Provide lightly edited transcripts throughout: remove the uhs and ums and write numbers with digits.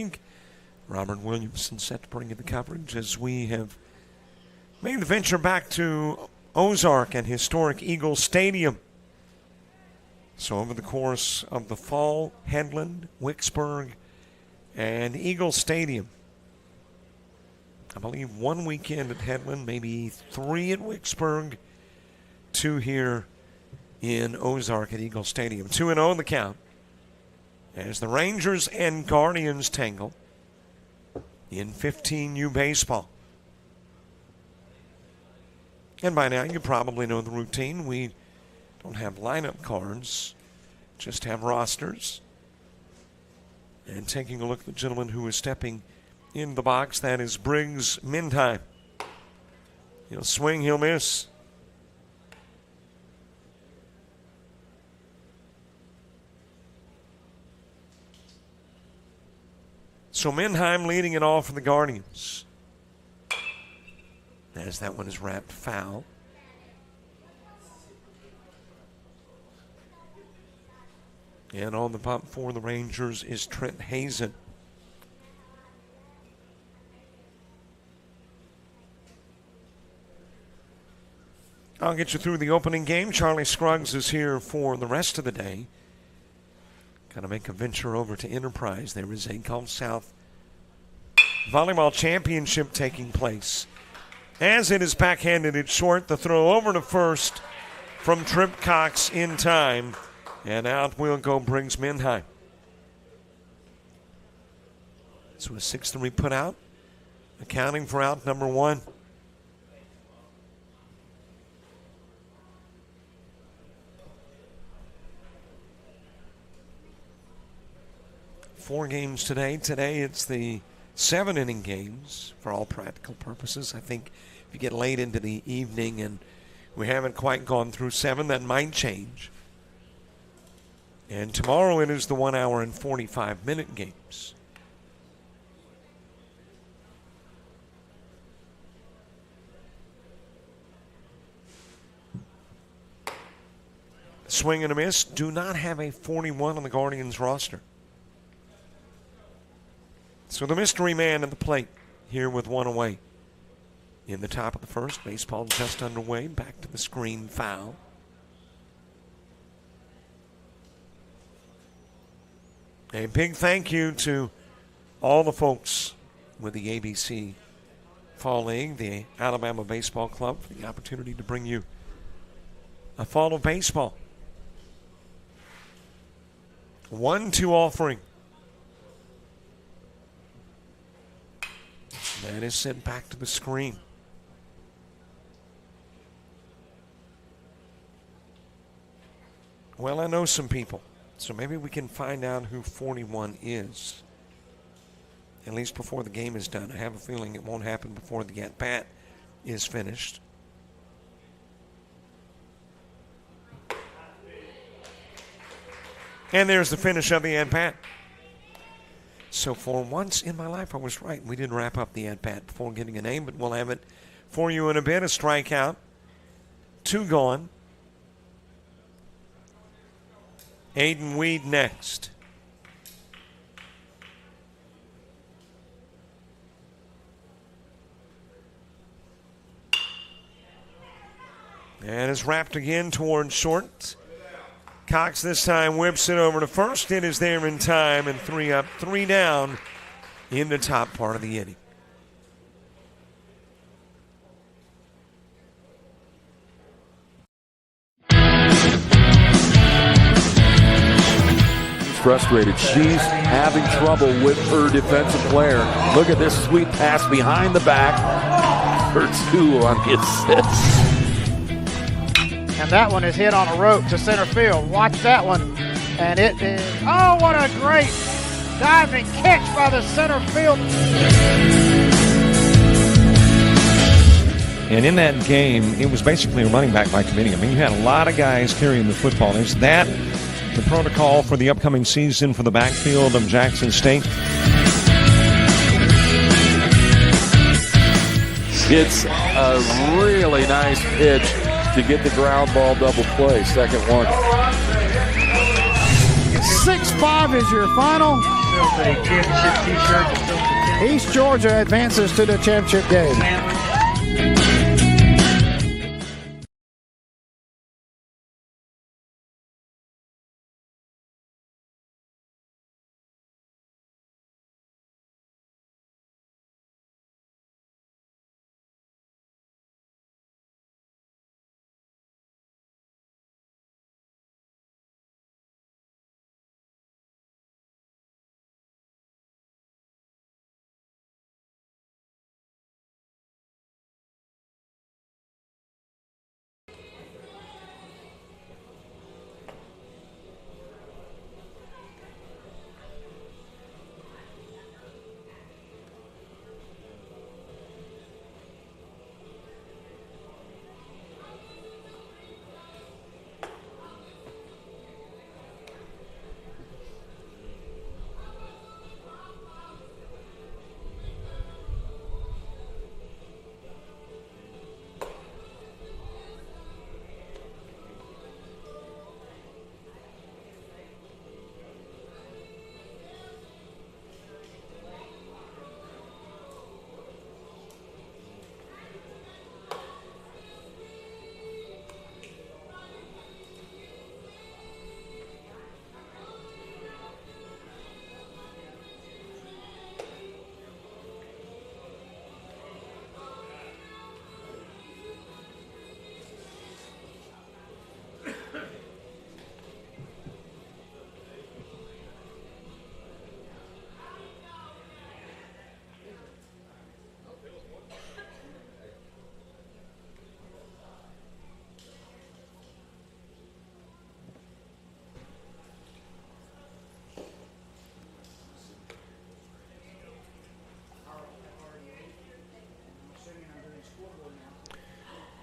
underway. Robert Williamson set to bring you the coverage as we have made the venture back to Ozark and historic Eagle Stadium. So over the course of the fall, Headland, Wicksburg, and Eagle Stadium. I believe 1 weekend at Headland, maybe 3 at Wicksburg, 2 here in Ozark at Eagle Stadium. 2-0 the count as the Rangers and Guardians tangle in 15U baseball. And by now you probably know the routine. We don't have lineup cards, just have rosters. And taking a look at the gentleman who is stepping in the box, that is Briggs Mendheim. He'll swing, he'll miss. So Mendheim leading it off for the Guardians. As that one is wrapped foul. And on the bump for the Rangers is Trent Hazen. I'll get you through the opening game. Charlie Scruggs is here for the rest of the day. Got to make a venture over to Enterprise. There is a Gulf South Volleyball Championship taking place. As it is backhanded it short, the throw over to first from Trip Cox in time. And out will go Briggs Mendheim. So a 6-3 put out, accounting for out number 1. Four games today. Today it's the 7-inning games for all practical purposes. I think if you get late into the evening and we haven't quite gone through 7, that might change. And tomorrow it is the 1 hour and 45-minute games. Swing and a miss. Do not have a 41 on the Guardians roster. So the mystery man at the plate here with 1 away. In the top of the first, baseball just underway. Back to the screen, foul. A big thank you to all the folks with the ABC Fall League, the Alabama Baseball Club, for the opportunity to bring you a fall of baseball. 1-2 offering. That is sent back to the screen. Well, I know some people, so maybe we can find out who 41 is, at least before the game is done. I have a feeling it won't happen before the at-bat is finished. And there's the finish of the at-bat. So for once in my life, I was right. We did wrap up the at-bat before getting a name, but we'll have it for you in a bit. A strikeout. 2 gone. Aiden Weed next. And it's wrapped again towards short. Cox this time whips it over to first. It is there in time, and 3 up, 3 down in the top part of the inning. Frustrated. She's having trouble with her defensive player. Look at this sweet pass behind the back for 2 on the assist. And that one is hit on a rope to center field. Watch that one. And it is, oh, what a great diving catch by the center field. And in that game, it was basically a running back by committee. I mean, you had a lot of guys carrying the football. Is that the protocol for the upcoming season for the backfield of Jackson State? It's a really nice pitch to get the ground ball double play. Second one. 6-5 is your final. Sells a championship T-shirt. That sells the championship. East Georgia advances to the championship game.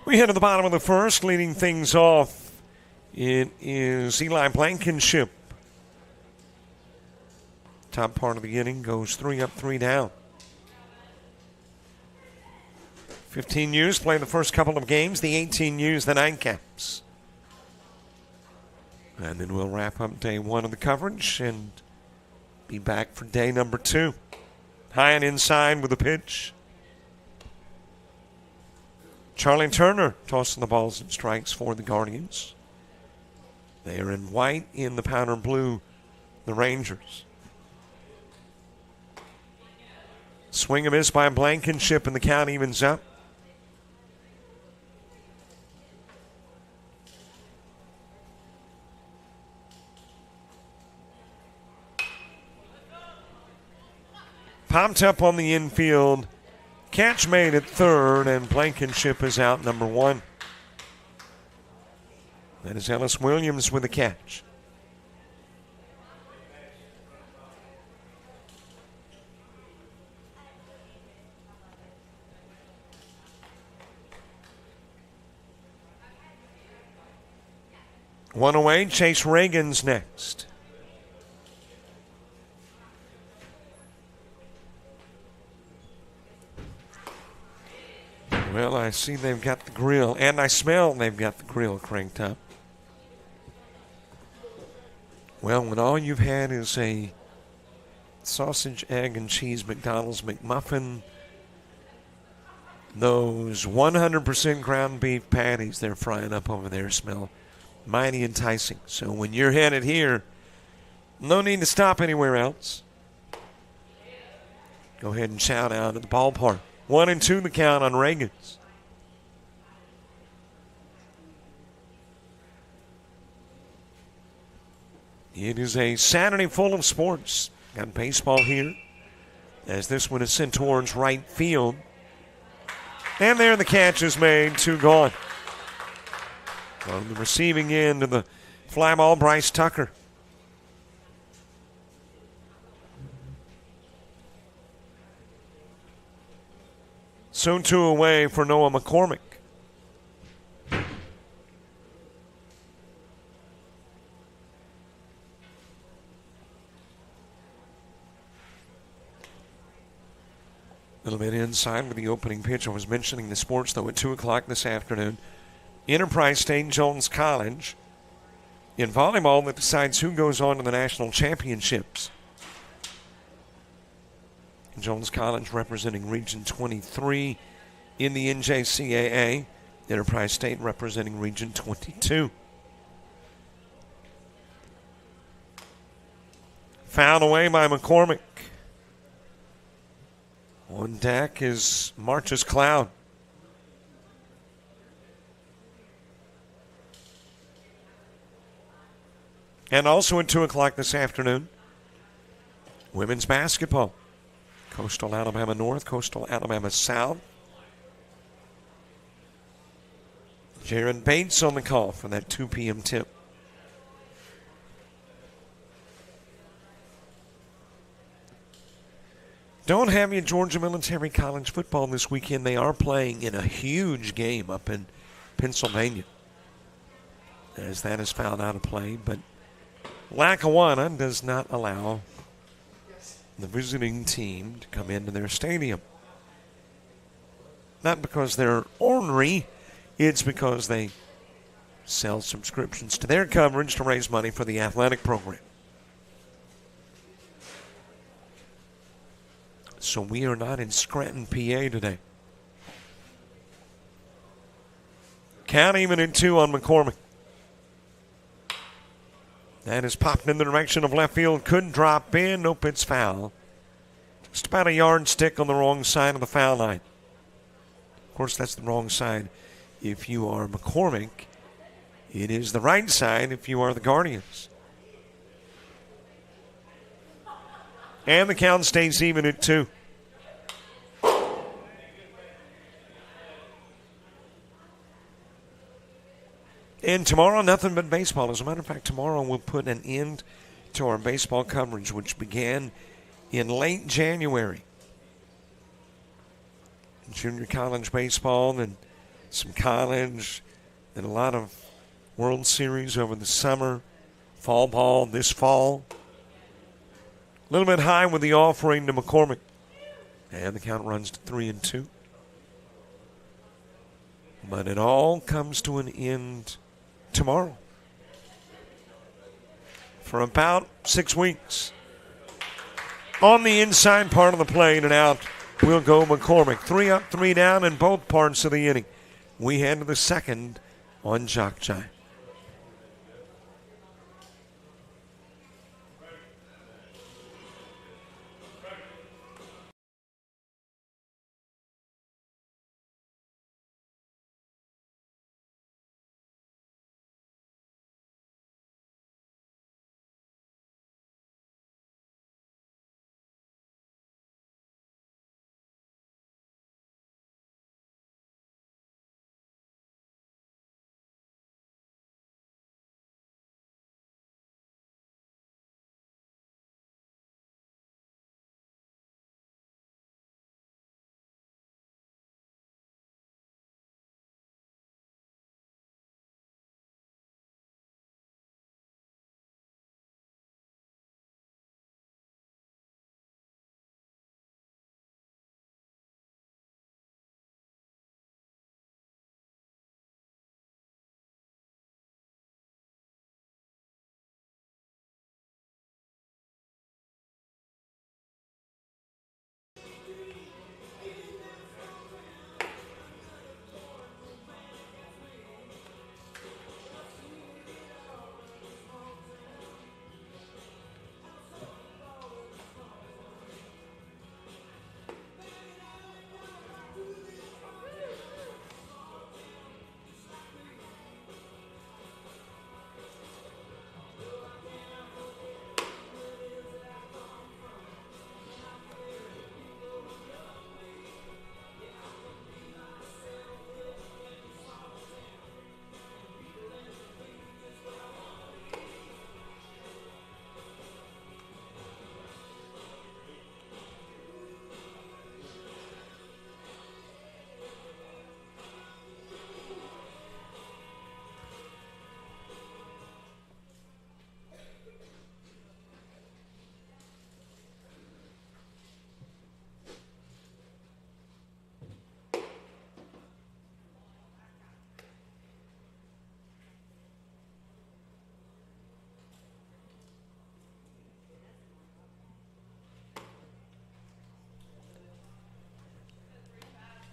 We head to the bottom of the first, leading things off. It is Eli Blankenship. Top part of the inning goes 3 up, 3 down. 15 U's play the first couple of games. The 18 U's the nightcaps. And then we'll wrap up day 1 of the coverage and be back for day number 2. High and inside with a pitch. Charlie Turner tossing the balls and strikes for the Guardians. They are in white, in the powder blue, the Rangers. Swing and miss by Blankenship, and the count evens up. Popped up on the infield. Catch made at third, and Blankenship is out number 1. That is Ellis Williams with the catch. One away, Chase Reagan's next. Well, I see they've got the grill, and I smell they've got the grill cranked up. Well, when all you've had is a sausage, egg, and cheese McDonald's McMuffin, those 100% ground beef patties they're frying up over there smell mighty enticing. So when you're headed here, no need to stop anywhere else. Go ahead and shout out at the ballpark. 1-2 the count on Reagan's. It is a Saturday full of sports. Got baseball here as this one is sent towards right field. And there the catch is made, 2 gone. On the receiving end of the fly ball, Bryce Tucker. So 2 away for Noah McCormick. A little bit inside with the opening pitch. I was mentioning the sports, though, at 2 o'clock this afternoon. Enterprise St. John's College in volleyball that decides who goes on to the national championships. Jones College representing Region 23 in the NJCAA. Enterprise State representing Region 22. Fouled away by McCormick. On deck is March's Cloud. And also at 2 o'clock this afternoon, women's basketball. Coastal Alabama North, Coastal Alabama South. Jaron Bates on the call for that 2 p.m. tip. Don't have you Georgia Military College football this weekend. They are playing in a huge game up in Pennsylvania, as that is fouled out of play. But Lackawanna does not allow the visiting team to come into their stadium. Not because they're ornery, it's because they sell subscriptions to their coverage to raise money for the athletic program. So we are not in Scranton, PA today. Count even at 2 on McCormick. That is popped in the direction of left field. Could drop in. Nope, it's foul. Just about a yardstick on the wrong side of the foul line. Of course, that's the wrong side if you are McCormick. It is the right side if you are the Guardians. And the count stays even at 2. And tomorrow, nothing but baseball. As a matter of fact, tomorrow we'll put an end to our baseball coverage, which began in late January. Junior college baseball, then some college, then a lot of World Series over the summer, fall ball this fall. A little bit high with the offering to McCormick. And the count runs to 3-2. But it all comes to an end tomorrow. For about 6 weeks. On the inside part of the plate and out will go McCormick. 3 up, 3 down in both parts of the inning. We head to the second on JockJive.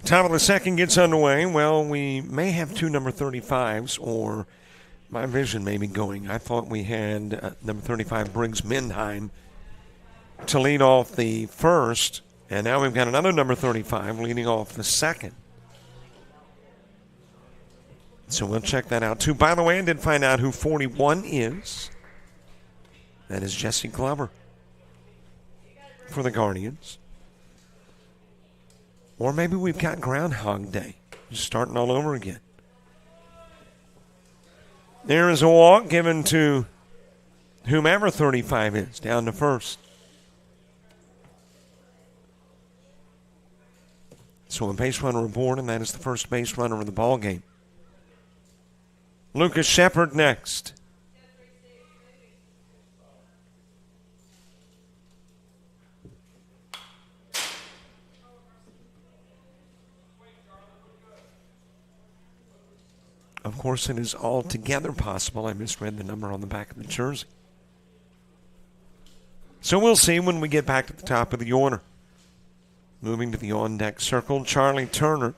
Top of the second gets underway. Well, we may have two number 35s, or my vision may be going. I thought we had number 35, Briggs Mendheim, to lead off the first, and now we've got another number 35 leading off the second. So we'll check that out, too. By the way, I did find out who 41 is. That is Jesse Glover for the Guardians. Or maybe we've got Groundhog Day, just starting all over again. There is a walk given to whomever 35 is, down to first. So a base runner aboard, and that is the first base runner of the ball game. Lucas Shepard next. Of course, it is altogether possible I misread the number on the back of the jersey. So we'll see when we get back to the top of the order. Moving to the on-deck circle, Charlie Turner.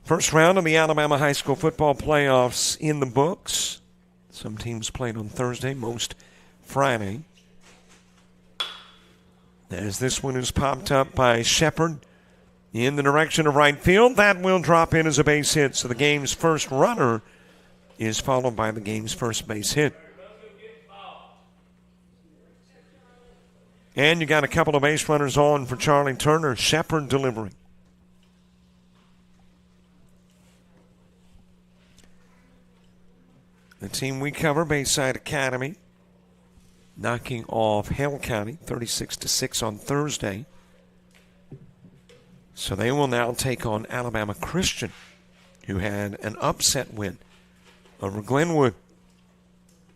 First round of the Alabama High School football playoffs in the books. Some teams played on Thursday, most Friday. As this one is popped up by Shepard in the direction of right field, that will drop in as a base hit. So the game's first runner is followed by the game's first base hit. And you got a couple of base runners on for Charlie Turner. Shepard delivering. The team we cover, Bayside Academy, knocking off Hale County 36-6 on Thursday. So they will now take on Alabama Christian, who had an upset win over Glenwood.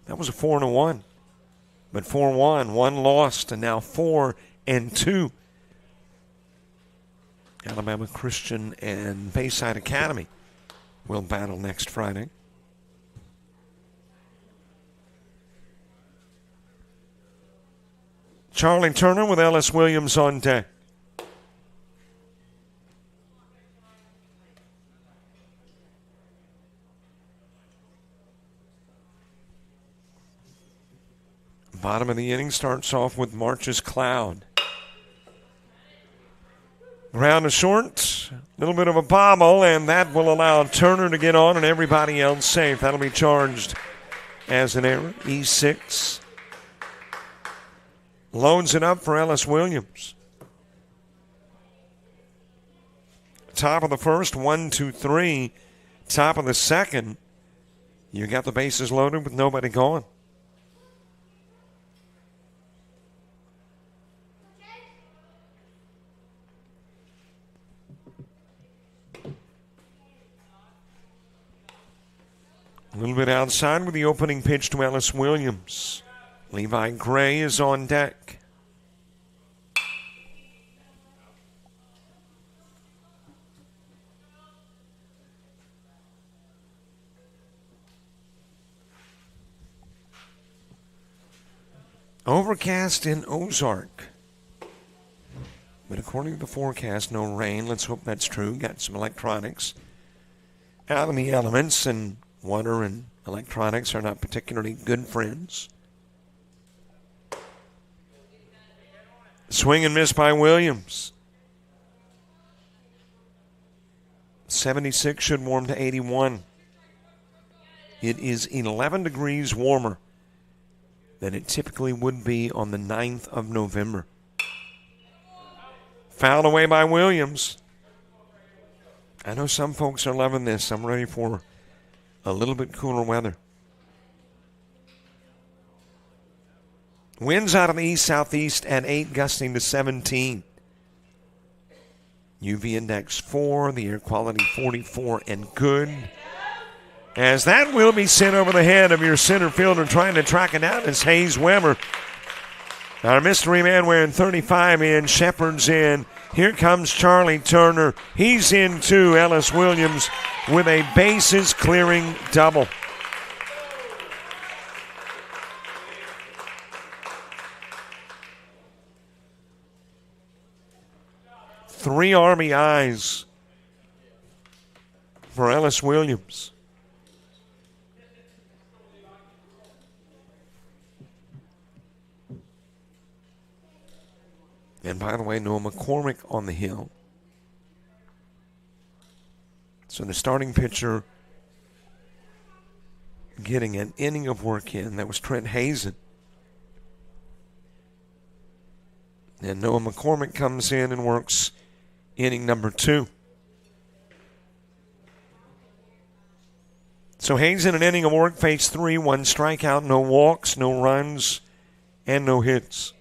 That was a 4-1. But 4-1, one lost, and now 4-2. Alabama Christian and Bayside Academy will battle next Friday. Charlie Turner with Ellis Williams on deck. Bottom of the inning starts off with March's Cloud. Ground to short, a little bit of a bobble, and that will allow Turner to get on and everybody else safe. That'll be charged as an error. E6. Loads it up for Ellis Williams. Top of the first, 1, 2, 3. Top of the second, you got the bases loaded with nobody gone. A little bit outside with the opening pitch to Ellis Williams. Levi Gray is on deck. Overcast in Ozark. But according to the forecast, no rain. Let's hope that's true. Got some electronics out in the elements, and water and electronics are not particularly good friends. Swing and miss by Williams. 76 should warm to 81. It is 11 degrees warmer than it typically would be on the 9th of November. Fouled away by Williams. I know some folks are loving this. I'm ready for a little bit cooler weather. Winds out of the east-southeast at 8, gusting to 17. UV index 4, the air quality 44 and good. As that will be sent over the head of your center fielder, trying to track it down is Hayes Weber. Our mystery man wearing 35 in, Shepard's in. Here comes Charlie Turner. He's in too. Ellis Williams with a bases clearing double. 3 RBIs for Ellis Williams. And by the way, Noah McCormick on the hill. So the starting pitcher getting an inning of work in. That was Trent Hazen. And Noah McCormick comes in and works inning number 2. So Hazen, an inning of work, faced 3, 1 strikeout, no walks, no runs, and no hits.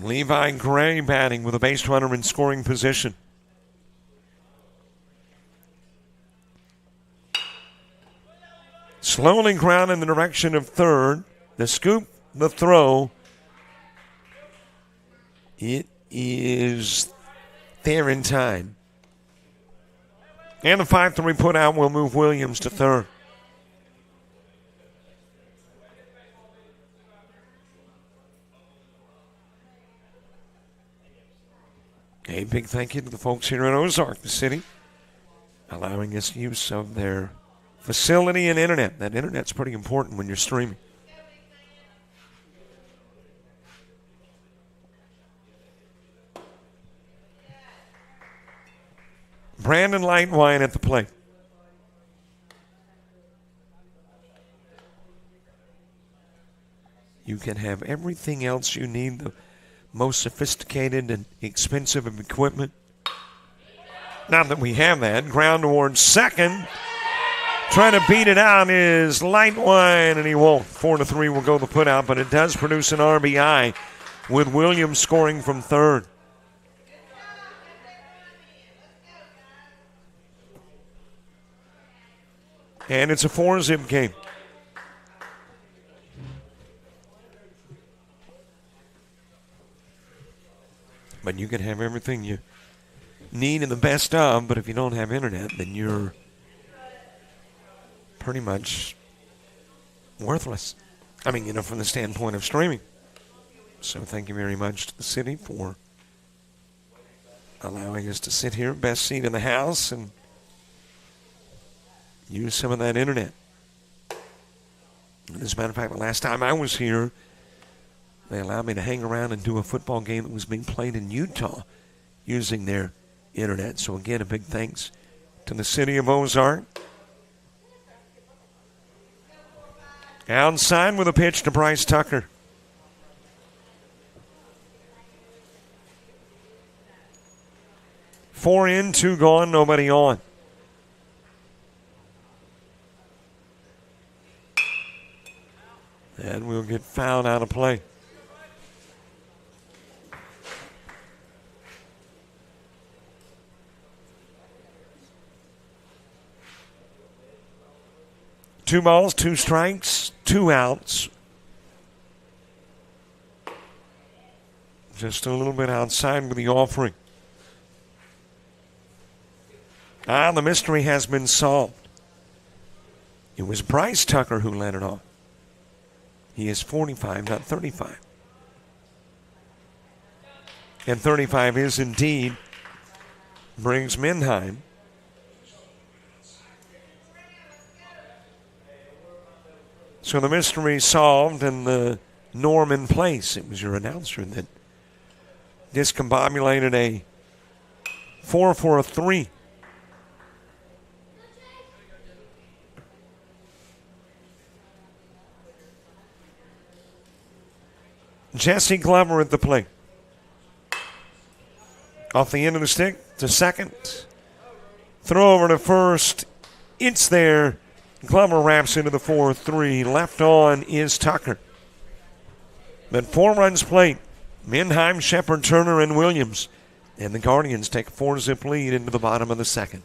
Levi Gray batting with a base runner in scoring position. Slowly ground in the direction of third. The scoop, the throw. It is there in time. And the 5-3 put out will move Williams to third. A big thank you to the folks here in Ozark, the city, allowing us use of their facility and internet. That internet's pretty important when you're streaming. Brandon Lightwine at the plate. You can have everything else you need, the most sophisticated and expensive of equipment. Not that we have that. Ground towards second. Trying to beat it out is Lightwine, and he won't. 4-3 will go the put out, but it does produce an RBI with Williams scoring from third. And it's a 4-zip game. But you can have everything you need and the best of, but if you don't have internet, then you're pretty much worthless. I mean, from the standpoint of streaming. So thank you very much to the city for allowing us to sit here, best seat in the house, and use some of that internet. And as a matter of fact, the last time I was here, they allowed me to hang around and do a football game that was being played in Utah using their internet. So again, a big thanks to the city of Ozark. Outside with a pitch to Bryce Tucker. Four in, 2 gone, nobody on. And we'll get fouled out of play. Two balls, 2 strikes, 2 outs. Just a little bit outside with the offering. The mystery has been solved. It was Bryce Tucker who led it off. He is 45, not 35. And 35 is indeed Briggs Mendheim. So the mystery solved and the norm in place. It was your announcer that discombobulated a 4 for a 3. Jesse Glover at the plate. Off the end of the stick to second. Throw over to first. It's there. Glover wraps into the 4-3. Left on is Tucker. But 4 runs plate. Mendheim, Shepard, Turner, and Williams. And the Guardians take a 4-zip lead into the bottom of the second.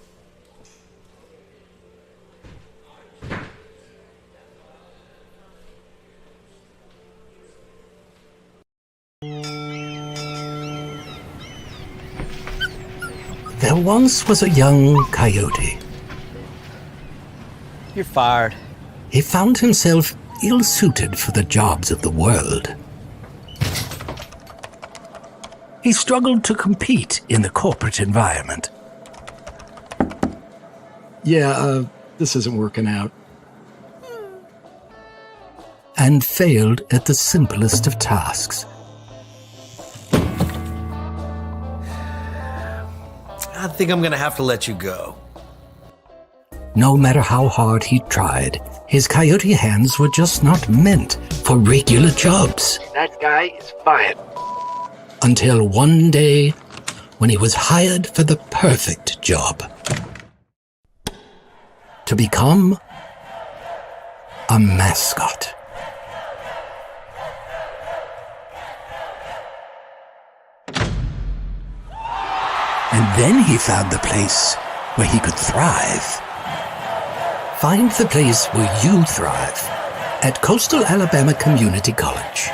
There once was a young coyote. You're fired. He found himself ill-suited for the jobs of the world. He struggled to compete in the corporate environment. Yeah, this isn't working out. And failed at the simplest of tasks. I think I'm gonna have to let you go. No matter how hard he tried, his coyote hands were just not meant for regular jobs. That guy is fired. Until one day, when he was hired for the perfect job. To become a mascot. And then he found the place where he could thrive. Find the place where you thrive at Coastal Alabama Community College.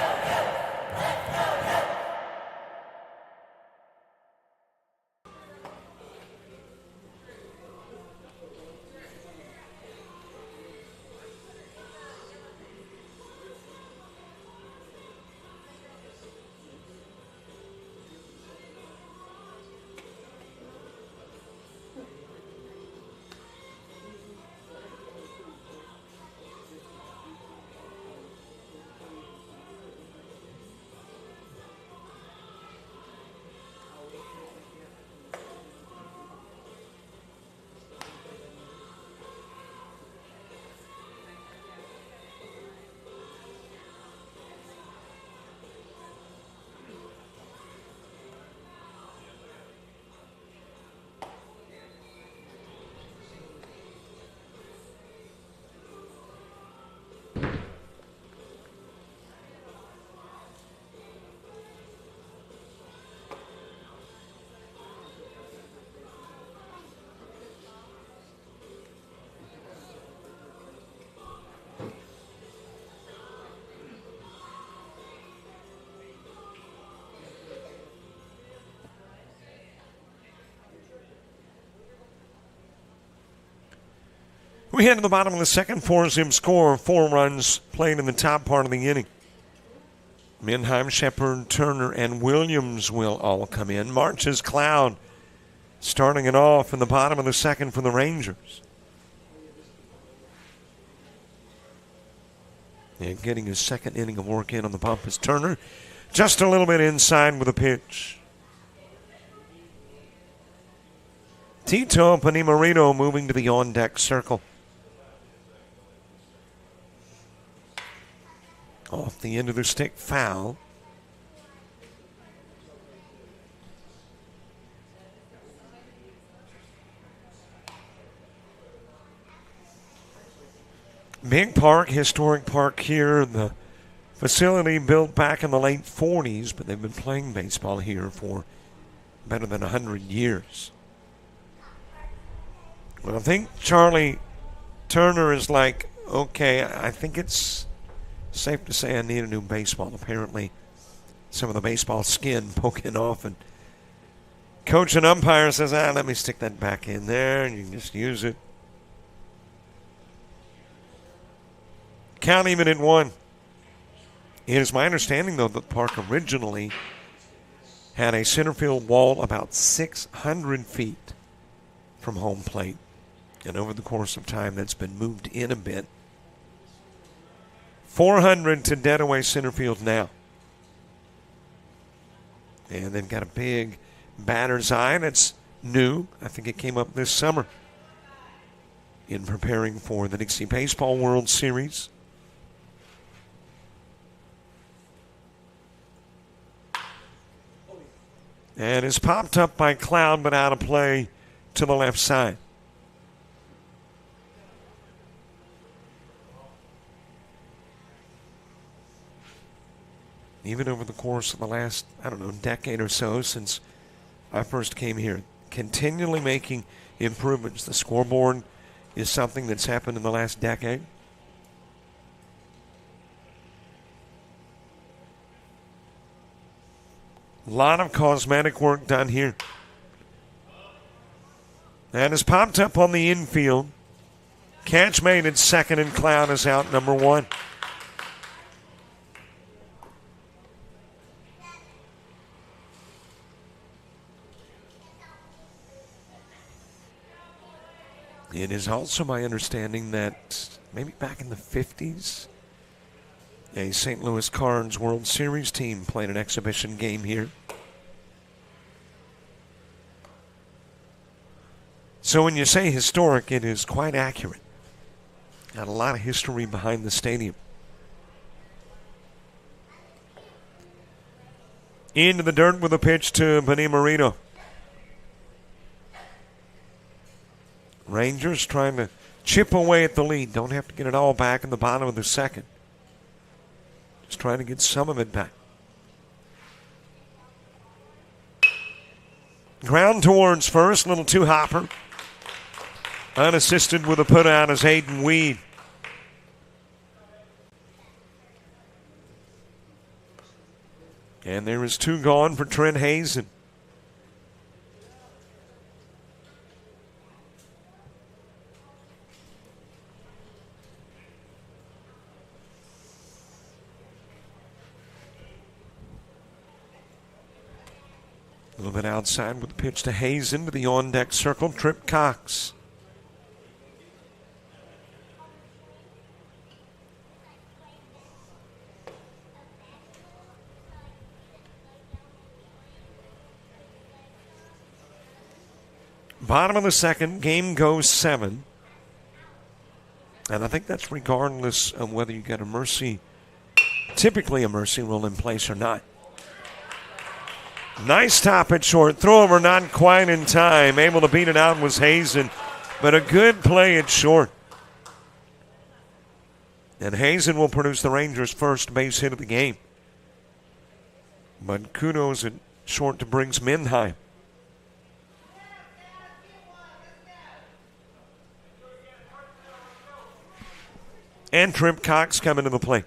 We head to the bottom of the second. 4-zip score, 4 runs played in the top part of the inning. Mannheim, Shepard, Turner, and Williams will all come in. March's Cloud starting it off in the bottom of the second for the Rangers. And getting his second inning of work in on the bump is Turner. Just a little bit inside with a pitch. Tito Panimarino moving to the on-deck circle. Off the end of the stick, foul. Big park, historic park here. The facility built back in the late 40s, but they've been playing baseball here for better than 100 years. Well, I think Charlie Turner is like, okay, I think it's safe to say I need a new baseball. Apparently, some of the baseball skin poking off, and coach and umpire says, let me stick that back in there, and you can just use it. Count even at 1. It is my understanding, though, that the park originally had a center field wall about 600 feet from home plate. And over the course of time, that's been moved in a bit. 400 to dead away center field now. And they've got a big batter's eye that's new. I think it came up this summer in preparing for the Dixie Baseball World Series. And is popped up by Cloud, but out of play to the left side. Even over the course of the last, decade or so since I first came here, continually making improvements. The scoreboard is something that's happened in the last decade. A lot of cosmetic work done here. That is popped up on the infield. Catch made at second, and Cloud is out number 1. It is also my understanding that maybe back in the 50s, a St. Louis Cardinals World Series team played an exhibition game here. So when you say historic, it is quite accurate. Got a lot of history behind the stadium. Into the dirt with a pitch to Benny Marino. Rangers trying to chip away at the lead. Don't have to get it all back in the bottom of the second. Just trying to get some of it back. Ground towards first, little two-hopper. Unassisted with a put-out is Hayden Weed. And there is 2 gone for Trent Hazen. A little bit outside with the pitch to Hazen to the on-deck circle. Trip Cox. Bottom of the second, game goes 7. And I think that's regardless of whether you get a mercy, typically a mercy rule in place or not. Nice top at short. Throw over not quite in time. Able to beat it out was Hazen, but a good play at short. And Hazen will produce the Rangers' first base hit of the game. But kudos at short to Briggs Mendheim. And Trip Cox coming to the plate.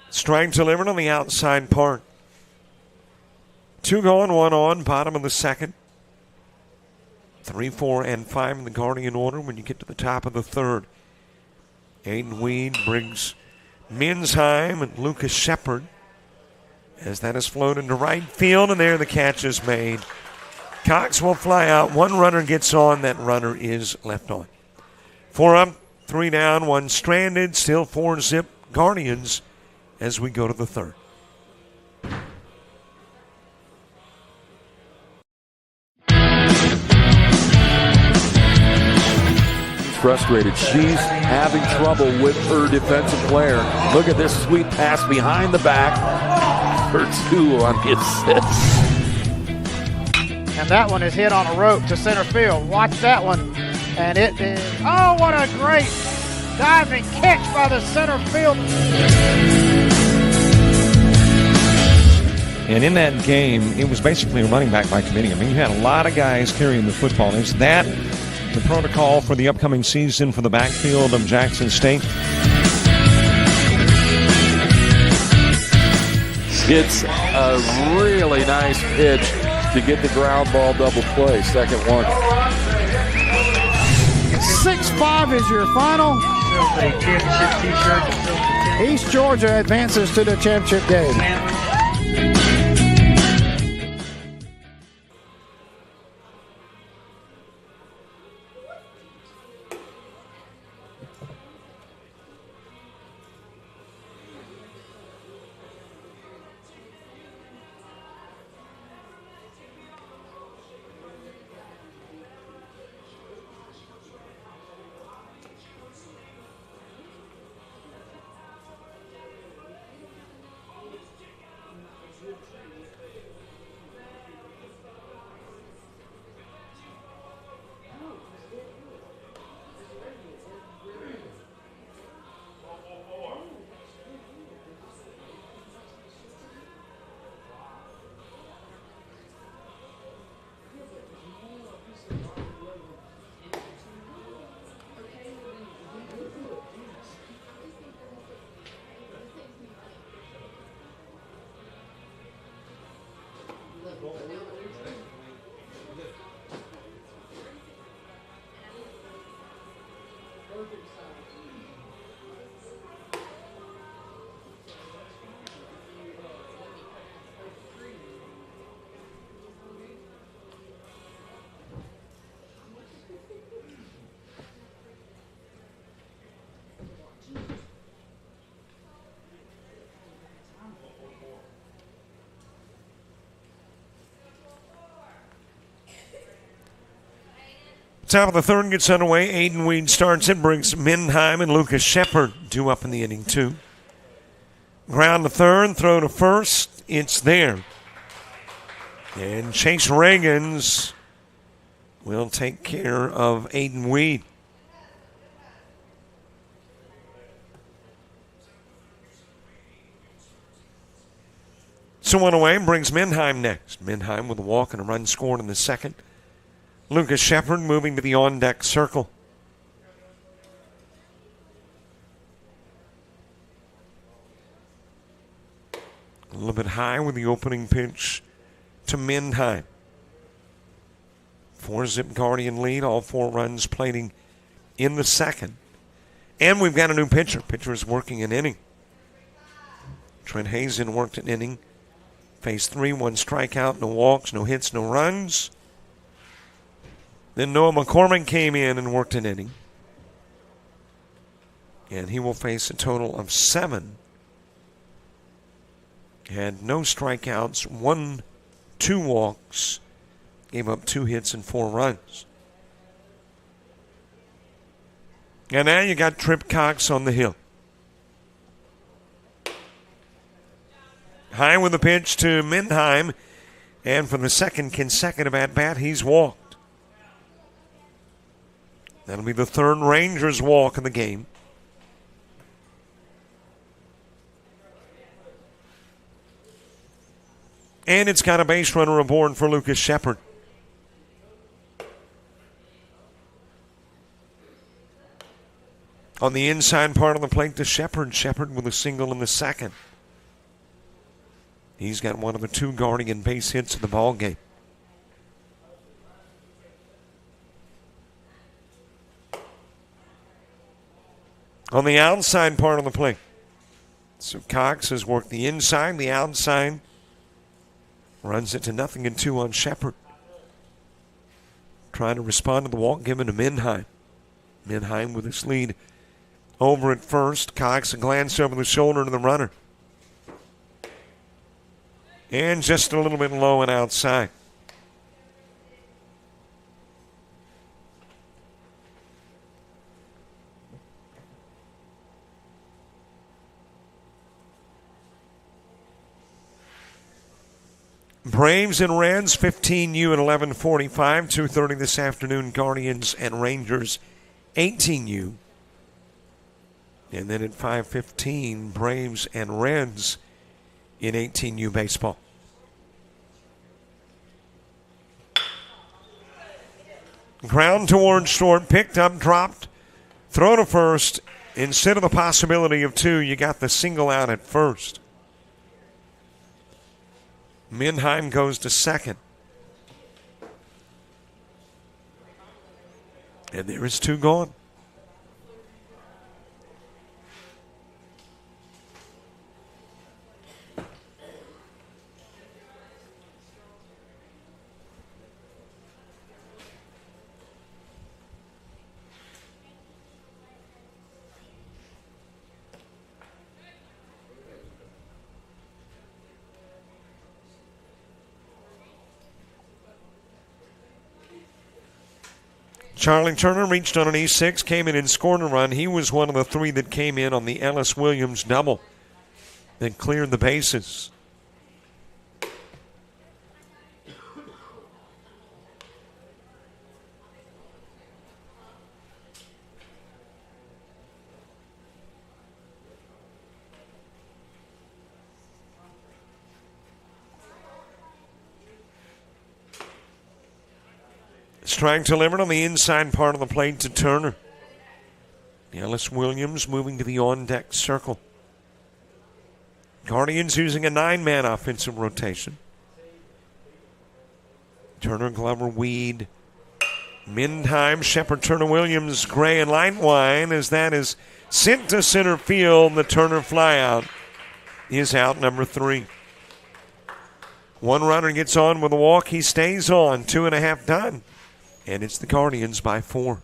Strike delivered on the outside part. 2 gone, 1 on, bottom of the second. 3, 4, and 5 in the Guardian order when you get to the top of the third. Aiden Weed brings Mensheim and Lucas Shepard as that is floated into right field, and there the catch is made. Cox will fly out. 1 runner gets on. That runner is left on. 4 up, 3 down, 1 stranded. Still 4-zip Guardians as we go to the third. Frustrated. She's having trouble with her defensive player. Look at this sweet pass behind the back for 2 on the assist. And that one is hit on a rope to center field. Watch that one. And it is, oh, what a great diving catch by the center field. And in that game, it was basically a running back by committee. I mean, you had a lot of guys carrying the football. Is that the protocol for the upcoming season for the backfield of Jackson State? It's a really nice pitch to get the ground ball double play. Second one. 6-5 is your final. Championship t-shirt. East Georgia advances to the championship game. Top of the third gets underway. Aiden Weed starts it, brings Mindheim and Lucas Shepard due up in the inning, too. Ground to third, throw to first. It's there. And Chase Reagans will take care of Aiden Weed. So one away, brings Mindheim next. Mindheim with a walk and a run scored in the second. Lucas Shepard moving to the on-deck circle. A little bit high with the opening pitch to Mindheim. 4-zip Guardian lead, all 4 runs plating in the second. And we've got a new pitcher. Pitcher is working an inning. Trent Hazen worked an inning. Phase 3, 1 strikeout, no walks, no hits, no runs. Then Noah McCormick came in and worked an inning. And he will face a total of 7. Had no strikeouts, 2 walks, gave up 2 hits and 4 runs. And now you got Trip Cox on the hill. High with the pitch to Mindheim. And for the second consecutive at-bat, he's walked. That'll be the third Rangers walk in the game. And it's got a base runner aboard for Lucas Shepard. On the inside part of the plate to Shepard. Shepard with a single in the second. He's got one of the 2 Guardian base hits of the ball game. On the outside part of the plate. So Cox has worked the inside, the outside. Runs it to 0-2 on Shepard. Trying to respond to the walk given to Mindheim. Mindheim with his lead over at first. Cox a glance over the shoulder to the runner. And just a little bit low and outside. Braves and Reds, 15U at 11:45. 2:30 this afternoon, Guardians and Rangers, 18U. And then at 5:15, Braves and Reds in 18U baseball. Ground towards short, picked up, dropped, throw to first. Instead of the possibility of 2, you got the single out at first. Mindheim goes to second. And there is 2 gone. Charlie Turner reached on an E6, came in and scored a run. He was one of the 3 that came in on the Ellis Williams double that cleared the bases. Strike delivered on the inside part of the plate to Turner. Ellis Williams moving to the on-deck circle. Guardians using a 9-man offensive rotation. Turner, Glover, Weed, Mendheim, Shepard, Turner, Williams, Gray, and Lightwine as that is sent to center field. The Turner flyout is out, number 3. One runner gets on with a walk. He stays on. 2.5 done. And it's the Guardians by 4.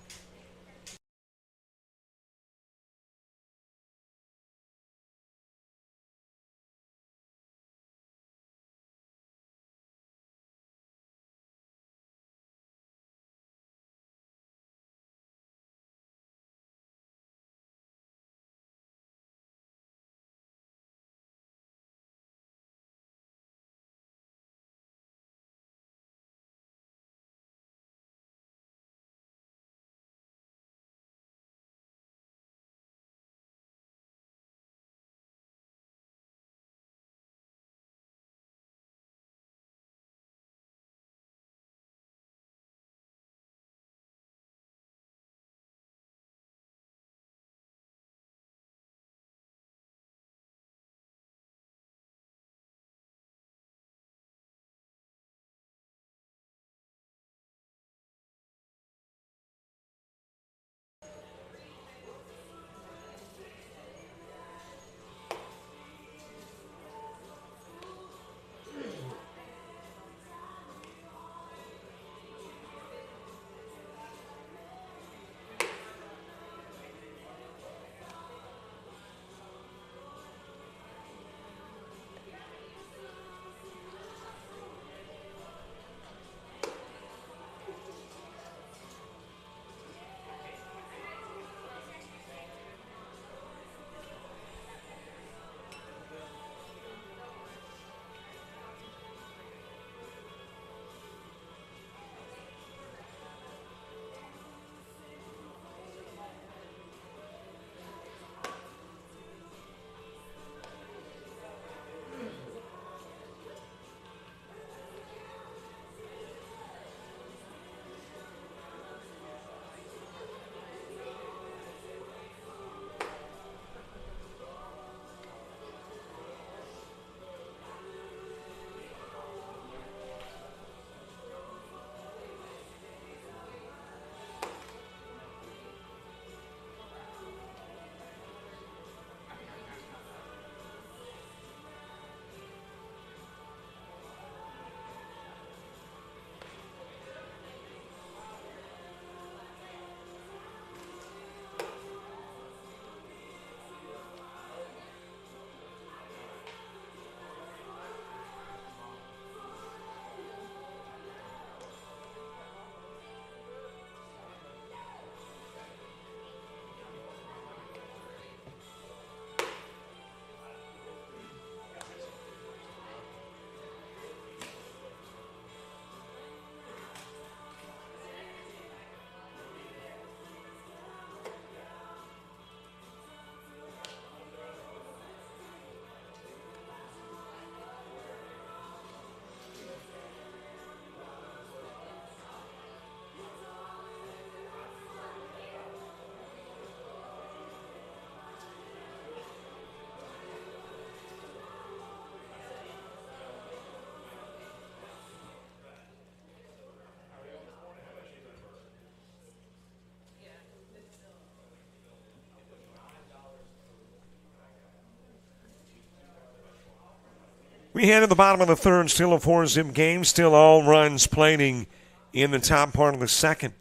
We head to the bottom of the third, still a 4-zip game, still all runs plating in the top part of the second.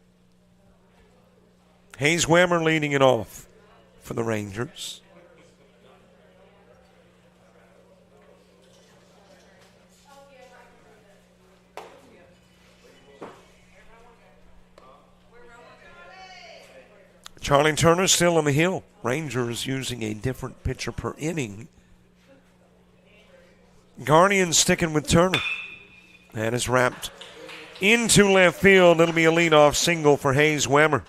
Hayes Wemmer leading it off for the Rangers. Charlie Turner still on the hill. Rangers using a different pitcher per inning. Guardians sticking with Turner. That is wrapped into left field. It'll be a leadoff single for Hayes Wemmer.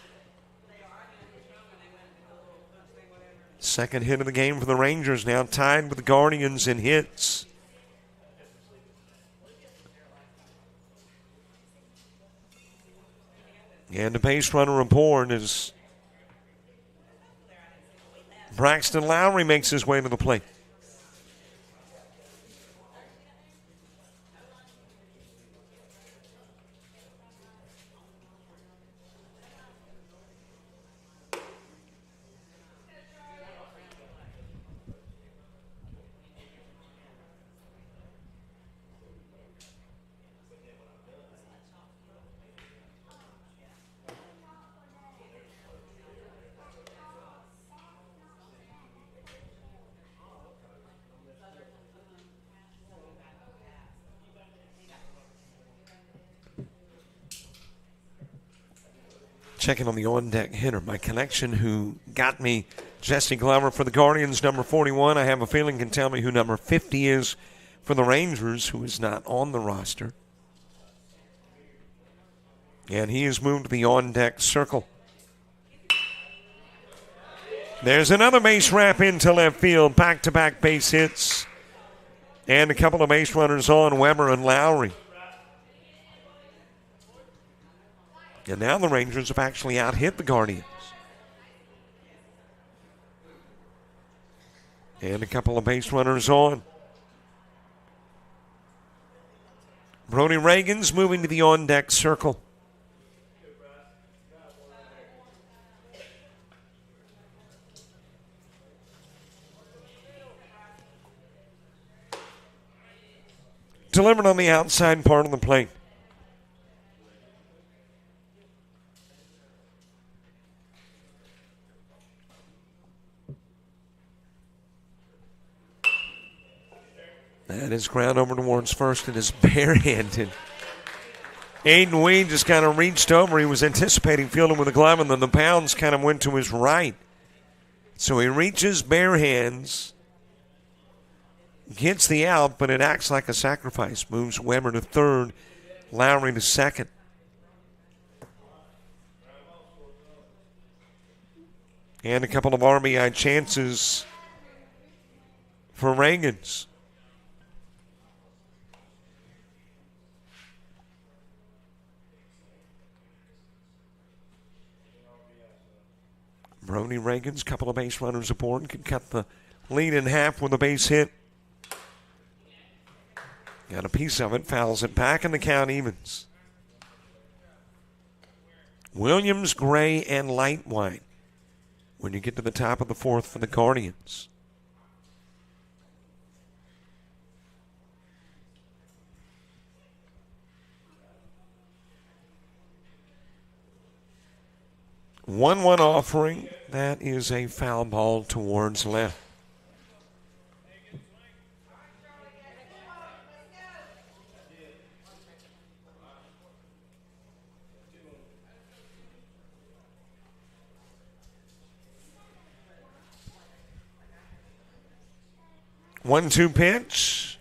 Second hit of the game for the Rangers, now tied with the Guardians in hits. And the base runner aboard is Braxton Lowry makes his way to the plate. Checking on the on-deck hitter. My connection who got me Jesse Glover for the Guardians, number 41. I have a feeling can tell me who number 50 is for the Rangers, who is not on the roster. And he has moved to the on-deck circle. There's another base wrap into left field. Back-to-back base hits. And a couple of base runners on, Weber and Lowry. And now the Rangers have actually out-hit the Guardians. And a couple of base runners on. Brody Reagan's moving to the on-deck circle. Delivered on the outside part of the plate. That is ground over towards first. It is barehanded. Aiden Weed just kind of reached over. He was anticipating fielding with a glove, and then the pounds kind of went to his right. So he reaches bare hands, gets the out, but it acts like a sacrifice. Moves Weber to third, Lowry to second. And a couple of RBI chances for Reagans. Brody Reagan's couple of base runners aboard, can cut the lead in half with a base hit. Got a piece of it, fouls it back, and the count evens. Williams, Gray, and Lightwine when you get to the top of the fourth for the Guardians. One offering. That is a foul ball towards left. 1-2 pitch.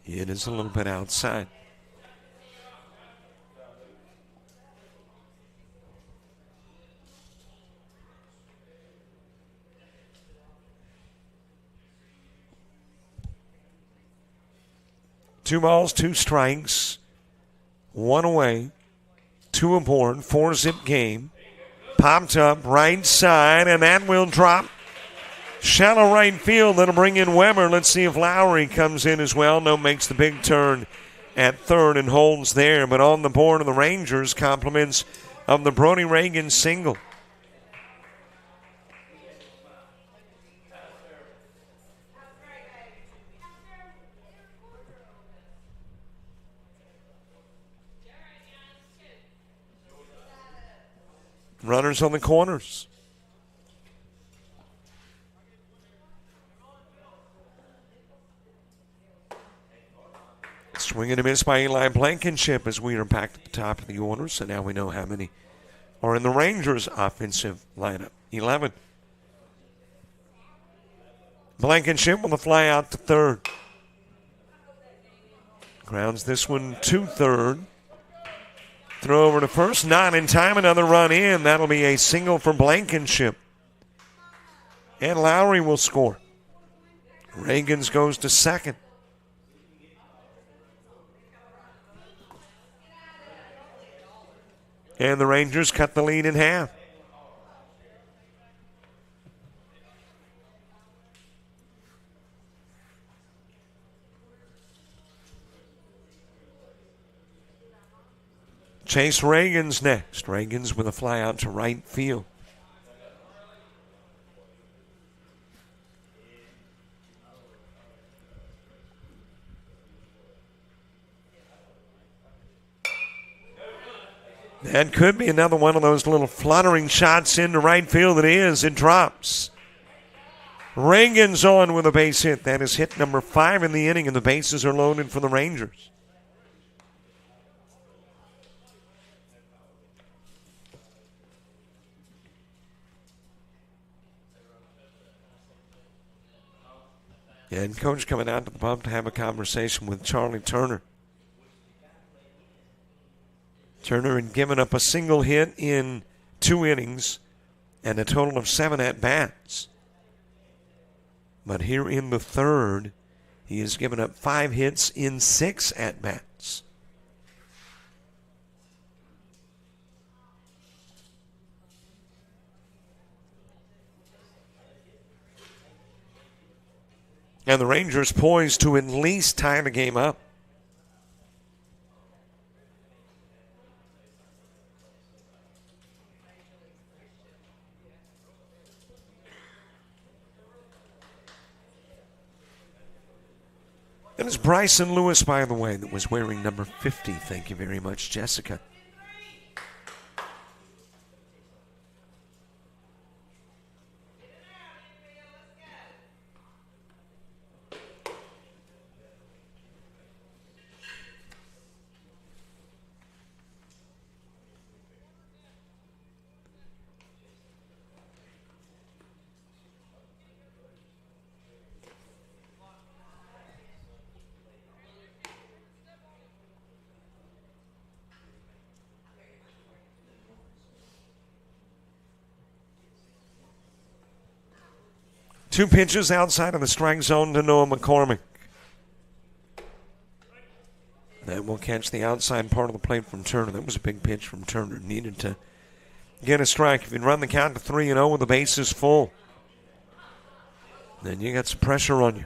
It is a little bit outside. Two balls, two strikes, one away, two aboard, 4-zip game. Popped up right side, and that will drop. Shallow right field. That'll bring in Weber. Let's see if Lowry comes in as well. No, makes the big turn at third and holds there. But on the board of the Rangers, compliments of the Brody Reagan single. Runners on the corners. Swing and a miss by Eli Blankenship as we are back at the top of the order. So now we know how many are in the Rangers' offensive lineup. 11. Blankenship with a fly out to third. Grounds this one to third. Throw over to first, not in time, another run in. That'll be a single for Blankenship. And Lowry will score. Reagans goes to second. And the Rangers cut the lead in half. Chase Reagan's next. Reagan's with a fly out to right field. That could be another one of those little fluttering shots into right field. It is. It drops. Reagan's on with a base hit. That is hit number 5 in the inning, and the bases are loaded for the Rangers. And coach coming out to the pump to have a conversation with Charlie Turner. Turner had given up a single hit in 2 innings and a total of 7 at-bats. But here in the third, he has given up 5 hits in 6 at-bats. And the Rangers poised to at least tie the game up. And it's Bryson Lewis, by the way, that was wearing number 50. Thank you very much, Jessica. Two pitches outside of the strike zone to Noah McCormick. That will catch the outside part of the plate from Turner. That was a big pitch from Turner. Needed to get a strike. If you run the count to 3-0 with the bases full, then you got some pressure on you.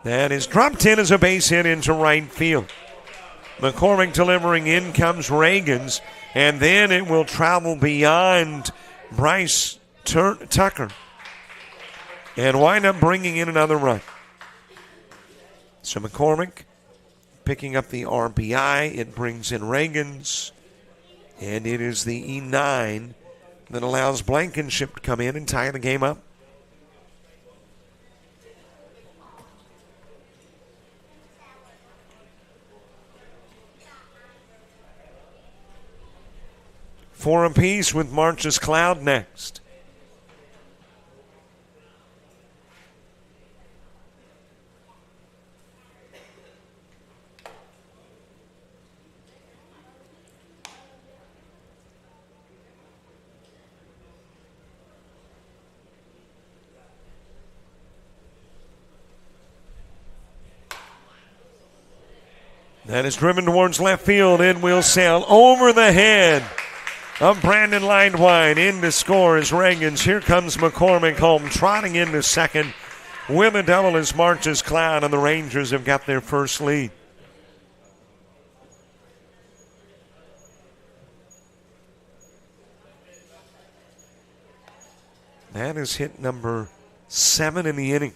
That is dropped in as a base hit into right field. McCormick delivering, in comes Reagans, and then it will travel beyond Bryce Tucker and wind up bringing in another run. So McCormick picking up the RBI. It brings in Reagans, and it is the E9 that allows Blankenship to come in and tie the game up. Four apiece with March's Cloud next. That is driven towards left field and will sail over the head of Brandon Lidewine. In to score is Reagans. Here comes McCormick home, trotting into second with a double as March's Cloud, and the Rangers have got their first lead. That is hit number 7 in the inning.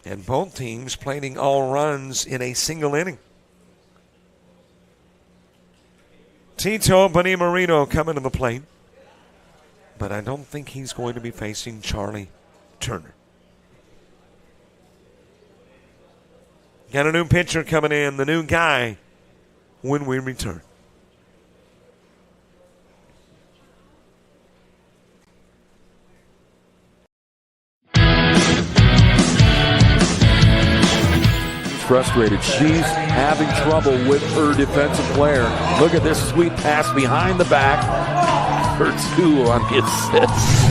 And both teams plating all runs in a single inning. Tito Bonimarino coming to the plate. But I don't think he's going to be facing Charlie Turner. Got a new pitcher coming in, the new guy, when we return. Frustrated. She's having trouble with her defensive player. Look at this sweet pass behind the back for 2 on the assist.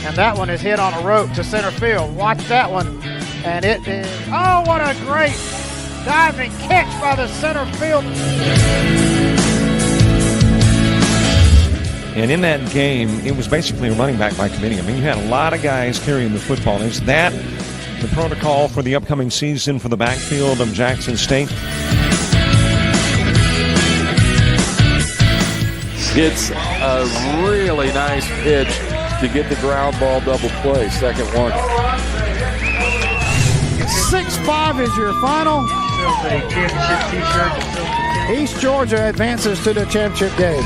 And that one is hit on a rope to center field. Watch that one. And it is, oh, what a great diving catch by the center field. And in that game, it was basically a running back by committee. I mean, you had a lot of guys carrying the football. Is that the protocol for the upcoming season for the backfield of Jackson State? It's a really nice pitch to get the ground ball double play. Second one. 6-5 is your final. Silver championship t-shirt. East Georgia advances to the championship game.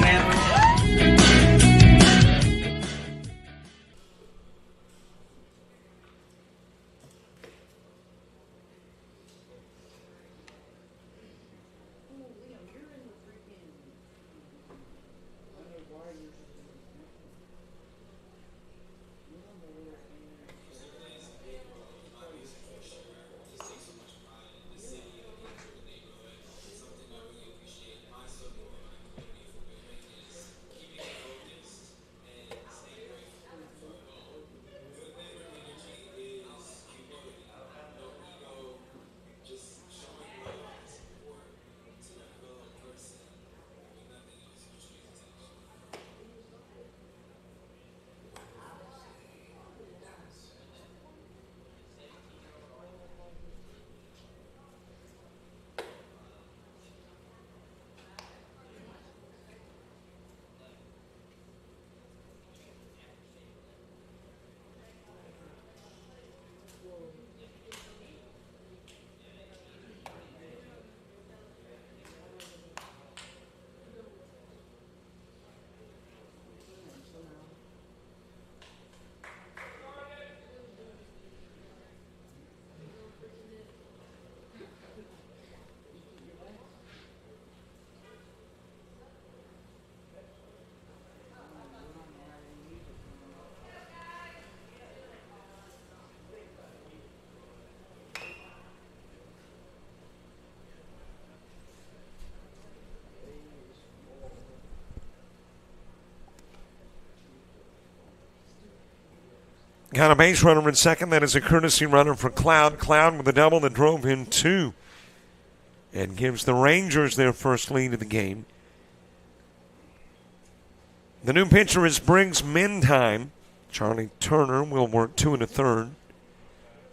Got a base runner in second. That is a courtesy runner for Cloud. Cloud with a double that drove in 2 and gives the Rangers their first lead of the game. The new pitcher is Briggs Mendheim. Charlie Turner will work 2 1/3.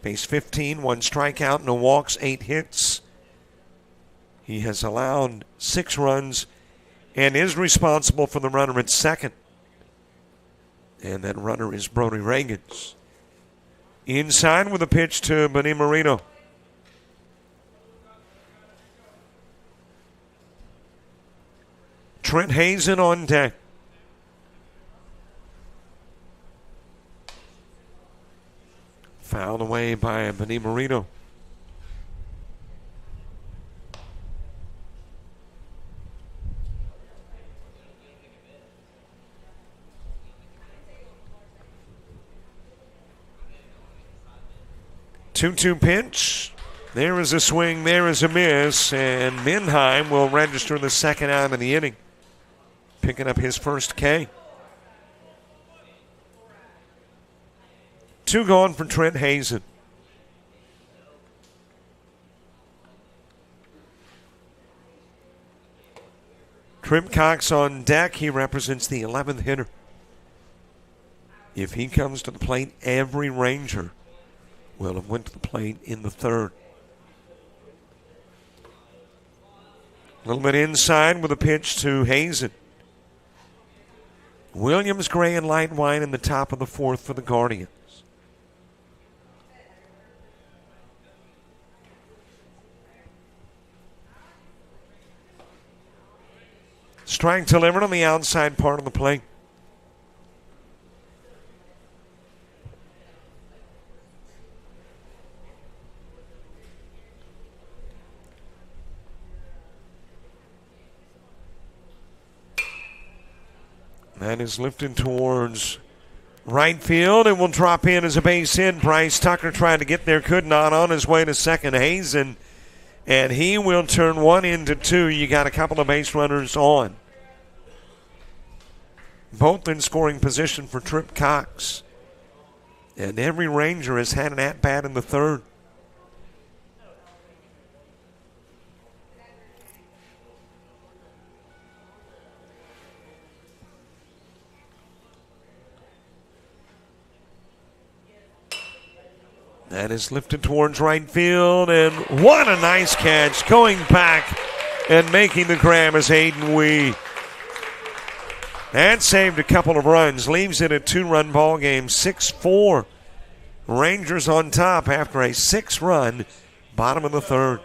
Base 15, 1 strikeout, no walks, 8 hits. He has allowed 6 runs and is responsible for the runner at second. And that runner is Brody Reagans. Inside with a pitch to Benny Marino. Trent Hazen on deck. Fouled away by Benny Marino. Two-two pitch. There is a swing, there is a miss, and Mendheim will register the second out of the inning, picking up his first K. 2 gone for Trent Hazen. Trip Cox on deck. He represents the 11th hitter. If he comes to the plate, every Ranger will have went to the plate in the third. A little bit inside with a pitch to Hazen. Williams, Gray, and Light Wine in the top of the 4th for the Guardians. Strike delivered on the outside part of the plate. That is lifted towards right field and will drop in as a base hit. Bryce Tucker tried to get there, could not. On his way to second. Hazen, and he will turn 1 into 2. You got a couple of base runners on. Both in scoring position for Trip Cox. And every Ranger has had an at-bat in the third. That is lifted towards right field, and what a nice catch. Going back and making the grab is Aiden Wee. That saved a couple of runs, leaves it a 2-run ball game, 6-4. Rangers on top after a 6-run bottom of the third.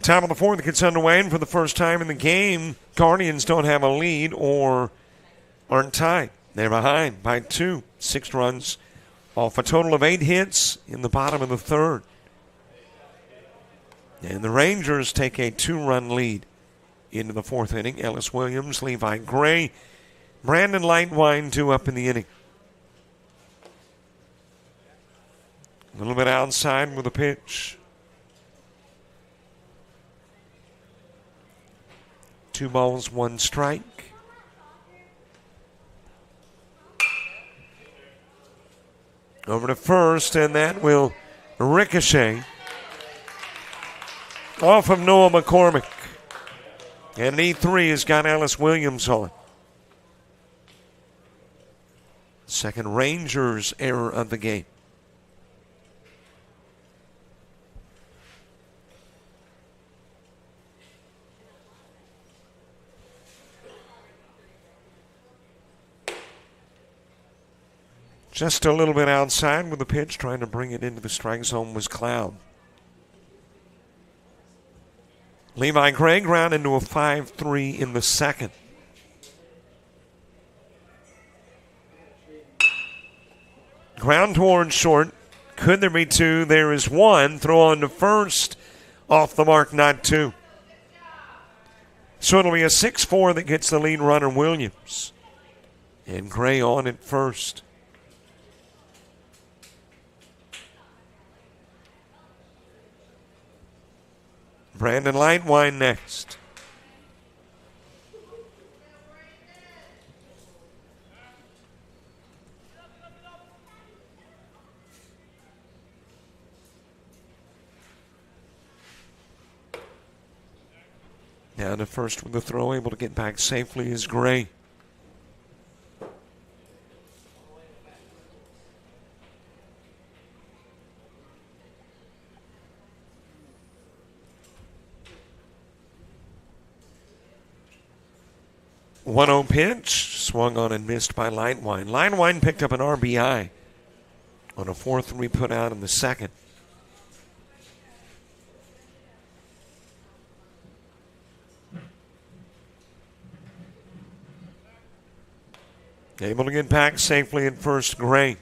Top of the fourth gets underway, and for the first time in the game, Guardians don't have a lead or aren't tied. They're behind by 2, 6 runs off a total of 8 hits in the bottom of the third. And the Rangers take a 2-run lead into the fourth inning. Ellis Williams, Levi Gray, Brandon Lightwine, 2 up in the inning. A little bit outside with a pitch. 2 balls, 1 strike. Over to first, and that will ricochet off of Noah McCormick. And E3 has got Ellis Williams on. Second Rangers error of the game. Just a little bit outside with the pitch, trying to bring it into the strike zone was Cloud. Levi Gray ground into a 5-3 in the second. Ground towards short. Could there be 2? There is 1. Throw on to first. Off the mark, not 2. So it'll be a 6-4 that gets the lead runner, Williams. And Gray on at first. Brandon Lightwine next. Down to first with the throw, able to get back safely is Gray. One-0 pitch, swung on and missed by Lightwine. Lightwine picked up an RBI on a 4-3 put out in the second. Able to get back safely at first, Gray.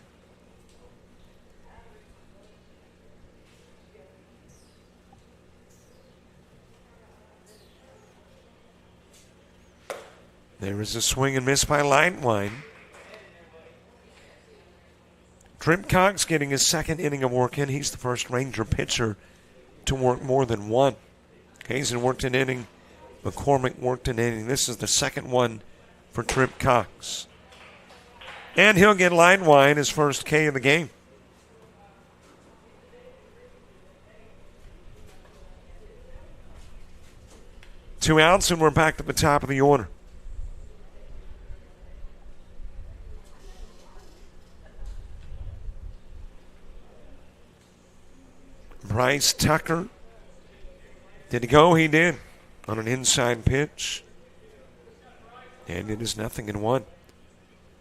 There is a swing and miss by Lightwine. Trip Cox getting his second inning of work in. He's the first Ranger pitcher to work more than 1. Hazen worked an inning. McCormick worked an inning. This is the second one for Trip Cox. And he'll get Lightwine his first K of the game. Two outs, and we're back to the top of the order. Bryce Tucker. Did he go? He did. On an inside pitch. And it is 0-1.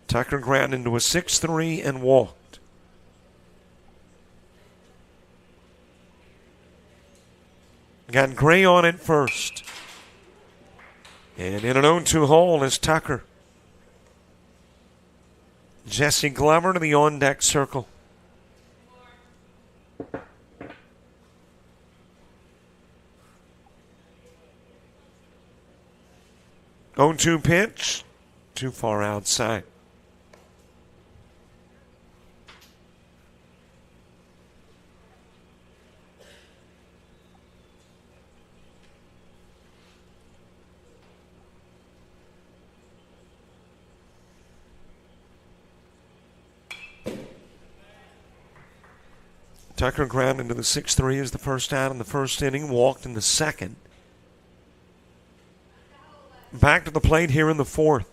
Tucker ground into a 6-3 and walked. Got Gray on at first. And in an 0-2 hole is Tucker. Jesse Glover to the on-deck circle. (0-2) pitch. Too far outside. Tucker ground into the 6-3 as the first out in the first inning, walked in the second. Back to the plate here in the fourth.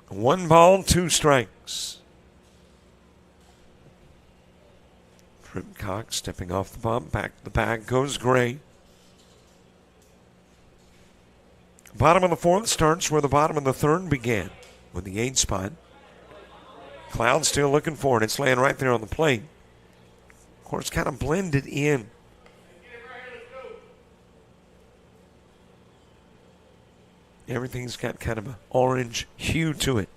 One ball, 2 strikes. Trip Cox stepping off the bump, back to the bag goes Gray. Bottom of the fourth starts where the bottom of the third began. with the 8 spot. Cloud still looking for it. It's laying right there on the plate. Of course, kind of blended in. Everything's got kind of an orange hue to it.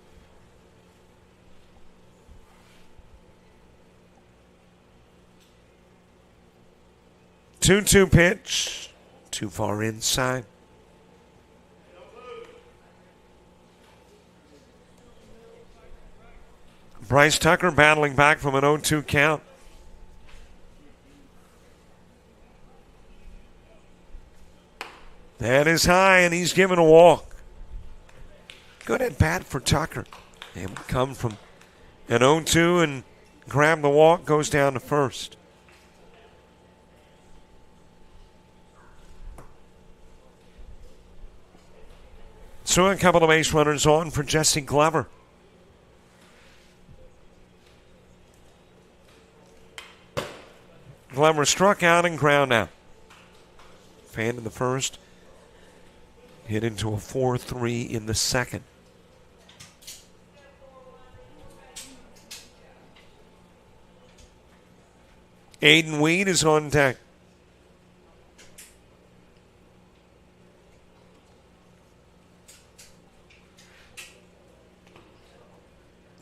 2-2 pitch. Too far inside. Bryce Tucker battling back from an 0-2 count. That is high, and he's given a walk. Good at bat for Tucker. Able to come from an 0-2 and grab the walk, goes down to first. So a couple of base runners on for Jesse Glover. Glover struck out and ground out. Fan in the first. Hit into a 4-3 in the second. Aiden Weed is on deck.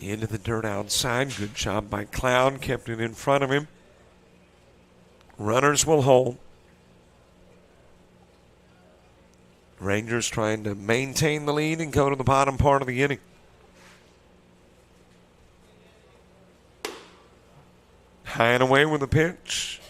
Into the dirt outside. Good job by Cloud. Kept it in front of him. Runners will hold. Rangers trying to maintain the lead and go to the bottom part of the inning. High and away with the pitch.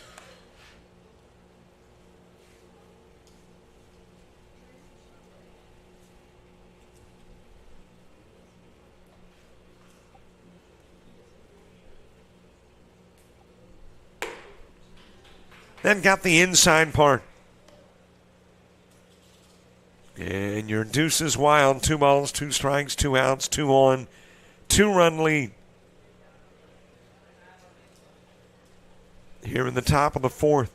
Then got the inside part. And your deuce is wild. 2 balls, 2 strikes, 2 outs, 2 on, 2-run lead. Here in the top of the 4th.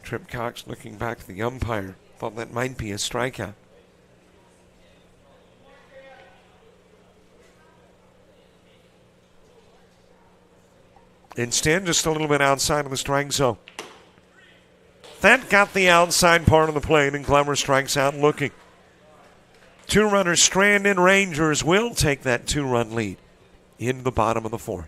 Trip Cox looking back at the umpire. Thought that might be a strikeout. Instead, just a little bit outside of the strike zone. That got the outside part of the plate, and Glover strikes out looking. 2 runners stranded. Rangers will take that 2-run lead into the bottom of the 4th.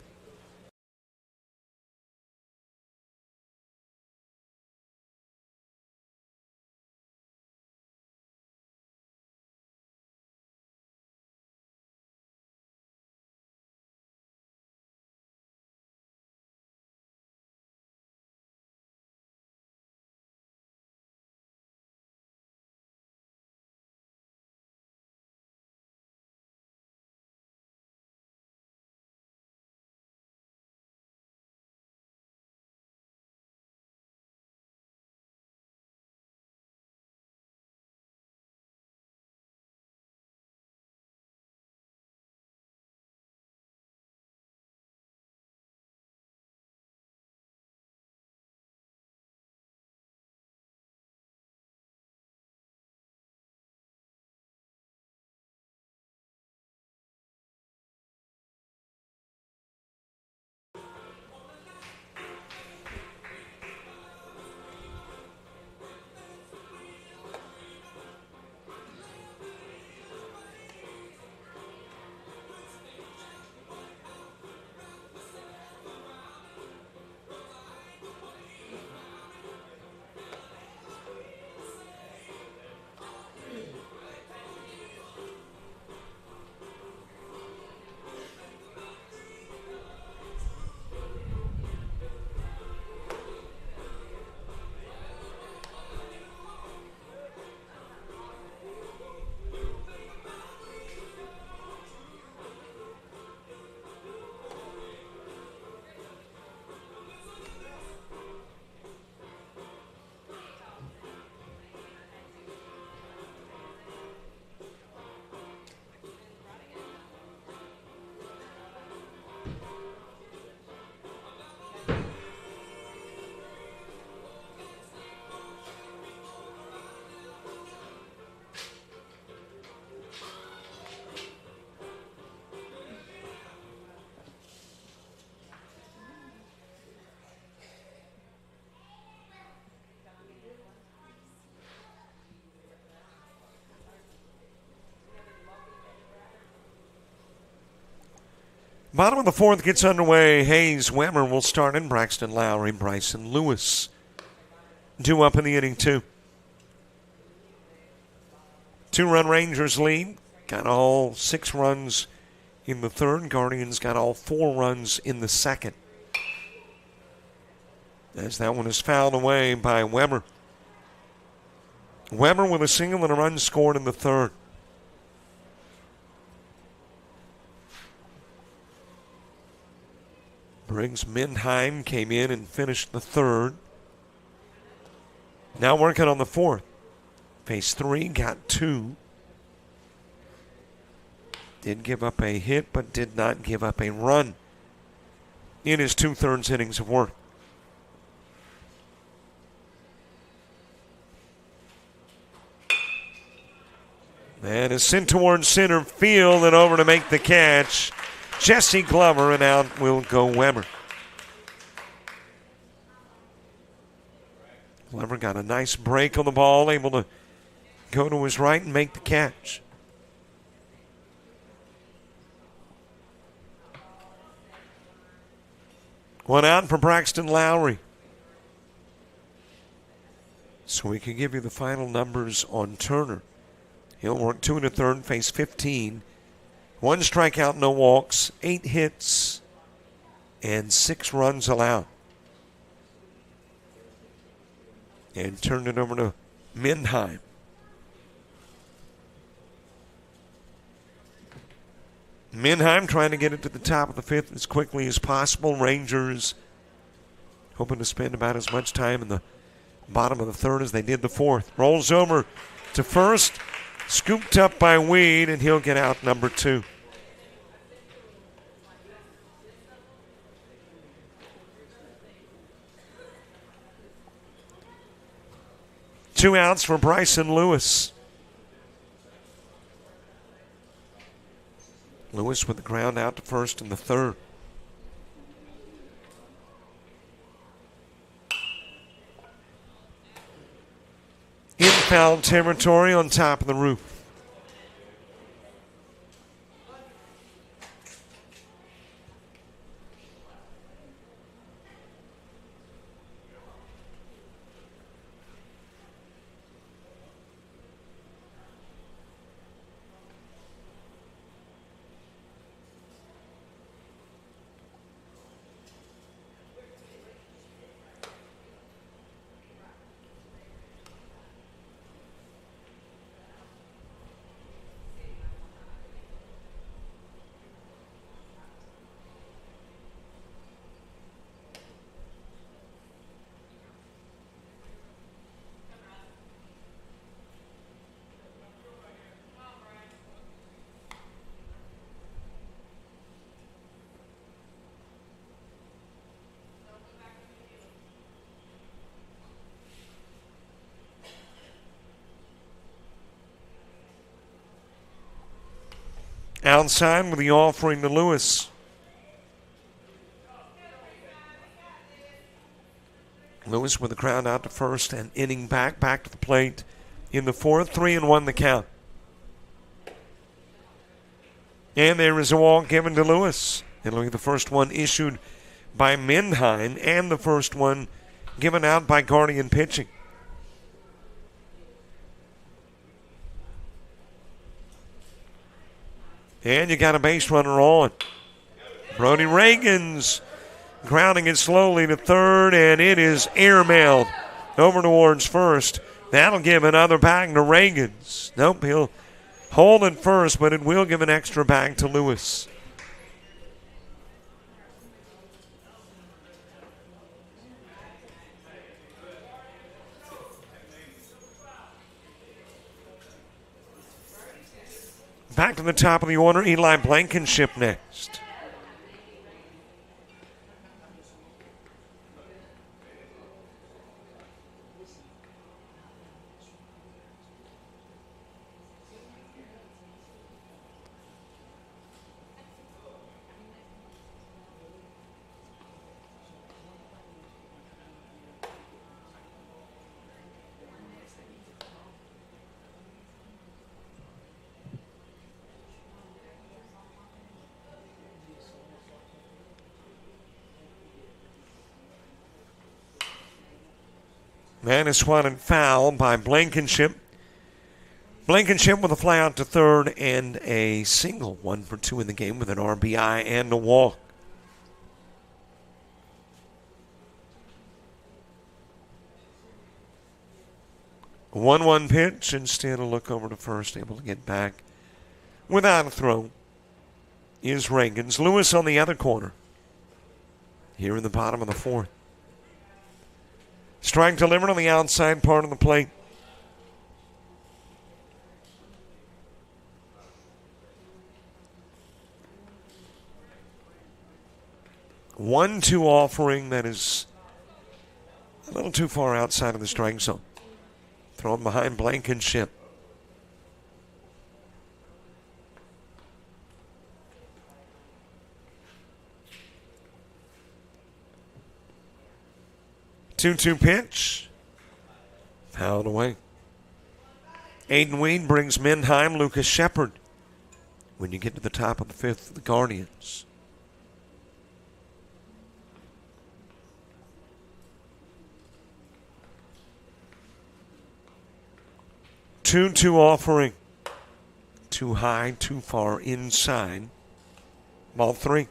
Bottom of the fourth gets underway. Hayes Wemmer will start in. Braxton Lowry, Bryson Lewis. 2 up in the inning, 2. 2-run Rangers lead. Got all 6 runs in the third. Guardians got all 4 runs in the second. As that one is fouled away by Wemmer. Wemmer with a single and a run scored in the third. Briggs Mindheim came in and finished the third. Now working on the fourth. Phase 3, got 2. Did give up a hit, but did not give up a run in his 2/3 innings of work. And is sent towards center field and over to make the catch. Jesse Glover, and out will go Wemmer. Glover got a nice break on the ball, able to go to his right and make the catch. One out for Braxton Lowry. So we can give you the final numbers on Turner. He'll work 2 1/3, face 15. 1 strikeout, no walks, 8 hits, and 6 runs allowed. And turned it over to Mindheim. Mindheim trying to get it to the top of the 5th as quickly as possible. Rangers hoping to spend about as much time in the bottom of the 3rd as they did the 4th. Rolls over to first. Scooped up by Weed, and he'll get out number 2. Two outs for Bryson Lewis. Lewis with the ground out to first in the 3rd. In foul territory on top of the roof. Outside with the offering to Lewis. Lewis with the ground out to first and inning back to the plate in the 4th. 3-1 the count. And there is a walk given to Lewis. It'll be the first one issued by Mindheim and the first one given out by Guardian pitching. And you got a base runner on. Brody Reagan's grounding it slowly to 3rd, and it is airmailed over towards first. That'll give another bag to Reagan's. Nope, he'll hold it first, but it will give an extra bag to Lewis. Back to the top of the order, Eli Blankenship next. That is swatted foul by Blankenship. Blankenship with a fly out to third and a single. 1 for 2 in the game with an RBI and a walk. A 1-1 pitch. Instead, a look over to first, able to get back without a throw is Reagan's. Lewis on the other corner here in the bottom of the fourth. Strike delivered on the outside part of the plate. One-two offering that is a little too far outside of the strike zone. Thrown behind Blankenship. Two-two pitch. Fouled away. Aiden Weed brings Mendheim, Lucas Shepard. When you get to the top of the fifth, the Guardians. Two offering. Too high, too far inside. Ball 3.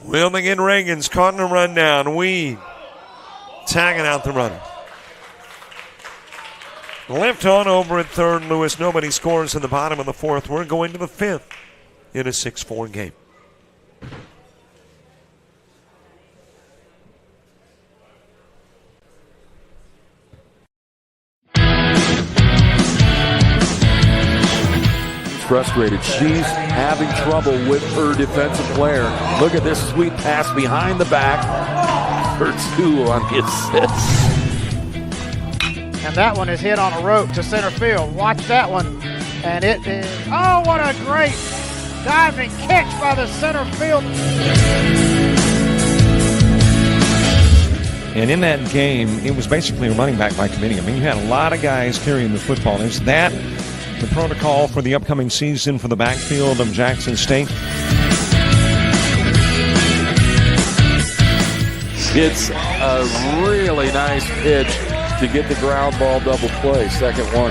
Wilmington Reagan's caught in a rundown. Weed tagging out the runner. Left on over at third, Lewis. Nobody scores in the bottom of the fourth. We're going to the fifth in a 6-4 game. Frustrated. She's having trouble with her defensive player. Look at this sweet pass behind the back for 2 on the assist. And that one is hit on a rope to center field. Watch that one. And it is, oh, what a great diving catch by the center field. And in that game, it was basically a running back by committee. I mean, you had a lot of guys carrying the football. Is that the protocol for the upcoming season for the backfield of Jackson State? It's a really nice pitch to get the ground ball double play. Second one.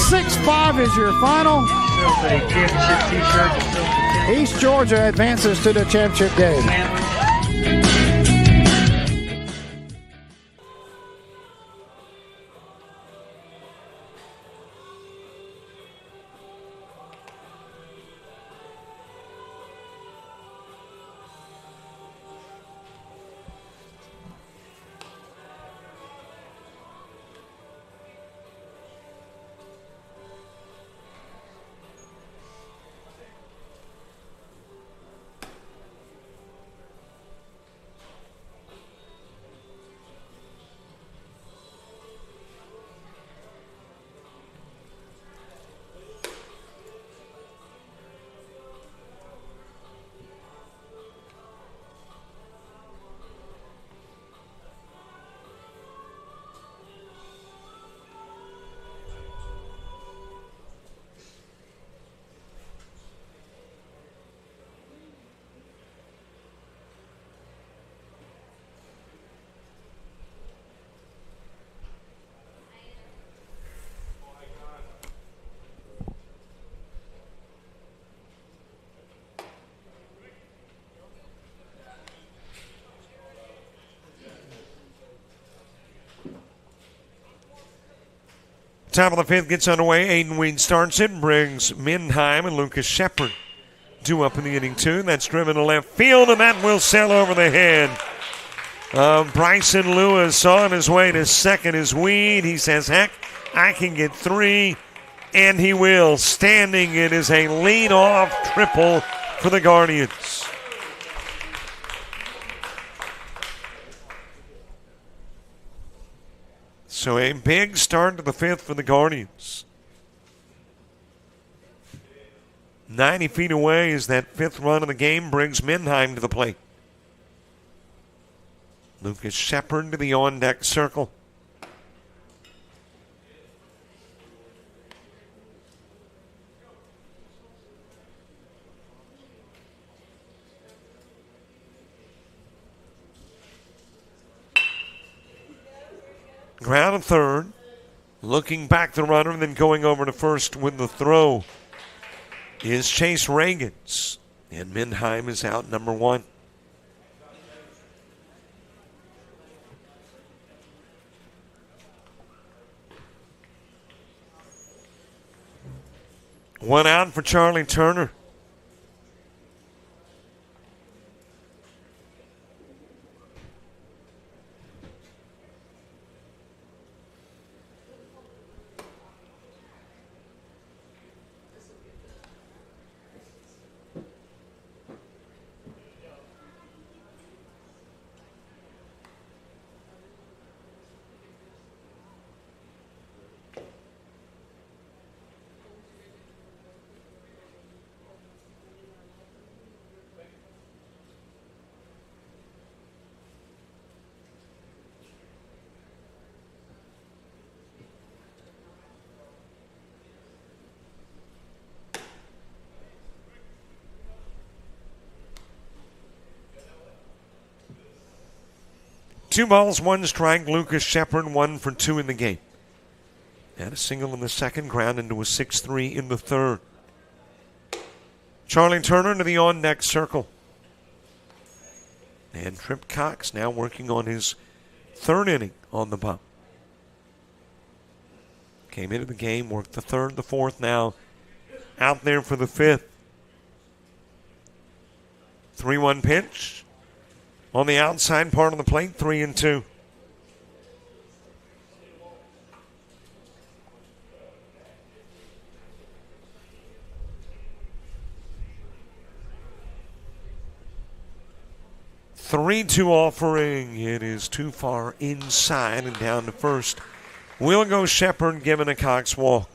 6-5 is your final. A championship t-shirt. East Georgia advances to the championship game. Top of the fifth gets underway. Aiden Weed starts it, brings Mendheim and Lucas Shepard. 2 up in the inning, 2. That's driven to left field, and that will sail over the head of Bryson Lewis. On his way to second is Weed. He says, heck, I can get 3, and he will. Standing, it is a lead-off triple for the Guardians. So a big start to the fifth for the Guardians. 90 feet away as that fifth run of the game brings Mendheim to the plate. Lucas Shepard to the on-deck circle. Ground to third. Looking back the runner and then going over to first with the throw is Chase Reagans. And Mendheim is out number one. One out for Charlie Turner. Two balls, one strike. Lucas Shepard 1 for 2 in the game. And a single in the second, ground into a 6-3 in the third. Charlie Turner to the on-deck circle. And Trip Cox now working on his third inning on the bump. Came into the game, worked the third, the fourth, now out there for the fifth. 3-1 pitch. On the outside part of the plate, 3-2. Three-two offering. It is too far inside and down to first. Will go Shepard, giving a Cox walk.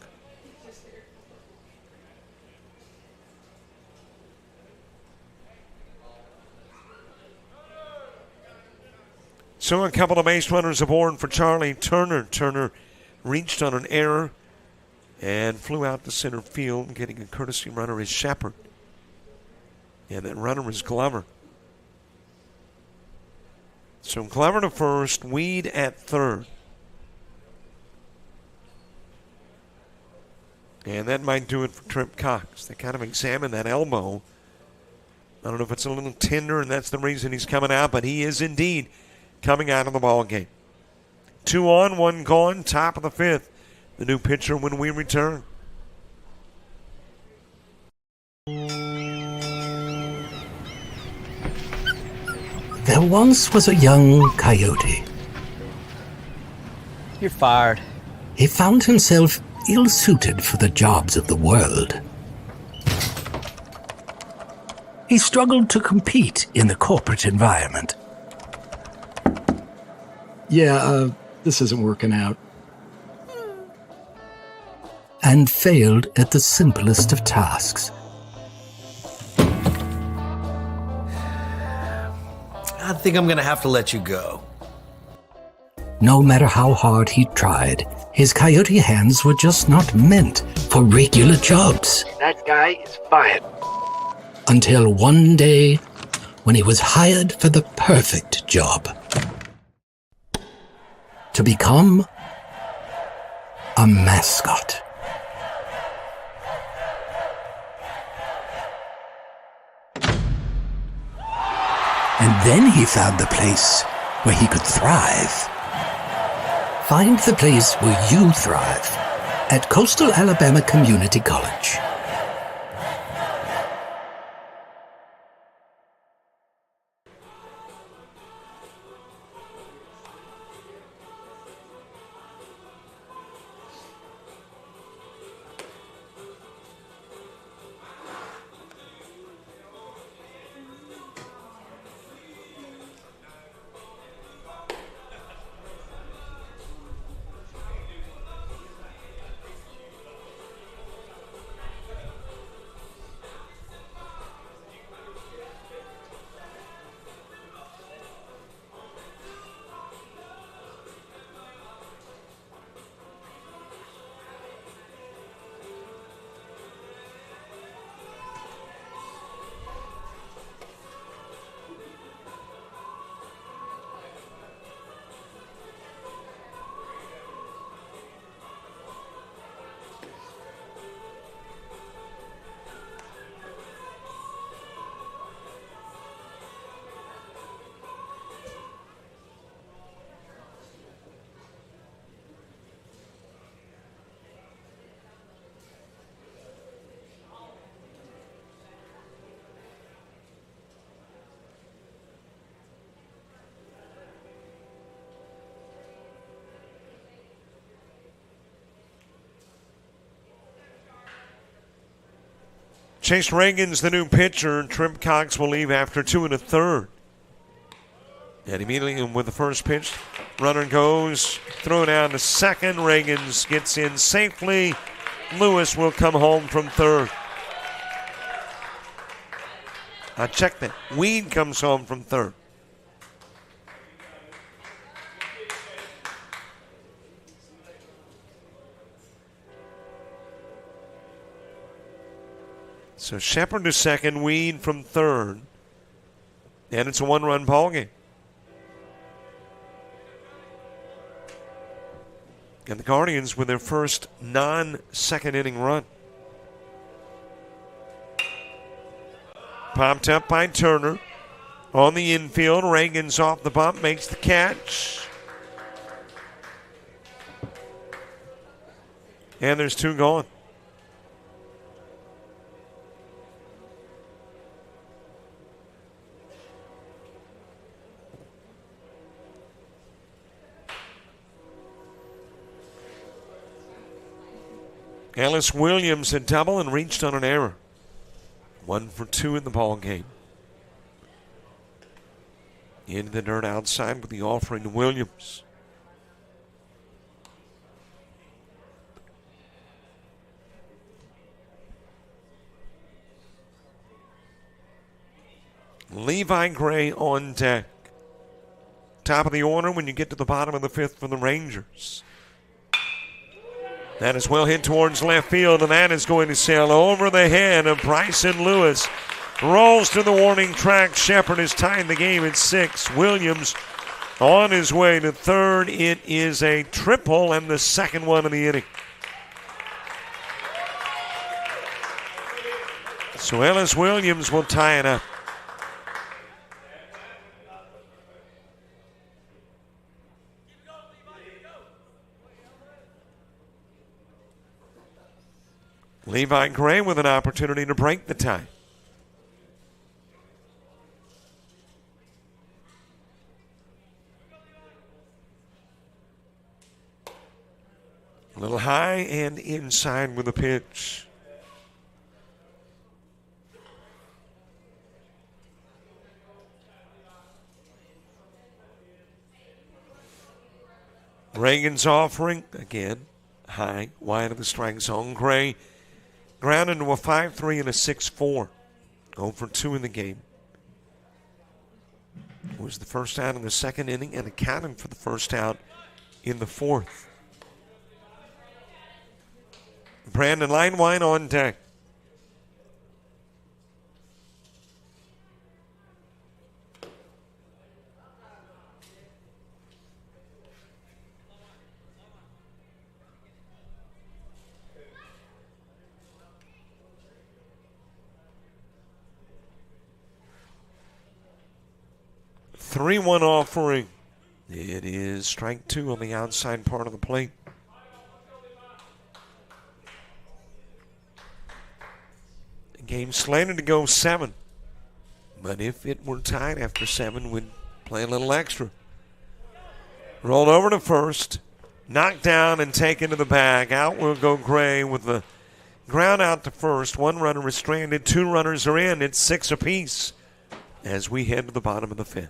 So a couple of base runners aboard for Charlie Turner. Turner reached on an error and flew out to center field. Getting a courtesy runner is Shepard. And that runner is Glover. So Glover to first, Weed at third. And that might do it for Trip Cox. They kind of examined that elbow. I don't know if it's a little tender and that's the reason he's coming out, but he is indeed coming out of the ball game. 2 on, 1 gone, top of the fifth. The new pitcher when we return. There once was a young coyote. You're fired. He found himself ill-suited for the jobs of the world. He struggled to compete in the corporate environment. Yeah, this isn't working out. And failed at the simplest of tasks. I think I'm gonna have to let you go. No matter how hard he tried, his coyote hands were just not meant for regular jobs. That guy is fired. Until one day, when he was hired for the perfect job. To become a mascot. And then he found the place where he could thrive. Find the place where you thrive at Coastal Alabama Community College. Chase Reagan's the new pitcher. Trim Cox will leave after 2 1/3. And immediately with the first pitch, runner goes, throw down to second. Reagans gets in safely. Lewis will come home from third. I checked that. Weed comes home from third. So Shepard to second, Weed from third. And it's a one-run ball game. And the Guardians with their first non-second inning run. Popped up by Turner. On the infield, Reagan's off the bump, makes the catch. And there's 2 gone. Ellis Williams had double and reached on an error. 1 for 2 in the ball game. Into the dirt outside with the offering to Williams. Levi Gray on deck. Top of the order when you get to the bottom of the 5th for the Rangers. That is well hit towards left field, and that is going to sail over the head of Bryson Lewis. Rolls to the warning track. Shepard has tied the game at 6. Williams on his way to third. It is a triple and the second one of the inning. So Ellis Williams will tie it up. Levi Gray with an opportunity to break the tie. A little high and inside with a pitch. Reagan's offering, again, high, wide of the strike zone. Gray ground into a 5-3 and a 6-4. 0 for 2 in the game. It was the first out in the second inning and accounting for the first out in the 4th. Brandon Linewine on deck. Three-one offering. It is strike 2 on the outside part of the plate. The game slated to go 7. But if it were tied after 7, we'd play a little extra. Rolled over to first. Knocked down and taken to the bag. Out will go Gray with the ground out to first. 1 runner is stranded. 2 runners are in. It's 6 apiece as we head to the bottom of the 5th.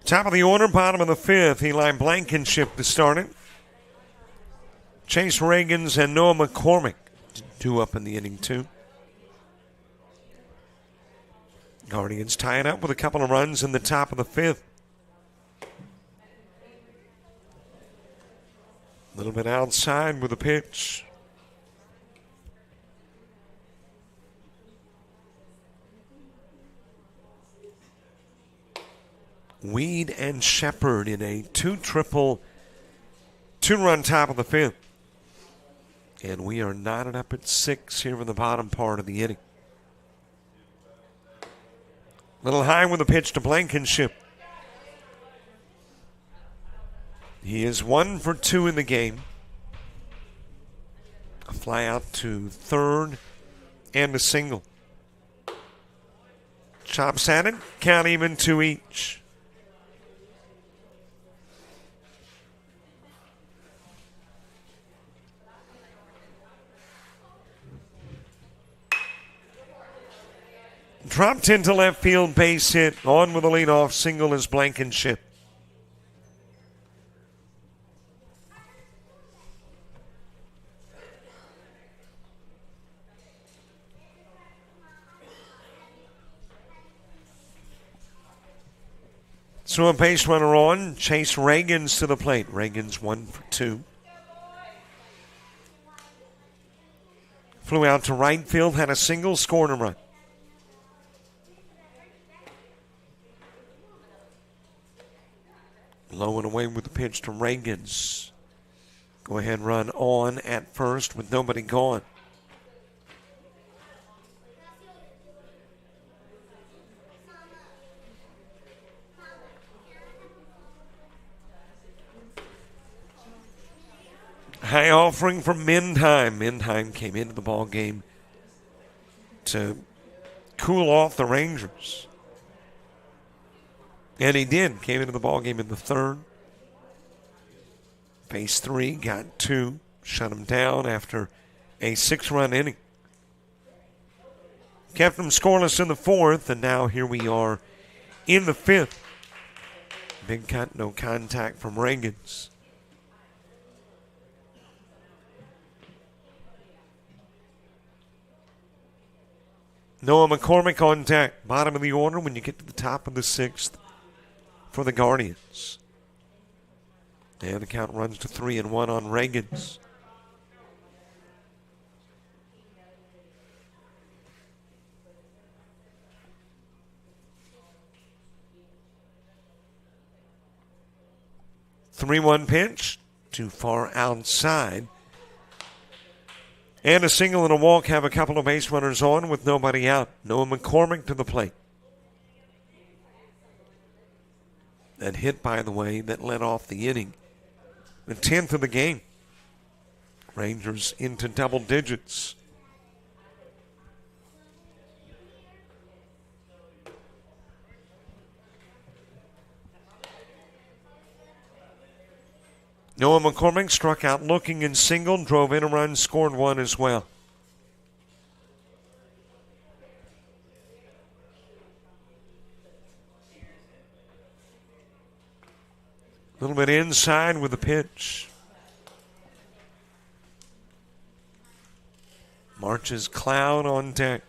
Top of the order, bottom of the fifth. Eli Blankenship to start it. Chase Reagans and Noah McCormick, 2 up in the inning, 2. Guardians tie it up with a couple of runs in the top of the fifth. A little bit outside with a pitch. Weed and Shepard in a 2-triple, 2-run top of the fifth. And we are knotted up at 6 here in the bottom part of the inning. Little high with a pitch to Blankenship. He is 1 for 2 in the game. A fly out to third and a single. Chops at it, count even 2 each. Dropped into left field, base hit. On with a leadoff single is Blankenship. So a base runner on. Chase Reagans to the plate. Reagans 1 for 2. Flew out to right field, had a single, scored a run. Low and away with the pitch to Reagans. Go ahead, run on at first with nobody gone. High offering from Mendheim. Mendheim came into the ball game to cool off the Rangers. And he did. Came into the ball game in the third. Phase 3, got 2. Shut him down after a 6-run inning. Kept them scoreless in the fourth, and now here we are in the fifth. Big cut, no contact from Reagans. Noah McCormick on deck. Bottom of the order when you get to the top of the sixth for the Guardians. And the count runs to 3-1 on Reagans. Three-one pitch, too far outside. And a single and a walk, have a couple of base runners on with nobody out. Noah McCormick to the plate. That hit, by the way, that led off the inning. The 10th of the game. Rangers into double digits. Noah McCormick struck out looking and singled, drove in a run, scored one as well. A little bit inside with the pitch. Marches Cloud on deck.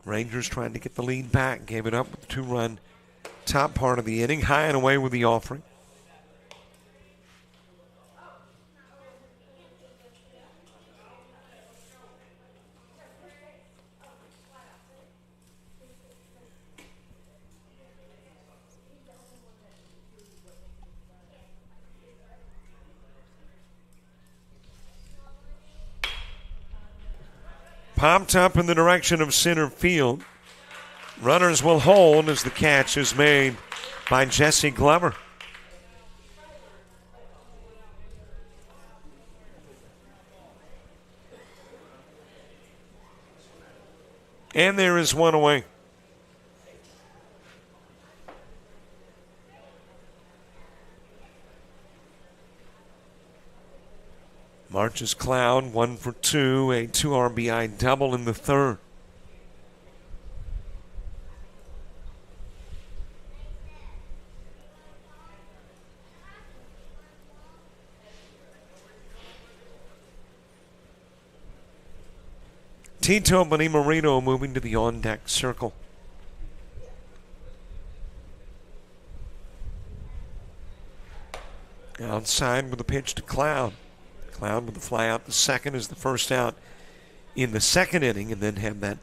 Rangers trying to get the lead back, gave it up with the 2-run top part of the inning, high and away with the offering. Popped up in the direction of center field. Runners will hold as the catch is made by Jesse Glover. And there is one away. Marches Cloud, 1 for 2, a 2 RBI double in the third. Tito Bonimarino moving to the on-deck circle. Outside with a pitch to Cloud. Cloud with the fly out. The second is the first out in the second inning, and then had that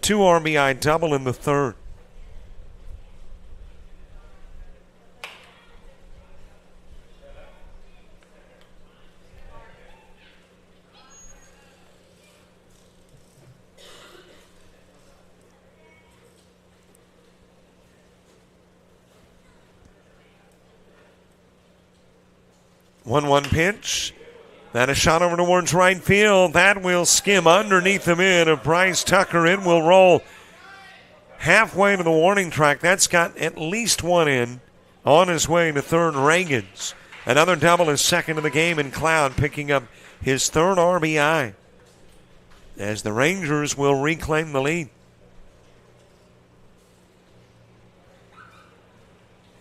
2 RBI double in the third. One pitch. Then a shot over towards right field. That will skim underneath the mid of Bryce Tucker. It will roll halfway to the warning track. That's got at least one in. On his way to third, Reagans. Another double, his second of the game, and Cloud picking up his third RBI as the Rangers will reclaim the lead.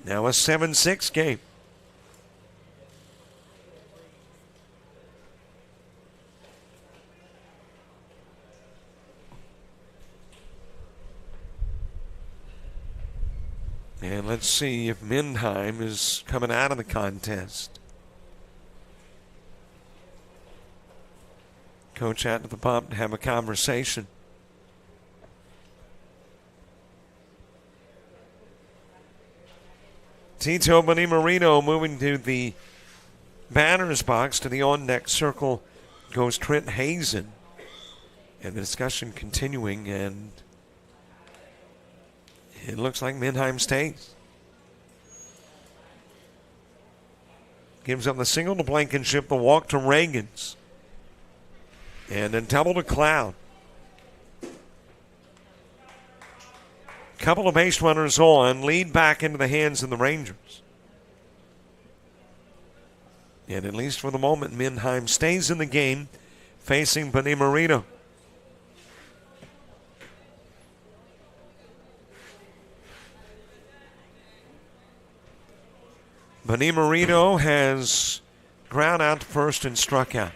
Now a 7-6 game. And let's see if Mendheim is coming out of the contest. Coach out to the pump to have a conversation. Tito Bonimarino moving to the batter's box. To the on-deck circle goes Trent Hazen. And the discussion continuing, and it looks like Mendheim stays. Gives up the single to Blankenship, the walk to Reagans. And a double to Cloud. Couple of base runners on, lead back into the hands of the Rangers. And at least for the moment, Mendheim stays in the game, facing Bonimarino. Bonimarino has ground out to first and struck out.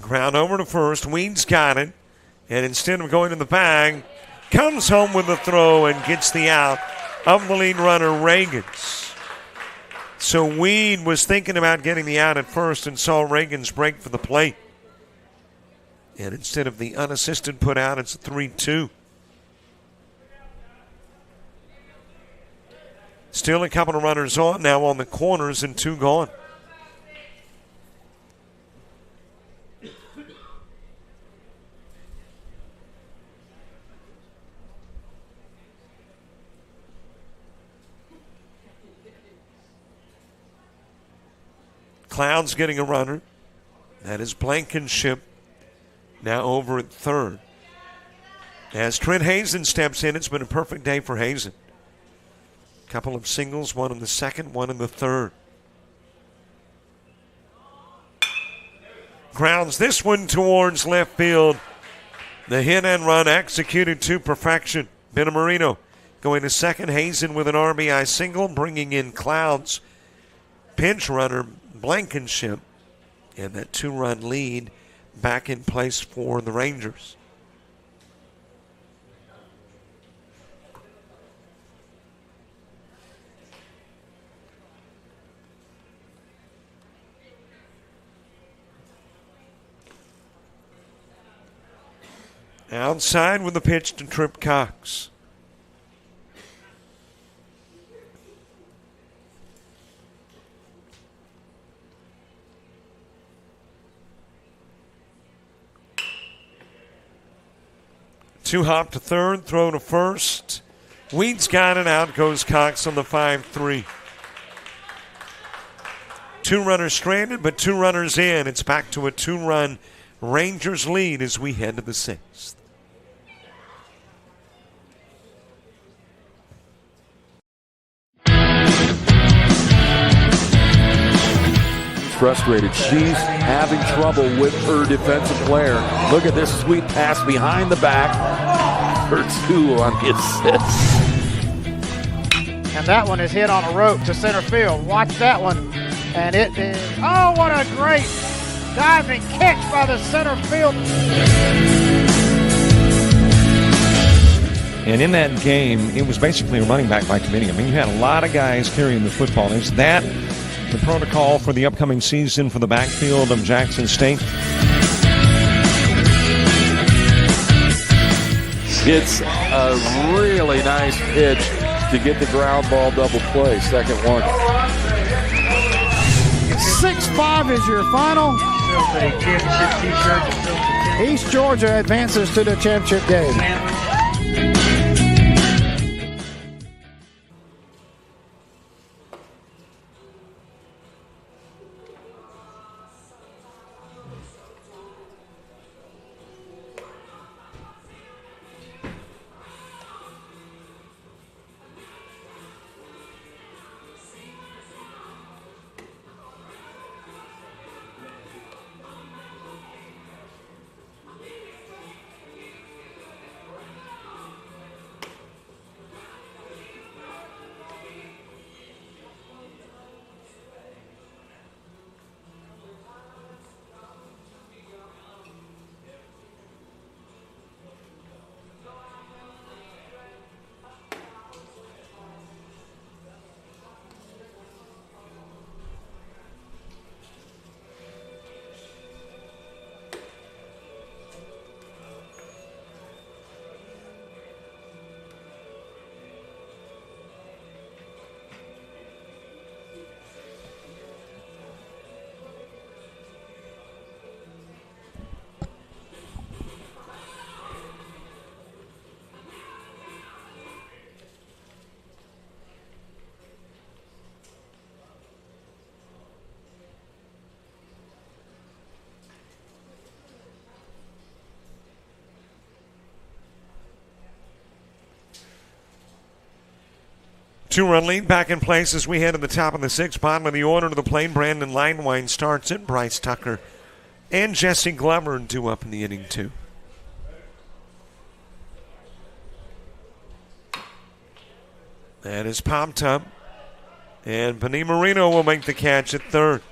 Ground over to first. Weed's got it. And instead of going to the bag, comes home with the throw and gets the out of the lead runner, Reagans. So Weed was thinking about getting the out at first and saw Reagans break for the plate. And instead of the unassisted put out, it's a 3-2. Still a couple of runners on now on the corners and 2 gone. Cloud's getting a runner. That is Blankenship now over at third. As Trent Hazen steps in, it's been a perfect day for Hazen. Couple of singles, one in the second, one in the third. Grounds this one towards left field. The hit and run executed to perfection. Bonimarino going to second. Hazen with an RBI single, bringing in Cloud's pinch runner, Blankenship, and that 2-run lead back in place for the Rangers. Outside with the pitch to Trip Cox. Two hop to third, throw to first. Weed's got it, out goes Cox on the 5-3. 2 runners stranded, but 2 runners in. It's back to a 2-run Rangers lead as we head to the 6th. frustrated. She's having trouble with her defensive player. Look at this sweet pass behind the back. Her 2 on the assist. And that one is hit on a rope to center field. Watch that one. And it is, oh, what a great diving catch by the center field. And in that game, it was basically a running back by committee. I mean, you had a lot of guys carrying the football. Is that the protocol for the upcoming season for the backfield of Jackson State? It's a really nice pitch to get the ground ball double play. Second one. 6-5 is your final. Sells a championship t-shirt that sells the team. East Georgia advances to the championship game. Two-run lead back in place as we head to the top of the 6th. Bottom of the order to the plate. Brandon Linewine starts it. Bryce Tucker and Jesse Glover due up in the inning, too. That is popped up. And Benny Marino will make the catch at third.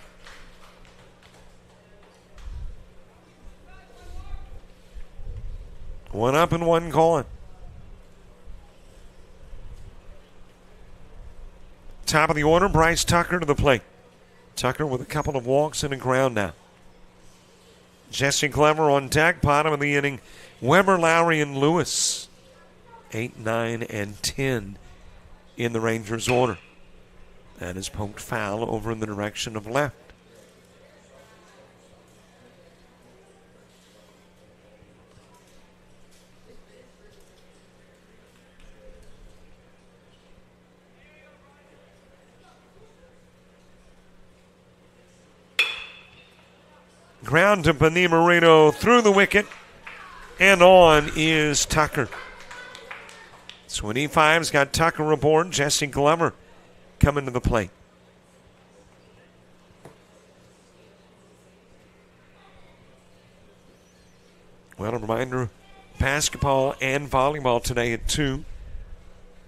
One up and one gone. Top of the order, Bryce Tucker to the plate. Tucker with a couple of walks and a ground now. Jesse Glover on deck, bottom of the inning. Weber, Lowry, and Lewis. 8, 9, and 10 in the Rangers' order. That is poked foul over in the direction of left. Ground to Benny Marino through the wicket, and on is Tucker. Sweeney Five's got Tucker aboard. Jesse Glover coming to the plate. Well, a reminder, basketball and volleyball today at 2.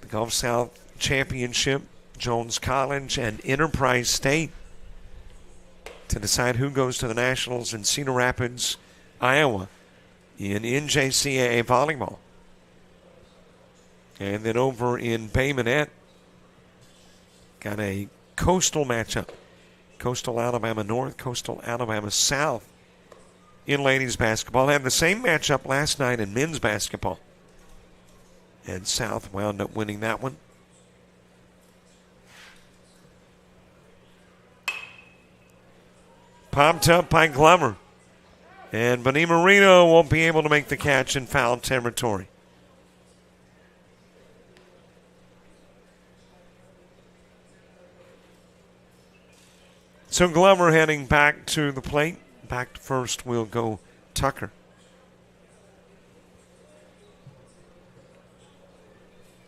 The Gulf South Championship, Jones College and Enterprise State to decide who goes to the Nationals in Cedar Rapids, Iowa in NJCAA volleyball. And then over in Bay Minette, got a coastal matchup. Coastal Alabama North, Coastal Alabama South in ladies basketball. Had the same matchup last night in men's basketball. And South wound up winning that one. Popped up by Glover. And Benny Marino won't be able to make the catch in foul territory. So Glover heading back to the plate. Back to first will go Tucker.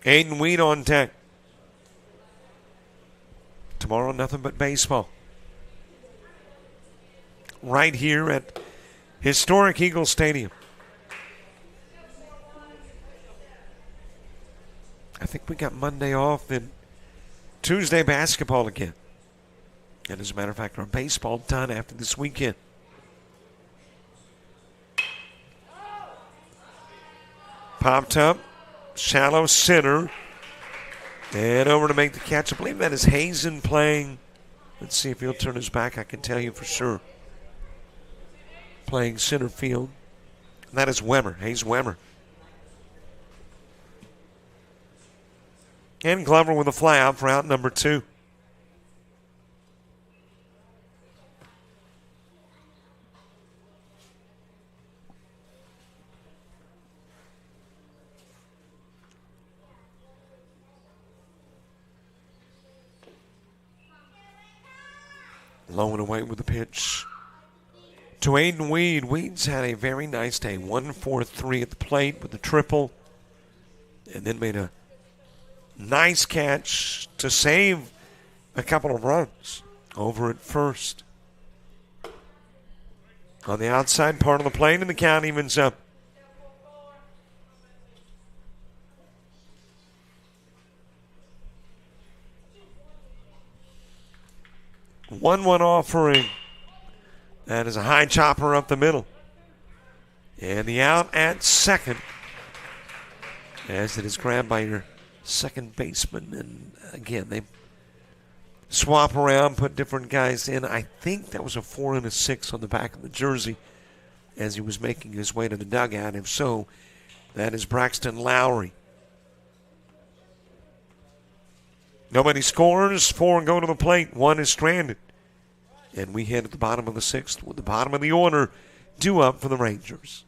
Aiden Weed on deck. Tomorrow, nothing but baseball. right here at historic Eagle Stadium. I think we got Monday off and Tuesday basketball again. And as a matter of fact, our baseball done after this weekend. Popped up, shallow center, and over to make the catch. I believe that is Hazen playing. Let's see if he'll turn his back. I can tell you for sure. Playing center field. And that is Wemmer, Hayes Wemmer. And Glover with a fly out for out number 2. Low and away with the pitch to Aiden Weed. Weed's had a very nice day. 1-4-3 at the plate with the triple. And then made a nice catch to save a couple of runs over at first. On the outside part of the plate, and the count evens up. One offering. That is a high chopper up the middle. And the out at second, as it is grabbed by your second baseman. And again, they swap around, put different guys in. I think that was a 4 and a 6 on the back of the jersey as he was making his way to the dugout. If so, that is Braxton Lowry. Nobody scores. 4 go to the plate. 1 is stranded. And we head to the bottom of the 6th with the bottom of the order due up for the Rangers.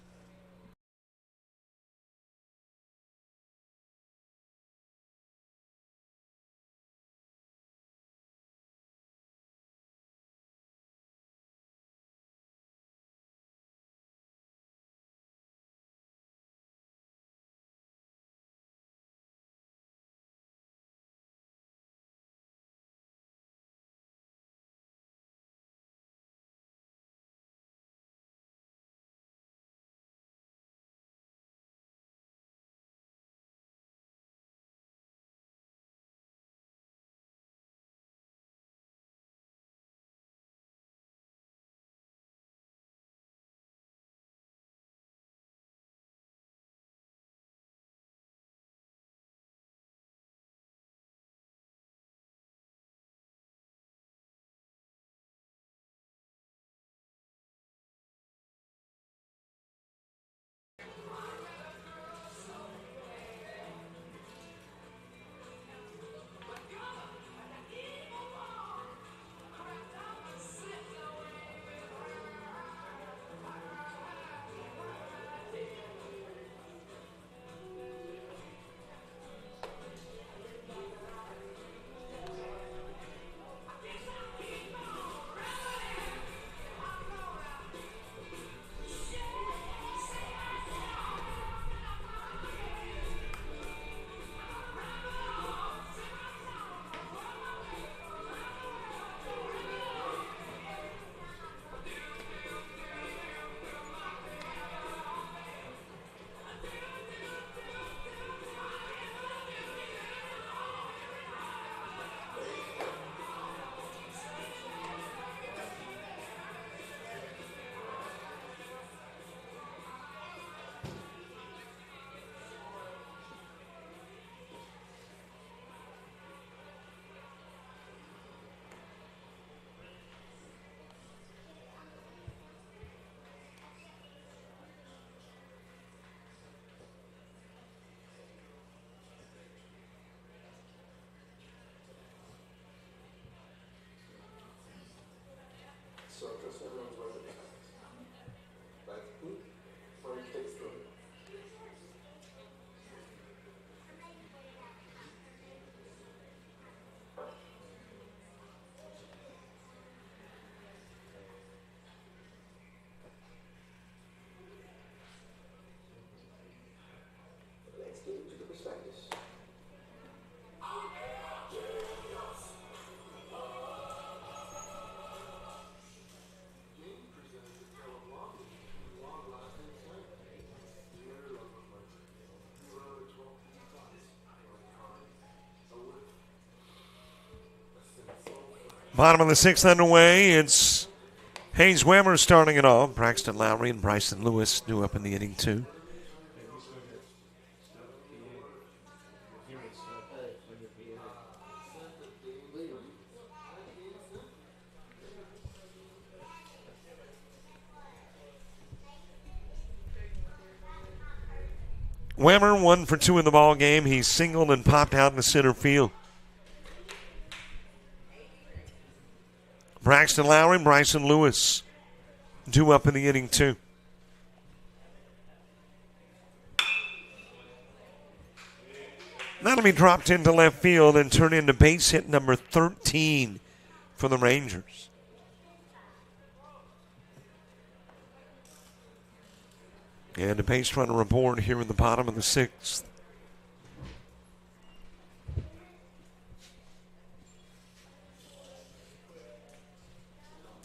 Bottom of the sixth underway. It's Hayes Wemmer starting it off. Braxton Lowry and Bryson Lewis due up in the inning, too. Wemmer 1 for 2 in the ball game. He singled and popped out in the center field. Braxton Lowry and Bryson Lewis due up in the inning, too. That'll be dropped into left field and turn into base hit number 13 for the Rangers. And a base runner aboard here in the bottom of the sixth.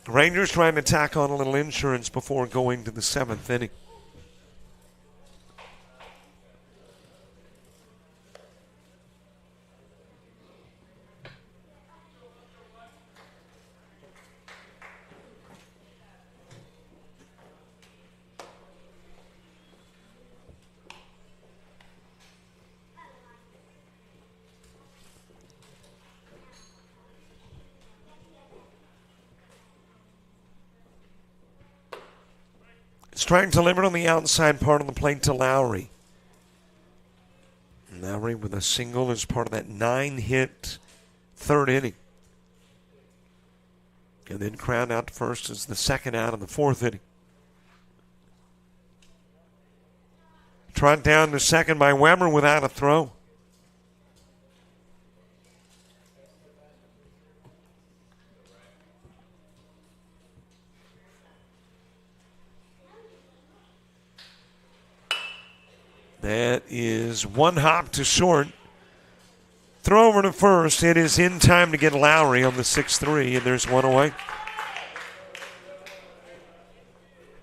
Rangers trying to tack on a little insurance before going to the seventh inning. Strike delivered on the outside part of the plate to Lowry. Lowry with a single as part of that 9-hit third inning. And then crowned out to first as the second out of the fourth inning. Trot down to second by Wemmer without a throw. That is one hop to short. Throw over to first. It is in time to get Lowry on the 6-3, and there's one away.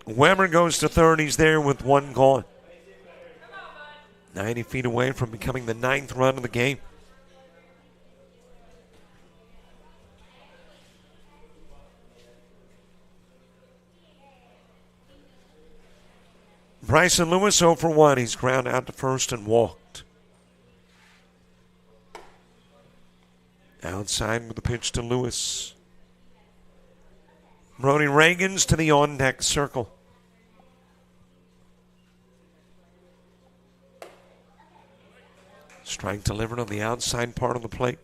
Wemmer goes to third. He's there with one gone. 90 feet away from becoming the 9th run of the game. Bryson Lewis 0 for 1. He's ground out to first and walked. Outside with the pitch to Lewis. Brody Reagans to the on-deck circle. Strike delivered on the outside part of the plate.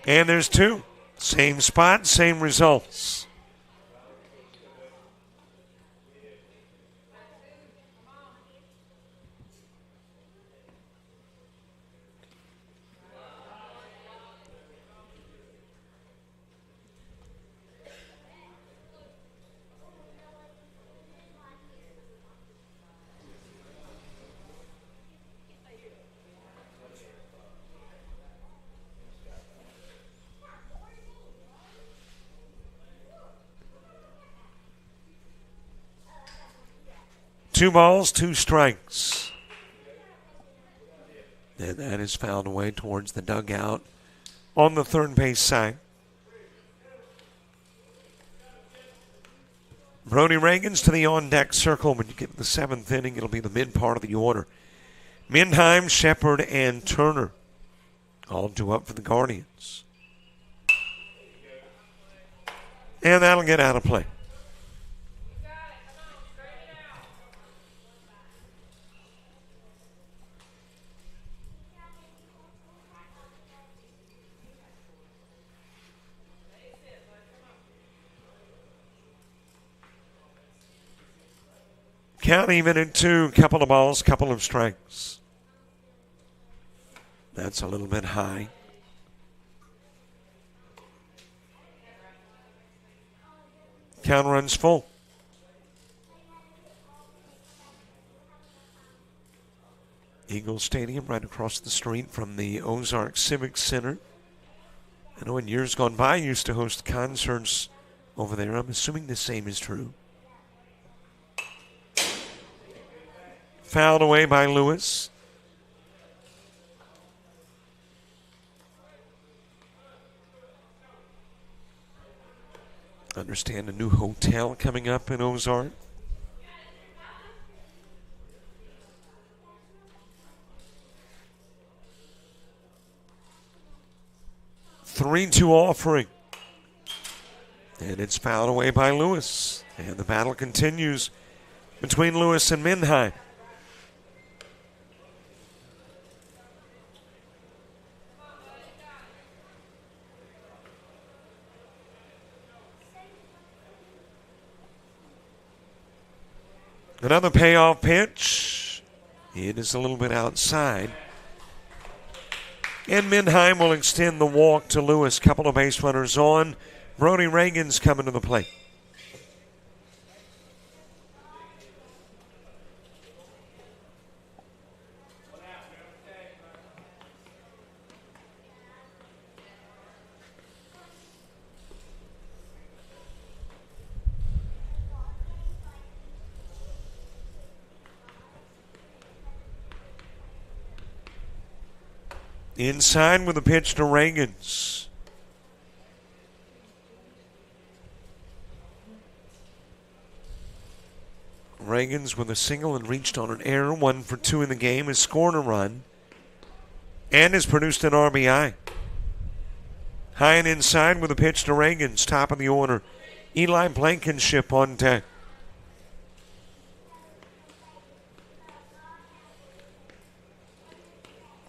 And there's two. Same spot, same results. Two balls, two strikes. And that is fouled away towards the dugout on the third base side. Brody Reagans to the on-deck circle. When you get to the 7th inning, it'll be the mid part of the order. Mindheim, Shepard, and Turner all due up for the Guardians. And that'll get out of play. Count even at 2, couple of balls, couple of strikes. That's a little bit high. Count runs full. Eagle Stadium right across the street from the Ozark Civic Center. I know in years gone by, used to host concerts over there. I'm assuming the same is true. Fouled away by Lewis. Understand a new hotel coming up in Ozark. Three-two offering. And it's fouled away by Lewis. And the battle continues between Lewis and Mannheim. Another payoff pitch. It is a little bit outside. And Mannheim will extend the walk to Lewis. Couple of base runners on. Brody Reagan's coming to the plate. Inside with a pitch to Reagans. Reagans with a single and reached on an error. 1 for 2 in the game. Has scored a run. And has produced an RBI. High and inside with a pitch to Reagans. Top of the order. Eli Blankenship on deck.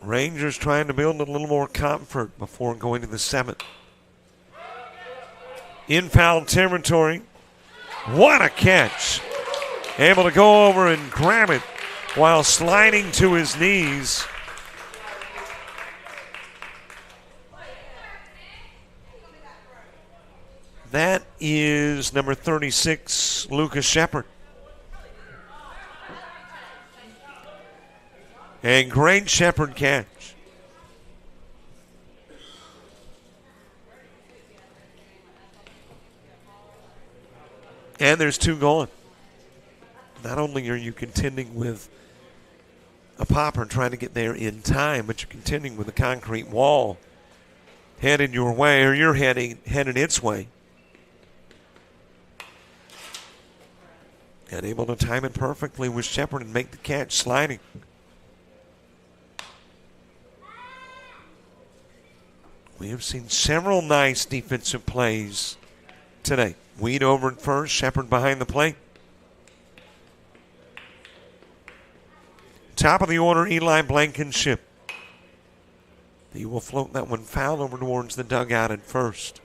Rangers trying to build a little more comfort before going to the 7th. In foul territory. What a catch. Able to go over and grab it while sliding to his knees. That is number 36, Lucas Shepard. And great Shepard catch. And there's 2 gone. Not only are you contending with a popper trying to get there in time, but you're contending with a concrete wall headed your way, or you're headed its way. And able to time it perfectly with Shepard and make the catch sliding. We have seen several nice defensive plays today. Weed over at first, Shepard behind the plate. Top of the order, Eli Blankenship. He will float that one foul over towards the dugout at first.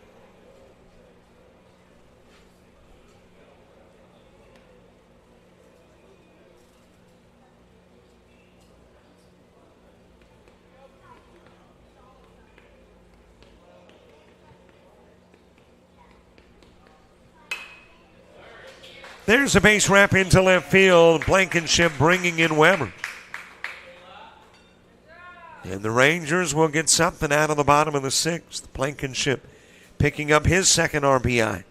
There's a base wrap into left field. Blankenship bringing in Weber. And the Rangers will get something out of the bottom of the 6th. Blankenship picking up his 2nd RBI.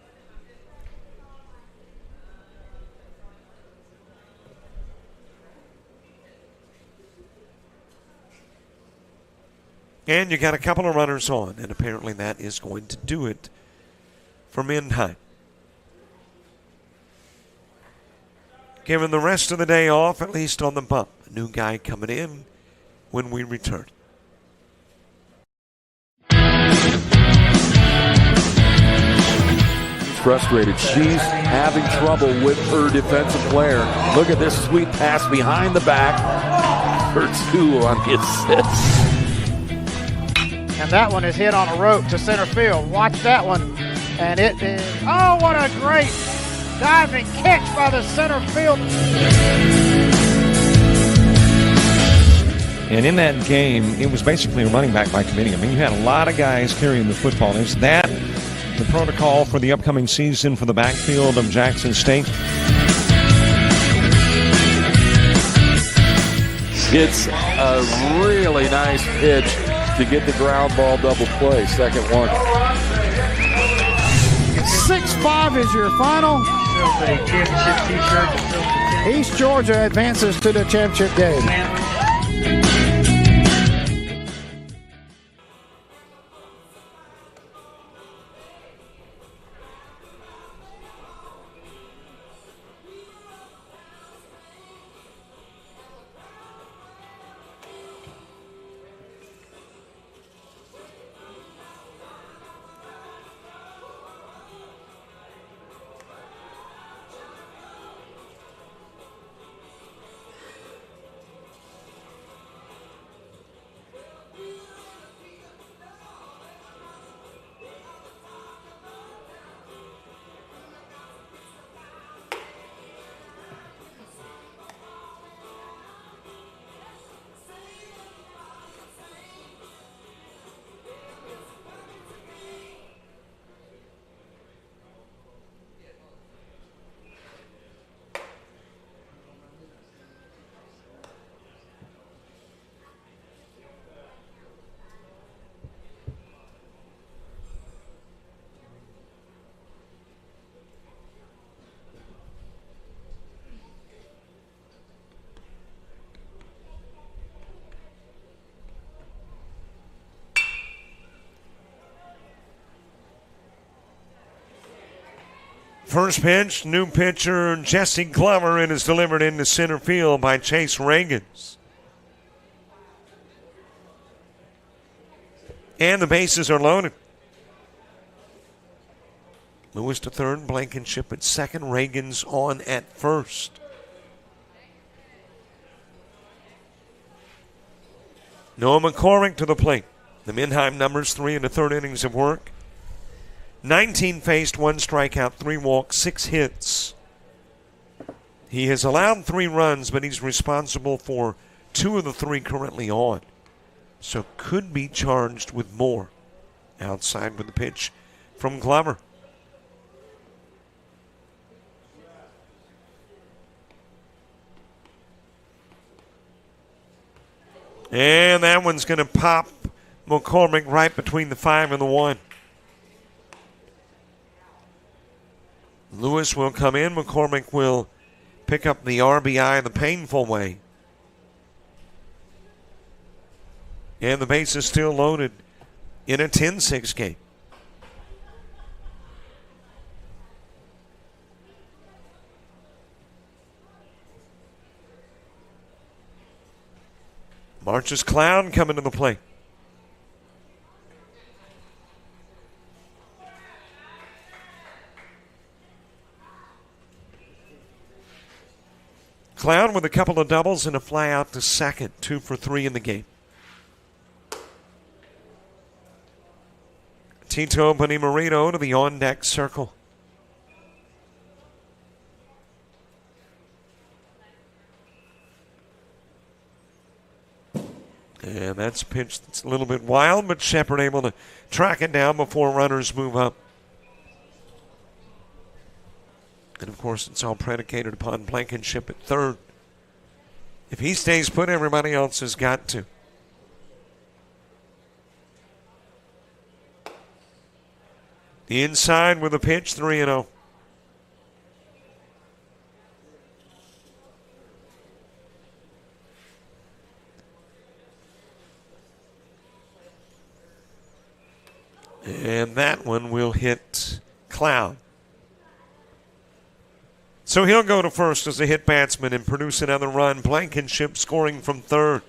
And you got a couple of runners on, and apparently that is going to do it for Mannheim. Given the rest of the day off, at least on the bump. A new guy coming in when we return. Frustrated. She's having trouble with her defensive player. Look at this sweet pass behind the back for 2 on the assist. And that one is hit on a rope to center field. Watch that one. And it is, oh, what a great diving catch by the center field. And in that game, it was basically a running back by committee. I mean, you had a lot of guys carrying the football. Is that the protocol for the upcoming season for the backfield of Jackson State? It's a really nice pitch to get the ground ball double play. Second one. 6-5 is your final. Fills a championship T-shirt to fill the East Georgia advances to the championship game. First pitch, new pitcher Jesse Glover, and is delivered into center field by Chase Reagans. And the bases are loaded. Lewis to third, Blankenship at second, Reagans on at first. Noah McCormick to the plate. The Mannheim numbers 3 in the third innings of work. 19 faced, 1 strikeout, 3 walks, 6 hits. He has allowed 3 runs, but he's responsible for 2 of the 3 currently on. So could be charged with more. Outside with the pitch from Glover. And that one's going to pop McCormick right between the 5 and the 1. Lewis will come in. McCormick will pick up the RBI the painful way. And the base is still loaded in a 10-6 game. March's Clown coming to the plate. Clown with a couple of doubles and a fly out to second. 2 for 3 in the game. Tito Bonimarino to the on-deck circle. And that's a pitch that's a little bit wild, but Shepard able to track it down before runners move up. And, of course, it's all predicated upon Blankenship at third. If he stays put, everybody else has got to. The inside with a pitch, 3-0. And that one will hit Clown. So he'll go to first as a hit batsman and produce another run. Blankenship scoring from third.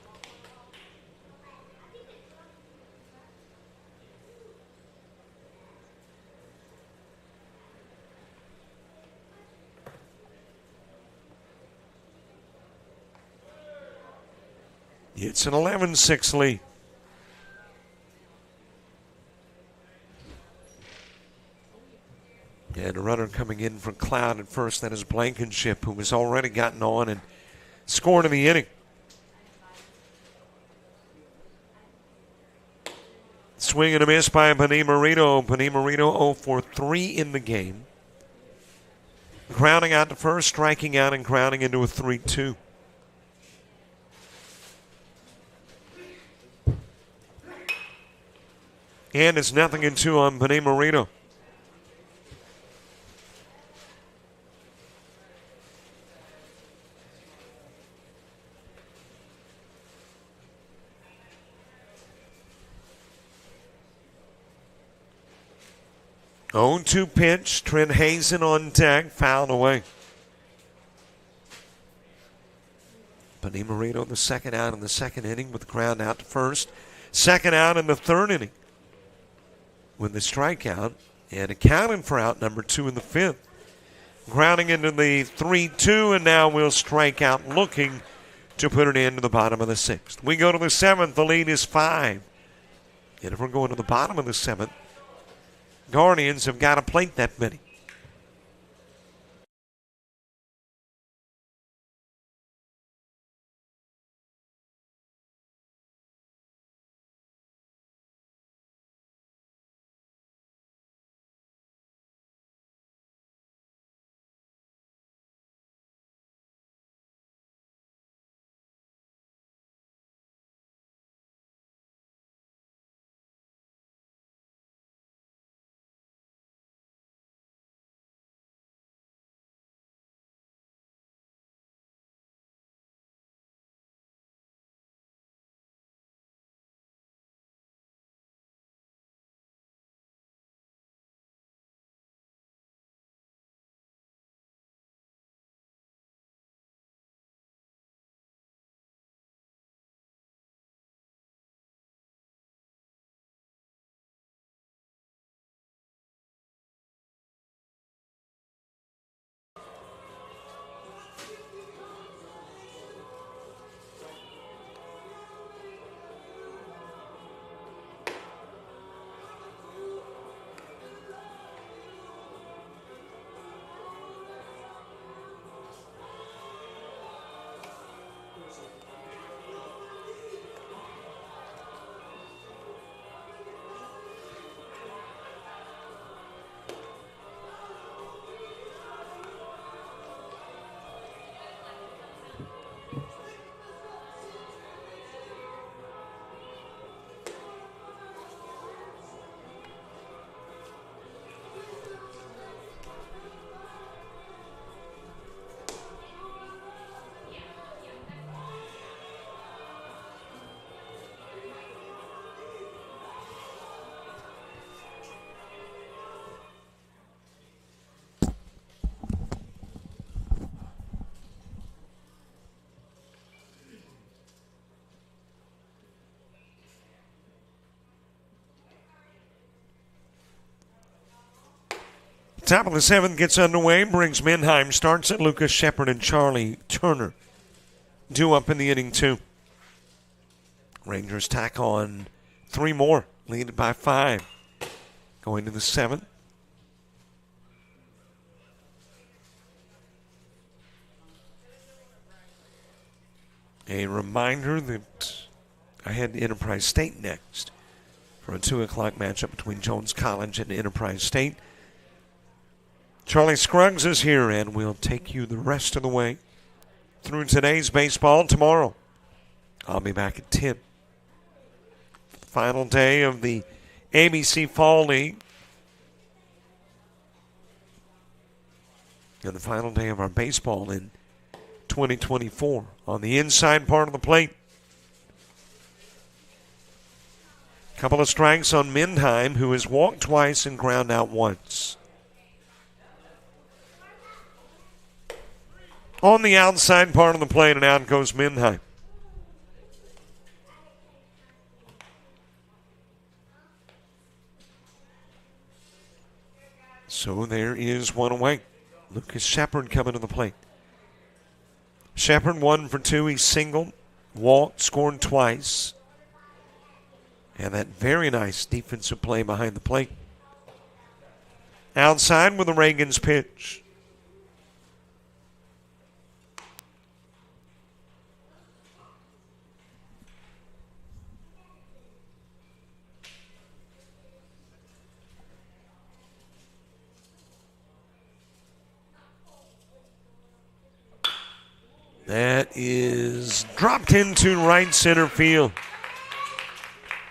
It's an 11-6 lead. And a runner coming in for Cloud at first. That is Blankenship, who has already gotten on and scored in the inning. Swing and a miss by Bonimarino. Bonimarino 0 for 3 in the game. Grounding out to first, striking out and grounding into a 3-2. And it's 0-2 on Bonimarino. 0-2 pitch. Trent Hazen on deck. Fouled away. Benny Marino, the second out in the second inning with the ground out to first. Second out in the third inning with the strikeout and accounted for out number 2 in the fifth. Grounding into the 3-2, and now we'll strike out looking to put it into the bottom of the sixth. We go to the seventh. The lead is 5. And if we're going to the bottom of the seventh, Guardians have got to plate that many. Top of the seventh gets underway. Briggs Menheim starts at Lucas Shepard and Charlie Turner due up in the inning 2. Rangers tack on 3 more, lead by 5. Going to the 7th. A reminder that I had Enterprise State next for a 2 o'clock matchup between Jones College and Enterprise State. Charlie Scruggs is here, and we'll take you the rest of the way through today's baseball. Tomorrow, I'll be back at 10. Final day of the ABC Fall League. And the final day of our baseball in 2024 on the inside part of the plate. Couple of strikes on Menheim, who has walked twice and ground out once. On the outside part of the plate, and out goes Menheim. So there is one away. Lucas Shepard coming to the plate. Shepard 1 for 2. He singled, walked, scored twice. And that very nice defensive play behind the plate. Outside with the Reagan's pitch. That is dropped into right center field.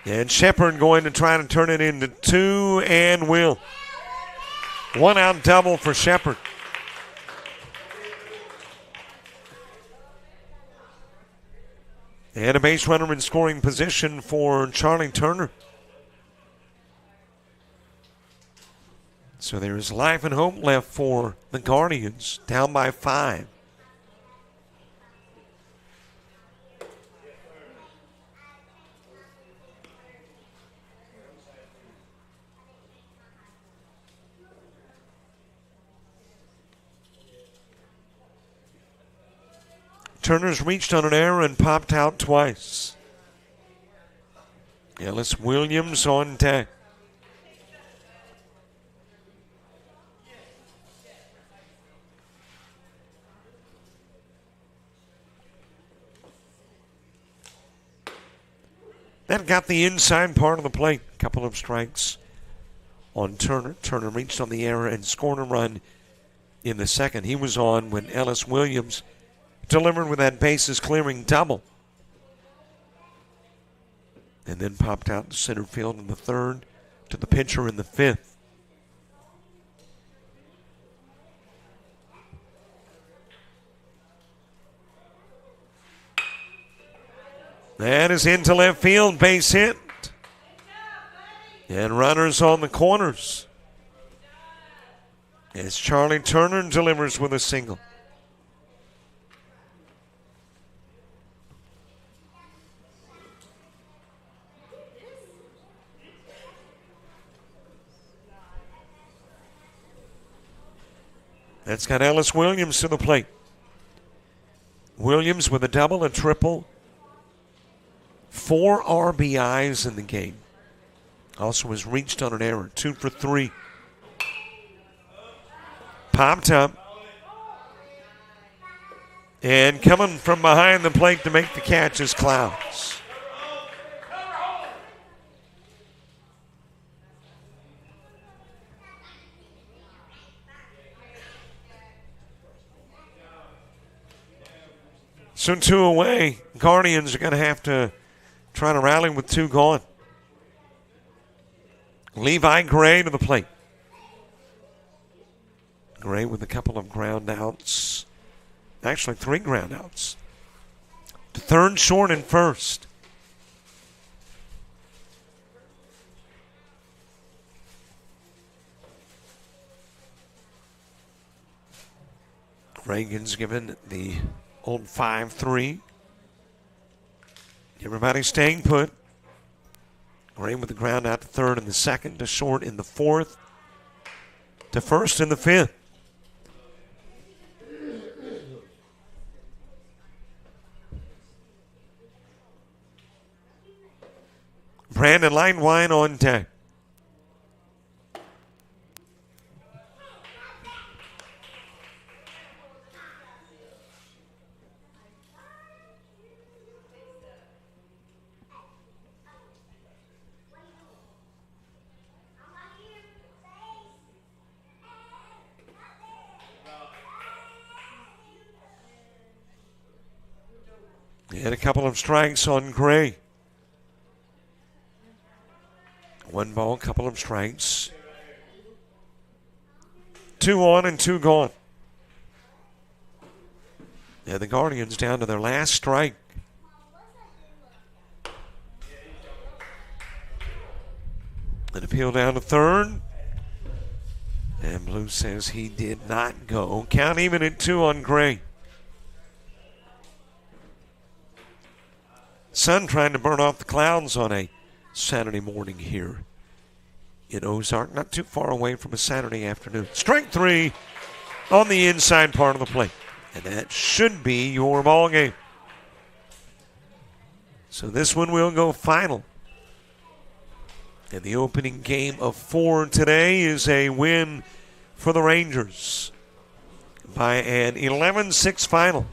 And Shepard going to try to turn it into 2 and will. 1 out double for Shepard. And a base runner in scoring position for Charlie Turner. So there is life and hope left for the Guardians, down by 5. Turner's reached on an error and popped out twice. Ellis Williams on deck. That got the inside part of the plate. A couple of strikes on Turner. Turner reached on the error and scored a run in the second. He was on when Ellis Williams delivered with that bases clearing double. And then popped out to center field in the third to the pitcher in the fifth. That is into left field, base hit. And runners on the corners as Charlie Turner delivers with a single. That's got Ellis Williams to the plate. Williams with a double, a triple. 4 RBIs in the game. Also has reached on an error. 2 for 3. Popped up. And coming from behind the plate to make the catch is Clouds. So 2 away. Guardians are going to have to try to rally with 2 gone. Levi Gray to the plate. Gray with a couple of ground outs. Actually, 3 ground outs. To third, short, and first. Reagan's given the old 5-3. Everybody staying put. Gray with the ground out to third in the second, to short in the fourth, to first in the fifth. Brandon Lightwine on deck. And a couple of strikes on Gray. 1 ball, couple of strikes. 2 on and 2 gone. Yeah, the Guardians down to their last strike. An appeal down to third. And Blue says he did not go. Count even at 2 on Gray. Sun trying to burn off the clouds on a Saturday morning here in Ozark. Not too far away from a Saturday afternoon. Strike 3 on the inside part of the plate. And that should be your ball game. So this one will go final. And the opening game of 4 today is a win for the Rangers by an 11-6 final.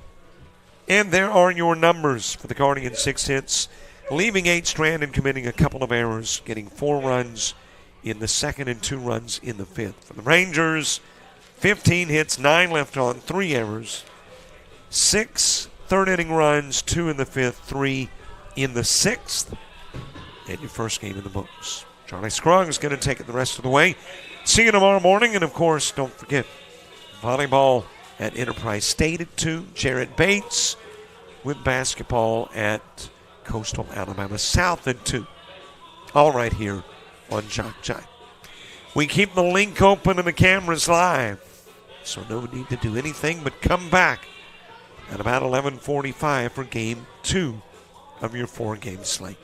And there are your numbers for the Guardians. 6 hits, leaving 8 stranded, committing a couple of errors, getting 4 runs in the second and 2 runs in the fifth. For the Rangers, 15 hits, 9 left on, 3 errors, 6 third-inning runs, 2 in the fifth, 3 in the sixth, and your first game in the books. Charlie Scruggs is going to take it the rest of the way. See you tomorrow morning, and of course, don't forget, volleyball at Enterprise State at 2. Jarrett Bates with basketball at Coastal Alabama South at 2. All right here on JockJive. We keep the link open and the cameras live. So no need to do anything but come back at about 11:45 for Game 2 of your 4-game slate.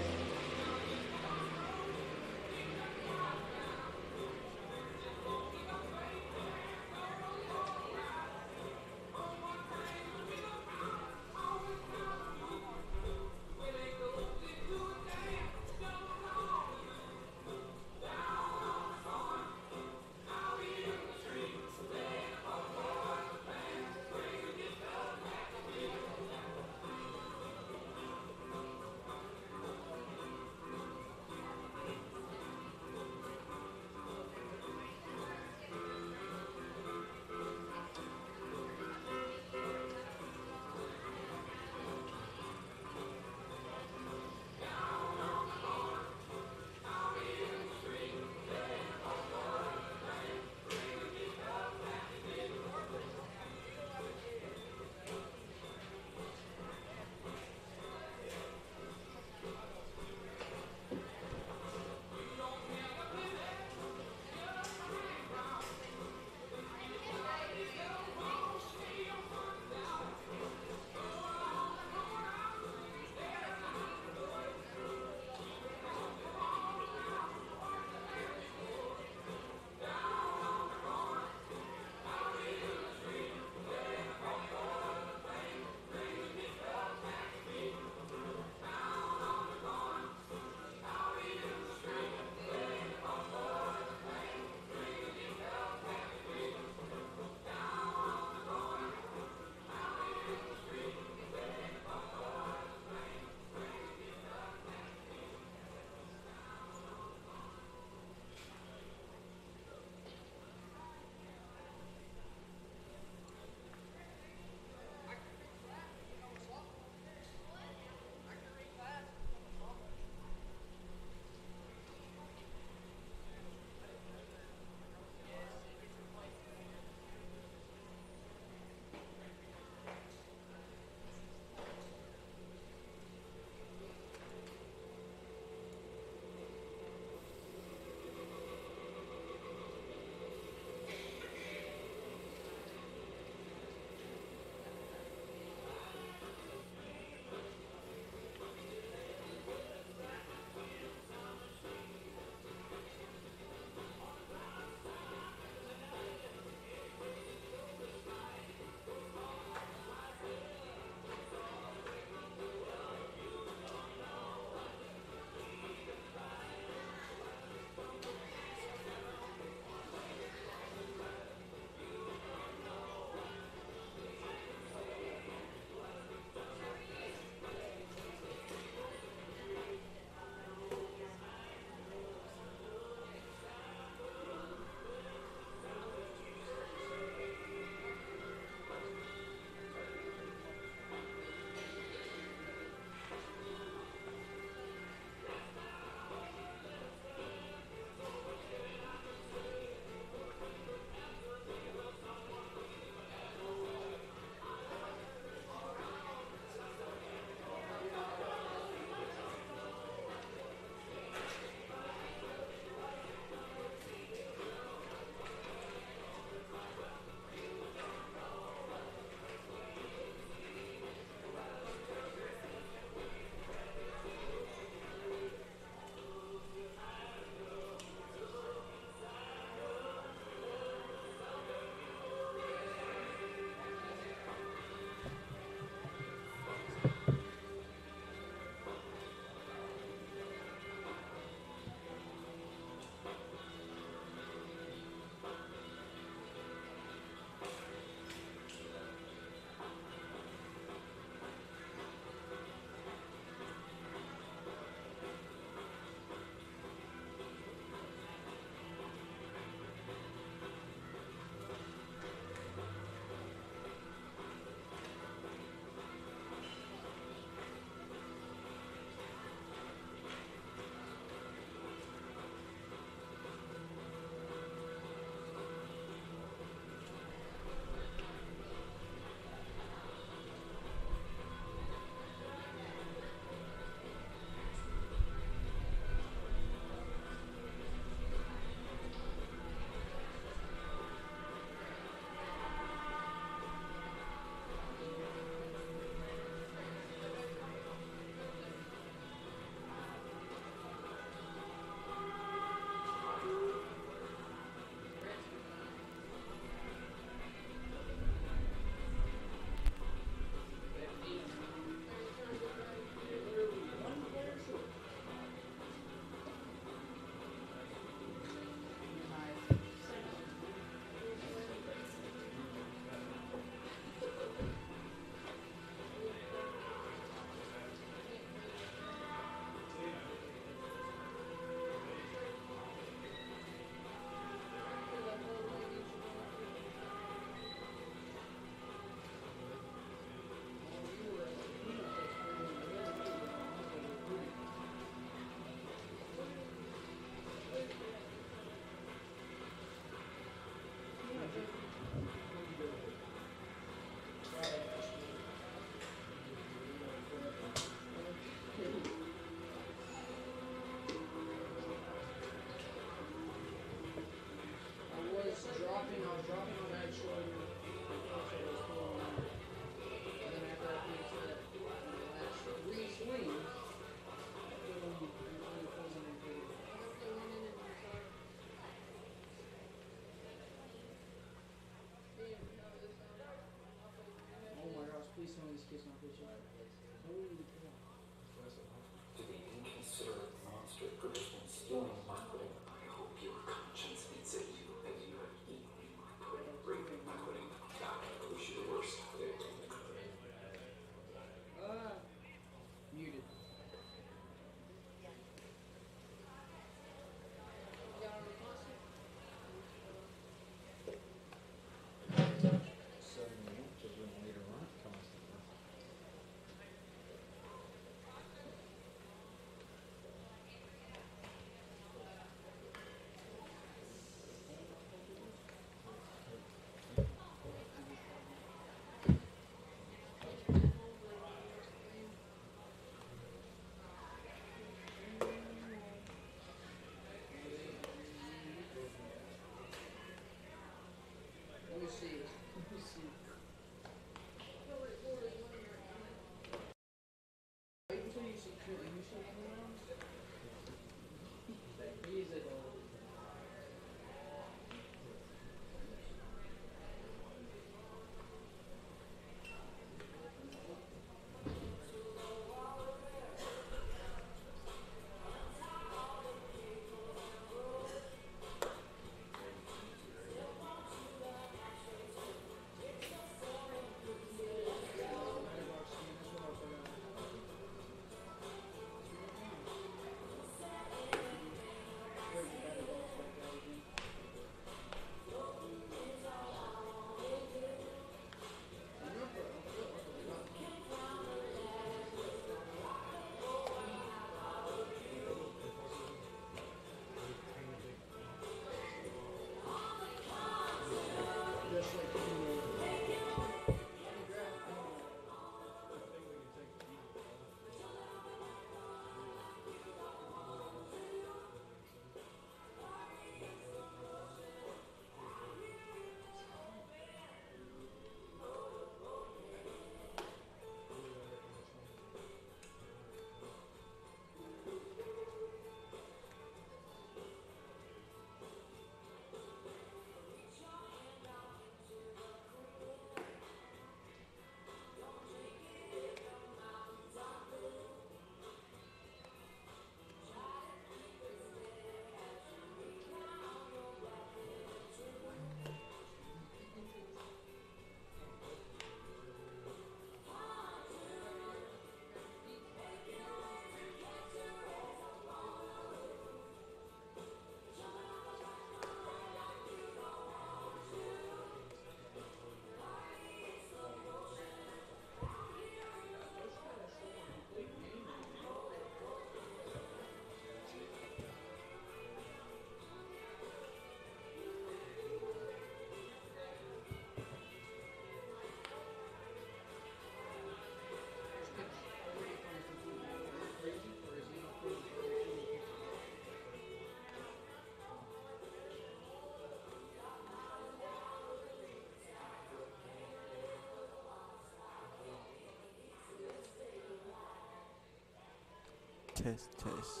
Test, test,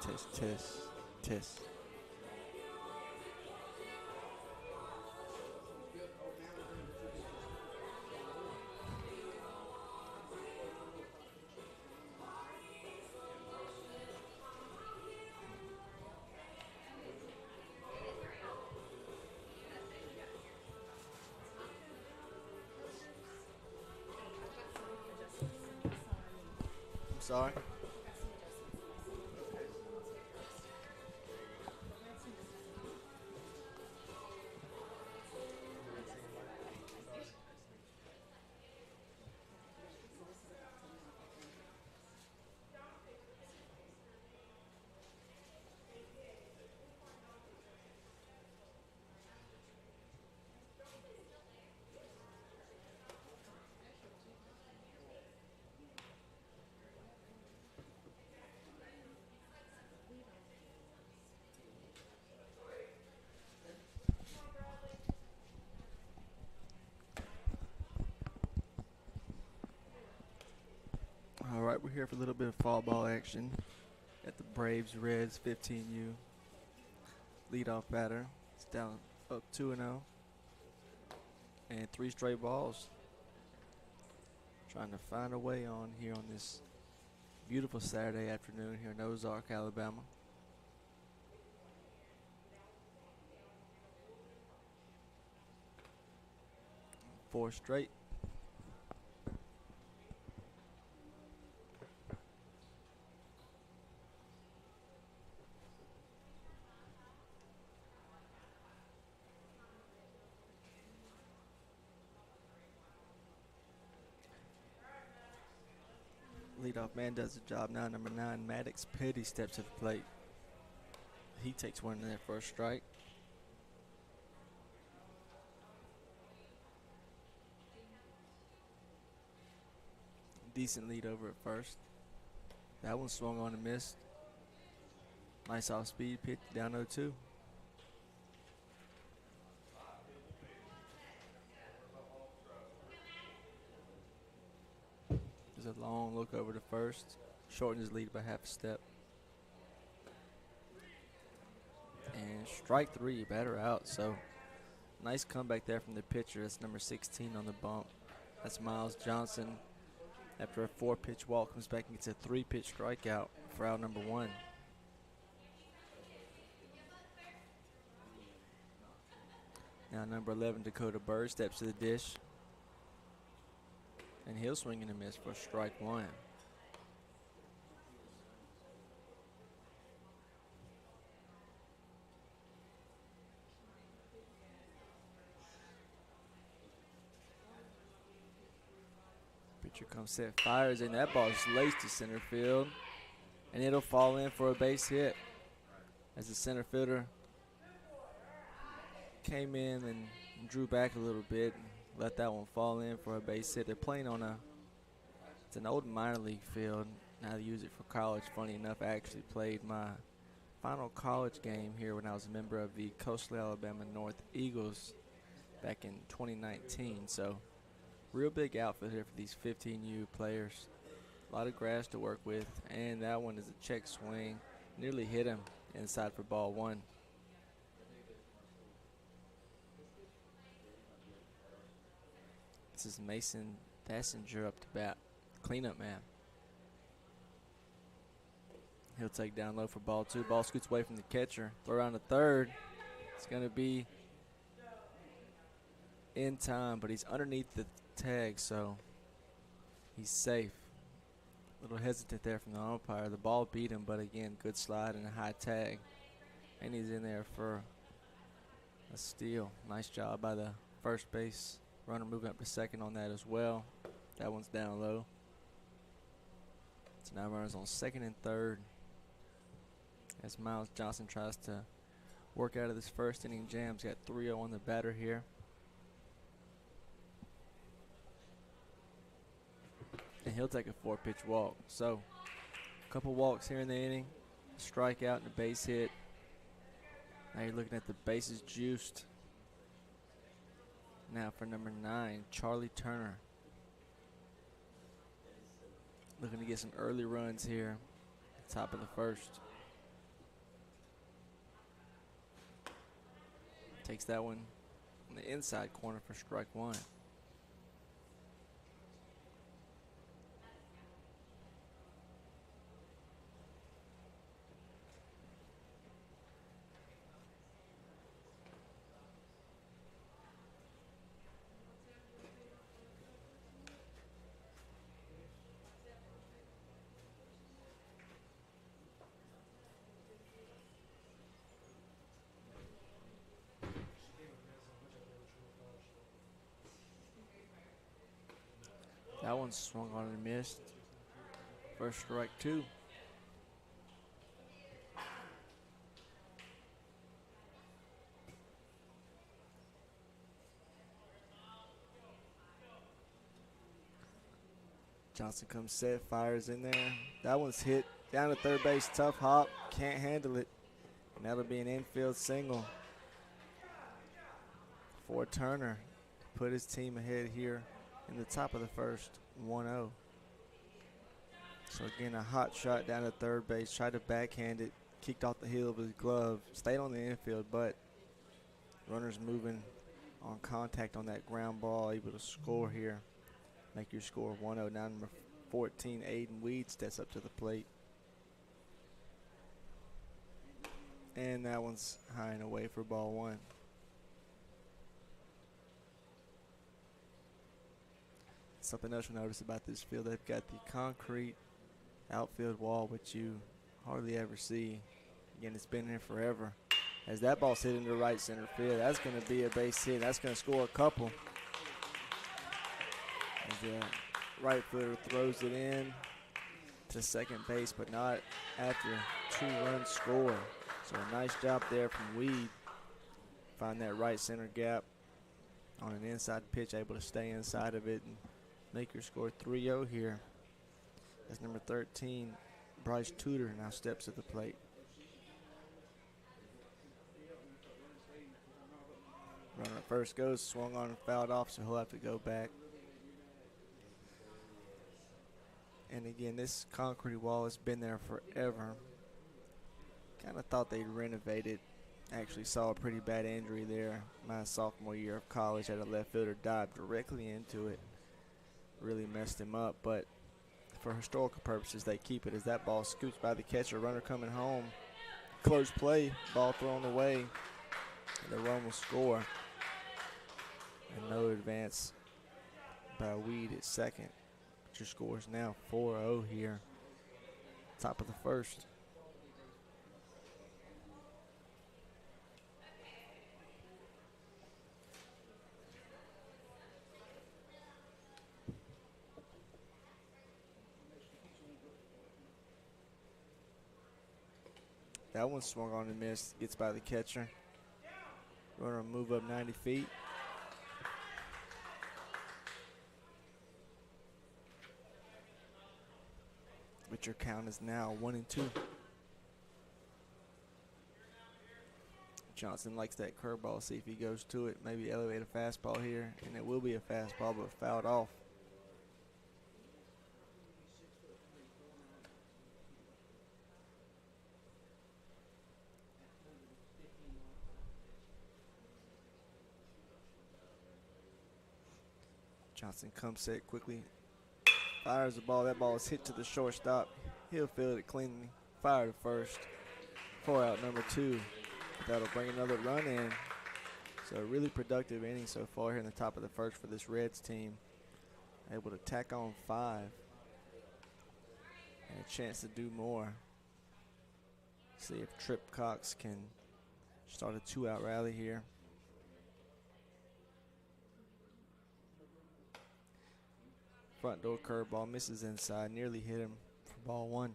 test, test, test. I'm sorry. All right, we're here for a little bit of fall ball action at the Braves Reds 15U. Leadoff batter. It's down up 2-0. And 3 straight balls. Trying to find a way on here on this beautiful Saturday afternoon here in Ozark, Alabama. Four straight. Leadoff man does the job now. Number 9, Maddox Petty steps to the plate. He takes one in there for a strike. Decent lead over at first. That one swung on and missed. Nice off-speed pitch down 0-2. There's a long look over to first. Shortened his lead by half a step. And strike 3, batter out. So nice comeback there from the pitcher. That's number 16 on the bump. That's Miles Johnson. After a 4-pitch walk, comes back and gets a 3-pitch strikeout for out number 1. Now number 11, Dakota Bird, steps to the dish. And he'll swing and a miss for strike 1. Pitcher comes set, fires, and that ball is laced to center field. And it'll fall in for a base hit. As the center fielder came in and drew back a little bit and let that one fall in for a base hit. They're playing on it's an old minor league field. Now they use it for college. Funny enough, I actually played my final college game here when I was a member of the Coastal Alabama North Eagles back in 2019. So real big outfit here for these 15U players. A lot of grass to work with, and that one is a check swing. Nearly hit him inside for ball 1. This is Mason Thasinger up to bat, cleanup man. He'll take down low for ball 2. Ball scoots away from the catcher. Throw around to third. It's going to be in time, but he's underneath the tag, so he's safe. A little hesitant there from the umpire. The ball beat him, but again, good slide and a high tag. And he's in there for a steal. Nice job by the first base runner moving up to second on that as well. That one's down low. So now runners on second and third as Miles Johnson tries to work out of this first inning jam. He's got 3-0 on the batter here. And he'll take a 4-pitch walk. So a couple walks here in the inning, a strikeout and a base hit. Now you're looking at the bases juiced. Now for number 9, Charlie Turner. Looking to get some early runs here. Top of the first. Takes that one on the inside corner for strike one. That one swung on and missed. First strike two. Johnson comes set, fires in there. That one's hit down to third base, tough hop, can't handle it. And that'll be an infield single for Turner. Put his team ahead here in the top of the first, 1-0. So again, a hot shot down to third base, tried to backhand it, kicked off the heel of his glove, stayed on the infield, but runners moving on contact on that ground ball, able to score here. Make your score 1-0. Now number 14, Aiden Weed, steps up to the plate. And that one's high and away for ball one. Something else you'll notice about this field, they've got the concrete outfield wall, which you hardly ever see. Again, it's been here forever. As that ball's hit into right center field, that's going to be a base hit. That's going to score a couple. As the right fielder throws it in to second base, but not after a two-run score. So a nice job there from Weed. Find that right center gap on an inside pitch, able to stay inside of it and make your score 3-0 here. As number 13, Bryce Tudor, now steps at the plate. Runner at first goes, swung on and fouled off, so he'll have to go back. And again, this concrete wall has been there forever. Kind of thought they'd renovate it. Actually saw a pretty bad injury there my sophomore year of college. Had a left fielder dive directly into it. Really messed him up, but for historical purposes, they keep it as that ball scoots by the catcher. Runner coming home. Close play, ball thrown away, and the run will score. And no advance by Weed at second. But your score is now 4-0 here. Top of the first. That one swung on and missed. Gets by the catcher. Runner will move up 90 feet. But your count is now 1-2. Johnson likes that curveball. See if he goes to it. Maybe elevate a fastball here. And it will be a fastball, but fouled off. Johnson comes set quickly, fires the ball. That ball is hit to the shortstop. He'll field it cleanly. Fire to first. 4 out, number 2. That'll bring another run in. So a really productive inning so far here in the top of the first for this Reds team. Able to tack on 5. And a chance to do more. See if Trip Cox can start a 2-out rally here. Front door curveball misses inside, nearly hit him for ball 1.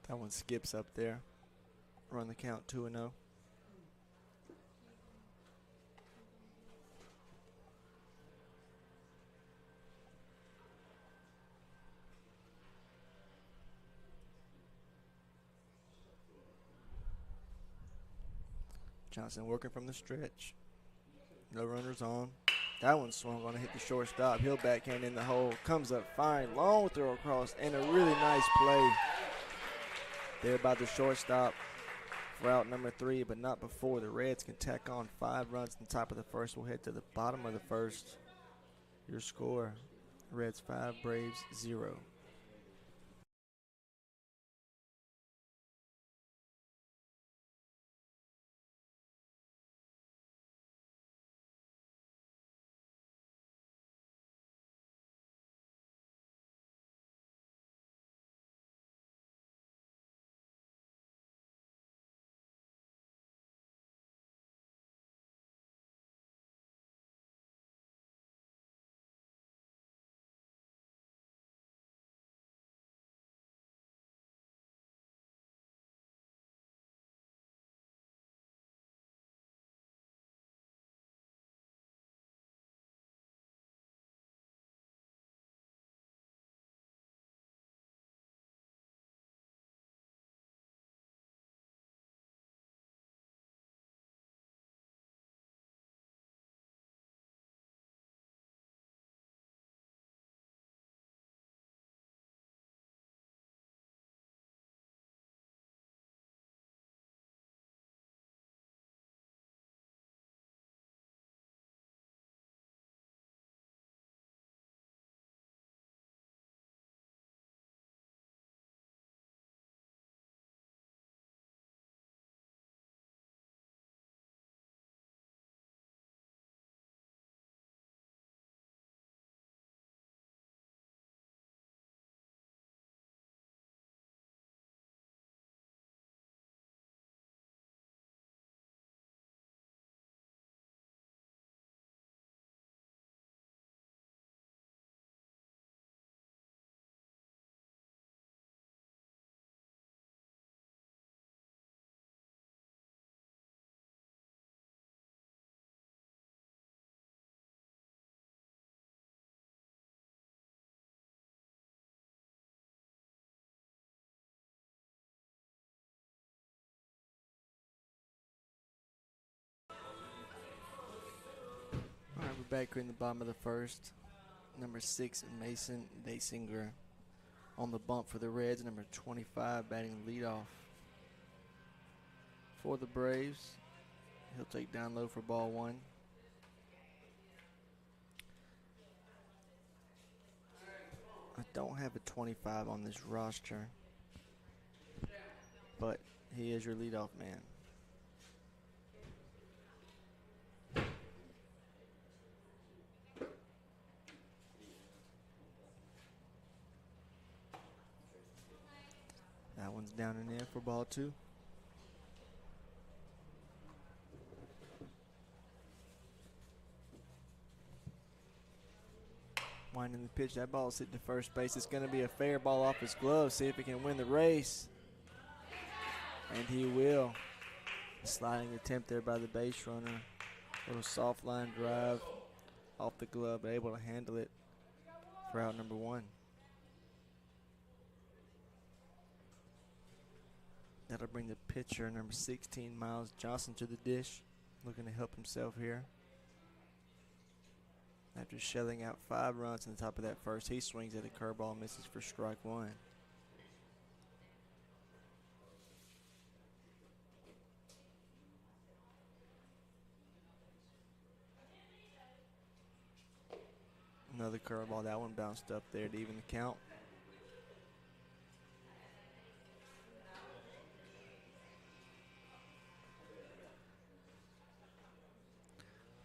That one skips up there. Run the count 2-0. Johnson working from the stretch. No runners on. That one swung on to hit the shortstop. He'll backhand in the hole. Comes up fine. Long throw across and a really nice play there by the shortstop for out number 3, but not before the Reds can tack on 5 runs on top of the first. We'll head to the bottom of the first. Your score, Reds 5, Braves 0. All right, we're back here in the bottom of the first. Number 6, Mason Dasinger on the bump for the Reds. Number 25 batting leadoff for the Braves. He'll take down low for ball 1. I don't have a 25 on this roster, but he is your leadoff man. That one's down and in for ball 2. Winding the pitch. That ball's hit to first base. It's going to be a fair ball off his glove. See if he can win the race. And he will. Sliding attempt there by the base runner. Little soft line drive off the glove, but able to handle it for out number 1. That'll bring the pitcher, number 16, Miles Johnson, to the dish. Looking to help himself here. After shelling out 5 runs in the top of that first, he swings at a curveball, misses for strike 1. Another curveball. That one bounced up there to even the count.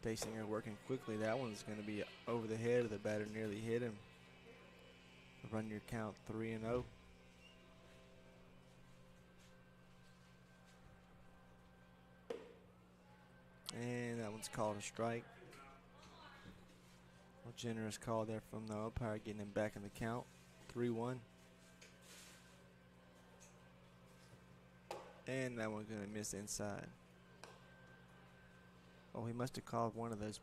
Dasinger working quickly. That one's going to be over the head of the batter. Nearly hit him. Run your count 3-0. And that one's called a strike. A generous call there from the umpire, getting him back in the count. 3-1. And that one's going to miss inside. Oh, he must have called one of those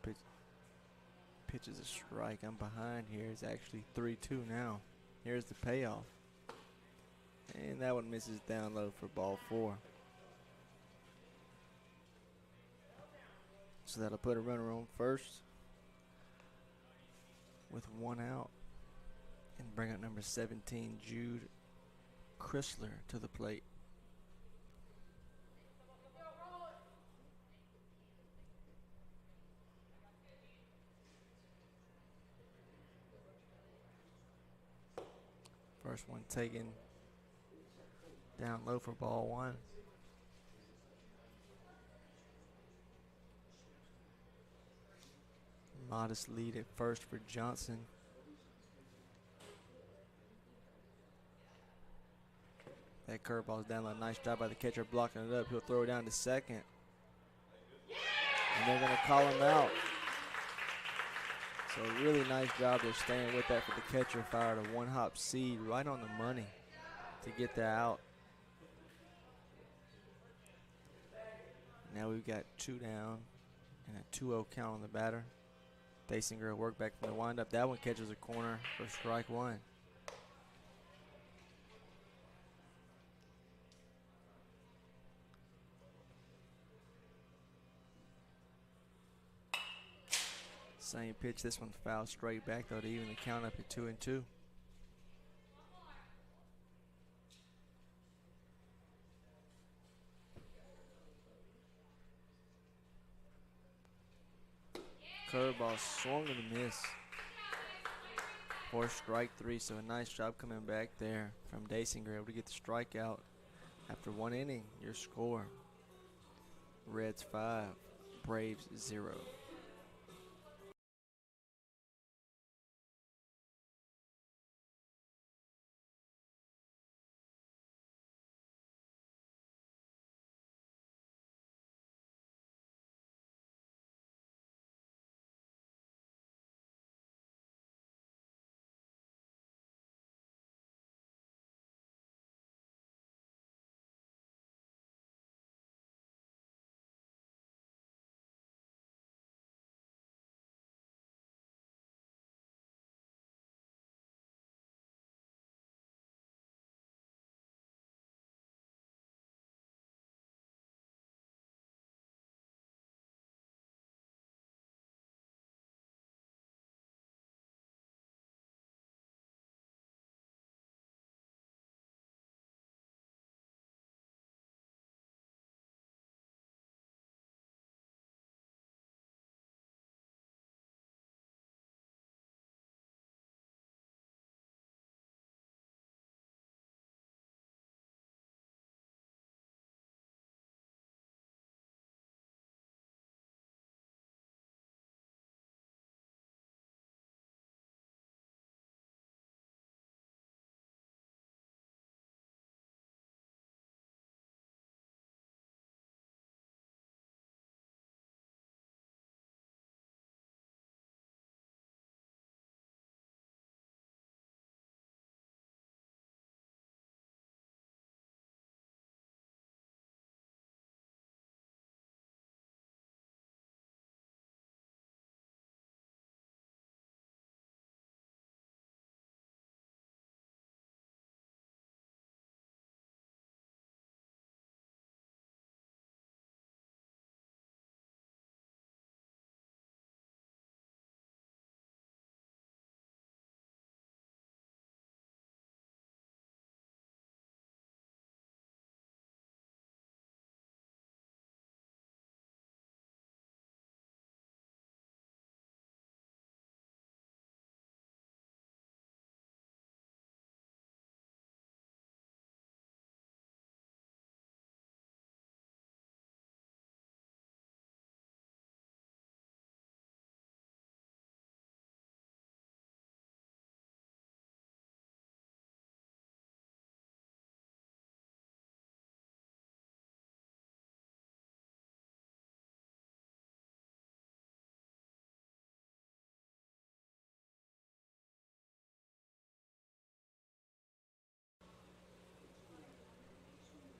pitches a strike. I'm behind here. It's actually 3-2 now. Here's the payoff. And that one misses down low for ball 4. So that'll put a runner on first with 1 out and bring up number 17, Jude Chrysler, to the plate. First one taken down low for ball 1. Modest lead at first for Johnson. That curveball's down low. Nice job by the catcher blocking it up. He'll throw it down to second. And they're going to call him out. So a really nice job there staying with that for the catcher. Fired a one-hop seed right on the money to get that out. Now we've got 2 down and a 2-0 count on the batter. Dasinger will work back from the windup. That one catches a corner for strike 1. Same pitch. This one fouled straight back though to even the count up at 2-2. Curveball swung and a miss for strike 3. So a nice job coming back there from Dasinger, able to get the strikeout after 1 inning. Your score: Reds 5, Braves 0.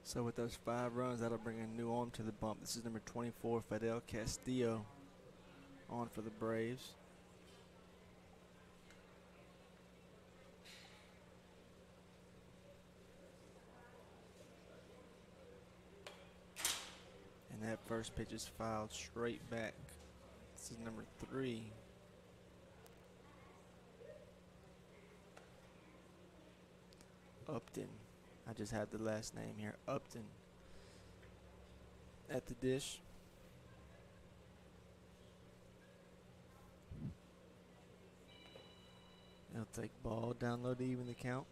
So with those 5 runs, that'll bring a new arm to the bump. This is number 24, Fidel Castillo, on for the Braves. And that first pitch is fouled straight back This is number 3. Upton. I just have the last name here. Upton. At the dish. He'll take ball, download to even the count.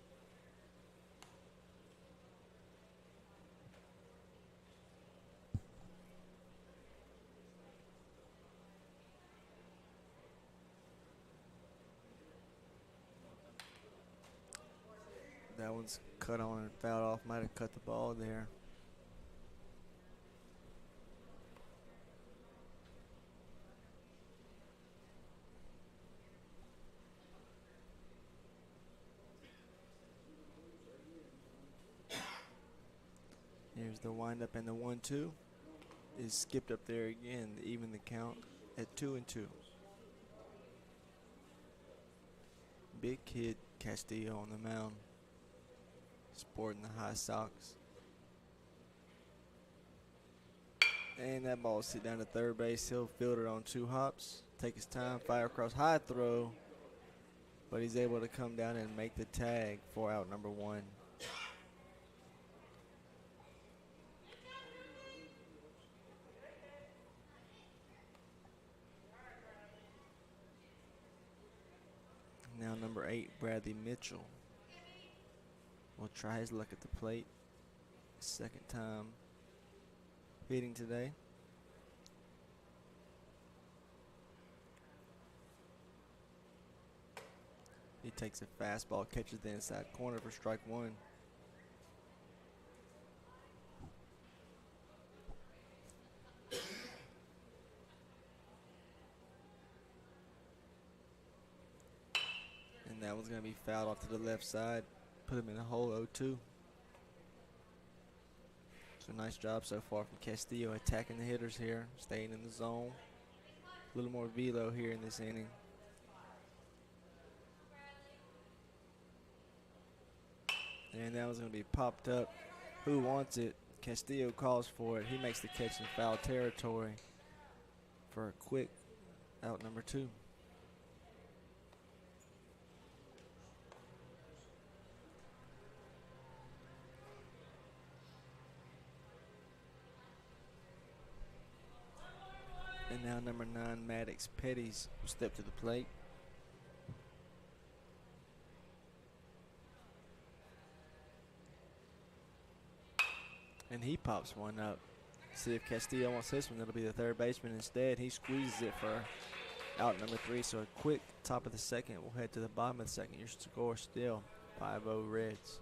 That one's cut on and fouled off. Might have cut the ball there. Here's the windup, and the 1-2 is skipped up there again to even the count at 2-2. Big kid Castillo on the mound, sporting the high socks. And that ball sit down to third base. He'll field it on 2 hops, take his time, fire across, high throw, but he's able to come down and make the tag for out number 1. Now number 8, Bradley Mitchell, will try his luck at the plate. Second time hitting today. He takes a fastball, catches the inside corner for strike 1. And that one's going to be fouled off to the left side. Put him in the hole 0-2. So nice job so far from Castillo attacking the hitters here, staying in the zone. A little more velo here in this inning. And that was going to be popped up. Who wants it? Castillo calls for it. He makes the catch in foul territory for a quick out number 2. And now number 9, Maddox Petties, will step to the plate. And he pops one up. See if Castillo wants this one. It'll be the third baseman instead. He squeezes it for out number 3. So a quick top of the second. We'll head to the bottom of the second. Your score still 5-0 Reds.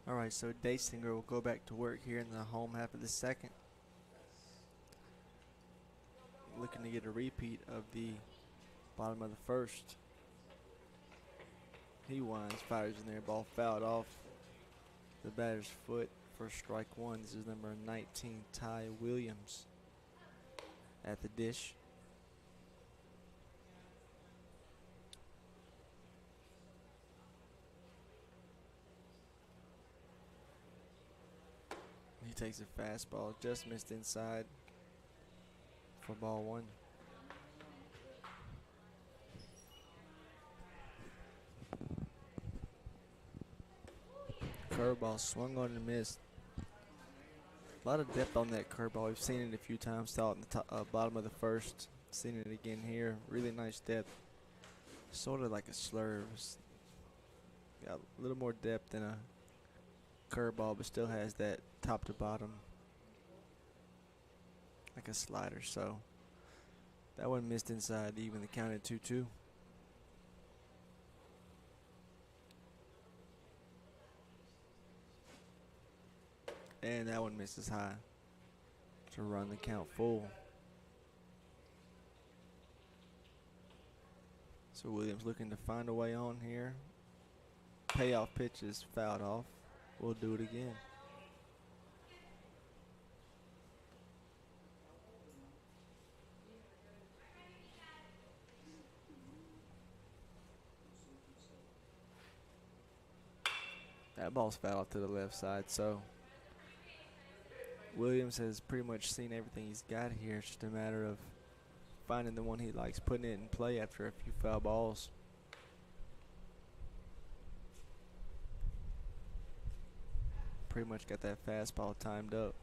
All right, so Daysinger will go back to work here in the home half of the second. Looking to get a repeat of the bottom of the first. He winds, fires in there, ball fouled off the batter's foot for strike one. This is number 19, Ty Williams, at the dish. He takes a fastball, just missed inside for ball one. Curveball swung on and missed. A lot of depth on that curveball. We've seen it a few times. Saw it in the top, bottom of the first. Seen it again here. Really nice depth. Sort of like a slurve. Got a little more depth than a curveball, but still has that top to bottom like a slider. So that one missed inside, even the count at 2-2. And that one misses high to run the count full. So Williams looking to find a way on here. Payoff pitch is fouled off. We'll do it again. That ball's fouled off to the left side, so Williams has pretty much seen everything he's got here. It's just a matter of finding the one he likes, putting it in play after a few foul balls. Pretty much got that fastball timed up.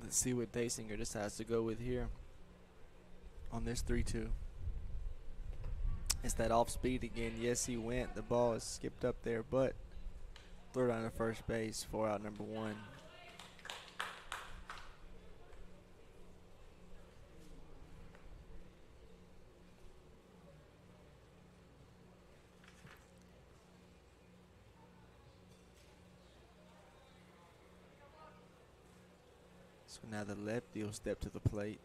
Let's see what Daysinger decides to go with here on this 3-2. It's that off speed again. Yes, he went. The ball is skipped up there, but throw down to first base for out number one. So now the lefty will step to the plate.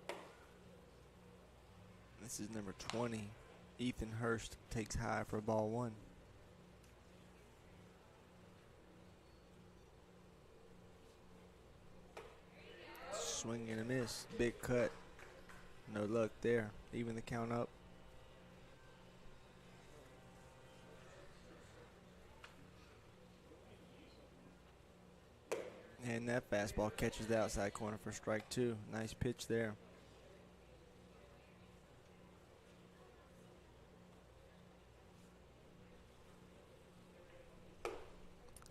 This is number 20. Ethan Hurst takes high for ball one. Swing and a miss. Big cut. No luck there. Even the count up. And that fastball catches the outside corner for strike two. Nice pitch there.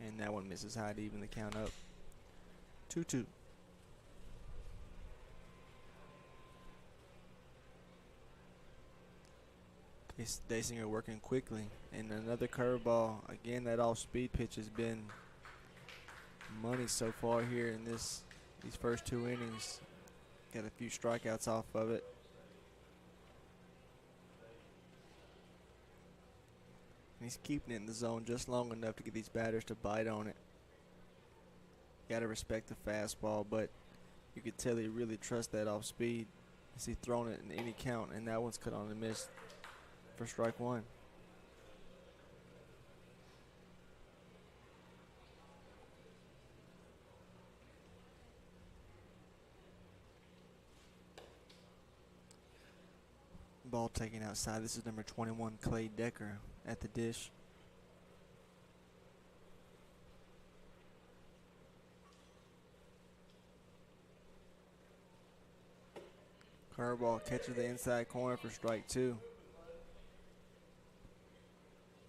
And that one misses high to even the count up. 2-2. Daysinger working quickly. And another curveball. Again, that off-speed pitch has been money so far here in these first two innings. Got a few strikeouts off of it. And he's keeping it in the zone just long enough to get these batters to bite on it. Got to respect the fastball, but you could tell he really trusts that off speed. As he's thrown it in any count, and that one's cut on and missed for strike one. Ball taken outside. This is number 21, Clay Decker, at the dish. Curveball catches the inside corner for strike two.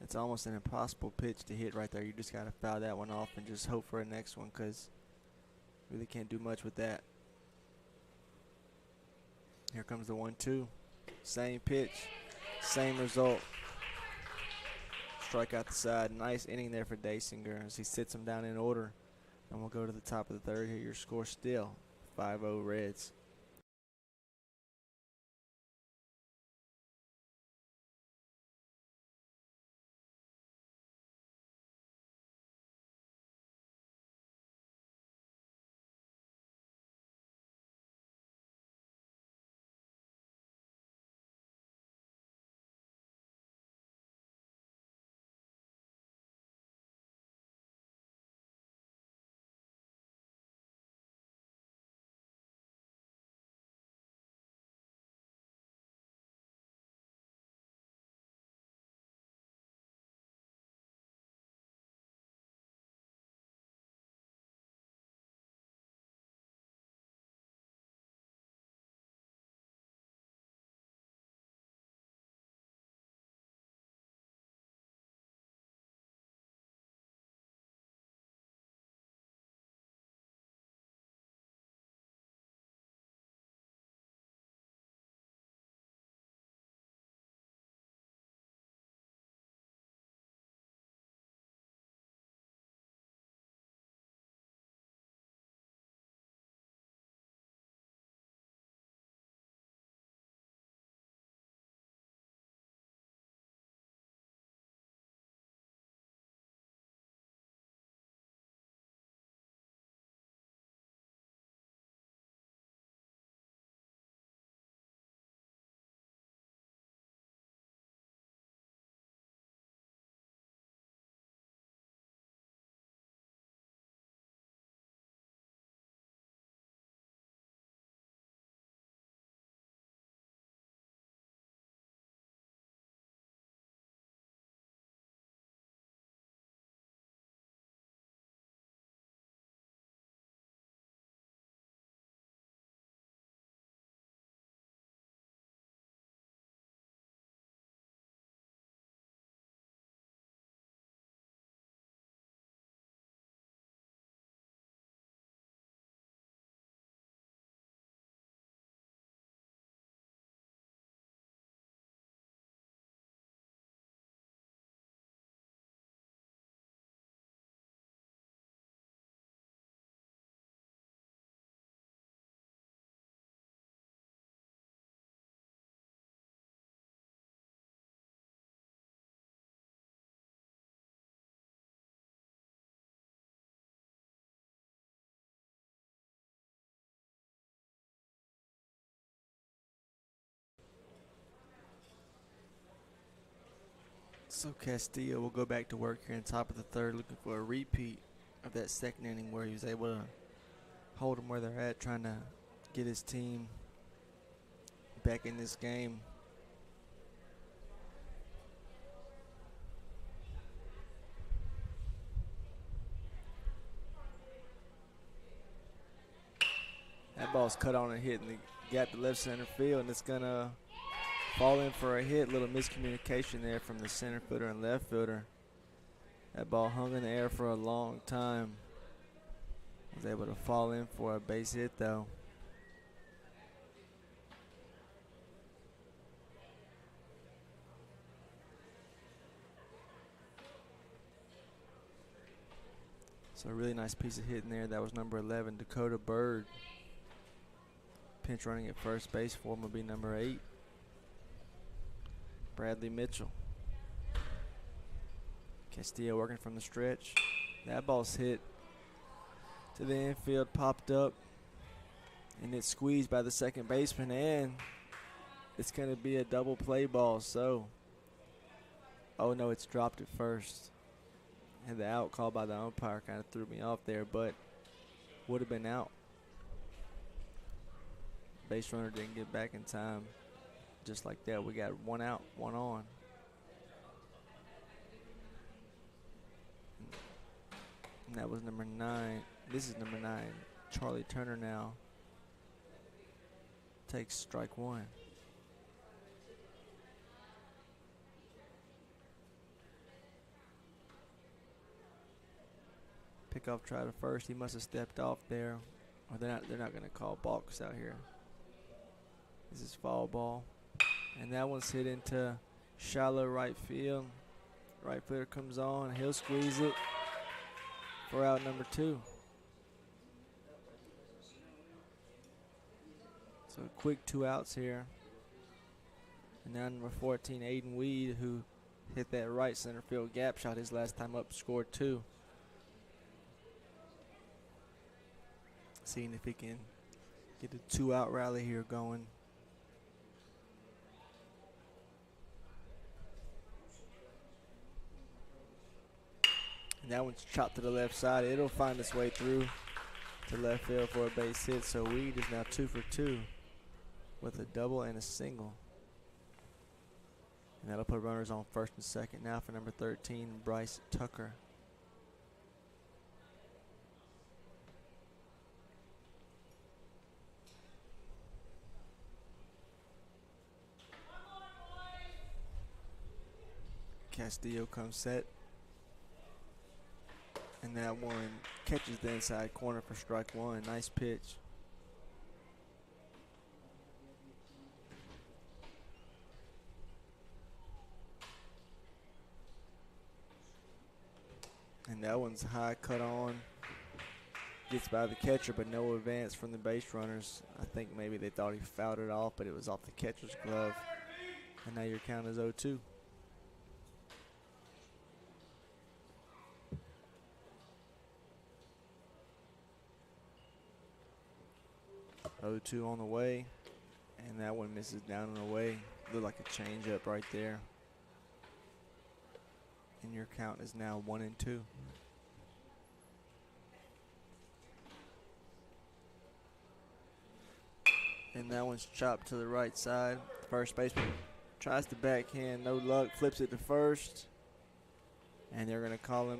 It's almost an impossible pitch to hit right there. You just got to foul that one off and just hope for a next one, because really can't do much with that. Here comes the 1-2. Same pitch, same result. Strike out the side. Nice inning there for Daysinger as he sits him down in order. And we'll go to the top of the third here. Your score still 5-0 Reds. So Castillo will go back to work here in top of the third, looking for a repeat of that second inning where he was able to hold them where they're at, trying to get his team back in this game. That ball's cut on and hit in the gap to left center field, and it's going to fall in for a hit. Little miscommunication there from the center fielder and left fielder. That ball hung in the air for a long time. Was able to fall in for a base hit, though. So a really nice piece of hitting there. That was number 11, Dakota Bird. Pinch running at first base for him will be number 8, Bradley Mitchell. Castillo working from the stretch. That ball's hit to the infield, popped up, and it's squeezed by the second baseman, and it's going to be a double play ball. So, oh no, it's dropped at first. And the out call by the umpire kind of threw me off there, but would have been out. Base runner didn't get back in time. Just like that, we got one out, one on. And that was number 9. This is number 9. Charlie Turner now takes strike 1. Pickoff try to first. He must have stepped off there. Or they're not going to call balks out here. This is foul ball. And that one's hit into shallow right field. Right fielder comes on. He'll squeeze it for out number 2. So quick 2 outs here. And now number 14, Aiden Weed, who hit that right center field gap shot his last time up, scored 2. Seeing if he can get a 2-out rally here going. And that one's chopped to the left side. It'll find its way through to left field for a base hit. So Weed is now 2 for 2 with a double and a single. And that'll put runners on first and second now for number 13, Bryce Tucker. Castillo comes set. And that one catches the inside corner for strike 1. Nice pitch. And that one's high cut on. Gets by the catcher, but no advance from the base runners. I think maybe they thought he fouled it off, but it was off the catcher's glove. And now your count is 0-2. 0-2 on the way, and that one misses down and away. Looked like a changeup right there. And your count is now 1-2. And that one's chopped to the right side. First baseman tries to backhand, no luck, flips it to first. And they're going to call him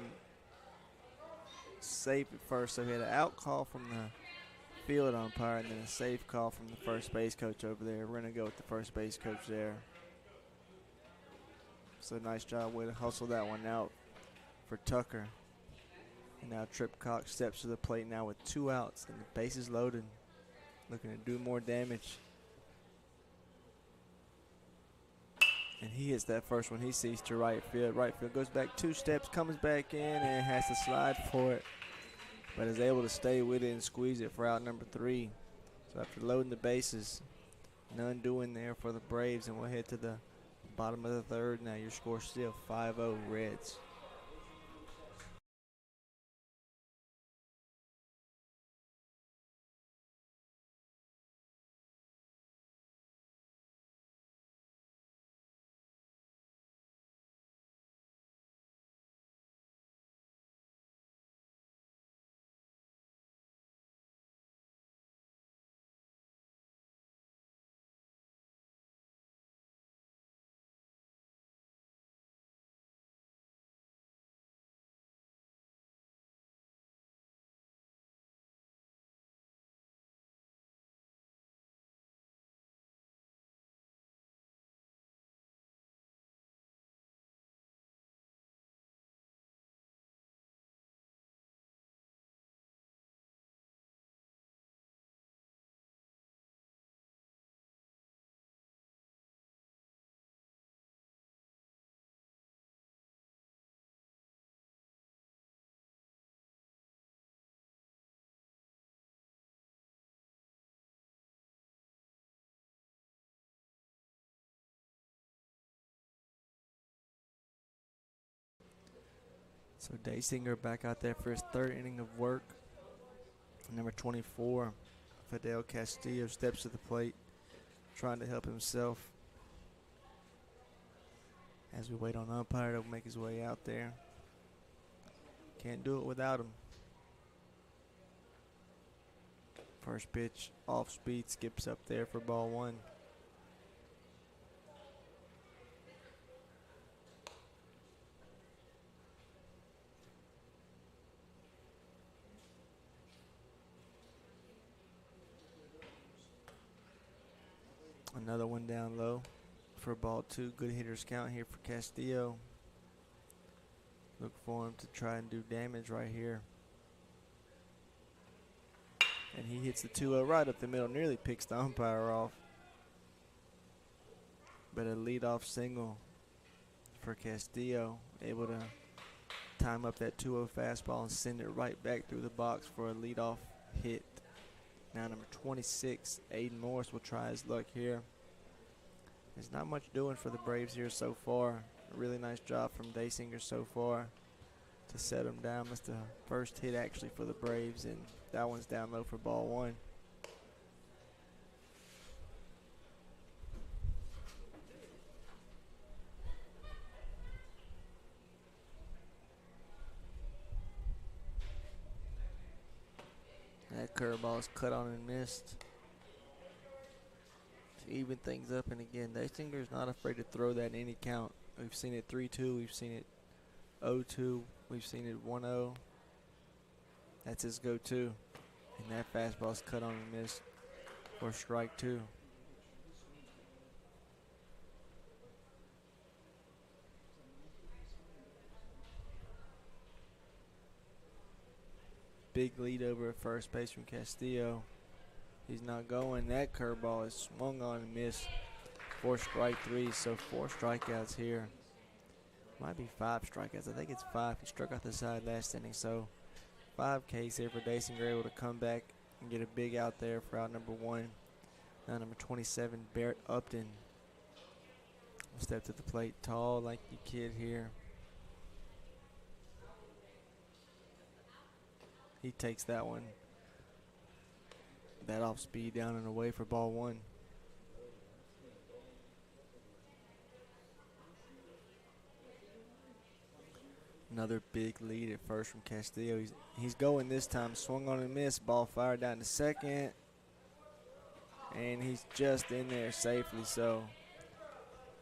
safe at first. So he had an out call from the field umpire and then a safe call from the first base coach over there. We're going to go with the first base coach there. So nice job, way to hustle that one out for Tucker. And now Trip Cox steps to the plate now with 2 outs and the bases loaded. Looking to do more damage. And he hits that first one he sees to right field. Right field goes back 2 steps, comes back in, and has to slide for it. But is able to stay with it and squeeze it for out number 3. So after loading the bases, none doing there for the Braves, and we'll head to the bottom of the third. Now your score still 5-0 Reds. So Daysinger back out there for his third inning of work. Number 24, Fidel Castillo, steps to the plate, trying to help himself. As we wait on umpire to make his way out there. Can't do it without him. First pitch, off speed, skips up there for ball one. Another one down low for ball two. Good hitters count here for Castillo. Look for him to try and do damage right here. And he hits the 2-0 right up the middle, nearly picks the umpire off. But a leadoff single for Castillo, able to time up that 2-0 fastball and send it right back through the box for a leadoff hit. Now number 26, Aiden Morris will try his luck here. There's not much doing for the Braves here so far. A really nice job from Daysinger so far to set him down. That's the first hit actually for the Braves, and that one's down low for ball one. That curveball is cut on and missed to even things up. And again, Daysinger's not afraid to throw that in any count. We've seen it 3-2, we've seen it 0-2, we've seen it 1-0. That's his go-to. And that fastball's cut on and missed for strike two. Big lead over at first base from Castillo. He's not going. That curveball is swung on and missed for strike three. So 4 strikeouts here. Might be 5 strikeouts. I think it's 5. He struck out the side last inning. So 5 Ks here for Daysinger, able to come back and get a big out there for out number 1. Now number 27, Barrett Upton, will step to the plate. Tall, lanky kid here. He takes that one. That off speed down and away for ball one. Another big lead at first from Castillo. He's going this time. Swung on and missed. Ball fired down to second. And he's just in there safely. So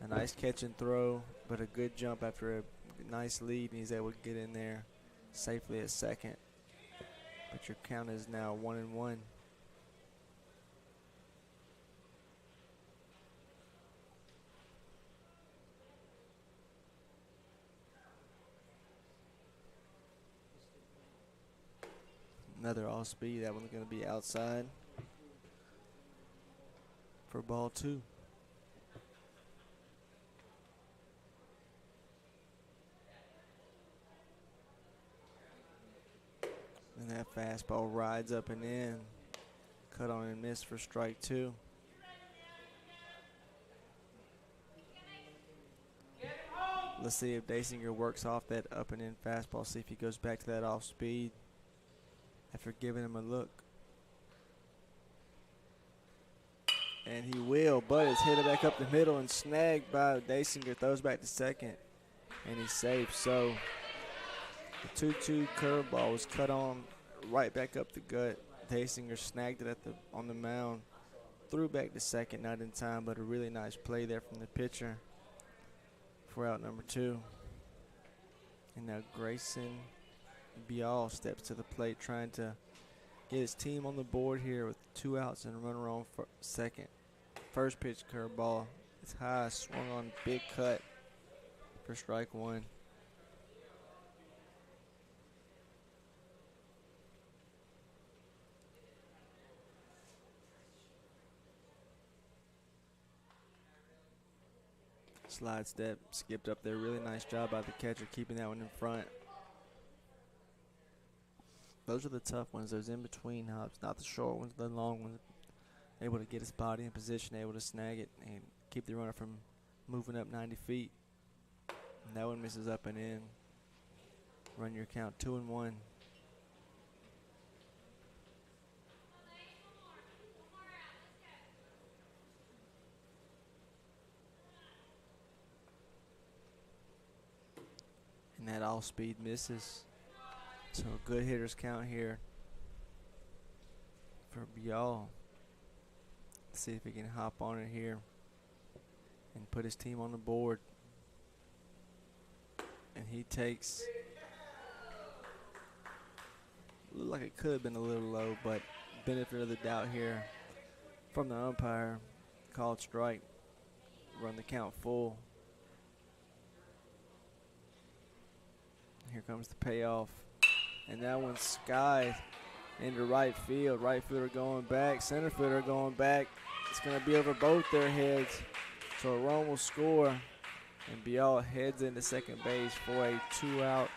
a nice catch and throw, but a good jump after a nice lead. And he's able to get in there safely at second. But your count is now 1-1. Another off speed. That one's going to be outside for ball two. And that fastball rides up and in. Cut on and miss for strike two. Let's see if Daysinger works off that up and in fastball. See if he goes back to that off speed after giving him a look. And he will, but it's hit it back up the middle and snagged by Daysinger. Throws back to second, and he's safe. So the 2-2 curveball was cut on right back up the gut. Daysinger snagged it on the mound. Threw back to second, not in time, but a really nice play there from the pitcher for out number 2. And now Grayson Bial steps to the plate, trying to get his team on the board here with 2 outs and a runner on for second. First pitch curveball. It's high, swung on, big cut for strike 1. Slide step, skipped up there. Really nice job by the catcher keeping that one in front. Those are the tough ones, those in between hops, not the short ones, the long ones. Able to get his body in position, able to snag it and keep the runner from moving up 90 feet. And that one misses up and in. Run your count 2-1. And that all speed misses. So a good hitters count here for Bial. See if he can hop on it here and put his team on the board. And he takes, looked like it could have been a little low, but benefit of the doubt here from the umpire. Called strike. Run the count full. Here comes the payoff. And that one's skied into right field. Right fielder going back. Center fielder going back. It's going to be over both their heads. So a run will score. And Bial heads into second base for a 2-out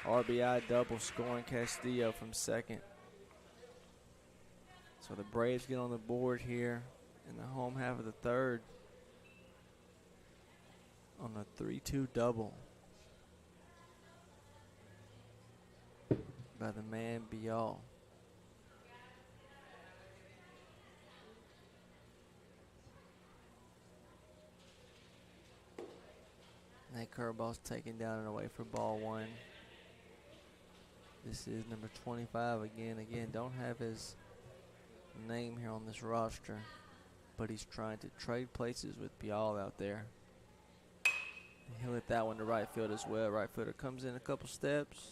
RBI double, scoring Castillo from second. So the Braves get on the board here in the home half of the third on a 3-2 double by the man Bial. That curveball's taken down and away for ball one. This is number 25 again. Again, don't have his name here on this roster, but he's trying to trade places with Bial out there. He'll hit that one to right field as well. Right fielder comes in a couple steps,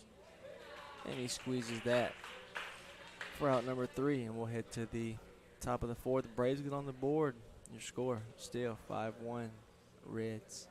and he squeezes that for out number 3, and we'll head to the top of the fourth. The Braves get on the board. Your score still 5-1 Reds.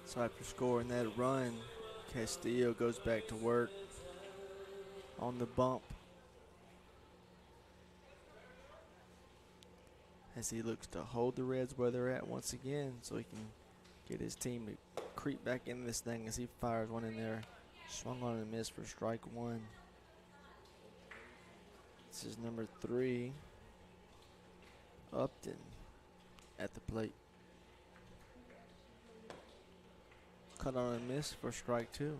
So after scoring that run, Castillo goes back to work on the bump as he looks to hold the Reds where they're at once again so he can get his team to creep back into this thing as he fires one in there. Swung on and missed for strike one. This is number 3, Upton, at the plate. Cut on a miss for strike 2.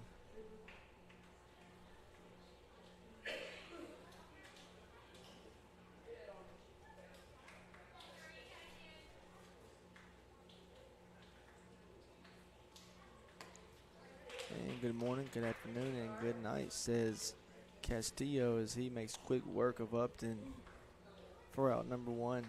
And good morning, good afternoon, and good night, says Castillo as he makes quick work of Upton for out number 1.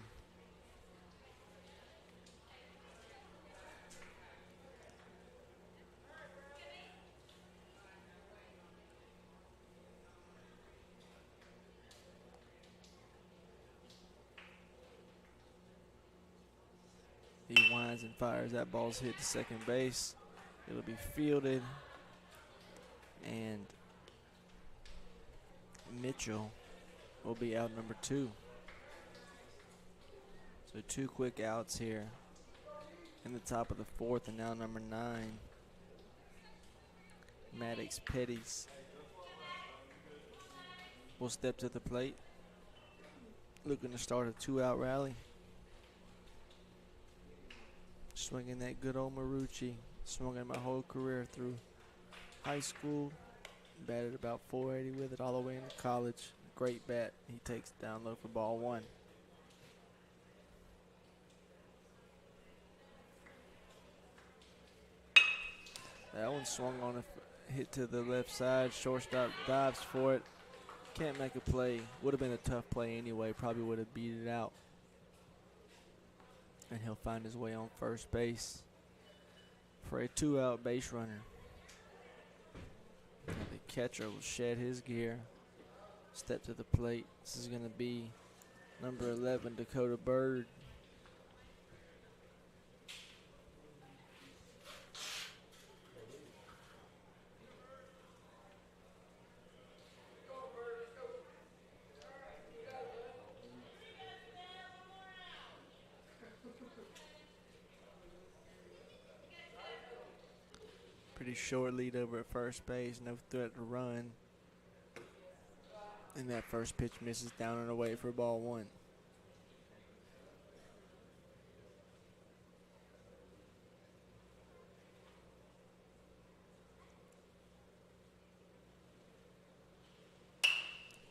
He winds and fires. That ball's hit to second base. It'll be fielded. And Mitchell will be out number 2. So 2 quick outs here in the top of the 4th, and now number 9, Maddox Pettis, will step to the plate, looking to start a 2-out rally. Swinging that good old Marucci. Swung in my whole career through high school. Batted about 480 with it all the way into college. Great bat. He takes it down low for ball 1. That one swung on a hit to the left side. Shortstop dives for it. Can't make a play. Would have been a tough play anyway. Probably would have beat it out. And he'll find his way on first base for a 2-out base runner. And the catcher will shed his gear, step to the plate. This is going to be number 11, Dakota Bird. Pretty short lead over at first base, no threat to run. And that first pitch misses down and away for ball 1.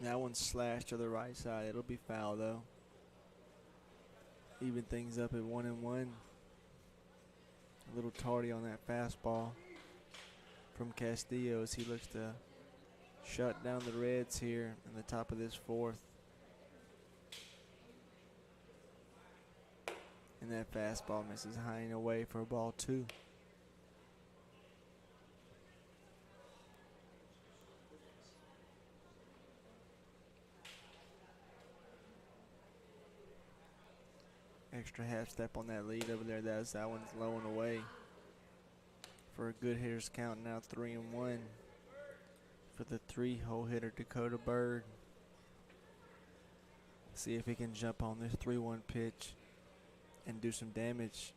That one's slashed to the right side. It'll be foul though. Even things up at 1-1. A little tardy on that fastball from Castillo as he looks to shut down the Reds here in the top of this 4th. And that fastball misses high and away for ball 2. Extra half step on that lead over there. That one's low and away for a good hitter's count. Now 3-1 for the 3-hole hitter Dakota Bird. See if he can jump on this 3-1 pitch and do some damage.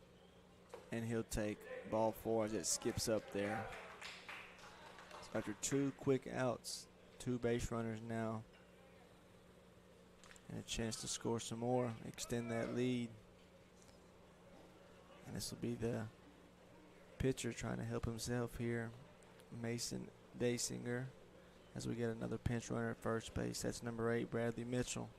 And he'll take ball 4 as it skips up there. So after 2 quick outs, 2 base runners now, and a chance to score some more, extend that lead. And this will be the pitcher trying to help himself here, Mason Daysinger, as we get another pinch runner at first base. That's number 8, Bradley Mitchell.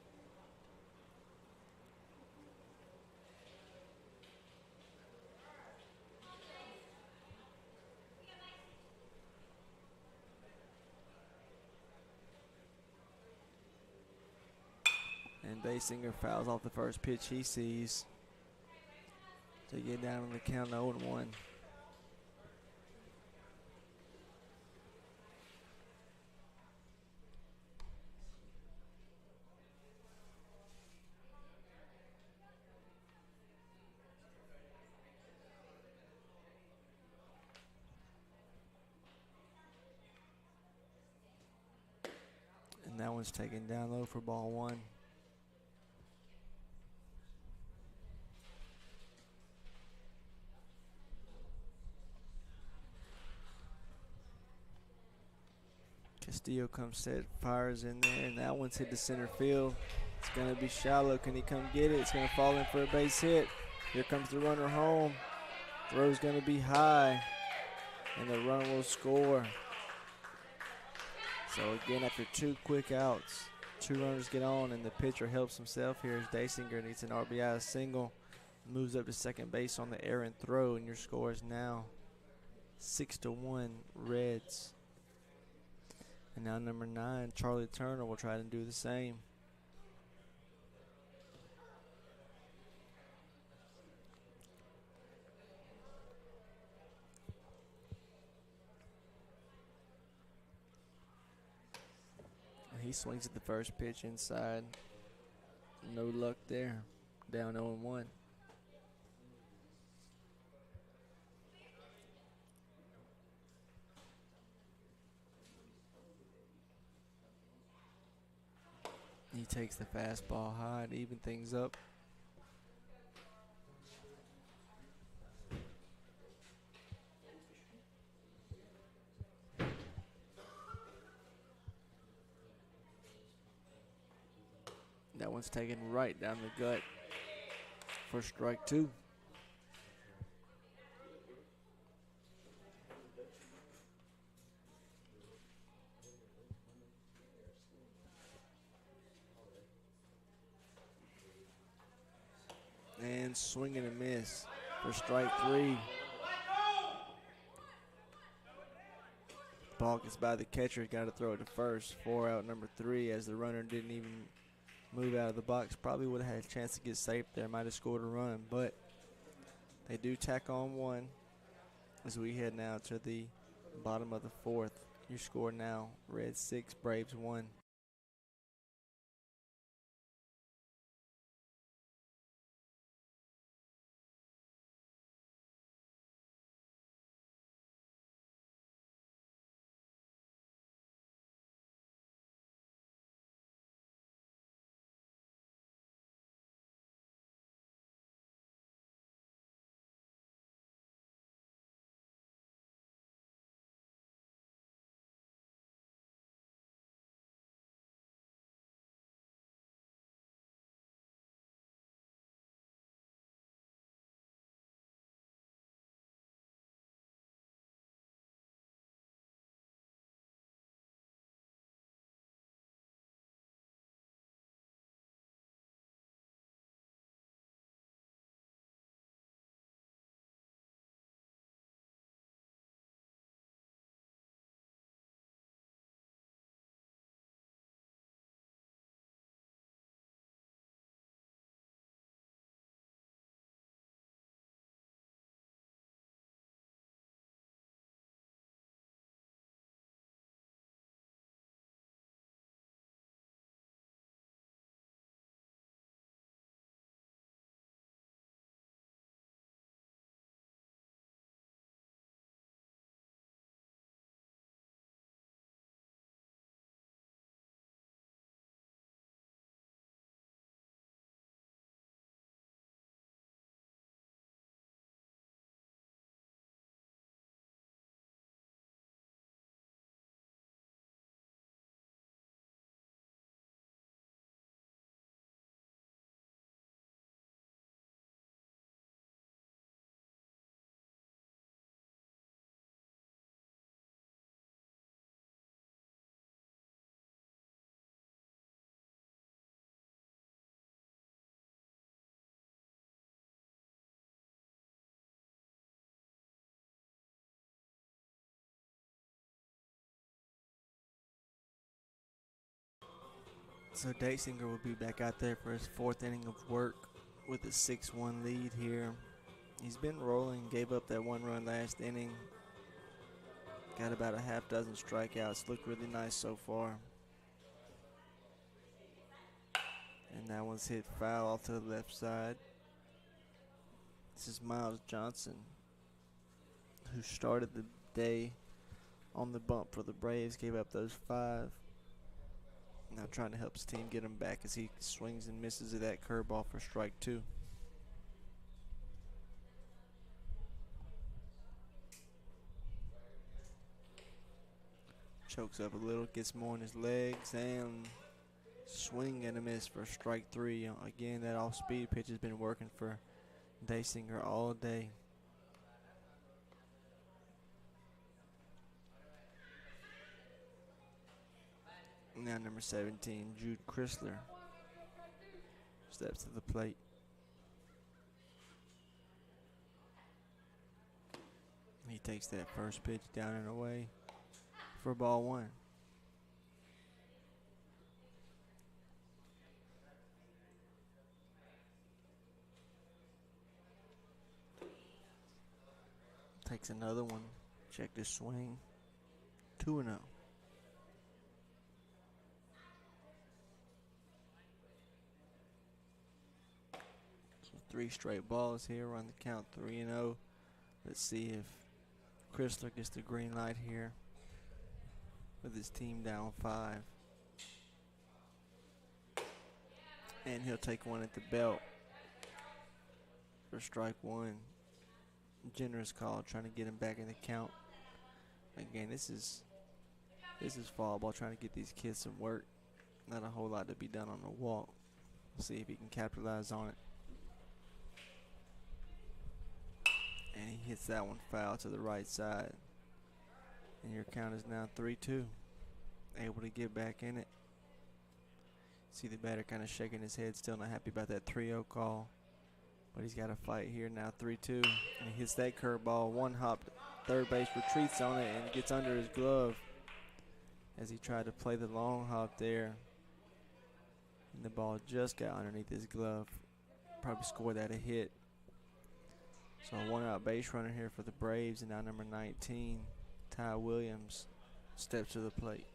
And Daysinger fouls off the first pitch he sees to get down on the count 0-1. And that one's taken down low for ball 1. Castillo comes set, fires in there, and that one's hit to center field. It's going to be shallow. Can he come get it? It's going to fall in for a base hit. Here comes the runner home. Throw's going to be high, and the run will score. So again, after 2 quick outs, 2 runners get on, and the pitcher helps himself here as Daysinger needs an RBI single. Moves up to second base on the errant throw, and your score is now 6-1 Reds. And now number 9, Charlie Turner, will try to do the same. And he swings at the first pitch inside. No luck there. Down 0-1. He takes the fastball high to even things up. That one's taken right down the gut for strike 2. And swing and a miss for strike 3. Ball gets by the catcher. Got to throw it to first. 4 out, number 3, as the runner didn't even move out of the box. Probably would have had a chance to get safe there. Might have scored a run, but they do tack on 1 as we head now to the bottom of the 4th. Your score now, Reds 6, Braves 1. So Daysinger will be back out there for his 4th inning of work with a 6-1 lead here. He's been rolling, gave up that 1 run last inning. Got about a half dozen strikeouts. Looked really nice so far. And that one's hit foul off to the left side. This is Miles Johnson, who started the day on the bump for the Braves, gave up those 5. Now trying to help his team get him back as he swings and misses at that curveball for strike 2. Chokes up a little, gets more in his legs, and swing and a miss for strike 3. Again, that off-speed pitch has been working for Daysinger all day. Now number 17, Jude Chrysler, steps to the plate. He takes that first pitch down and away for ball 1. Takes another one. Check this swing. 2-0. So 3 straight balls here. Run the count 3-0. Let's see if Chrysler gets the green light here with his team down 5. And he'll take one at the belt for strike 1. Generous call, trying to get him back in the count. Again, this is fall ball, trying to get these kids some work. Not a whole lot to be done on the walk. We'll see if he can capitalize on it. And he hits that one foul to the right side. And your count is now 3-2. Able to get back in it. See the batter kind of shaking his head, still not happy about that 3-0 call. But he's got a fight here now, 3-2. And he hits that curveball, one hop, third base, retreats on it and gets under his glove as he tried to play the long hop there. And the ball just got underneath his glove. Probably scored that a hit. So a 1-out base runner here for the Braves, and now number 19, Ty Williams, steps to the plate.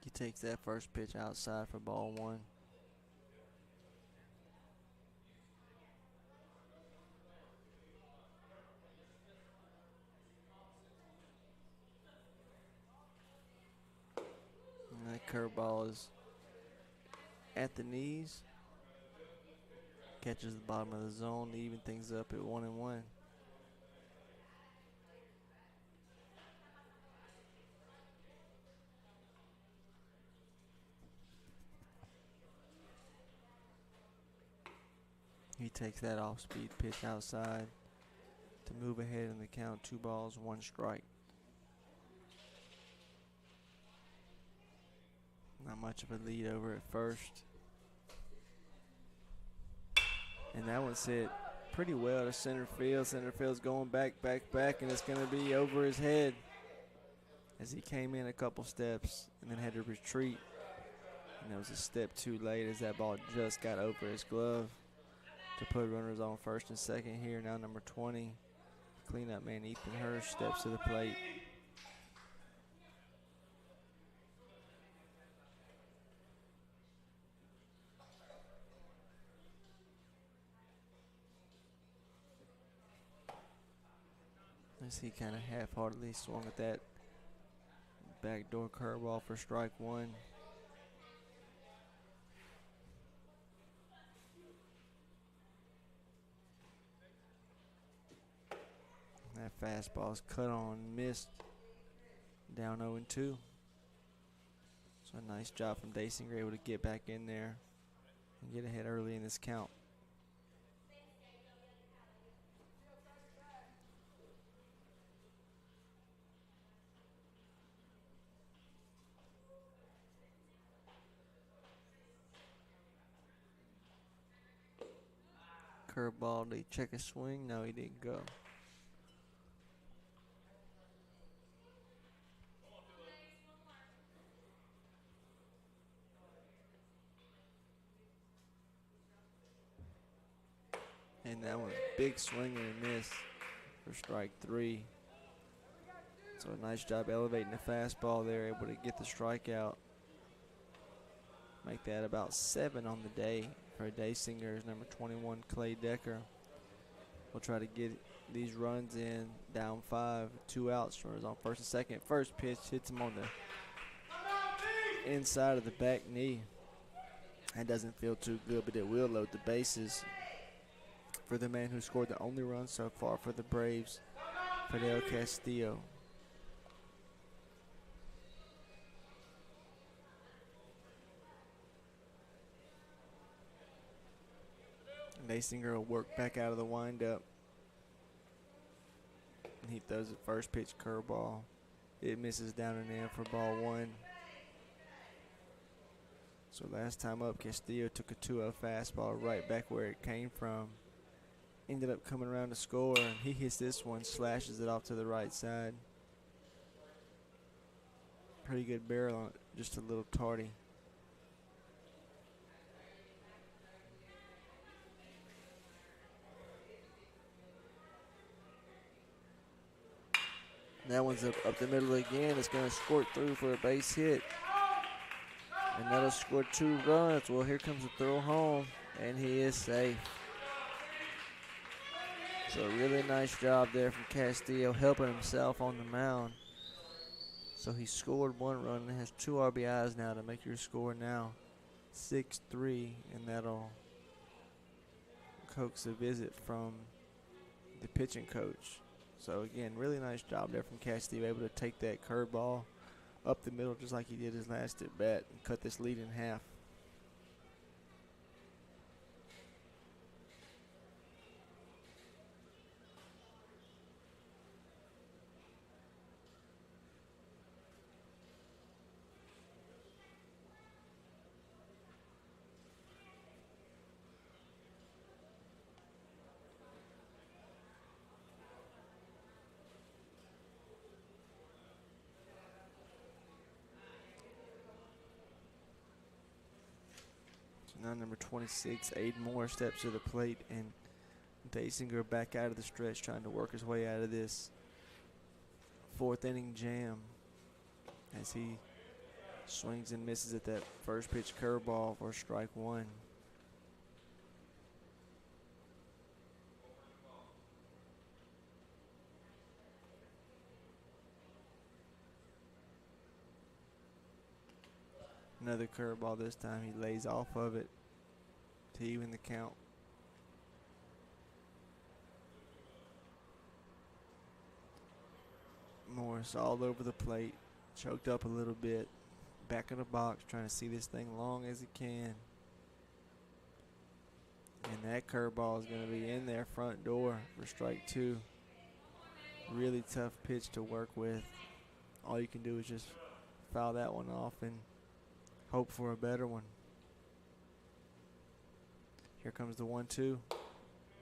He takes that first pitch outside for ball 1. And that curveball is at the knees. Catches the bottom of the zone to even things up at 1-1. He takes that off-speed pitch outside to move ahead in the count. 2 balls, 1 strike. Not much of a lead over at first. And that one's hit pretty well to center field. Center field's going back, and it's going to be over his head as he came in a couple steps and then had to retreat. And that was a step too late as that ball just got over his glove to put runners on first and second here. Now number 20, cleanup man Ethan Hirsch, steps to the plate. As he kind of half-heartedly swung at that backdoor curveball for strike 1. That fastball's cut on, missed, down 0-2. So a nice job from Daysinger, able to get back in there and get ahead early in this count. Curveball, did he check his swing? No, he didn't go. And that one's big swing and a miss for strike 3. So a nice job elevating the fastball there, able to get the strikeout. Make that about 7 on the day for Daysinger's number 21, Clay Decker. We'll try to get these runs in, down 5, 2 outs, runners on first and second. First pitch hits him on the inside of the back knee. That doesn't feel too good, but it will load the bases. for the man who scored the only run so far for the Braves, Fidel Castillo. Nasinger will work back out of the windup. And he throws a first pitch curveball. It misses down and in for ball one. So last time up, Castillo took a 2-0 fastball right back where it came from. Ended up coming around to score, and he hits this one, slashes it off to the right side. Pretty good barrel on it, just a little tardy. That one's up the middle again. It's going to squirt through for a base hit. And that'll score 2 runs. Well, here comes the throw home, and he is safe. So a really nice job there from Castillo, helping himself on the mound. So he scored 1 run and has 2 RBIs now to make your score now 6-3, and that'll coax a visit from the pitching coach. So again, really nice job there from Castillo, able to take that curveball up the middle just like he did his last at bat and cut this lead in half. Now number 26, Aiden Moore steps to the plate, and Dasinger back out of the stretch trying to work his way out of this 4th inning jam as he swings and misses at that first pitch curveball for strike 1. Another curveball this time. He lays off of it to even the count. Morris all over the plate. Choked up a little bit. Back in the box trying to see this thing long as he can. And that curveball is going to be in there front door for strike 2. Really tough pitch to work with. All you can do is just foul that one off and hope for a better one. Here comes the 1-2.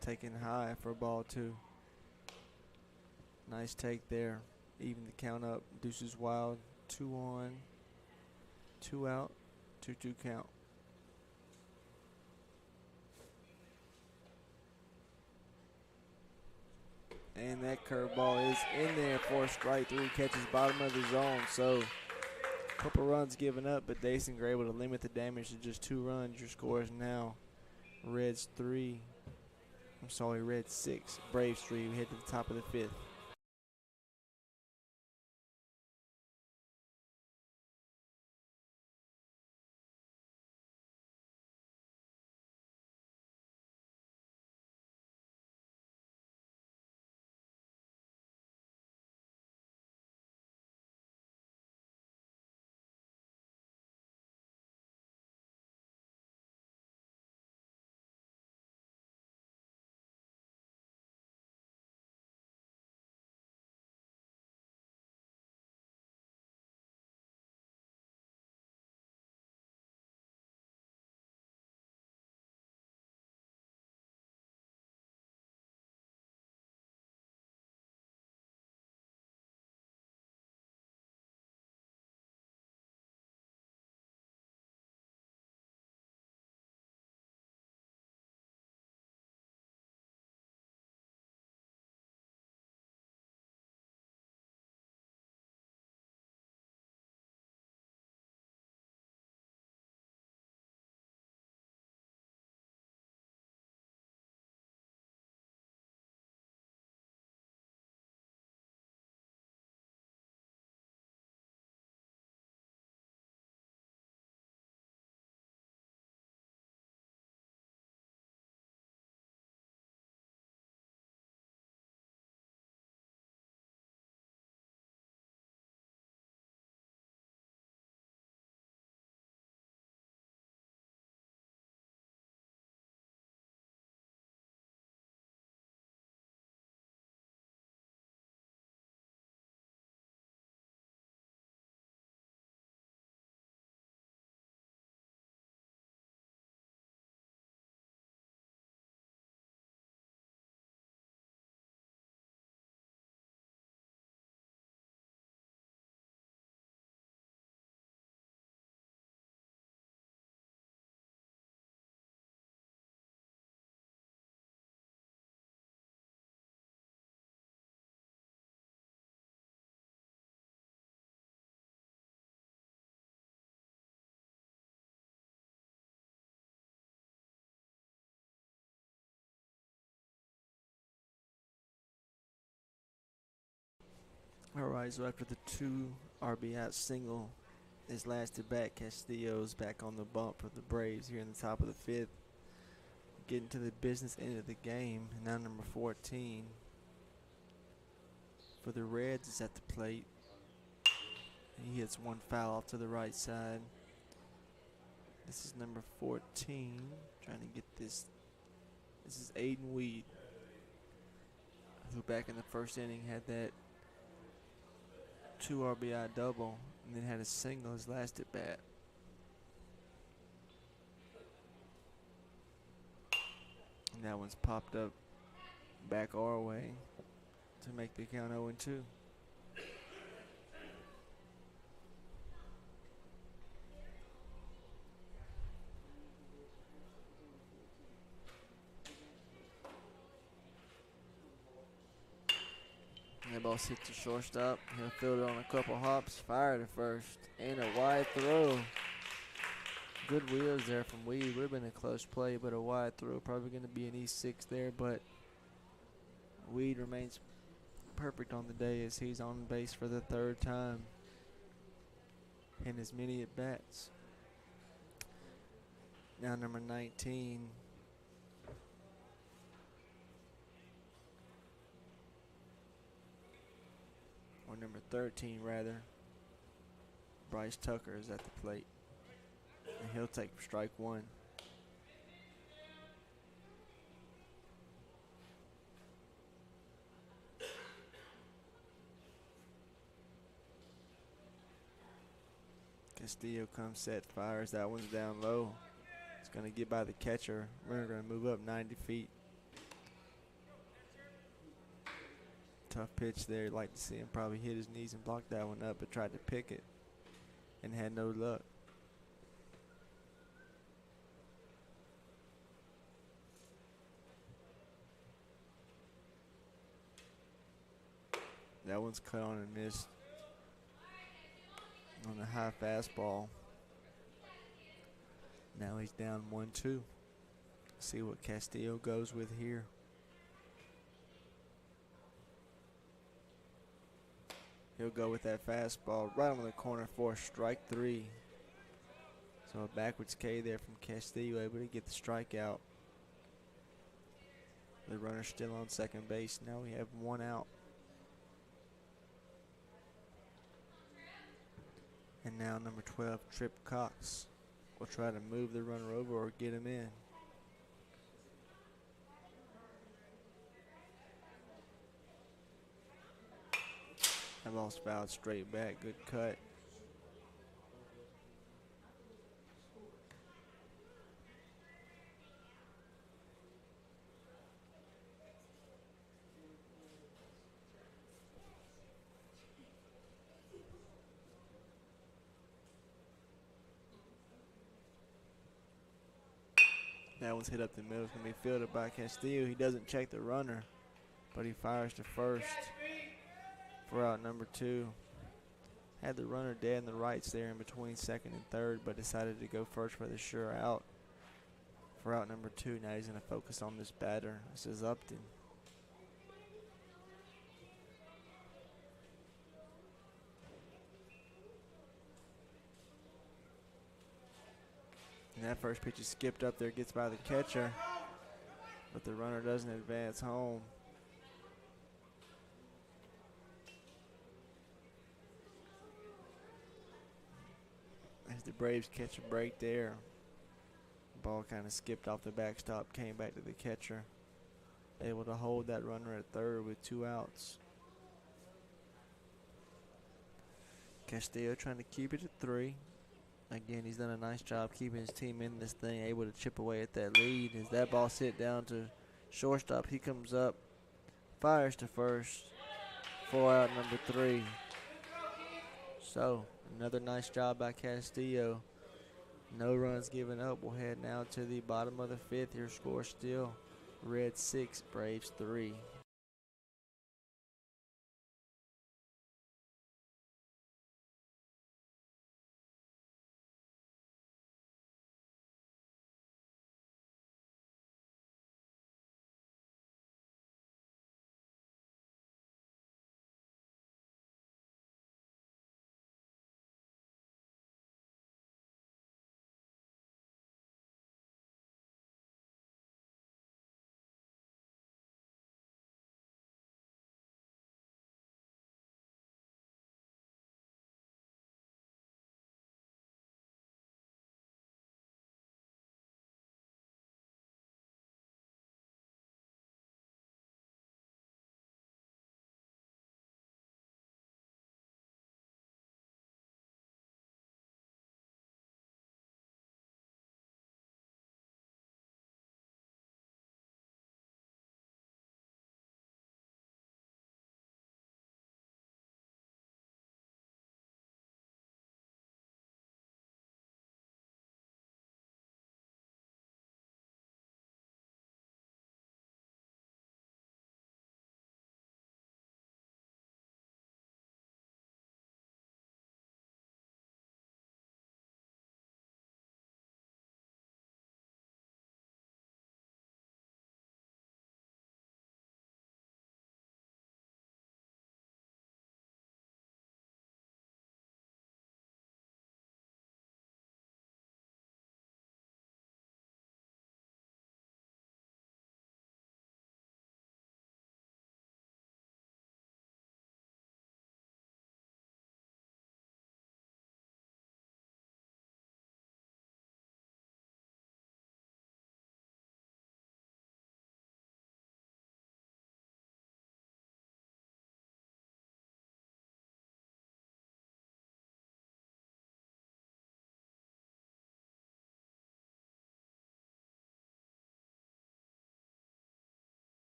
Taken high for ball 2. Nice take there. Even the count up. Deuces wild. 2 on. 2 out. 2-2 count. And that curveball is in there for strike 3. Catches bottom of the zone. So couple runs given up, but Dasinger able to limit the damage to just 2 runs. Your score is now Reds 3. Reds 6. Braves 3. We head to the top of the 5th. All right, so after the 2 RBI single is lasted back, Castillo's back on the bump for the Braves here in the top of the 5th. Getting to the business end of the game. And now number 14 for the Reds is at the plate. He hits one foul off to the right side. This is number 14. Trying to get this. This is Aiden Weed, who back in the first inning had that 2 RBI double and then had a single his last at bat. And that one's popped up back our way to make the count 0-2. That ball hits the shortstop. He'll field it on a couple hops, fire to first, and a wide throw. Good wheels there from Weed. Would have been a close play, but a wide throw. Probably going to be an E6 there, but Weed remains perfect on the day as he's on base for the 3rd time in as many at bats. Now number 19. Or number 13 rather. Bryce Tucker is at the plate. And he'll take strike 1. Castillo comes set, fires. That one's down low. It's going to get by the catcher. Runner going to move up 90 feet. Tough pitch there. You'd like to see him probably hit his knees and block that one up, but tried to pick it and had no luck. That one's cut on and missed on the high fastball. Now he's down 1-2. See what Castillo goes with here. He'll go with that fastball right on the corner for strike 3. So a backwards K there from Castillo, able to get the strikeout. The runner's still on second base. Now we have 1 out. And now number 12, Trip Cox, will try to move the runner over or get him in. That ball's fouled straight back. Good cut. That one's hit up the middle. It's going to be fielded by Castillo. He doesn't check the runner, but he fires to first for out number 2. Had the runner dead in the rights there in between second and third, but decided to go first for the sure out for out number 2. Now he's going to focus on this batter. This is Upton. And that first pitch is skipped up there, gets by the catcher, but the runner doesn't advance home. As the Braves catch a break there. Ball kind of skipped off the backstop, came back to the catcher. Able to hold that runner at third with 2 outs. Castillo trying to keep it at 3. Again, he's done a nice job keeping his team in this thing, able to chip away at that lead. As that ball hit down to shortstop, he comes up, fires to first for out number 3. So, another nice job by Castillo. No runs given up. We'll head now to the bottom of the 5th. Your score still Reds 6, Braves 3.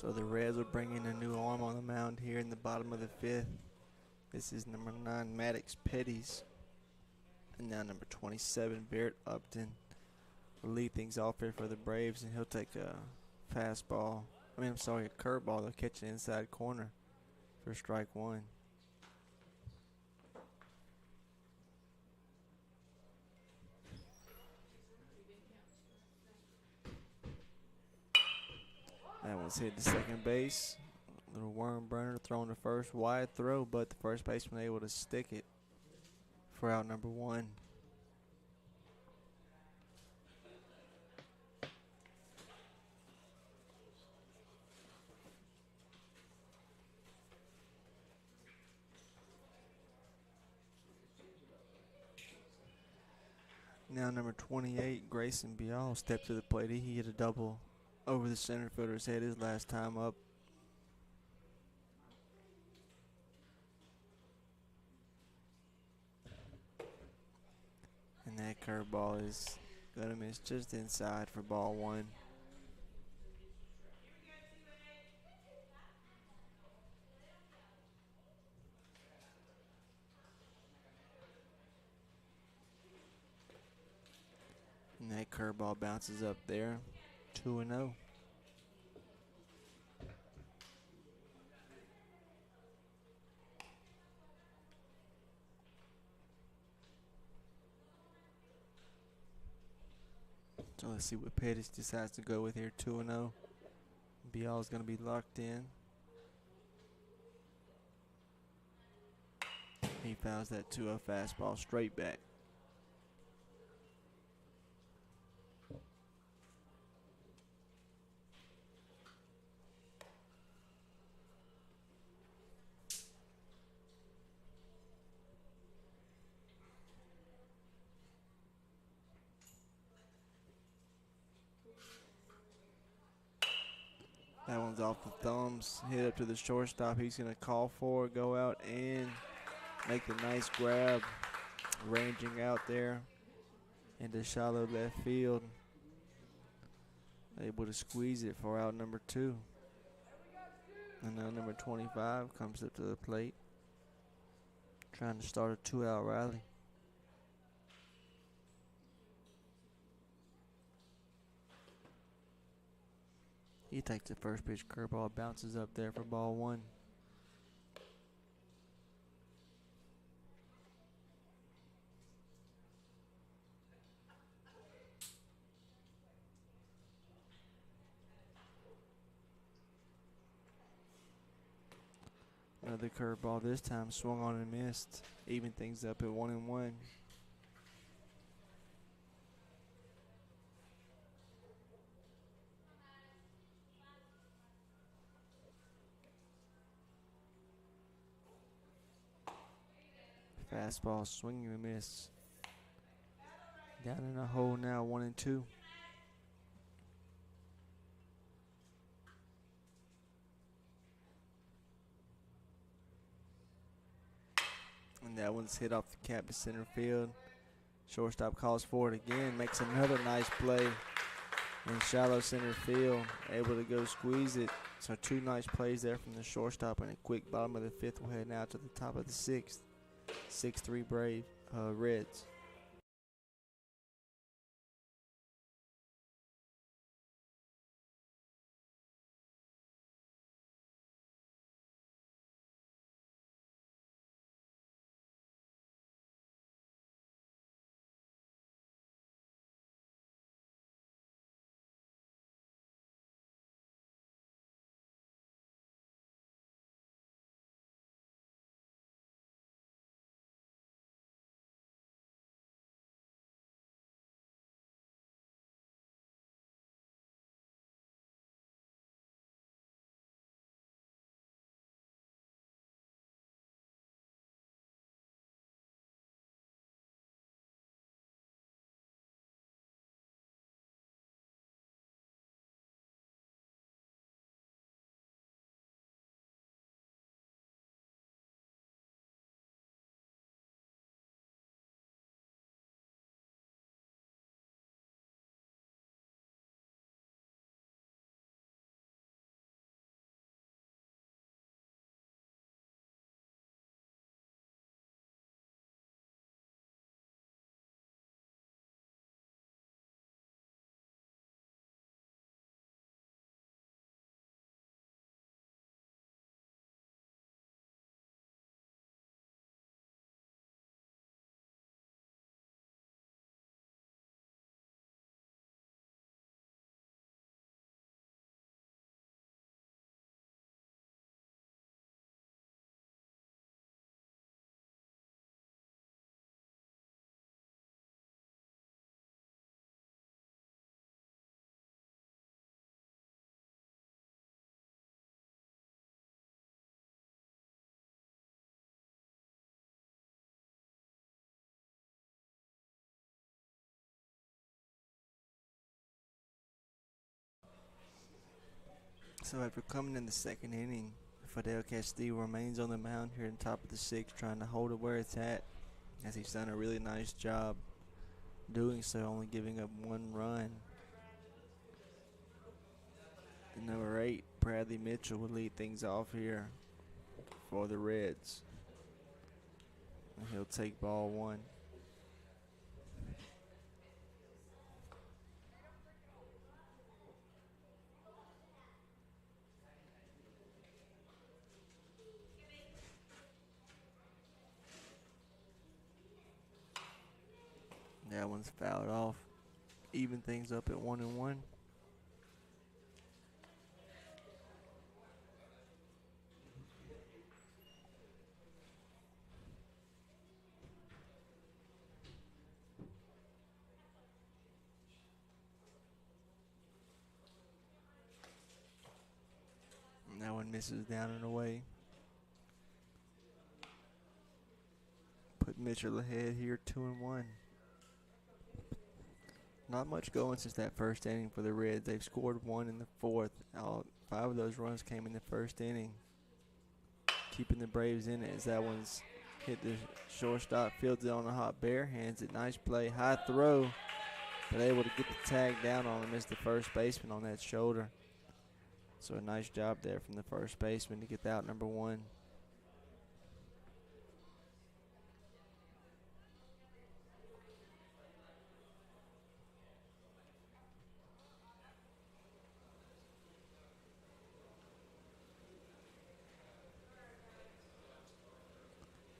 So the Reds will bring in a new arm on the mound here in the bottom of the 5th. This is number 9, Maddox Petties. And now number 27, Barrett Upton will lead things off here for the Braves, and he'll take a curveball. They'll catch the inside corner for strike 1. That one's hit to second base. Little worm burner thrown to first. Wide throw, but the first baseman able to stick it for out number 1. Now number 28, Grayson Bial, stepped to the plate. He hit a double over the center fielder's head his last time up. And that curveball is going to miss just inside for ball 1. And that curveball bounces up there, 2-0. So let's see what Pettis decides to go with here, 2-0. Bial's going to be locked in. He fouls that 2-0 fastball straight back. That one's off the thumbs, hit up to the shortstop. He's going to call for it, go out and make the nice grab, ranging out there into shallow left field. Able to squeeze it for out number 2. And now number 25 comes up to the plate, trying to start a 2-out rally. He takes the first pitch curveball, bounces up there for ball 1. Another curveball, this time swung on and missed. Even things up at 1-1. Fastball, swinging and miss. Down in a hole now, 1-2. And that one's hit off the cap to center field. Shortstop calls for it again, makes another nice play in shallow center field, able to go squeeze it. So 2 nice plays there from the shortstop, and a quick bottom of the 5th will head now to the top of the 6th. 6-3 Reds. So after coming in the second inning, Fidel Castillo remains on the mound here in top of the sixth, trying to hold it where it's at, as he's done a really nice job doing so, only giving up 1 run. And number 8, Bradley Mitchell, will lead things off here for the Reds. And he'll take ball 1. That one's fouled off. Even things up at 1-1. And that one misses down and away. Put Mitchell ahead here, 2-1. Not much going since that first inning for the Reds. They've scored 1 in the 4th. All 5 of those runs came in the first inning. Keeping the Braves in it as that one's hit the shortstop, fields it on a hot bare, hands it. Nice play, high throw, but able to get the tag down on him as the first baseman on that shoulder. So a nice job there from the first baseman to get out number 1.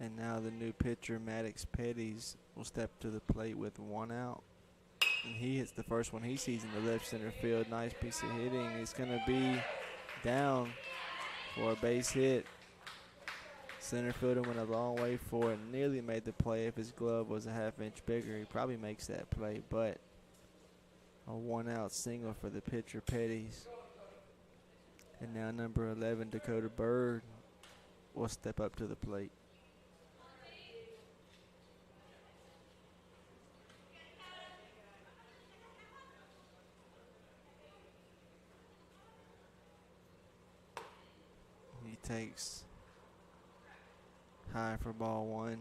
And now the new pitcher, Maddox Petties, will step to the plate with 1 out. And he hits the first one he sees in the left center field. Nice piece of hitting. It's going to be down for a base hit. Center fielder went a long way for it. Nearly made the play. If his glove was a half-inch bigger, he probably makes that play. But a 1-out single for the pitcher, Petties. And now number 11, Dakota Bird, will step up to the plate. He takes high for ball 1.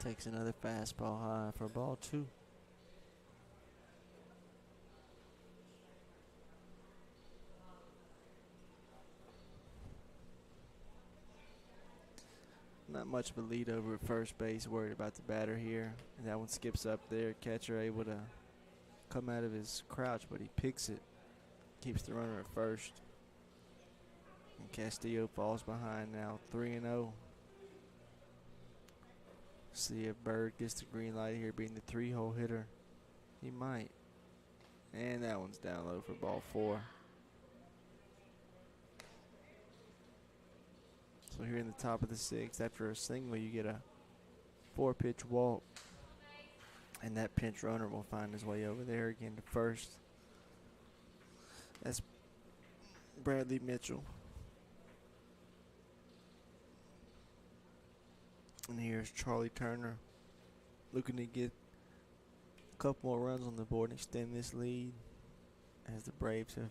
Takes another fastball high for ball 2. Not much of a lead over at first base, worried about the batter here. And that one skips up there. Catcher able to come out of his crouch, but he picks it. Keeps the runner at first. And Castillo falls behind now, 3-0. See if Bird gets the green light here, being the 3-hole hitter. He might. And that one's down low for ball 4. So here in the top of the 6th, after a single, you get a 4-pitch walk. And that pinch runner will find his way over there again to first. That's Bradley Mitchell. And here's Charlie Turner looking to get a couple more runs on the board and extend this lead, as the Braves have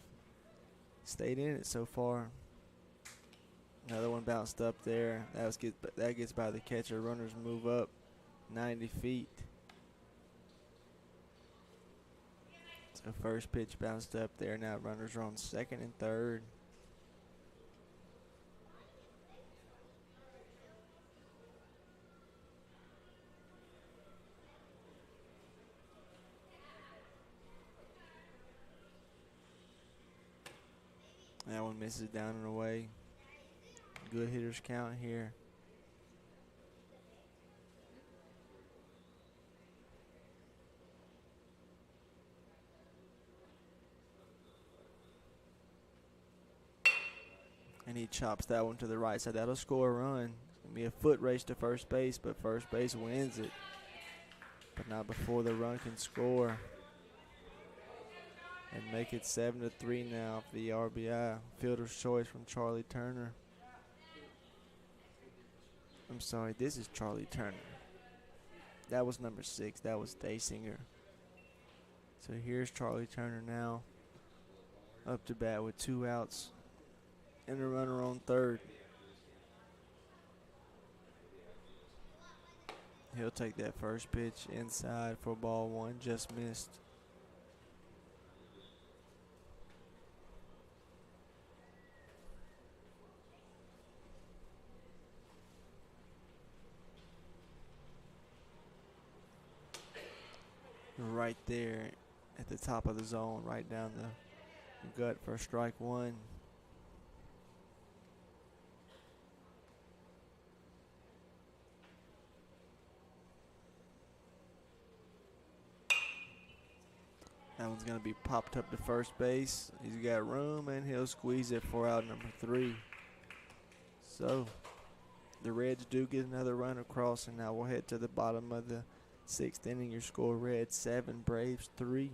stayed in it so far. Another one bounced up there. That gets by the catcher. Runners move up 90 feet. So first pitch bounced up there. Now runners are on second and third. That one misses down and away. Good hitters count here. And he chops that one to the right side. That'll score a run. It's going to be a foot race to first base, but first base wins it. But not before the run can score. and make it 7-3 now for the RBI. Fielder's choice from Charlie Turner. I'm sorry, this is Charlie Turner. That was number 6. That was Daysinger. So here's Charlie Turner now, up to bat with 2 outs and a runner on third. He'll take that first pitch inside for ball 1, just missed. Right there at the top of the zone, right down the gut for strike 1. That one's going to be popped up to first base. He's got room, and he'll squeeze it for out number 3. So the Reds do get another run across, and now we'll head to the bottom of the 6th inning. Your score: Reds 7, Braves 3.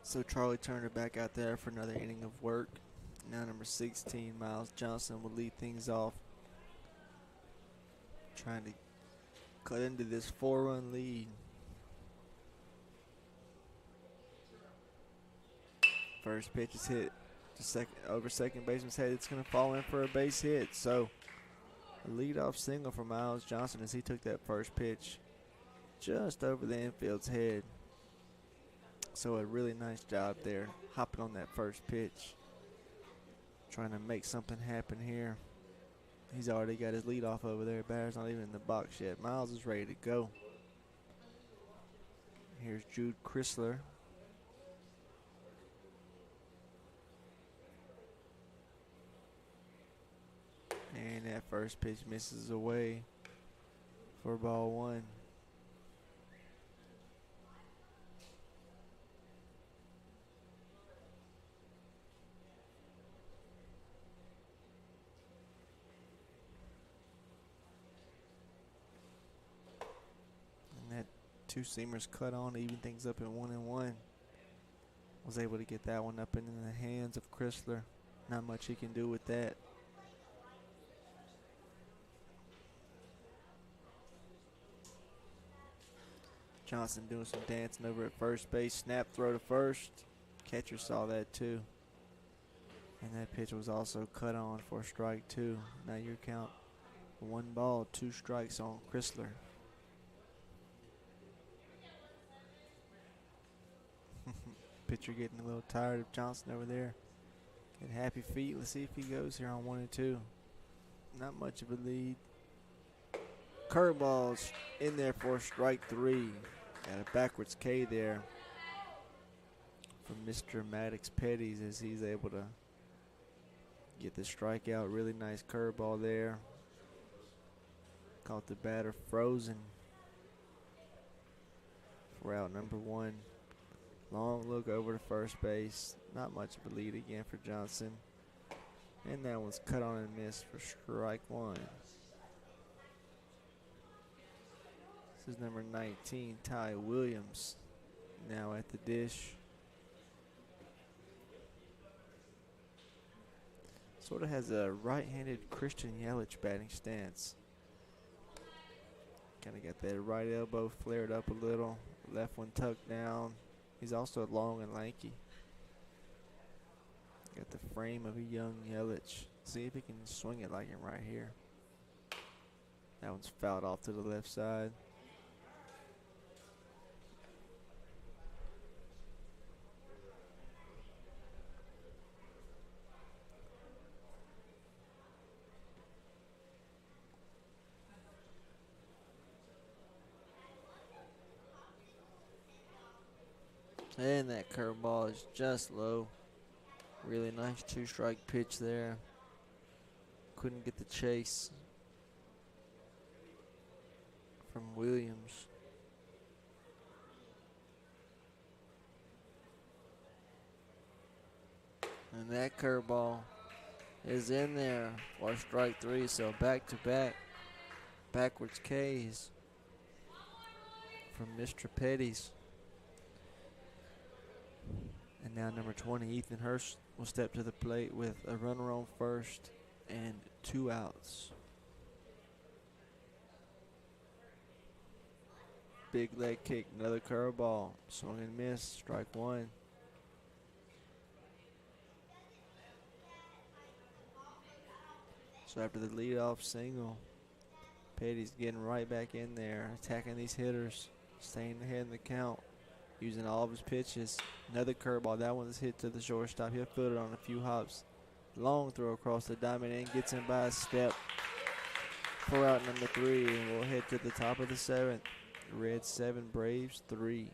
So Charlie Turner back out there for another inning of work. Now number 16, Miles Johnson, will lead things off, trying to cut into this 4-run lead. First pitch is hit to over second baseman's head. It's going to fall in for a base hit. So a leadoff single for Miles Johnson as he took that first pitch just over the infield's head. So a really nice job there, hopping on that first pitch, trying to make something happen here. He's already got his leadoff over there. Batter's not even in the box yet. Miles is ready to go. Here's Jude Chrysler. And that first pitch misses away for ball 1. And that two-seamer's cut on to even things up at 1-1. Was able to get that one up into the hands of Chrysler. Not much he can do with that. Johnson doing some dancing over at first base. Snap throw to first. Catcher saw that too. And that pitch was also cut on for strike 2. Now your count: 1 ball, 2 strikes on Chrysler. Pitcher getting a little tired of Johnson over there. And Happy Feet, let's see if he goes here on 1-2. Not much of a lead. Curveballs in there for strike 3. Got a backwards K there from Mr. Maddox Petties as he's able to get the strikeout. Really nice curveball there. Caught the batter frozen for out number 1. Long look over to first base. Not much of a lead again for Johnson. And that one's cut on and missed for strike 1. This is number 19, Ty Williams, now at the dish. Sort of has a right-handed Christian Yelich batting stance. Kind of got that right elbow flared up a little, left one tucked down. He's also long and lanky. Got the frame of a young Yelich. See if he can swing it like him right here. That one's fouled off to the left side. And that curveball is just low. Really nice 2-strike pitch there. Couldn't get the chase from Williams. And that curveball is in there for strike 3. So back-to-back backwards Ks from Mr. Petties. And now number 20, Ethan Hurst, will step to the plate with a runner on first and 2 outs. Big leg kick, another curveball, swung and miss, strike 1. So after the leadoff single, Petty's getting right back in there, attacking these hitters, staying ahead in the count, using all of his pitches. Another curveball. That one's hit to the shortstop. He'll field it on a few hops. Long throw across the diamond and gets him by a step for out number 3. And we'll head to the top of the 7th. Reds 7, Braves 3.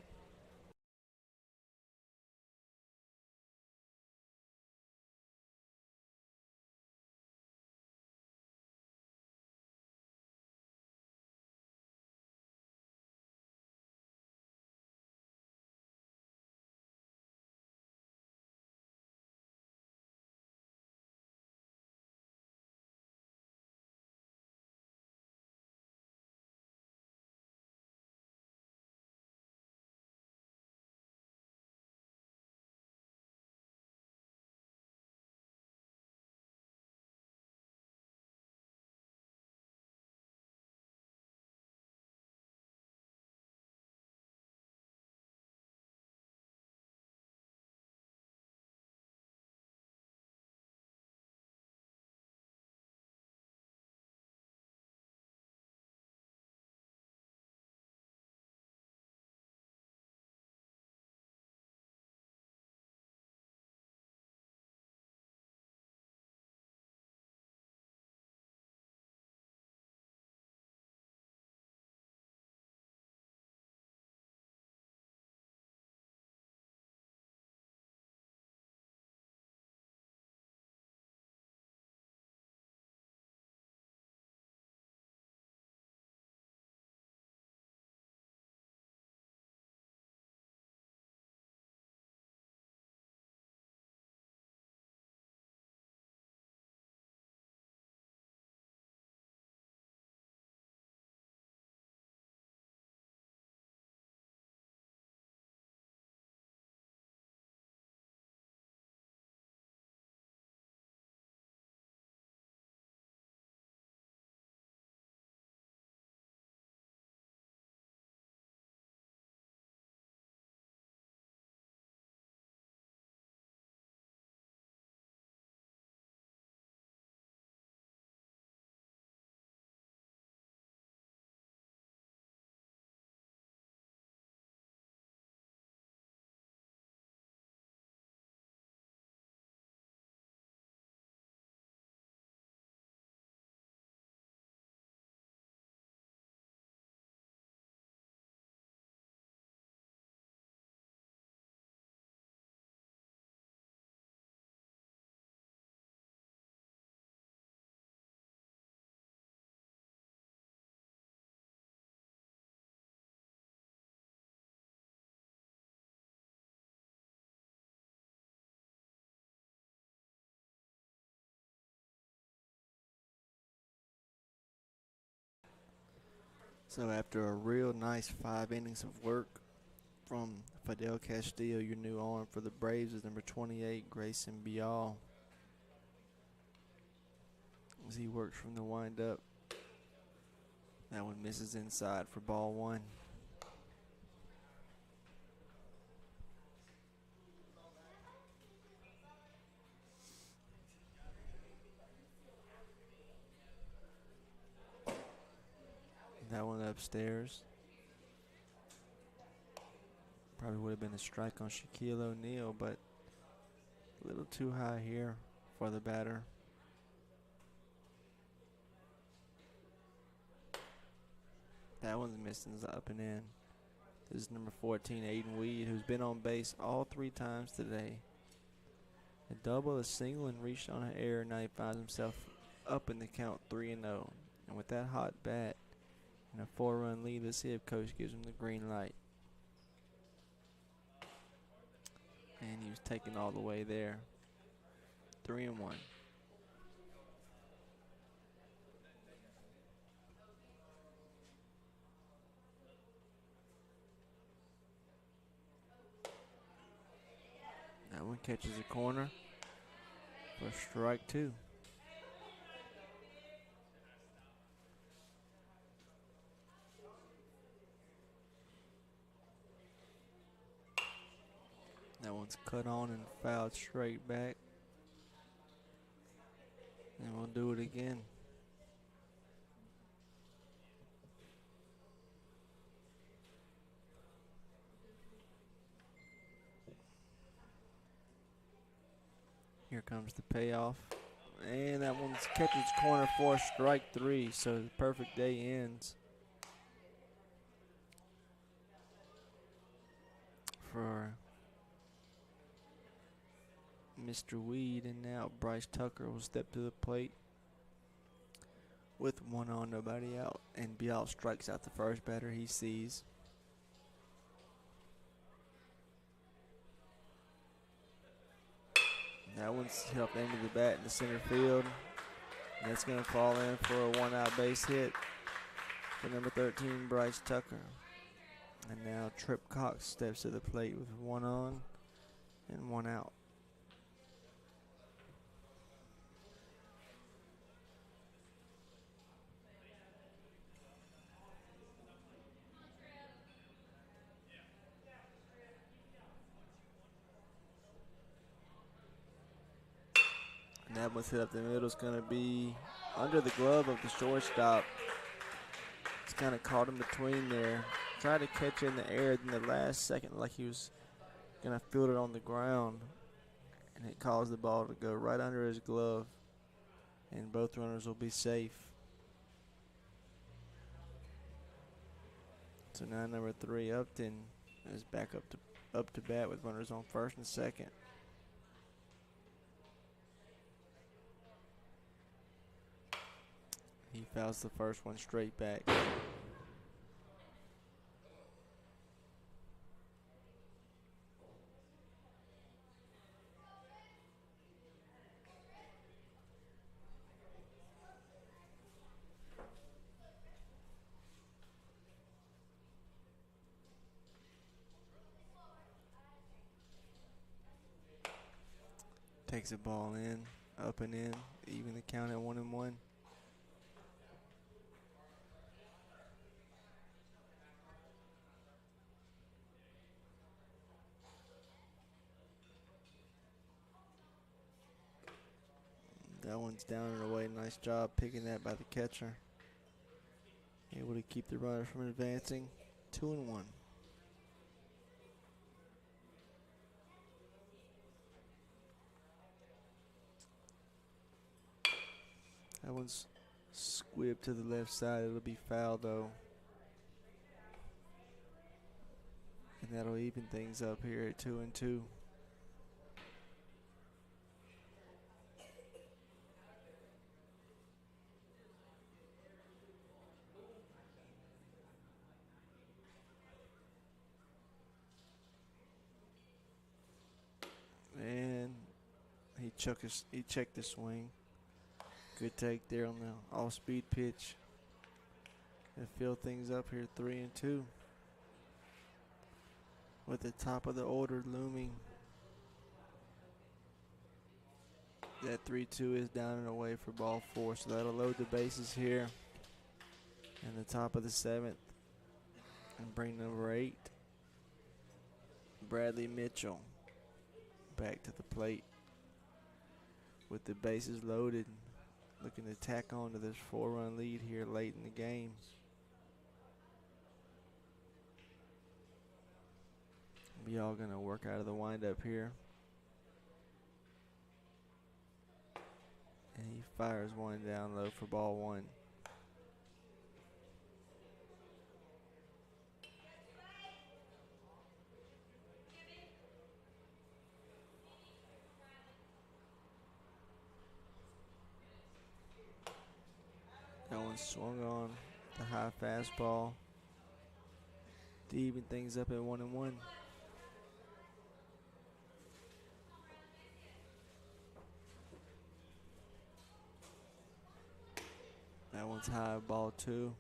So after a real nice 5 innings of work from Fidel Castillo, your new arm for the Braves is number 28, Grayson Bial. As he works from the windup. That one misses inside for ball 1. That one upstairs. Probably would have been a strike on Shaquille O'Neal, but a little too high here for the batter. That one's missing, is up and in. This is number 14, Aiden Weed, who's been on base all 3 times today. A double, a single, and reached on an error. Now he finds himself up in the count 3-0. And with that hot bat and a 4-run lead, let's see if Coach gives him the green light. And he was taken all the way there. 3-1. That one catches a corner for strike 2. That one's cut on and fouled straight back. And we'll do it again. Here comes the payoff. And that one's catches corner for strike 3. So the perfect day ends for Mr. Weed. And now Bryce Tucker will step to the plate with 1 on, nobody out. And Bial strikes out the first batter he sees. That one's hit off the end of the bat in the center field. And that's going to fall in for a 1-out base hit for number 13, Bryce Tucker. And now Trip Cox steps to the plate with 1 on and 1 out. And that one's hit up the middle. It's going to be under the glove of the shortstop. It's kind of caught him between there. Tried to catch it in the air in the last second like he was going to field it on the ground. And it caused the ball to go right under his glove. And both runners will be safe. So now number 3, Upton, is back up to bat with runners on first and second. He fouls the first one straight back. Takes the ball in, up and in, even the count at 1-1. That one's down and away. Nice job picking that by the catcher. Able to keep the runner from advancing. 2-1. That one's squibbed to the left side. It'll be foul though. And that'll even things up here at 2-2. And he checked the swing. Good take there on the off-speed pitch. and fill things up here 3-2. With the top of the order looming. That 3-2 is down and away for ball 4, so that'll load the bases here in the top of the 7th and bring number 8, Bradley Mitchell, back to the plate with the bases loaded, looking to tack on to this 4-run lead here late in the game. Be all gonna work out of the windup here. And he fires one down low for ball 1. That one swung on the high fastball to even things up at 1-1. That one's high, ball 2.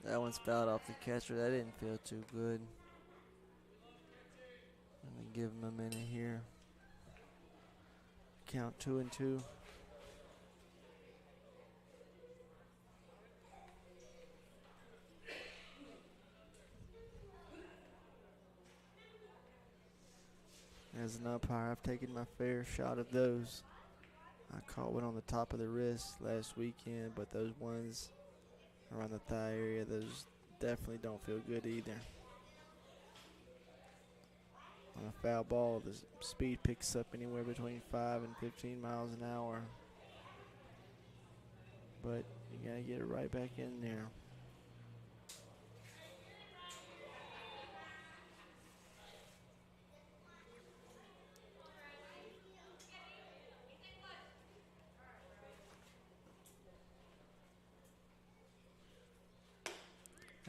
That one's fouled off the catcher. That didn't feel too good. I'm gonna give him a minute here. Count 2-2. As an umpire, I've taken my fair shot of those. I caught one on the top of the wrist last weekend, but those ones around the thigh area, those definitely don't feel good either. On a foul ball, the speed picks up anywhere between 5 and 15 miles an hour. But you gotta get it right back in there.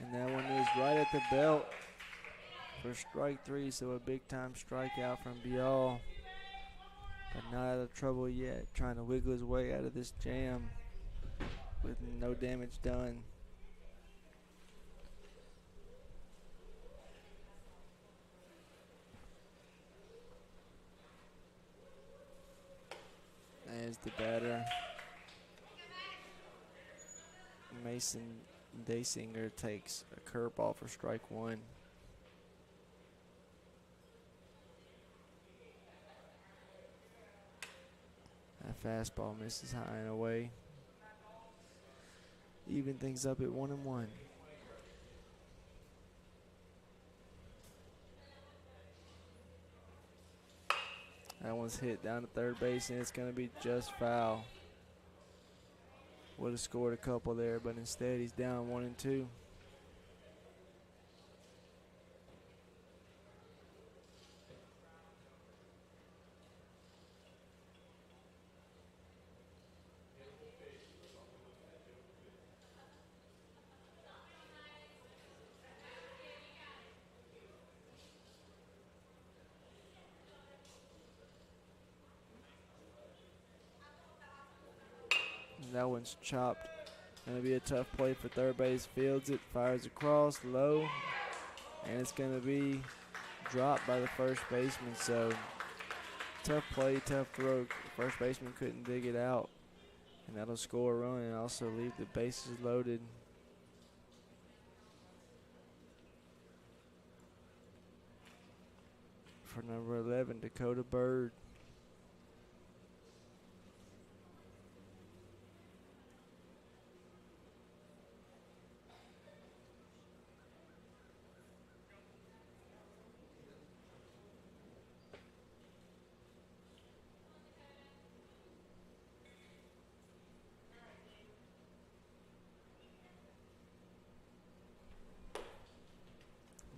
And that one is right at the belt for strike 3, so a big-time strikeout from Bial. But not out of trouble yet, trying to wiggle his way out of this jam with no damage done. There's the batter. Mason Daysinger takes a curveball for strike 1. That fastball misses high and away. Even things up at 1-1. That one's hit down to third base, and it's going to be just foul. Would have scored a couple there, but instead he's down 1-2. That one's chopped. Going to be a tough play for third base. Fields it, fires across, low, and it's going to be dropped by the first baseman. So tough play, tough throw. First baseman couldn't dig it out, and that'll score a run and also leave the bases loaded. For number 11, Dakota Bird.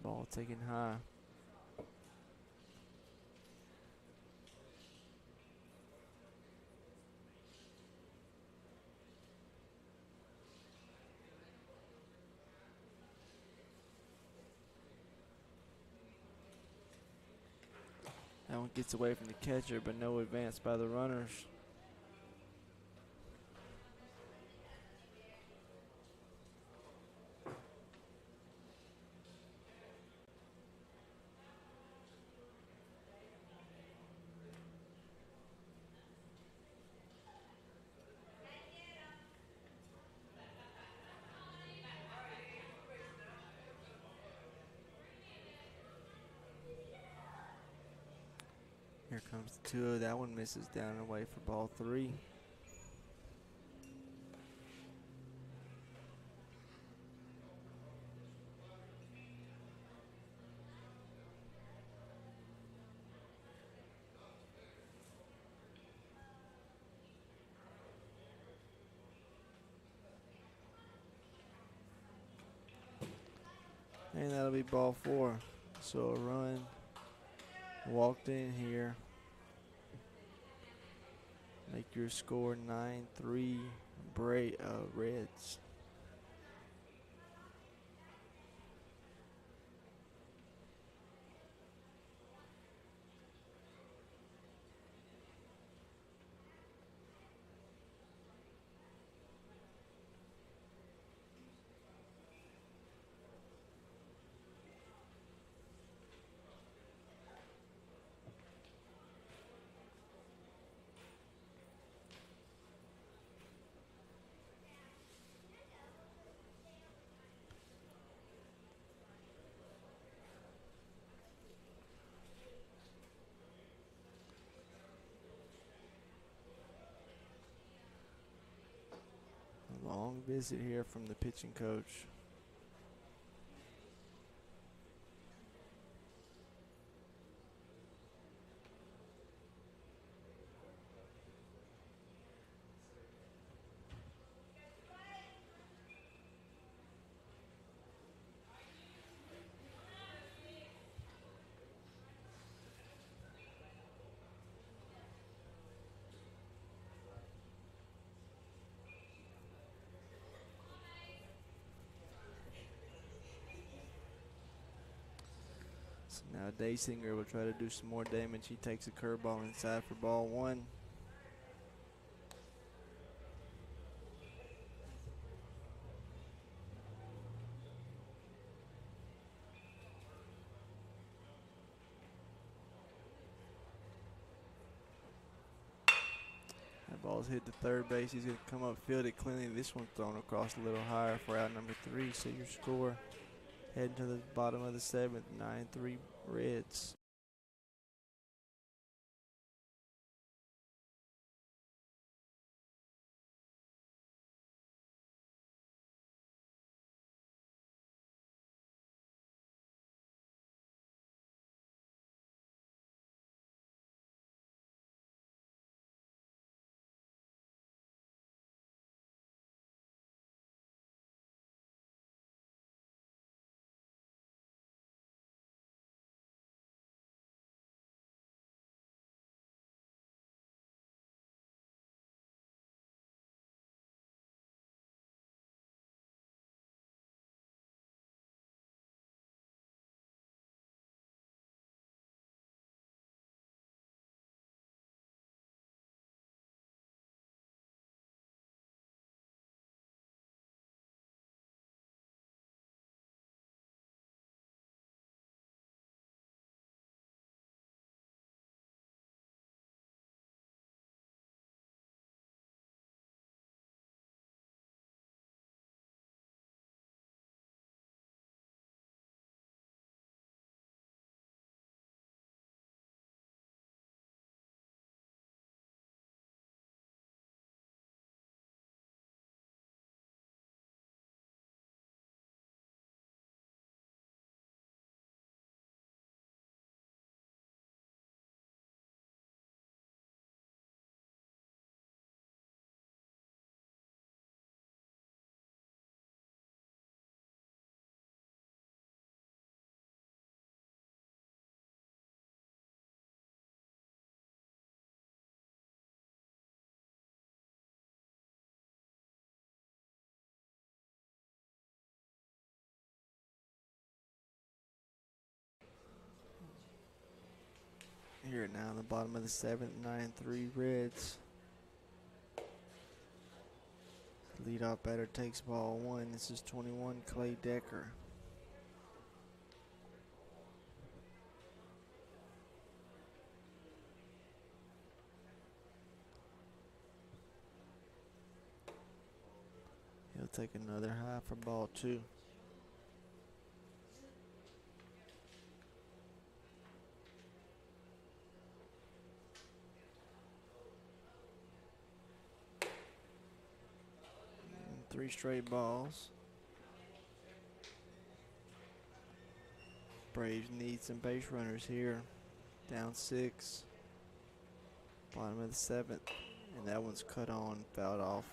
Ball taken high. down, gets away from the catcher, but no advance by the runners. Here comes the 2-0. That one misses down and away for ball 3. And that'll be ball 4. So a run walked in here. Make your score 9-3 Reds. Long visit here from the pitching coach. So now Daysinger will try to do some more damage. He takes a curveball inside for ball 1. That ball's hit to third base. He's going to come up, field it cleanly. This one's thrown across a little higher for out number 3. So your score heading to the bottom of the 7th, 9-3 Reds. Here now in the bottom of the 7th, 9-3 Reds. Leadoff batter takes ball 1. This is 21, Clay Decker. He'll take another high for ball 2. And 3 straight balls. Braves need some base runners here. Down 6. Bottom of the 7th. And that one's cut on, fouled off.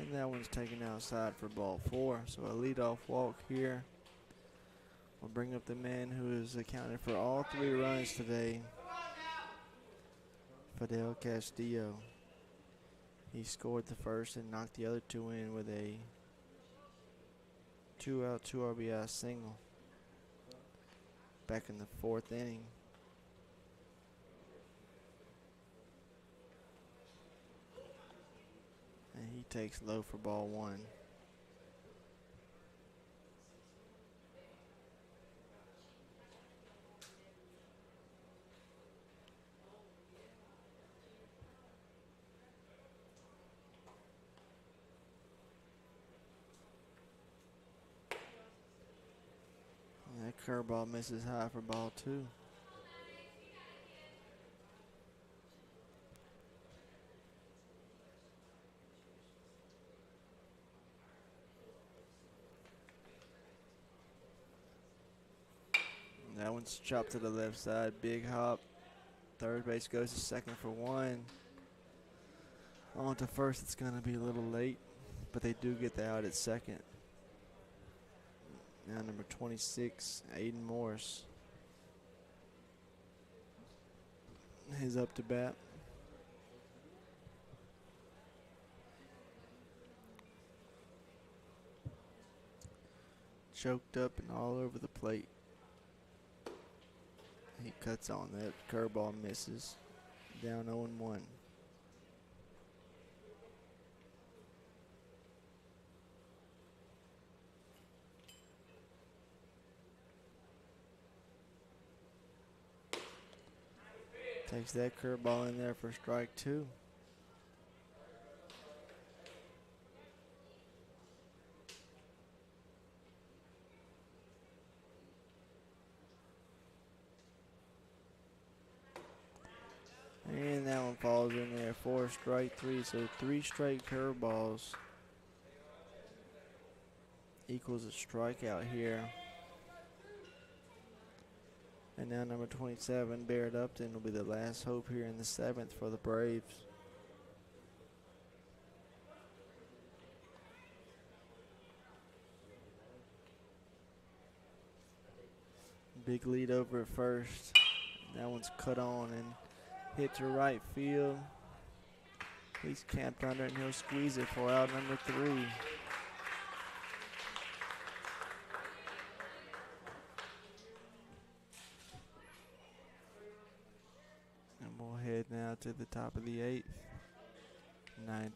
And that one's taken outside for ball 4. So a leadoff walk here. We'll bring up the man who has accounted for all 3 runs today, Fidel Castillo. He scored the first and knocked the other 2 in with a 2-out, 2 RBI single back in the 4th inning. And he takes low for ball 1. And that curveball misses high for ball 2. That one's chopped to the left side. Big hop. Third base goes to second for 1. On to first, it's going to be a little late, but they do get the out at second. Now number 26, Aiden Morris. He's up to bat. Choked up and all over the plate. He cuts on that. Curveball misses. Down 0-1. Takes that curveball in there for strike 2. And that one falls in there for strike 3. So 3 straight curveballs equals a strikeout here. And now number 27, Barrett Upton, will be the last hope here in the 7th for the Braves. Big lead over at first. That one's cut on and hit to right field. He's camped under it and he'll squeeze it for out number 3. And we'll head now to the top of the 8th. 9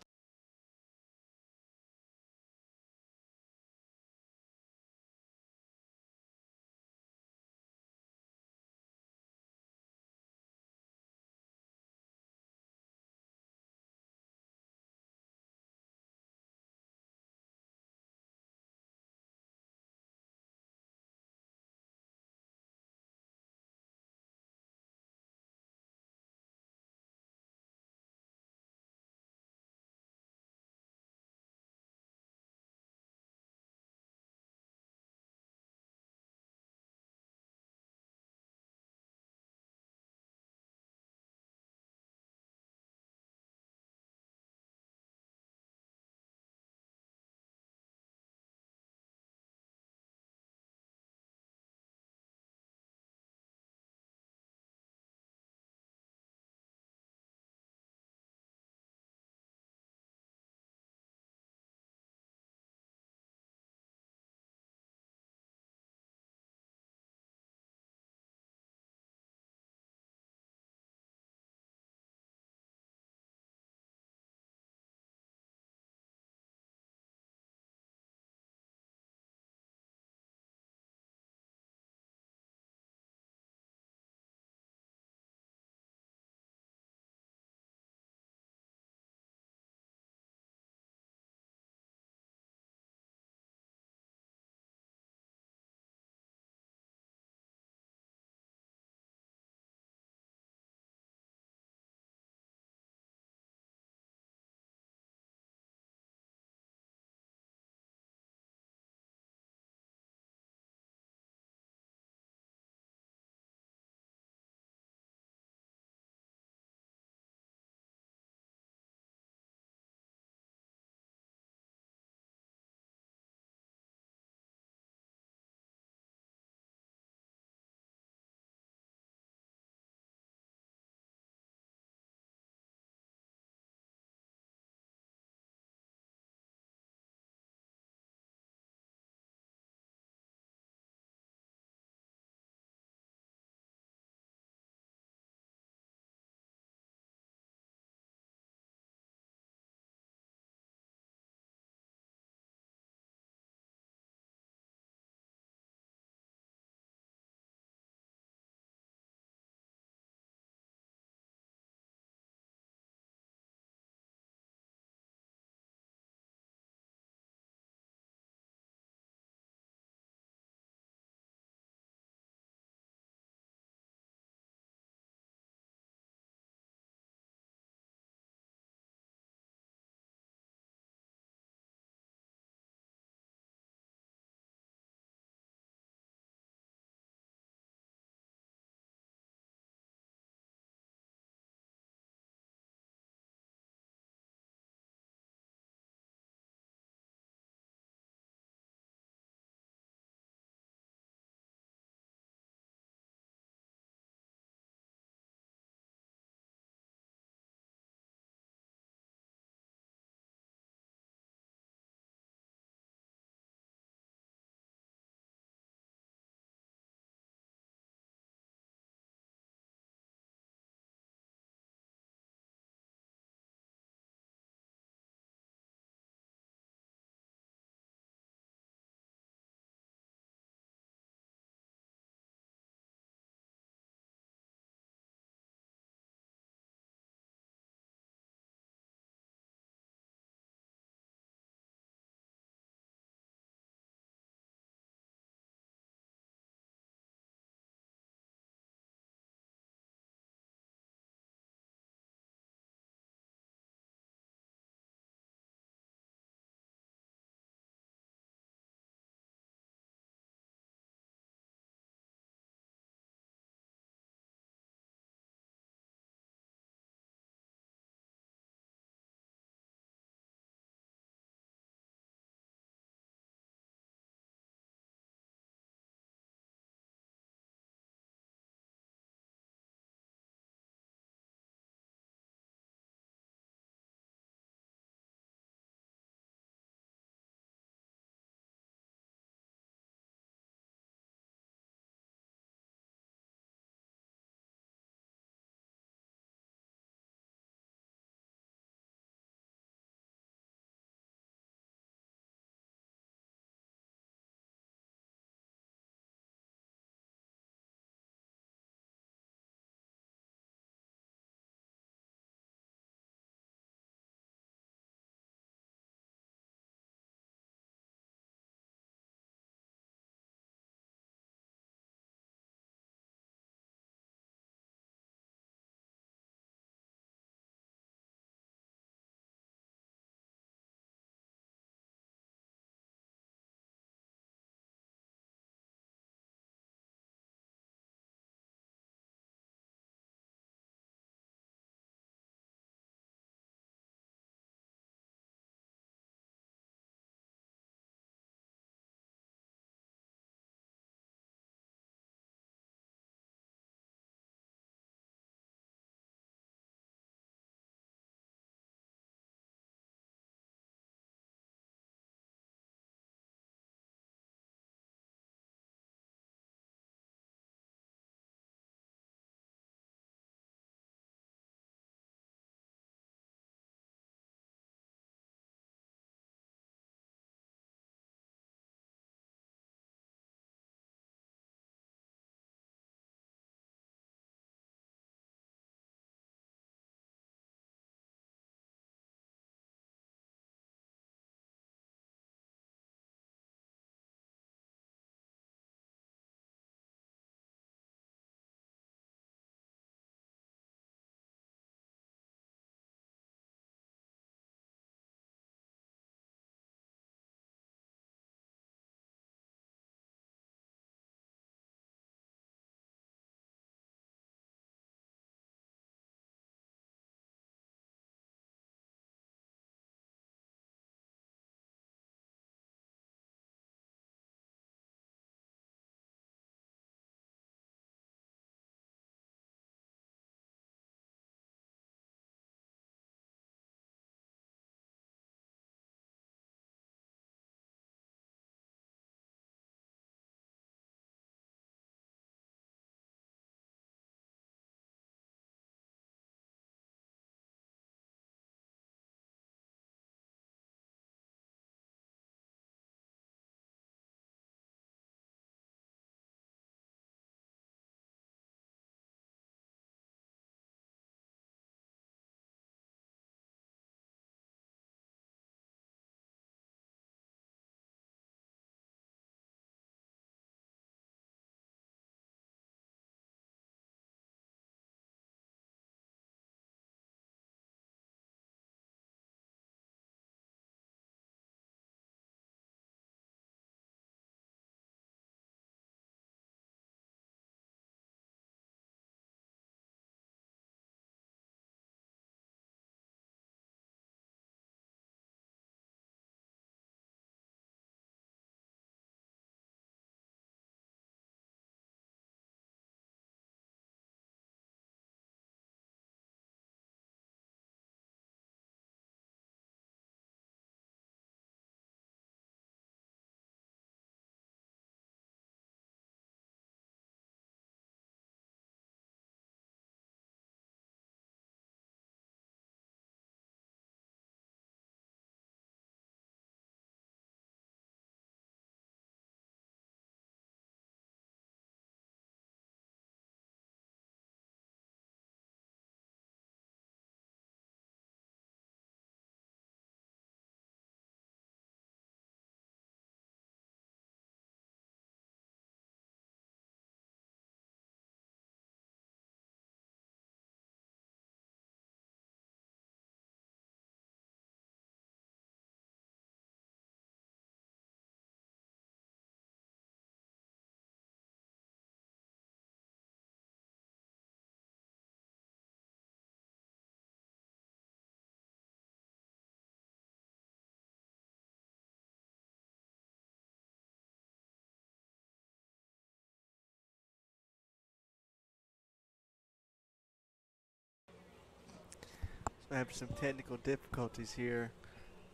After some technical difficulties here,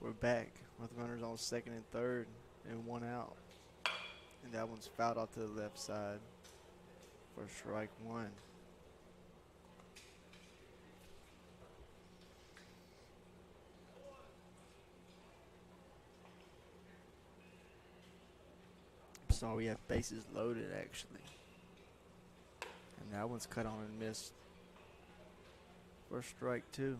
we're back with runners on second and third and one out. And that one's fouled off to the left side for strike one. So we have bases loaded actually. And that one's cut on and missed for strike two.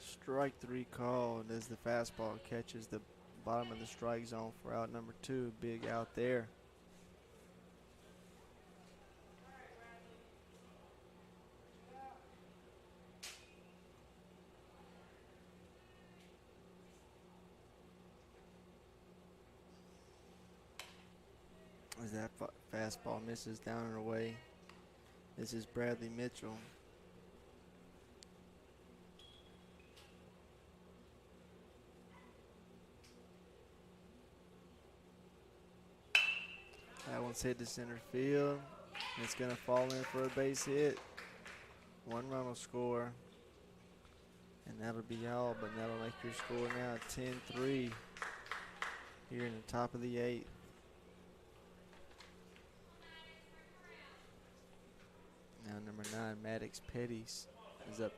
Strike three called as the fastball catches the bottom of the strike zone for out number two. Big out there. As that fastball misses down and away. This is Bradley Mitchell. That one's hit to center field. It's going to fall in for a base hit. One run will score. And that'll be all, but that'll make your score now 10-3 here in the top of the eighth. Now number 9, Maddox Pettis, is up.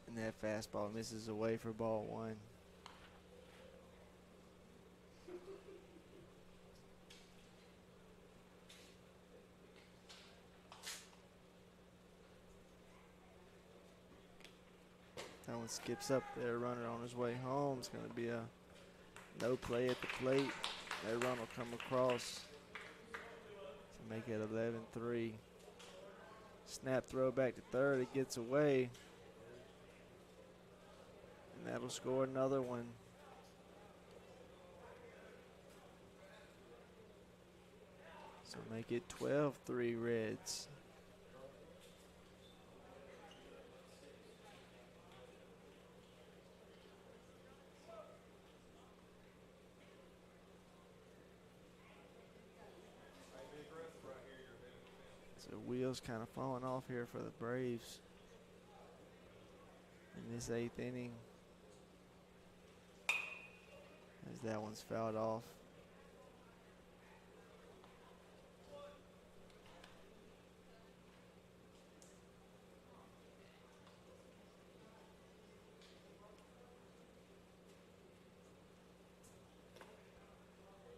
And that fastball misses away for ball one. That one skips up there, runner on his way home. It's going to be a no play at the plate. That run will come across to make it 11-3. Snap throw back to third. It gets away. And that'll score another one. So make it 12-3 Reds. So wheels kind of falling off here for the Braves in this eighth inning. As that one's fouled off.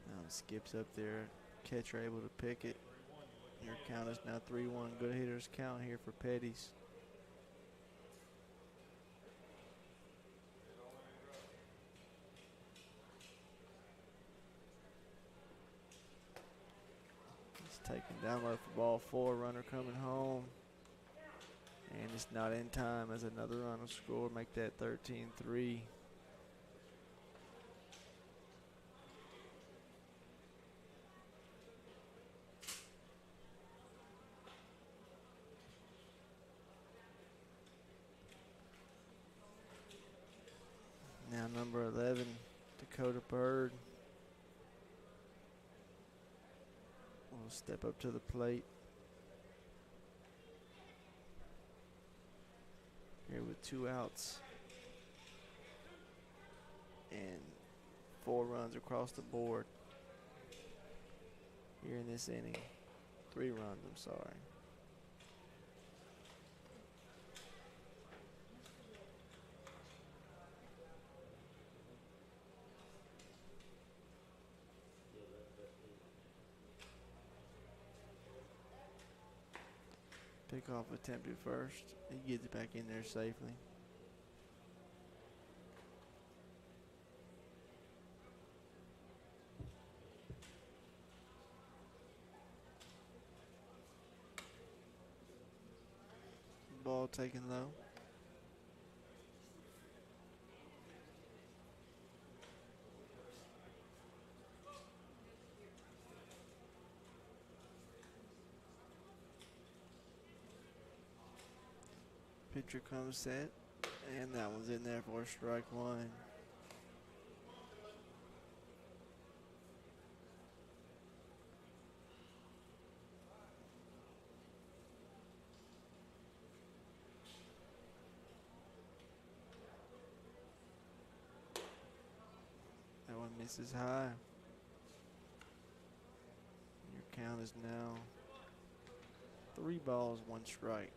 Now it skips up there. Catcher able to pick it. Your count is now 3-1. Good hitters count here for Pettis. It's taken down low for ball four. Runner coming home. And it's not in time as another run will score. Make that 13-3. Now number 11, Dakota Bird, will step up to the plate. Here with 2 outs and 4 runs across the board here in this inning. 3 runs, I'm sorry. Pickoff attempted first. He gets it back in there safely. Ball taken low. Pitcher comes set, and that one's in there for strike one. That one misses high. Your count is now 3 balls, 1 strike.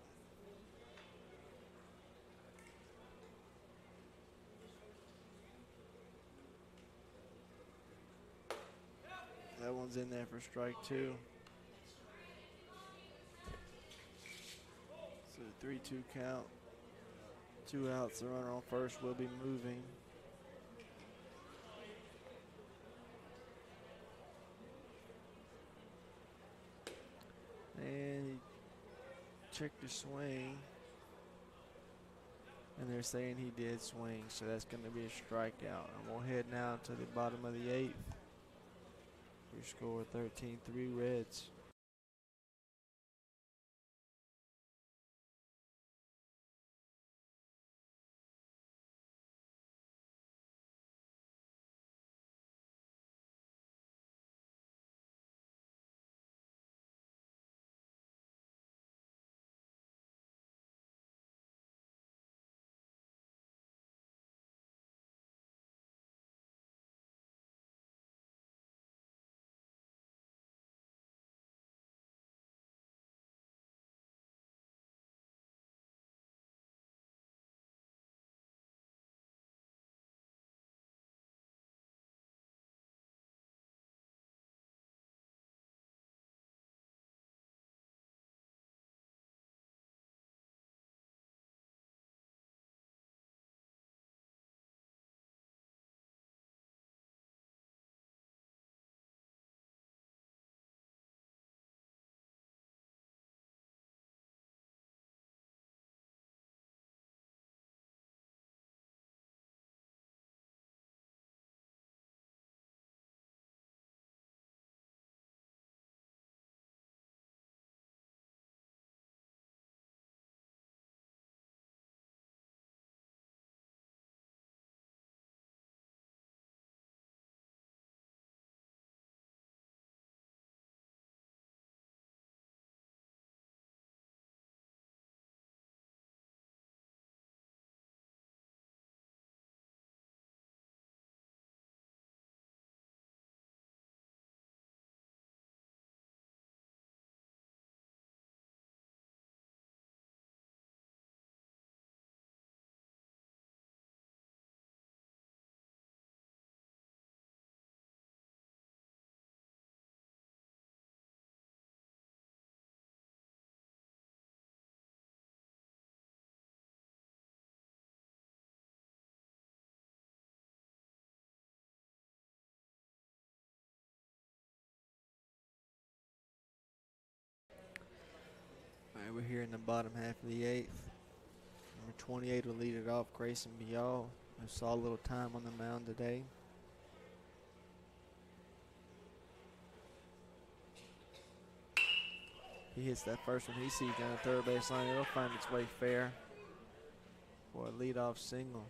That one's in there for strike 2. So 3-2 count. 2 outs. The runner on first will be moving. And he checked his swing. And they're saying he did swing, so that's going to be a strikeout. And we'll head now to the bottom of the 8th. Your score 13-3 Reds. All right, we're here in the bottom half of the 8th. Number 28 will lead it off, Grayson Bial, who saw a little time on the mound today. He hits that first one he sees down the third base line. It'll find its way fair for a leadoff single.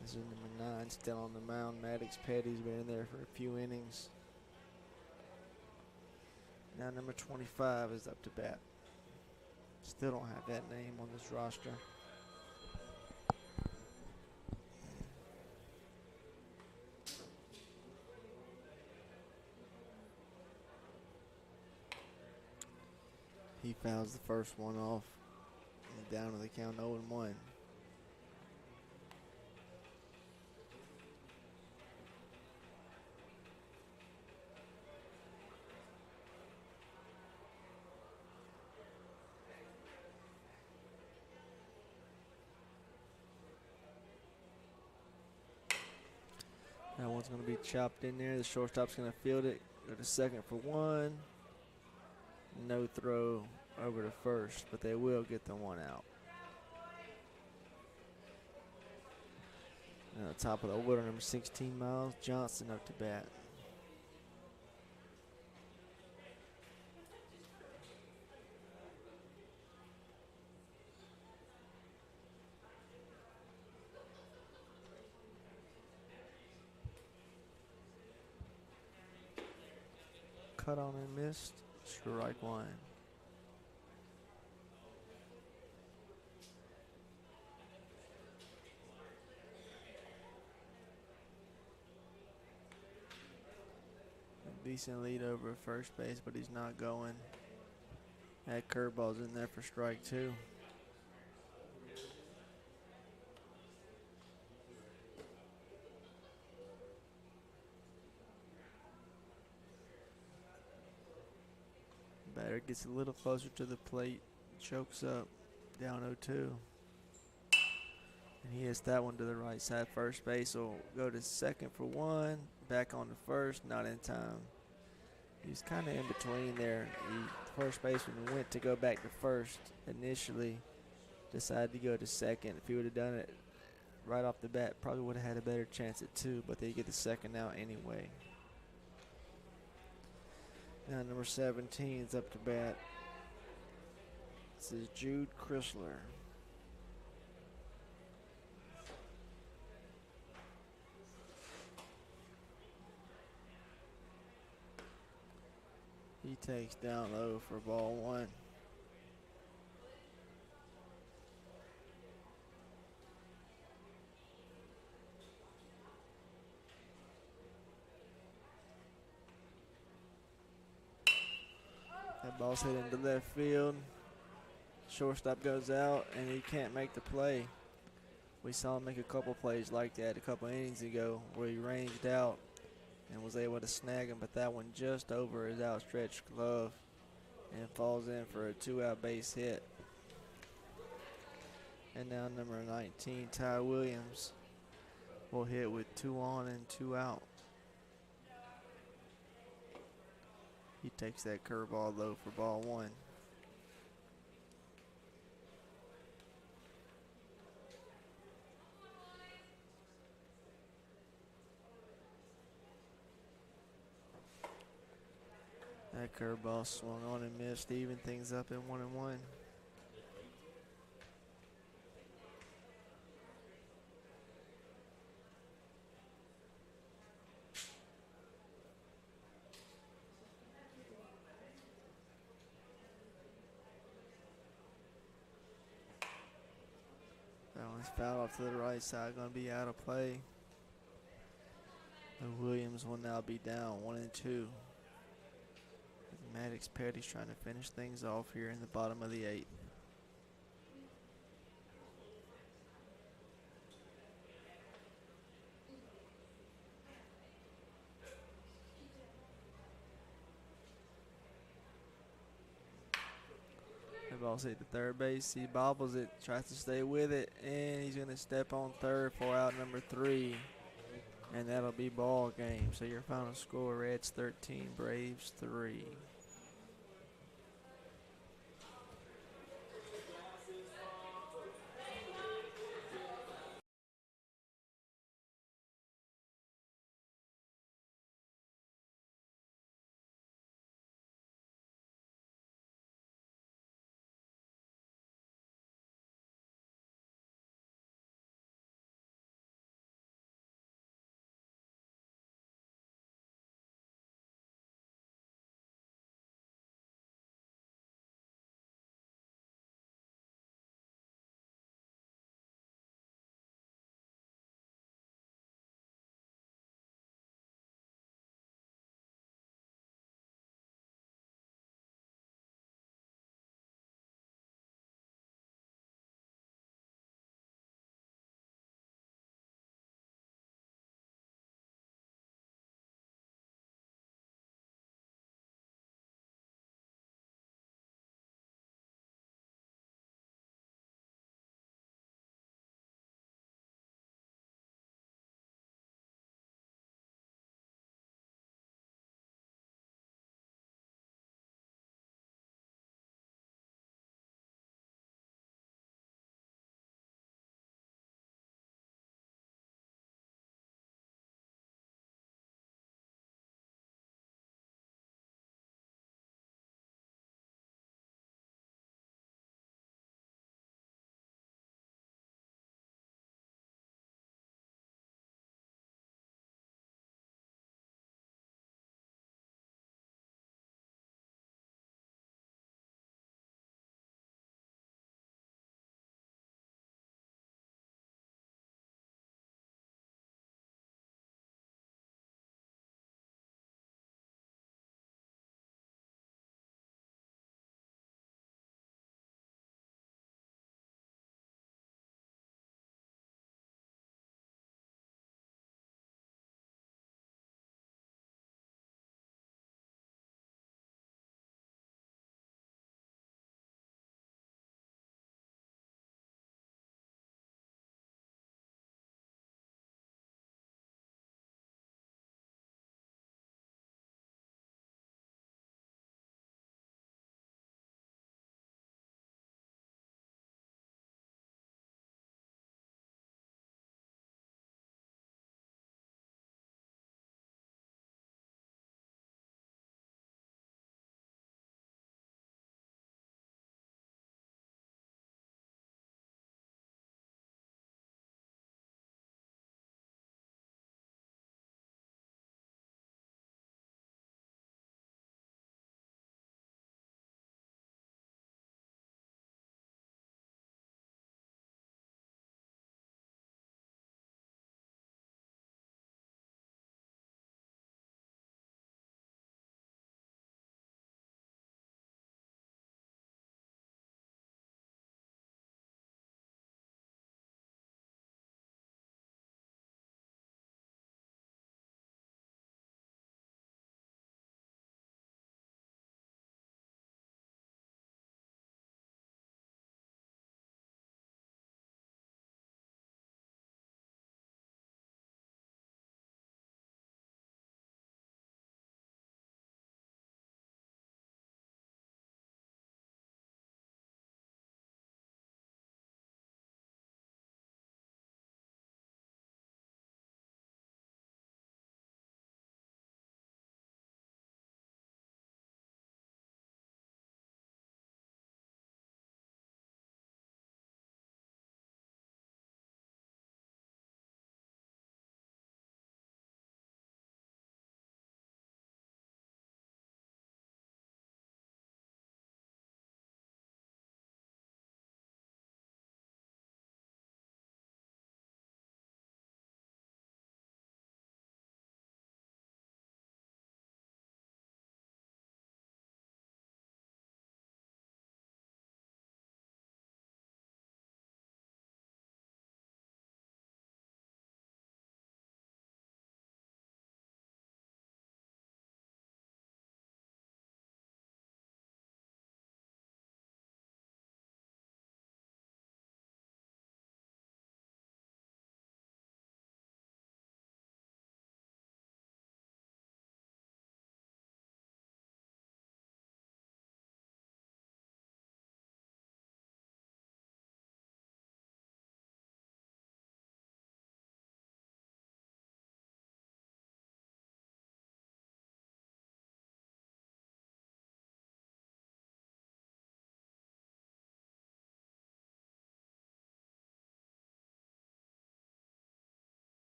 This is number 9 still on the mound. Maddox Petty's been in there for a few innings. Now number 25 is up to bat. Still don't have that name on this roster. He fouls the first one off. And down to the count 0-1. That one's going to be chopped in there. The shortstop's going to field it. Go to second for 1. No throw over to first, but they will get the 1 out. Now, top of the order, number 16, Miles Johnson up to bat. cut on and missed. Strike one. A decent lead over first base, but he's not going. That curveball's in there for strike two. Batter gets a little closer to the plate, chokes up, down 0-2. And he hits that one to the right side. First base will go to second for one, back on to first, not in time. He was kind of in between there. The first baseman went to go back to first initially, decided to go to second. If he would have done it right off the bat, probably would have had a better chance at two, but they get the second out anyway. Now number 17 is up to bat. This is Jude Chrysler. He takes down low for ball one. That ball's hit into left field. Shortstop goes out, and he can't make the play. We saw him make a couple plays like that a couple innings ago where he ranged out and was able to snag him, but that one just over his outstretched glove and falls in for a two-out base hit. And now number 19, Ty Williams, will hit with 2 on and 2 out. He takes that curveball low for ball one. That curveball swung on and missed, even things up in 1-1. That one's fouled off to the right side, going to be out of play. The Williams will now be down 1-2. Maddox Petty's trying to finish things off here in the bottom of the 8th. The ball's hit to third base. He bobbles it, tries to stay with it, and he's going to step on third for out number 3. And that'll be ball game. So your final score, Reds 13, Braves 3.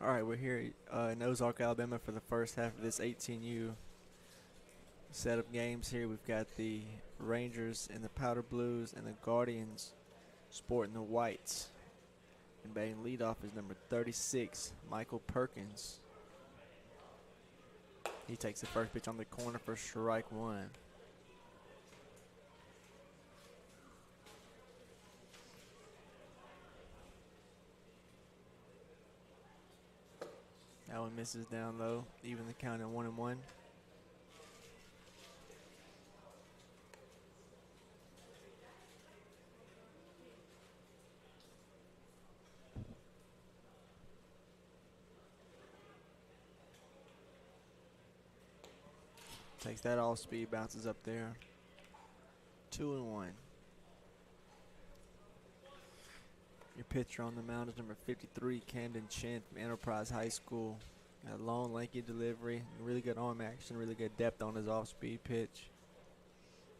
All right, we're here in Ozark, Alabama for the first half of this 18U set of games here. We've got the Rangers in the powder blues and the Guardians sporting the whites. And batting leadoff is number 36, Michael Perkins. He takes the first pitch on the corner for strike one. That one misses down low, even the count at 1-1. Takes that off speed, bounces up there. 2-1. Your pitcher on the mound is number 53, Camden Chen from Enterprise High School. Got a long, lanky delivery, really good arm action, really good depth on his off-speed pitch.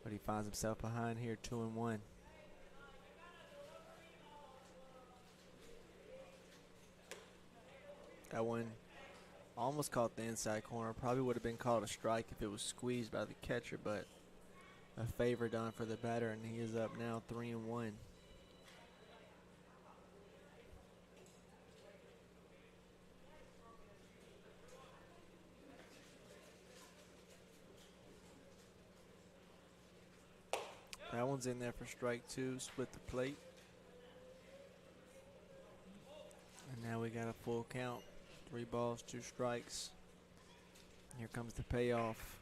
But he finds himself behind here, 2-1. That one almost caught the inside corner. Probably would have been called a strike if it was squeezed by the catcher, but a favor done for the batter, and he is up now 3-1. That one's in there for strike two, split the plate. And now we got a full count. 3 balls, 2 strikes. Here comes the payoff.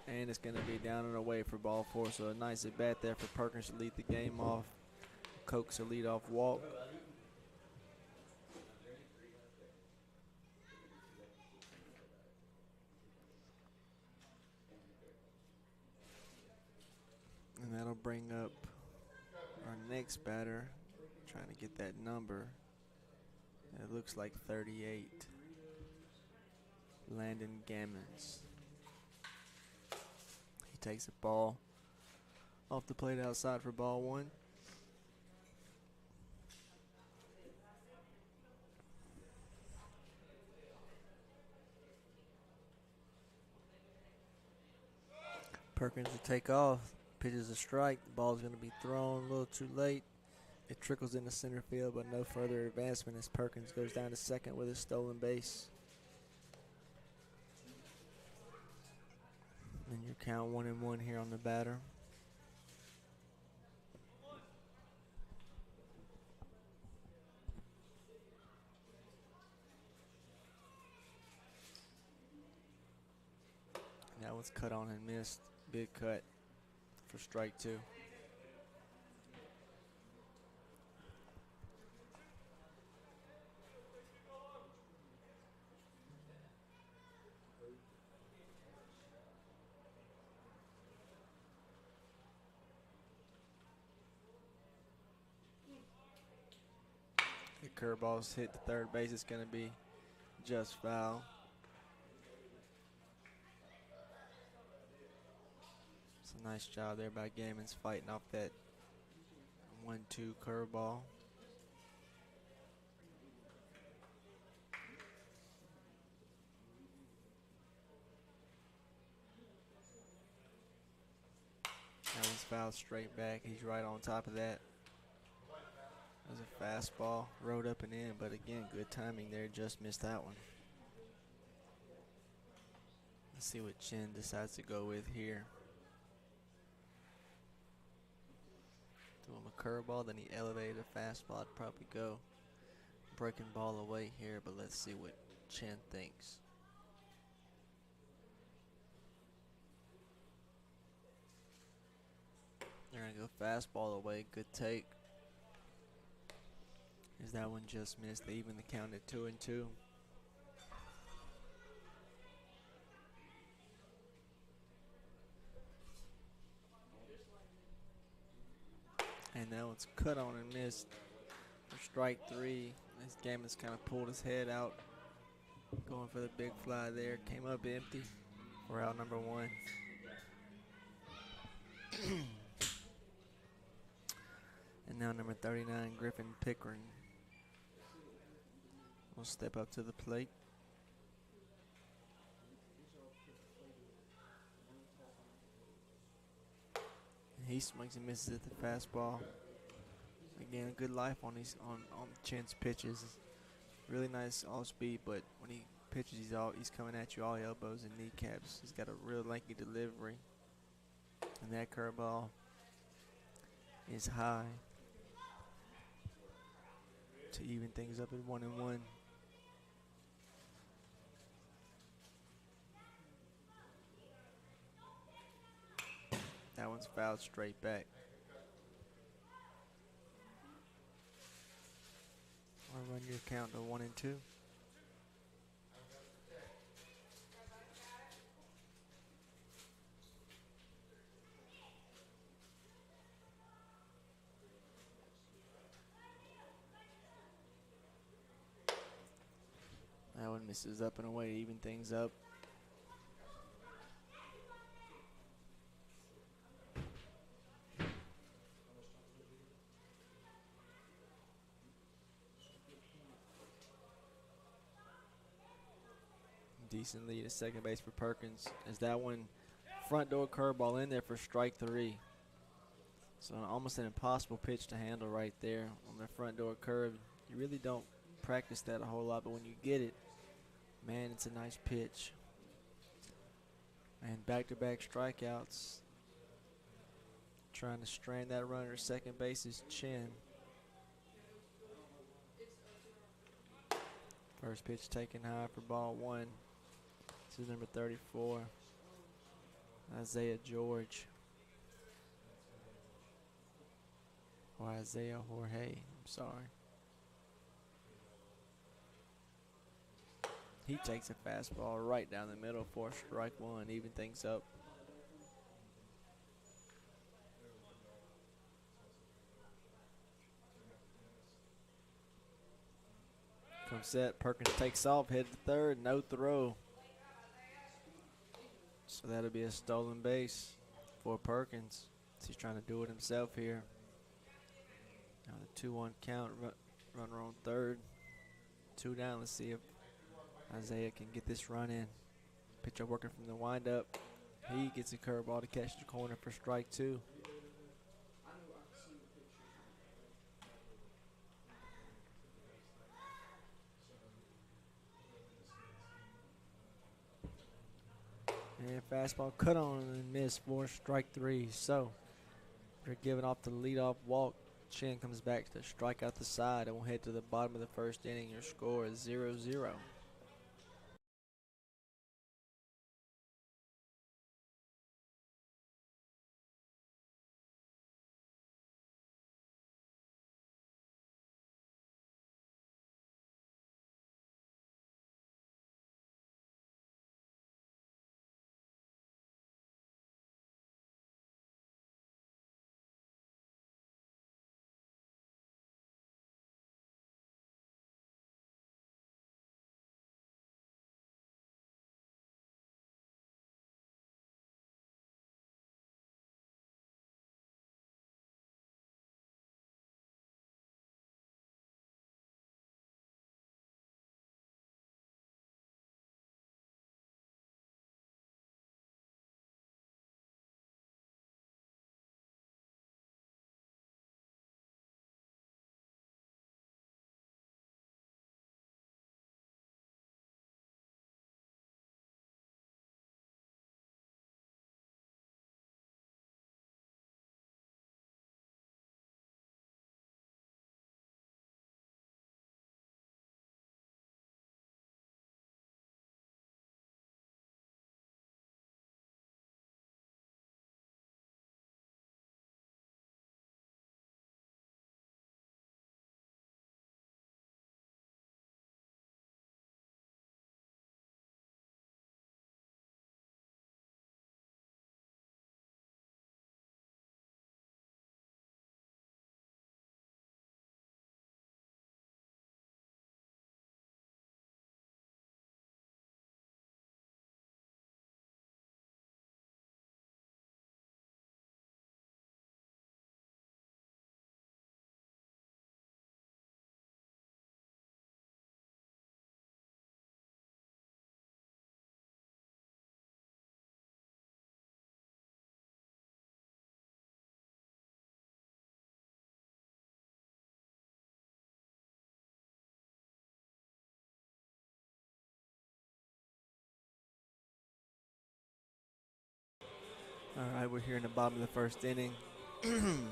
And it's going to be down and away for ball 4. So a nice at bat there for Perkins to lead the game off. Coax a leadoff walk. And that'll bring up our next batter. Trying to get that number. It looks like 38. Landon Gammons. He takes a ball off the plate outside for ball 1. Perkins will take off. Pitches a strike. The ball's going to be thrown a little too late. It trickles into center field, but no further advancement as Perkins goes down to second with a stolen base. And you count 1-1 here on the batter. That one's cut on and missed. Big cut for strike 2. The curveball's hit the third base. It's going to be just foul. It's a nice job there by Gammons fighting off that 1-2 curveball. That one's fouled straight back. He's right on top of that. That was a fastball, rode up and in, but again, good timing there. Just missed that one. Let's see what Chen decides to go with here. Threw him a curveball, then he elevated a fastball. I'd probably go breaking ball away here, but let's see what Chen thinks. They're going to go fastball away. Good take. As that one just missed. They even the count at 2-2. And that one's cut on and missed for strike 3. This game has kind of pulled his head out. Going for the big fly there. Came up empty for out number 1. And now number 39, Griffin Pickering. will step up to the plate. And he swings and misses at the fastball. Again, a good life on these on Chen's pitches. Really nice off speed, but when he pitches, he's coming at you all elbows and kneecaps. He's got a real lanky delivery, and that curveball is high to even things up at 1-1. That one's fouled straight back. I'll run your count to 1-2. That one misses up and away to even things up. Decent lead at second base for Perkins, as that one front door curveball in there for strike 3. So almost an impossible pitch to handle right there on the front door curve. You really don't practice that a whole lot, but when you get it, man, it's a nice pitch. And back-to-back strikeouts. Trying to strand that runner at second base is Chen. First pitch taken high for ball 1. This is number 34, Isaiah George. Or Isaiah Jorge, I'm sorry. He takes a fastball right down the middle for strike 1, even things up. Comes set, Perkins takes off, head to third, no throw. So that'll be a stolen base for Perkins. He's trying to do it himself here. Now the 2-1 count, runner on third. 2 down, let's see if Isaiah can get this run in. Pitcher working from the windup. He gets a curveball to catch the corner for strike 2. And fastball cut on and missed for strike 3. So they're giving off the leadoff walk. Chen comes back to strike out the side, and we'll head to the bottom of the first inning. Your score is 0-0. All right, we're here in the bottom of the first inning.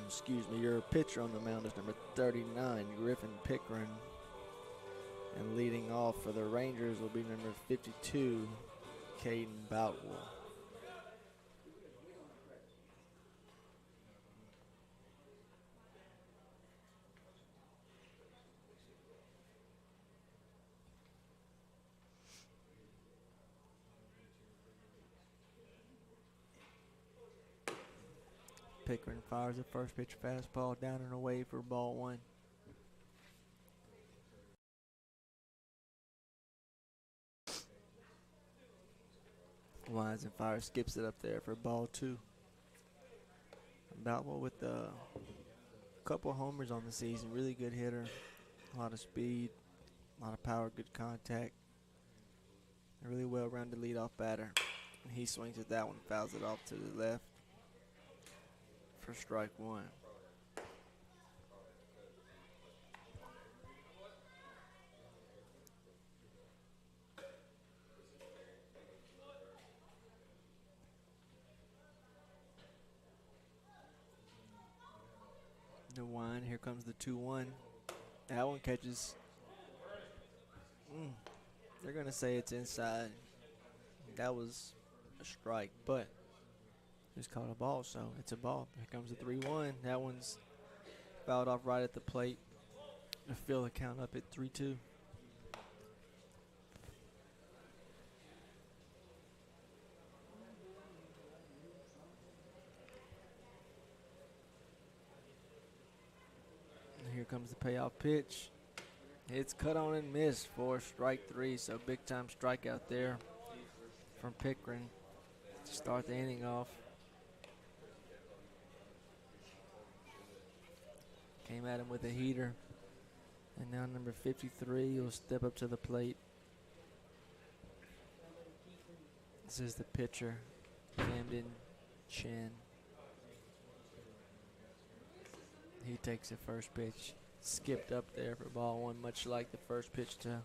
Excuse me. Your pitcher on the mound is number 39, Griffin Pickering. And leading off for the Rangers will be number 52, Caden Boutwell. Pickering fires the first pitch fastball down and away for ball one. Winds and fire, skips it up there for ball two. Boutwell with a couple homers on the season. Really good hitter. A lot of speed, a lot of power, good contact. A really well-rounded leadoff batter. And he swings at that one, fouls it off to the left for strike one. The wind, here comes the 2-1. That one catches. They're going to say it's inside. That was a strike, but it's called a ball, so it's a ball. Here comes the 3-1. That one's fouled off right at the plate. To fill the count up at 3-2. Here comes the payoff pitch. It's cut on and missed for strike three, so big time strikeout there from Pickering to start the inning off. Came at him with a heater. And now number 53 will step up to the plate. This is the pitcher, Camden Chen. He takes the first pitch. Skipped up there for ball one, much like the first pitch to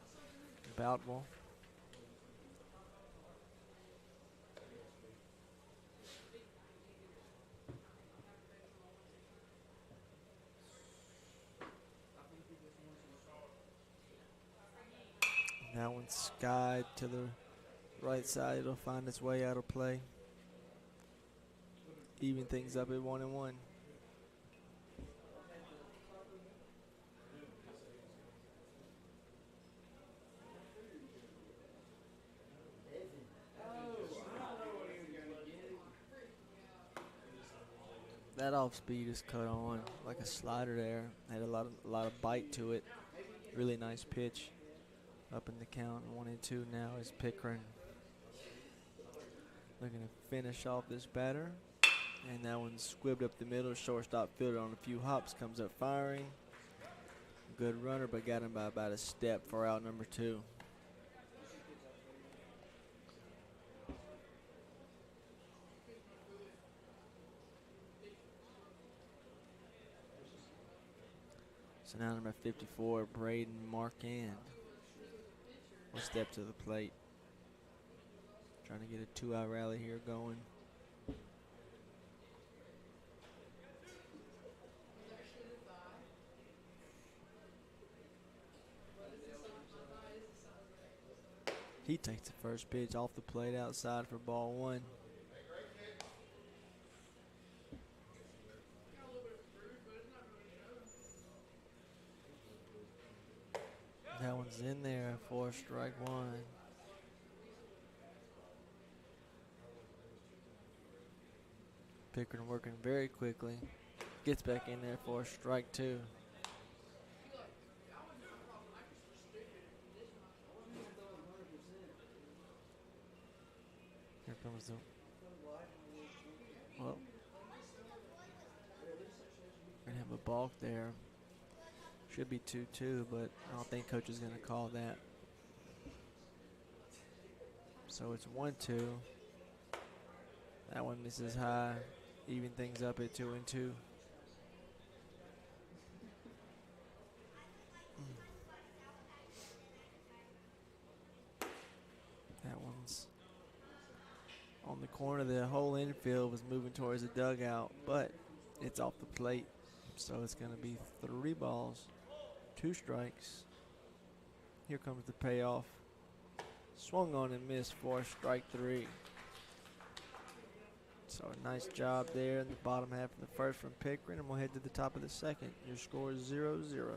Boutwell. That one's skied to the right side. It'll find its way out of play. Even things up at 1-1. That off speed is cut on like a slider there. Had a lot of bite to it. Really nice pitch. Up in the count, 1-2 now is Pickering. Looking to finish off this batter. And that one's squibbed up the middle. Shortstop fielder on a few hops. Comes up firing. Good runner, but got him by about a step for out number 2. So now number 54, Braden Marquand, will step to the plate. Trying to get a 2-out rally here going. He takes the first pitch off the plate outside for ball one. That one's in there for strike one. Pickering working very quickly. Gets back in there for strike two. Here comes the. Well, we're going to have a balk there. Should be 2-2, but I don't think coach is going to call that. So it's 1-2. That one misses high. Even things up at 2-2. That one's on the corner. The whole infield was moving towards the dugout, but it's off the plate. So it's going to be 3 balls, 2 strikes. Here comes the payoff. Swung on and missed for strike 3. So a nice job there in the bottom half of the first from Pickering, and we'll head to the top of the second. Your score is 0-0.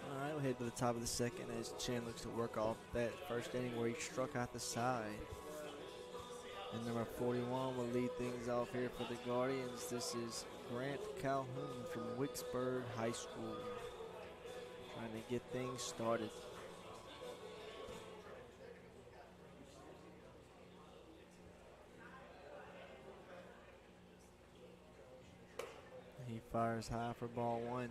All right, we'll head to the top of the second as Chen looks to work off that first inning where he struck out the side. And number 41 will lead things off here for the Guardians. This is Grant Calhoun from Wicksburg High School, trying to get things started. He fires high for ball 1.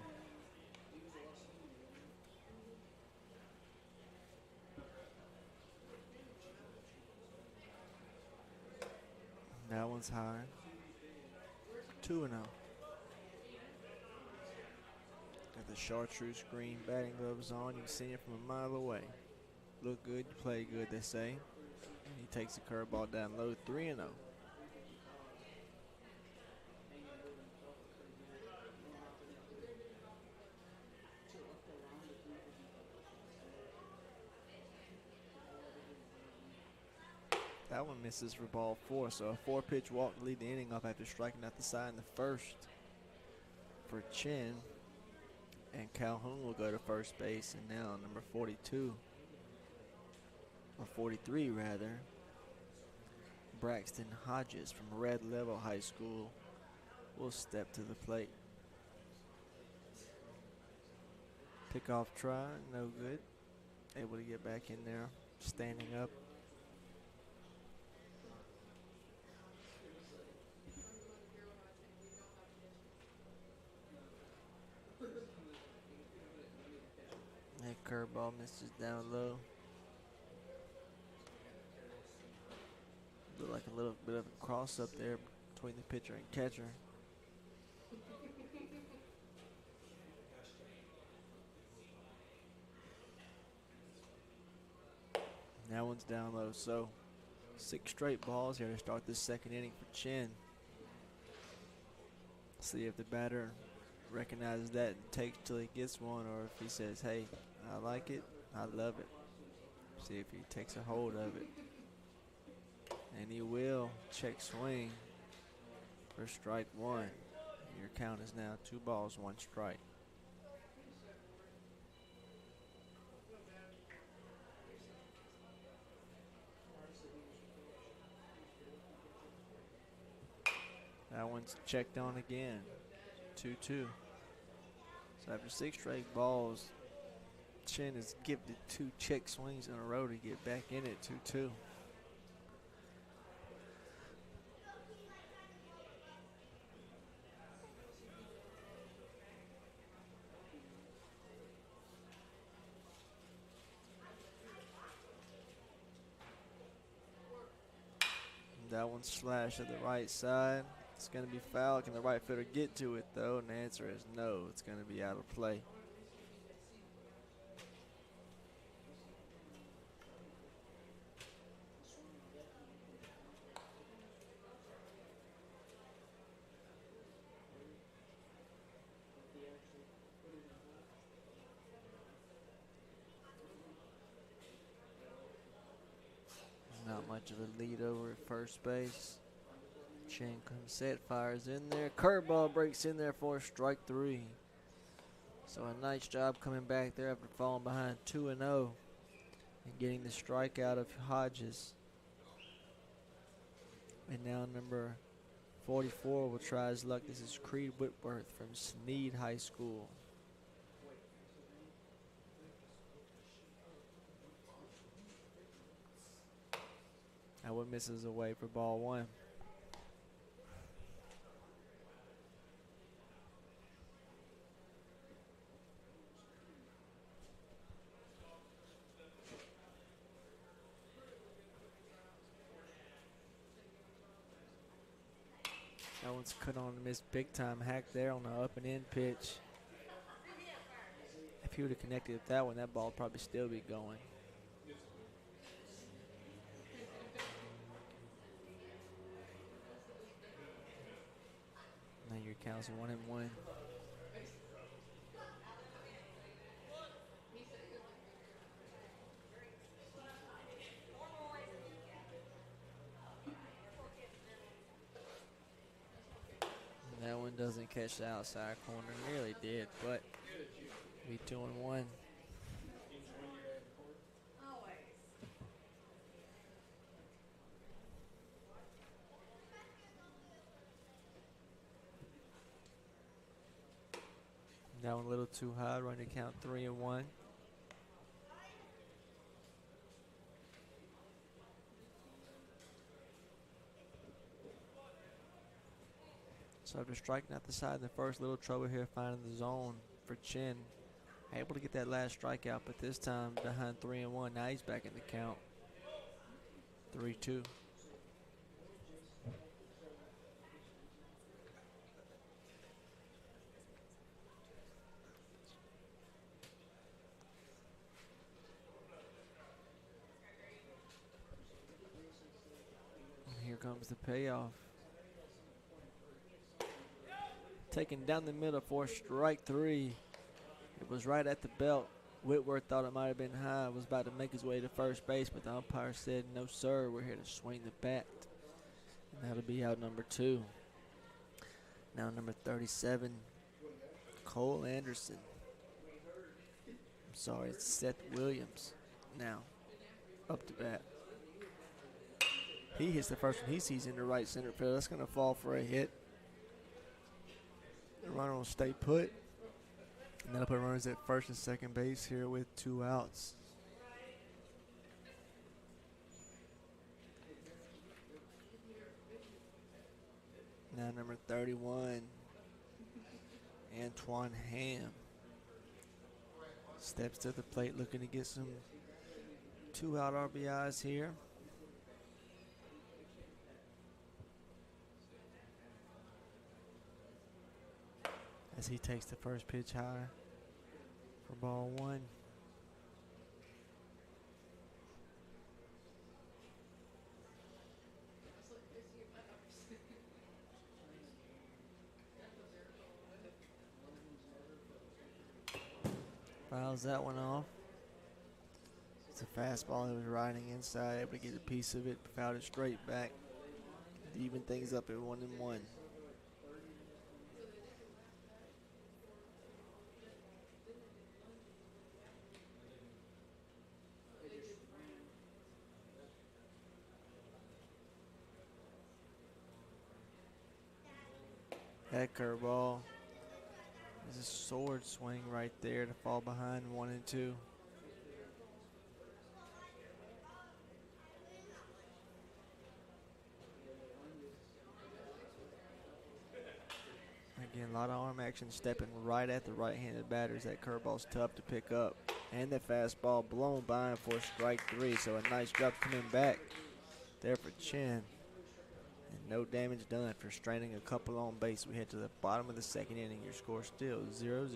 That one's high. 2-0. Got the chartreuse green batting gloves on. You can see it from a mile away. Look good, you play good, they say. And he takes the curveball down low, 3-0. That one misses for ball 4, so a 4-pitch walk to lead the inning off after striking out the side in the first for Chin. And Calhoun will go to first base, and now number 42, or 43 rather, Braxton Hodges from Red Level High School will step to the plate. Pickoff try, no good. Able to get back in there, standing up. That curveball misses down low. Look like a little bit of a cross up there between the pitcher and catcher. That one's down low. So 6 straight balls here to start this second inning for Chin. See if the batter recognizes that and takes till he gets one, or if he says, hey, I like it, I love it. See if he takes a hold of it. And he will. Check swing for strike 1. Your count is now 2 balls, 1 strike. That one's checked on again. 2-2. So after 6 straight balls, Chen has gifted 2 check swings in a row to get back in it 2-2. That one slashed to the right side. It's going to be foul. Can the right fielder get to it, though? And the answer is no. It's going to be out of play. Not much of a lead over at first base. Chen comes set, fires in there. Curveball breaks in there for strike 3. So a nice job coming back there after falling behind 2-0 and getting the strikeout of Hodges. And now number 44 will try his luck. This is Creed Whitworth from Sneed High School. That one misses away for ball 1. That one's cut on and missed big time. Hack there on the up and in pitch. If he would have connected with that one, that ball would probably still be going. Now your count's 1-1. That one doesn't catch the outside corner. Nearly did, but be 2-1. That one a little too high, running to count 3-1. So after striking out the side in the first, little trouble here finding the zone for Chen. Able to get that last strikeout, but this time behind 3-1. Now he's back in the count. 3-2. And here comes the payoff. Taken down the middle for strike 3. It was right at the belt. Whitworth thought it might have been high. Was about to make his way to first base, but the umpire said, no, sir, we're here to swing the bat. And that'll be out number 2. Now number 37, Cole Anderson. I'm sorry, it's Seth Williams. Now, up to bat. He hits the first one he sees into right center field. That's going to fall for a hit. The runner will stay put. And that'll put runners at first and second base here with 2 outs. Now number 31, Antoine Ham. Steps to the plate looking to get some 2-out RBIs here. As he takes the first pitch high for ball 1. Fouls that one off. It's a fastball he was riding inside, able to get a piece of it, fouled it straight back to even things up at 1-1. That curveball is a sword swing right there to fall behind 1-2. A lot of arm action, stepping right at the right-handed batters. That curveball's tough to pick up. And that fastball blown by him for strike 3. So a nice job coming back there for Chen. And no damage done after straining a couple on base. We head to the bottom of the second inning. Your score still 0-0.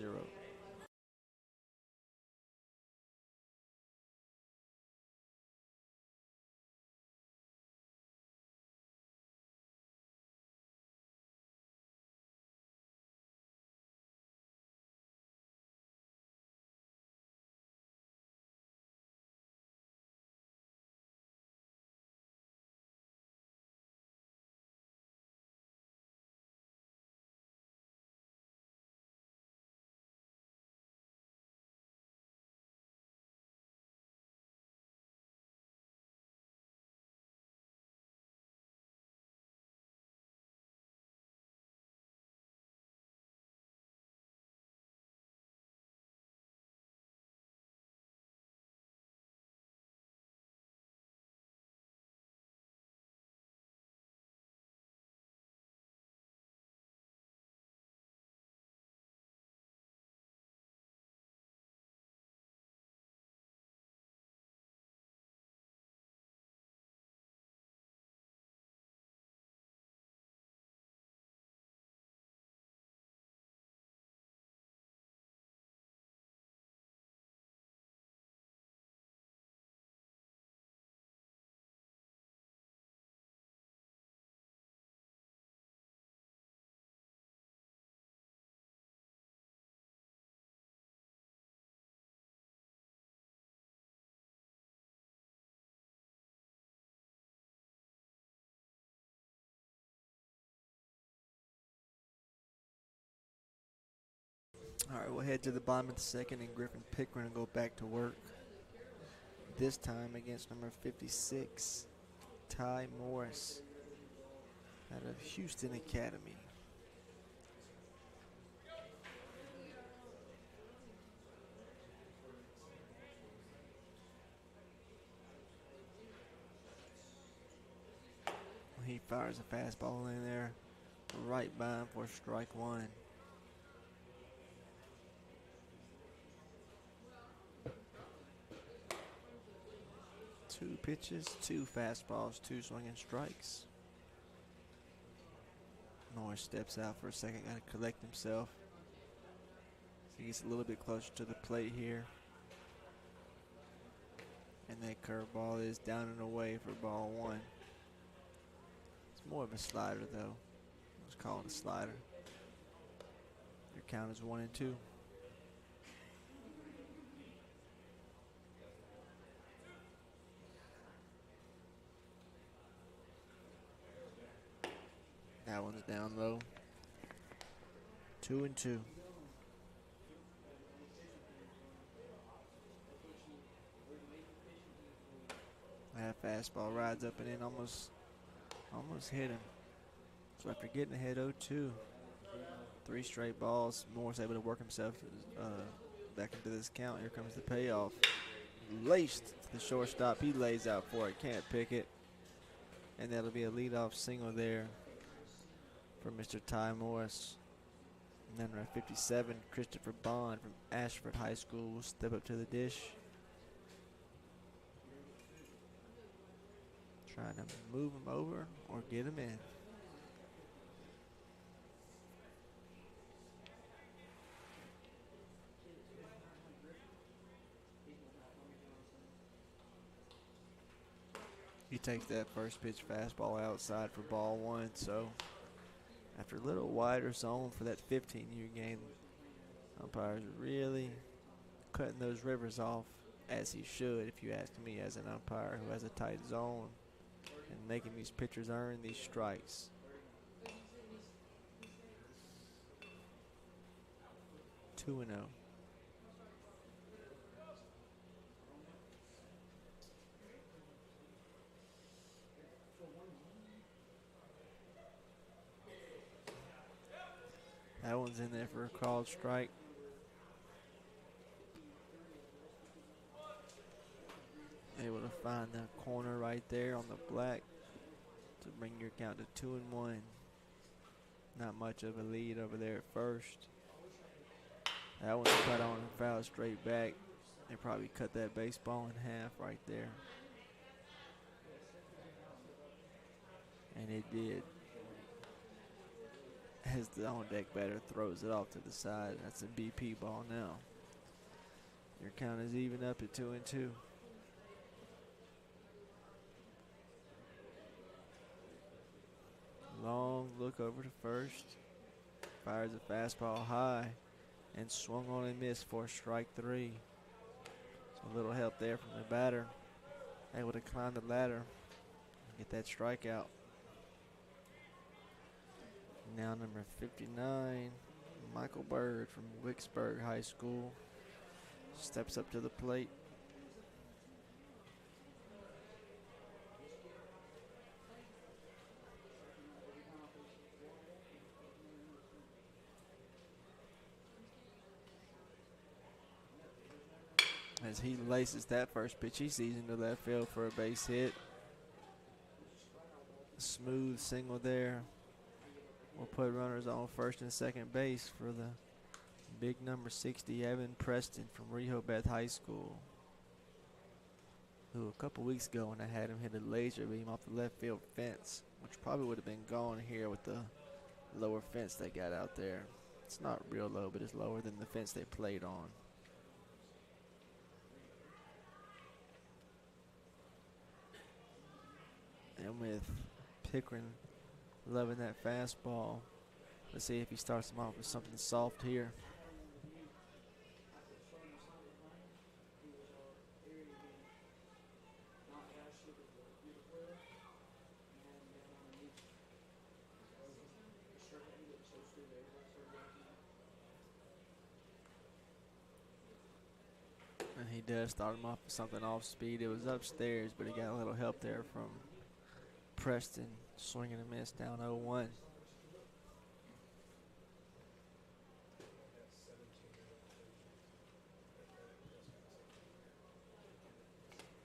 All right, we'll head to the bottom of the second, and Griffin Pickering will go back to work. This time against number 56, Ty Morris, out of Houston Academy. He fires a fastball in there, right by him for strike 1. Two pitches, 2 fastballs, 2 swinging strikes. Morris steps out for a second, got to collect himself. So he gets a little bit closer to the plate here. And that curveball is down and away for ball 1. It's more of a slider though. Let's call it a slider. Your count is 1-2. That one's down low. 2-2. That fastball rides up and in, almost hit him. So after getting ahead 0-2, 3 straight balls, Morris able to work himself back into this count. Here comes the payoff. Laced to the shortstop. He lays out for it. Can't pick it. And that'll be a leadoff single there for Mr. Ty Morris. And then number 57, Christopher Bond from Ashford High School will step up to the dish. Trying to move him over or get him in. He takes that first pitch fastball outside for ball 1. So after a little wider zone for that 15-year game, umpires really cutting those rivers off as he should, if you ask me, as an umpire who has a tight zone, and making these pitchers earn these strikes. Two and 0. That one's in there for a called strike. Able to find the corner right there on the black to bring your count to 2-1. Not much of a lead over there at first. That one's cut on and fouled straight back. They probably cut that baseball in half right there. And it did. As the on-deck batter throws it off to the side. That's a BP ball now. Your count is even up at 2-2. Long look over to first. Fires a fastball high and swung on and missed for strike 3. So a little help there from the batter. Able to climb the ladder and get that strikeout. Now number 59, Michael Bird from Wicksburg High School, steps up to the plate. As he laces that first pitch he sees into left field for a base hit. Smooth single there. We'll put runners on first and second base for the big number 60, Evan Preston from Rehoboth High School, who a couple weeks ago when I had him hit a laser beam off the left field fence, which probably would have been gone here with the lower fence they got out there. It's not real low, but it's lower than the fence they played on. And with Pickering loving that fastball, let's see if he starts him off with something soft here. And he does start him off with something off speed. It was upstairs, but he got a little help there from Preston. Swing and a miss down 0-1.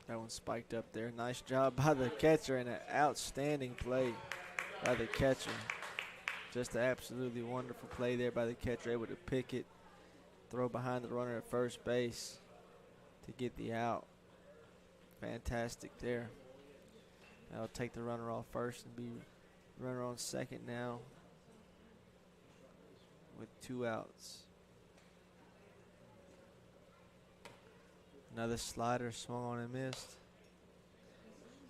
That one spiked up there. Nice job by the catcher and an outstanding play by the catcher. Just an absolutely wonderful play there by the catcher, able to pick it, throw behind the runner at first base to get the out. Fantastic there. That'll take the runner off first and be runner on second now with 2 outs. Another slider swung on and missed.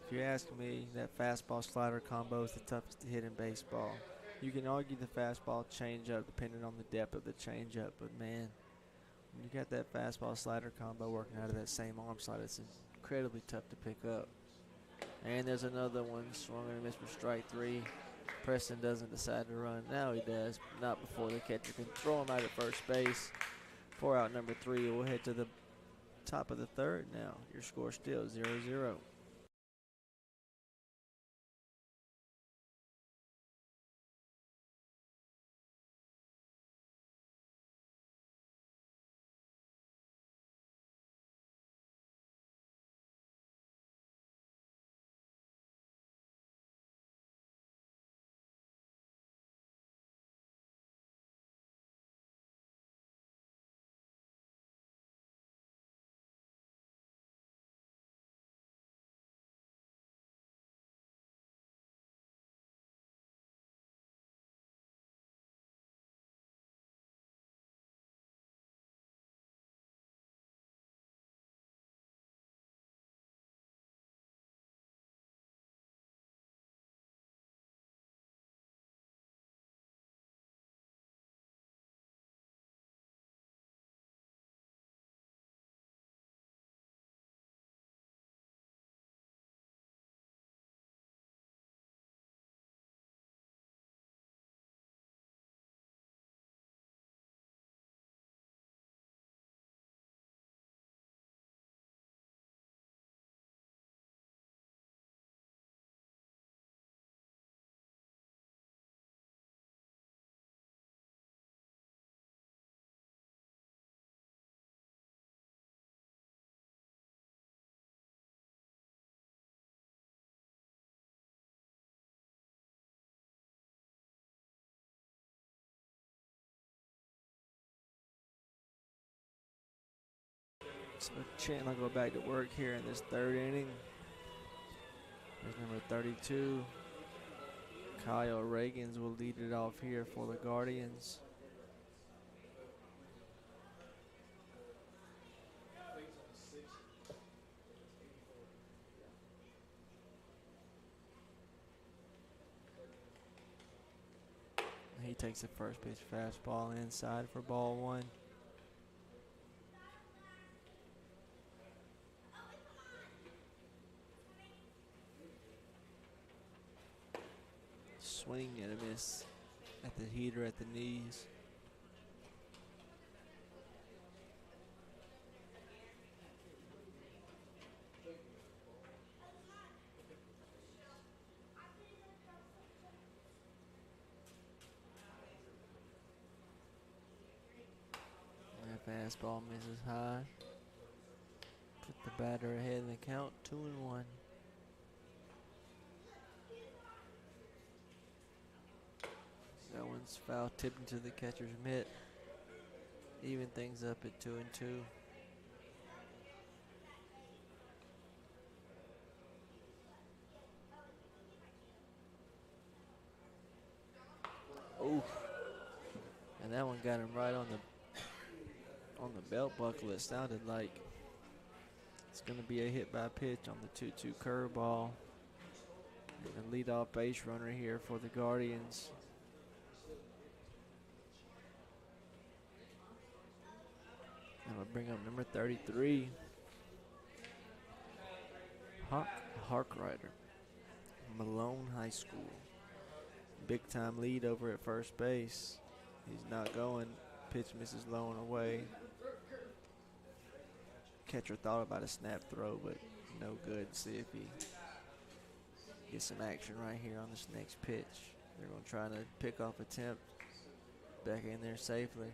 If you're asking me, that fastball slider combo is the toughest to hit in baseball. You can argue the fastball changeup depending on the depth of the changeup, but man, when you got that fastball slider combo working out of that same arm slot, it's incredibly tough to pick up. And there's another one swung and missed for strike 3. Preston doesn't decide to run. Now he does, but not before the catcher can throw him out at first base. 4 out number 3. We'll head to the top of the third now. Your score still 0-0. So Chandler go back to work here in this third inning. There's number 32. Kyle Reagans will lead it off here for the Guardians. He takes the first pitch fastball inside for ball one. Swing and a miss at the heater at the knees. That fastball misses high. Put the batter ahead in the count, 2-1. That one's foul tipped into the catcher's mitt. Even things up at 2-2. Oof. And that one got him right on the belt buckle. It sounded like it's going to be a hit by pitch on the 2-2 curveball. And leadoff base runner here for the Guardians. And we'll bring up number 33, Harkrider, Malone High School. Big time lead over at first base. He's not going. Pitch misses low and away. Catcher thought about a snap throw, but no good. See if he gets some action right here on this next pitch. They're going to try to pick off a temp back in there safely.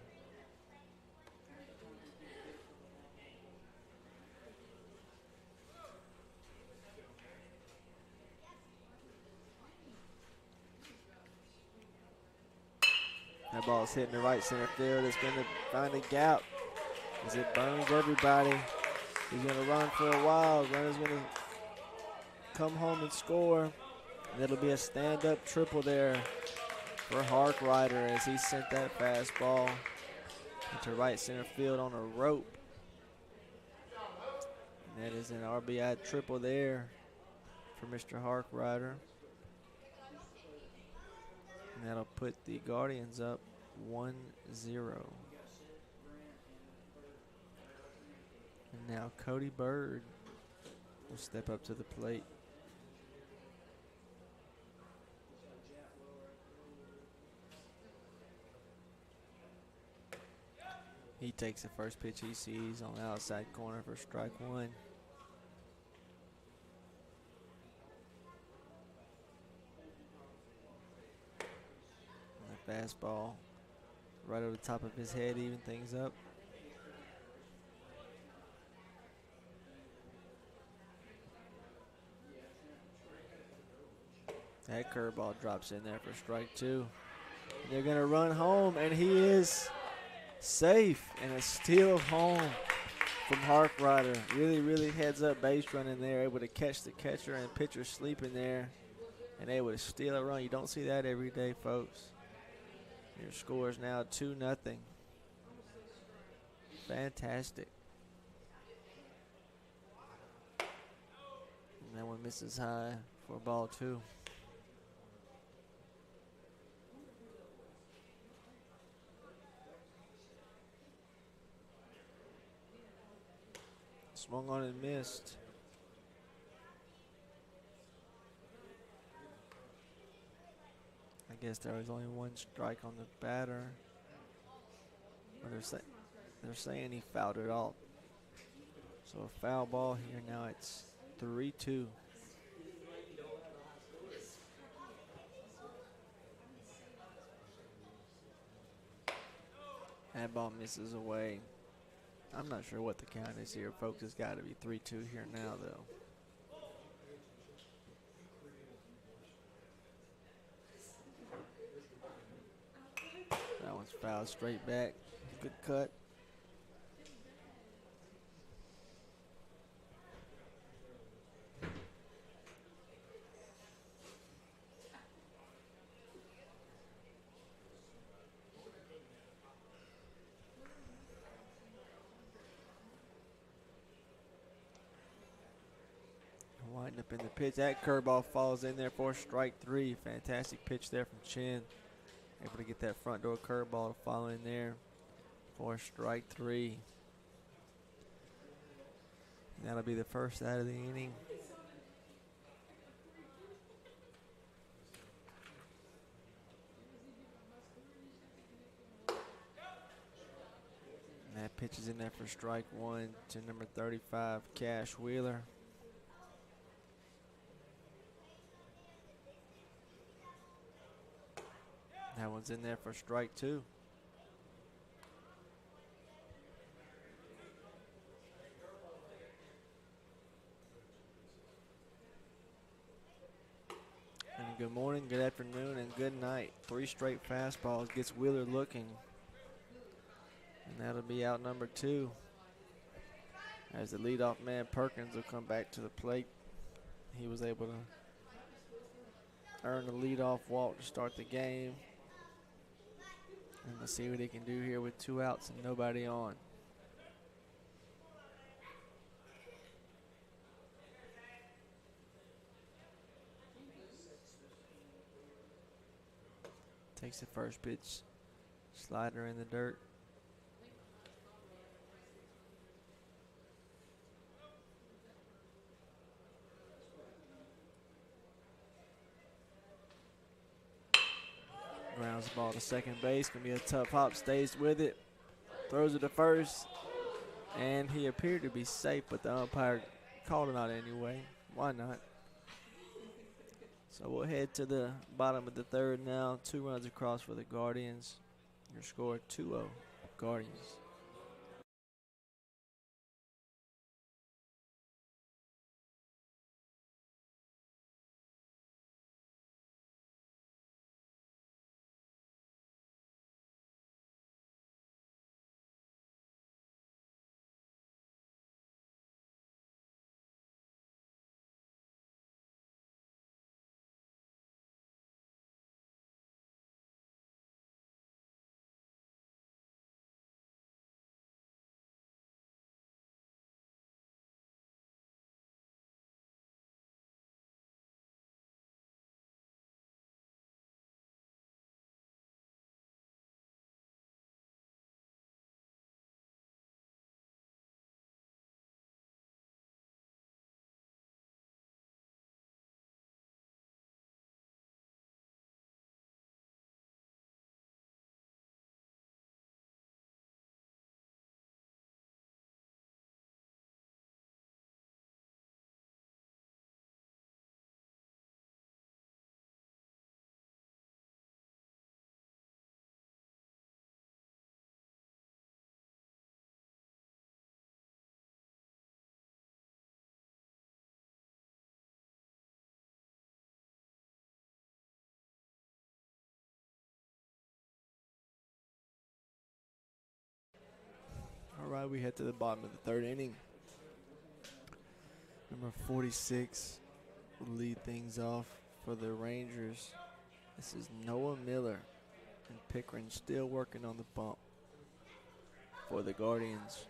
That ball's hitting the right center field. It's going to find a gap as it burns everybody. He's going to run for a while. Runner's going to come home and score. And it'll be a stand-up triple there for Harkrider as he sent that fastball into right center field on a rope. And that is an RBI triple there for Mr. Harkrider. And that'll put the Guardians up 1-0. And now Cody Bird will step up to the plate. He takes the first pitch he sees on the outside corner for strike one. Fastball right over the top of his head, even things up. That curveball drops in there for strike two. And they're going to run home, and he is safe. And a steal home from Harkrider. Really, really heads up base running there, able to catch the catcher and pitcher sleeping there, and able to steal a run. You don't see that every day, folks. Your score is now 2-0. Fantastic. And that one misses high for ball two. Swung on and missed. I guess there was only one strike on the batter. Or they're saying he fouled it off. So a foul ball here. Now it's 3-2. That ball misses away. I'm not sure what the count is here, folks. It's got to be 3-2 here now, though. That one's fouled straight back. Good cut. in the pitch. That curveball falls in there for strike 3. Fantastic pitch there from Chin. Able to get that front door curveball to fall in there for strike 3. That'll be the first out of the inning. And that pitch is in there for strike 1 to number 35, Cash Wheeler. That one's in there for strike 2. And good morning, good afternoon, and good night. 3 straight fastballs gets Wheeler looking. And that'll be out number 2. As the leadoff man, Perkins, will come back to the plate. He was able to earn the leadoff walk to start the game. And let's see what he can do here with 2 outs and nobody on. Takes the first pitch, slider in the dirt. Grounds the ball to second base. Gonna be a tough hop. Stays with it. Throws it to first. And he appeared to be safe, but the umpire called it out anyway. Why not? So we'll head to the bottom of the 3rd now. 2 runs across for the Guardians. Your score 2-0 Guardians. All right, we head to the bottom of the 3rd inning. Number 46 will lead things off for the Rangers. This is Noah Miller, and Pickering still working on the bump for the Guardians.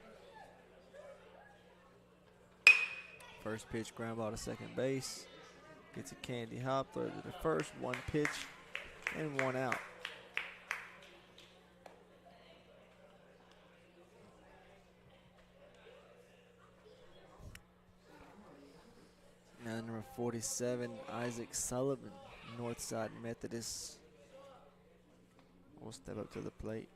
First pitch, ground ball to second base. Gets a candy hop, throws it to first. 1 pitch and 1 out. Now number 47, Isaac Sullivan, Northside Methodist, will step up to the plate.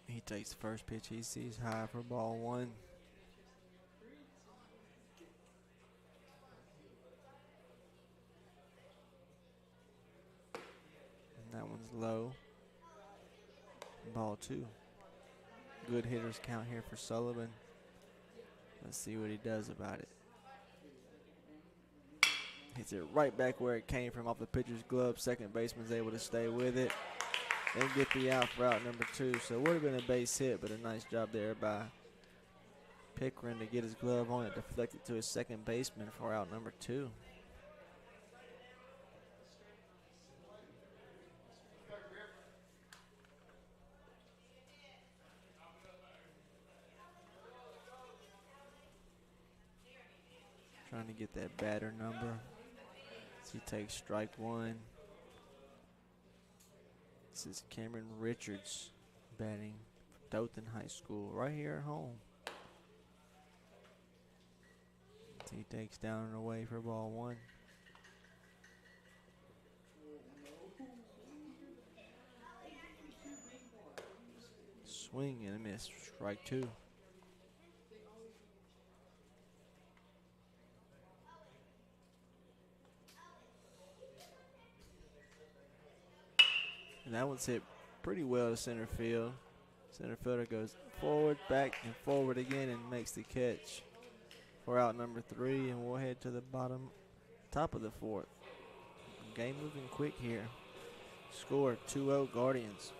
He takes the first pitch he sees, high for ball 1. That one's low. Ball 2. Good hitters count here for Sullivan. Let's see what he does about it. Hits it right back where it came from, off the pitcher's glove. Second baseman's able to stay with it and get the out for out number 2. So it would have been a base hit, but a nice job there by Pickering to get his glove on it, deflect it to his second baseman for out number 2. trying to get that batter number. So he takes strike one. This is Cameron Richards batting for Dothan High School right here at home. So he takes down and away for ball one. Swing and a miss, strike two. And that one's hit pretty well to center field. Center fielder goes forward, back, and forward again and makes the catch for out number 3. And we'll head to the top of the 4th. Game moving quick here. Score 2-0 Guardians.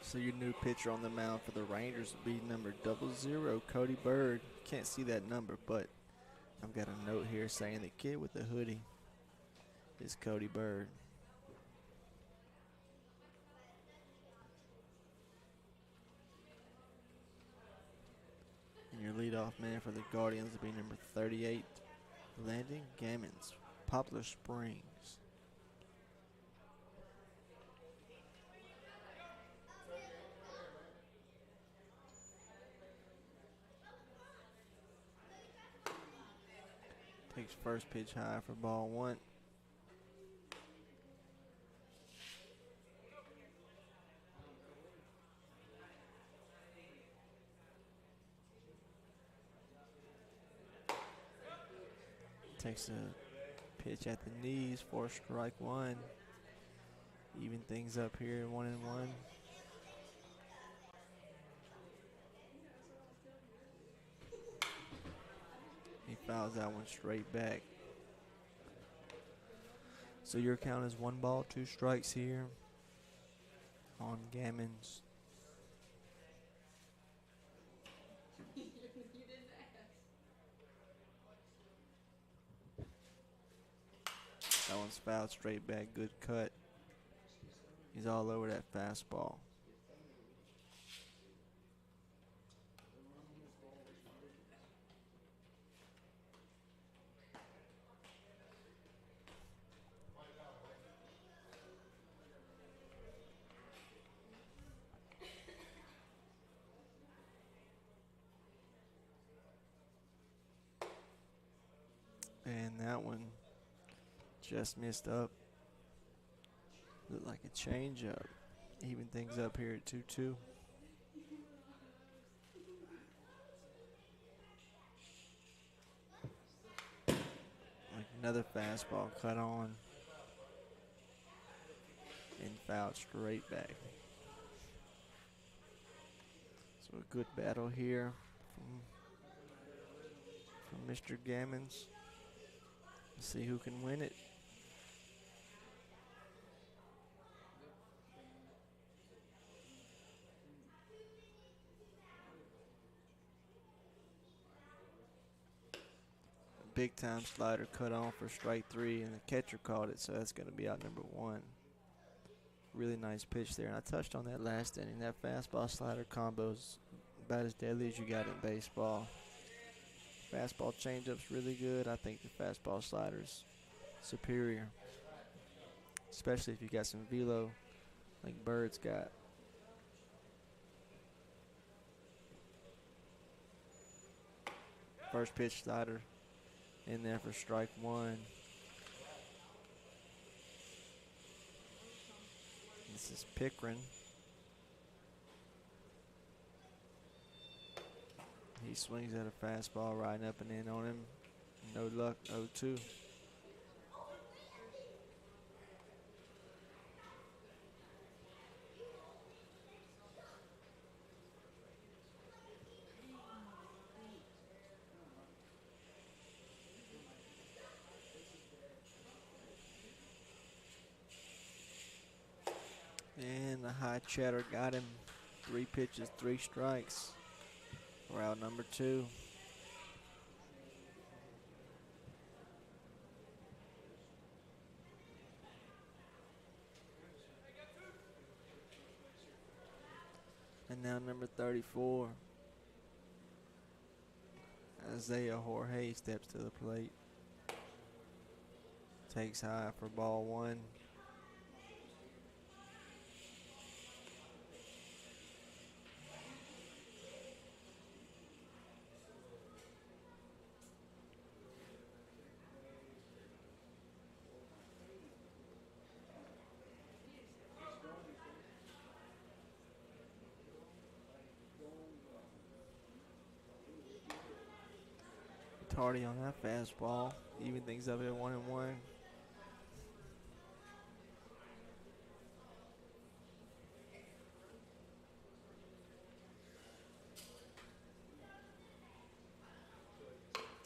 So your new pitcher on the mound for the Rangers will be number 00, Cody Bird. Can't see that number, but I've got a note here saying the kid with the hoodie is Cody Bird. And your leadoff man for the Guardians will be number 38, Landon Gammons, Poplar Springs. Takes first pitch high for ball one. Takes a pitch at the knees for strike one. Even things up here, 1-1. He fouls that one straight back. So your count is 1 ball, 2 strikes here on Gammons. That one's fouled straight back. Good cut. He's all over that fastball. And that one just missed up. Looked like a changeup. Even things up here at 2-2. Like another fastball cut on and fouled straight back. So a good battle here from Mr. Gammons. Let's see who can win it. A big time slider cut on for strike 3, and the catcher caught it, so that's going to be out number 1. Really nice pitch there, and I touched on that last inning. That fastball slider combo is about as deadly as you got in baseball. Fastball changeup's really good. I think the fastball slider's superior, especially if you got some velo like Bird's got. First pitch slider in there for strike 1. This is Pickren. He swings at a fastball riding up and in on him. No luck, 0-2. And the high chatter got him. 3 pitches, 3 strikes. We're out number 2. And now number 34. Isaiah Jorge steps to the plate. Takes high for ball 1. Tardy on that fastball. Even things up at 1-1.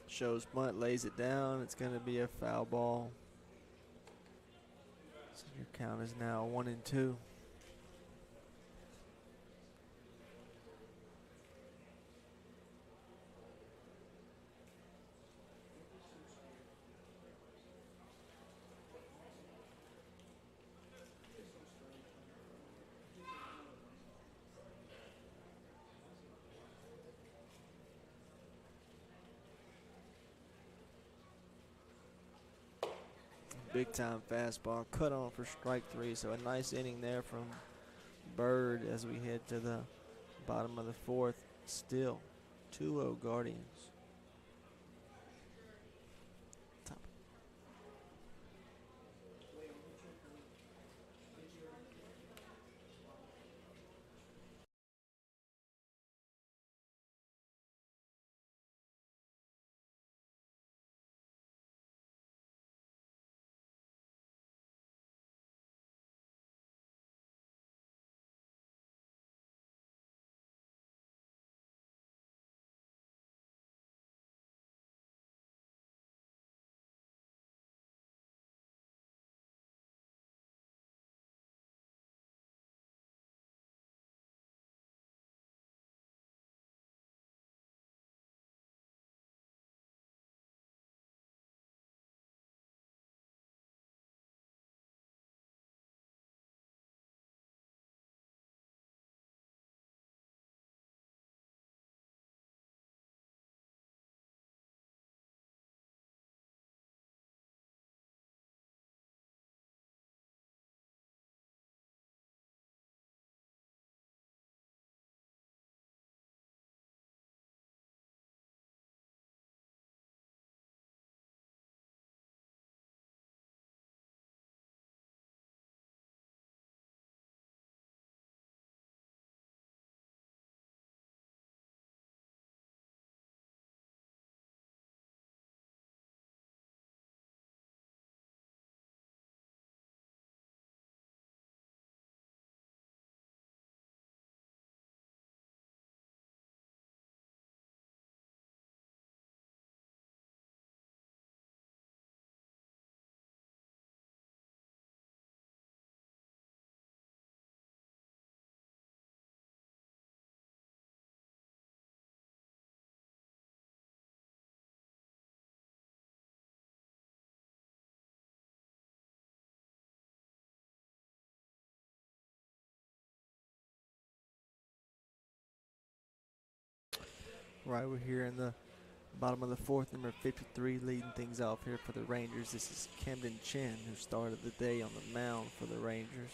Shows bunt, lays it down. It's going to be a foul ball. So your count is now 1-2. Big time fastball cut on for strike 3. So a nice inning there from Bird as we head to the bottom of the 4th. Still 2-0 Guardians. Right, we're here in the bottom of the fourth, number 53 leading things off here for the Rangers. This is Camden Chen, who started the day on the mound for the Rangers.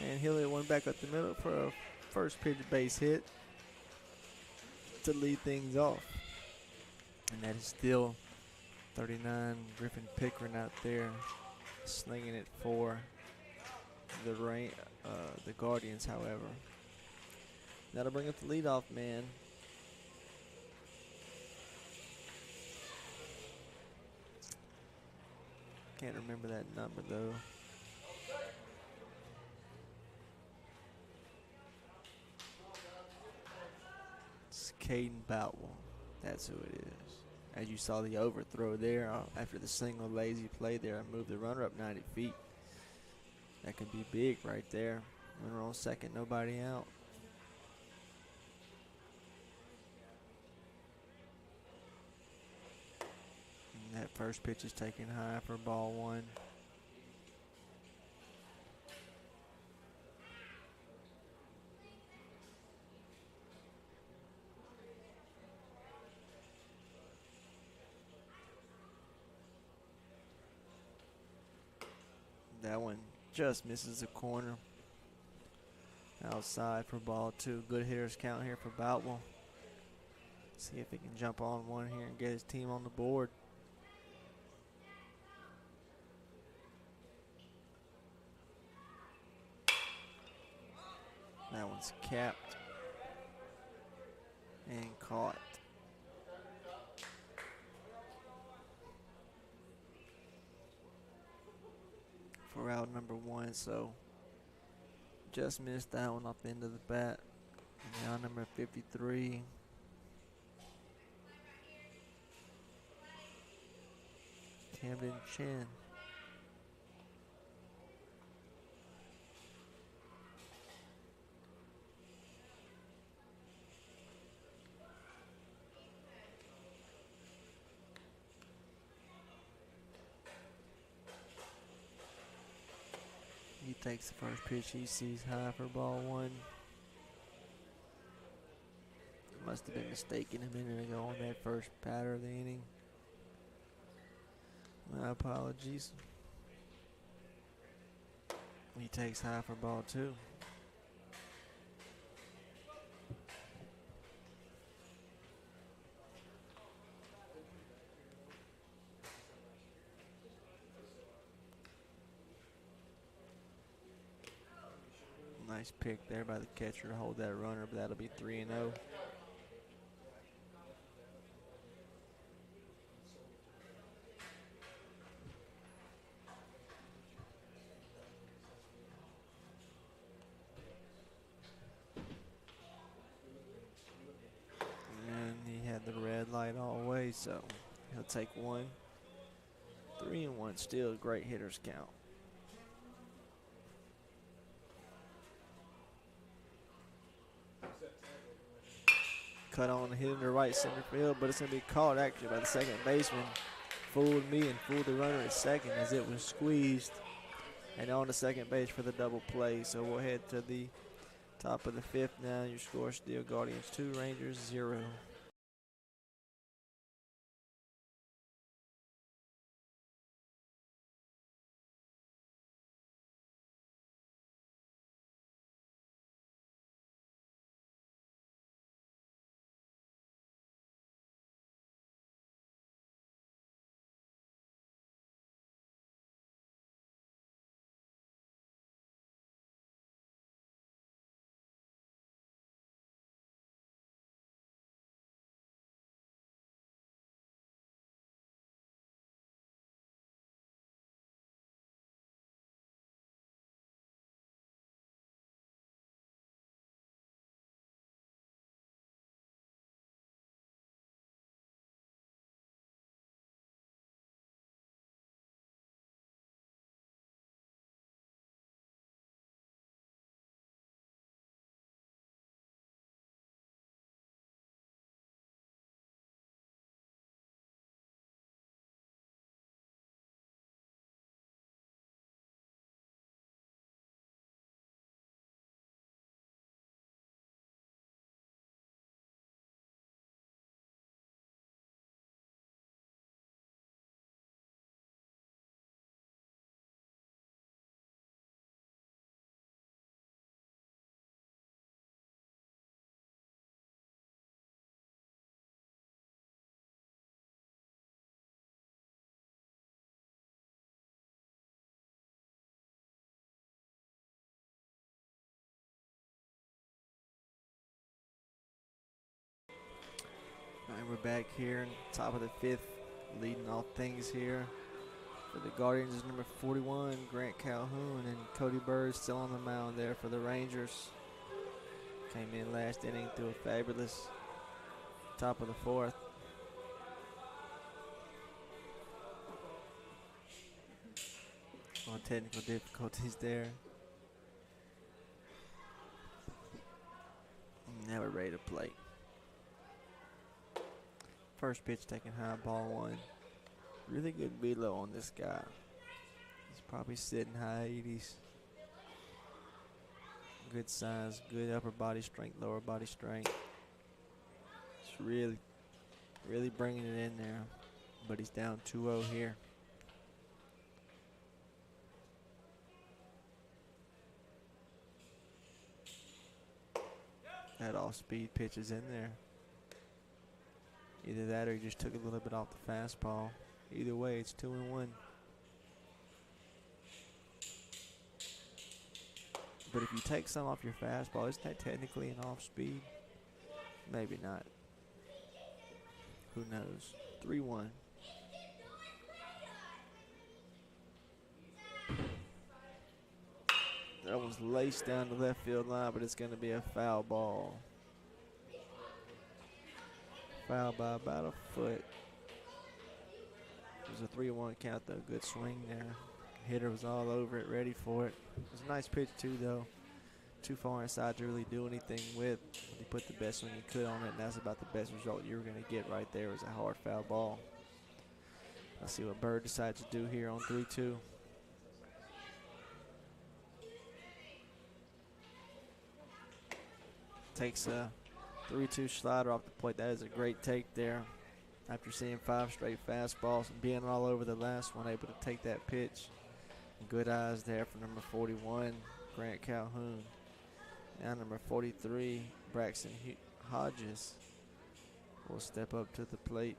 And he'll hit one back up the middle for a first pitch base hit to lead things off. And that is still 39 Griffin Pickering out there slinging it for the Guardians, however. That'll bring up the leadoff man. Can't remember that number though. It's Caden Boutwell. That's who it is. As you saw the overthrow there after the single lazy play there, I moved the runner up 90 feet. That could be big right there. Runner on second, nobody out. And that first pitch is taken high for ball one. That one just misses the corner. Outside for ball two. Good hitters count here for Boutwell. See if he can jump on one here and get his team on the board. That one's capped and caught. For out number one, so just missed that one off the end of the bat. Now number 53. Camden Chen. He takes the first pitch he sees high for ball one. Must have been mistaken a minute ago on that first batter of the inning. My apologies. He takes high for ball two. Nice pick there by the catcher to hold that runner, but that'll be 3-0. And he had the red light all the way, so he'll take one. 3-1, still a great hitter's count. Cut on, hit into right center field, but it's going to be caught actually by the second baseman. Fooled me and fooled the runner at second as it was squeezed. And on to second base for the double play. So we'll head to the top of the fifth now. Your score still Guardians 2, Rangers 0. And we're back here, top of the 5th, leading all things here. For the Guardians is number 41, Grant Calhoun, and Cody Bird still on the mound there for the Rangers. Came in last inning through a fabulous top of the 4th. Technical difficulties there. Now we're ready to play. First pitch taken high, ball 1. Really good velo on this guy. He's probably sitting high 80s. Good size, good upper body strength, lower body strength. Just really bringing it in there. But he's down 2-0 here. That off-speed pitch is in there. Either that or he just took a little bit off the fastball. Either way, it's 2-1. But if you take some off your fastball, isn't that technically an off-speed? Maybe not. Who knows? 3-1. That was laced down the left field line, but it's going to be a foul ball. Foul by about a foot. It was a 3-1 count, though. Good swing there. Hitter was all over it, ready for it. It was a nice pitch, too, though. Too far inside to really do anything with. He put the best swing he could on it, and that's about the best result you were going to get right there. Was a hard foul ball. Let's see what Bird decides to do here on 3-2. Takes a 3-2 slider off the plate. That is a great take there. After seeing 5 straight fastballs and being all over the last one, able to take that pitch. Good eyes there for number 41, Grant Calhoun. Now number 43, Braxton Hodges will step up to the plate.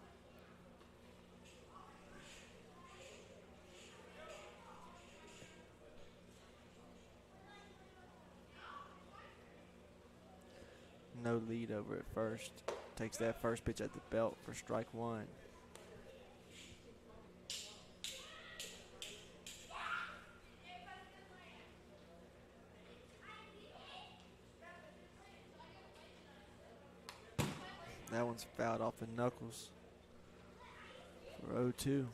No lead over at first. Takes that first pitch at the belt for strike 1. That one's fouled off the knuckles for 0-2.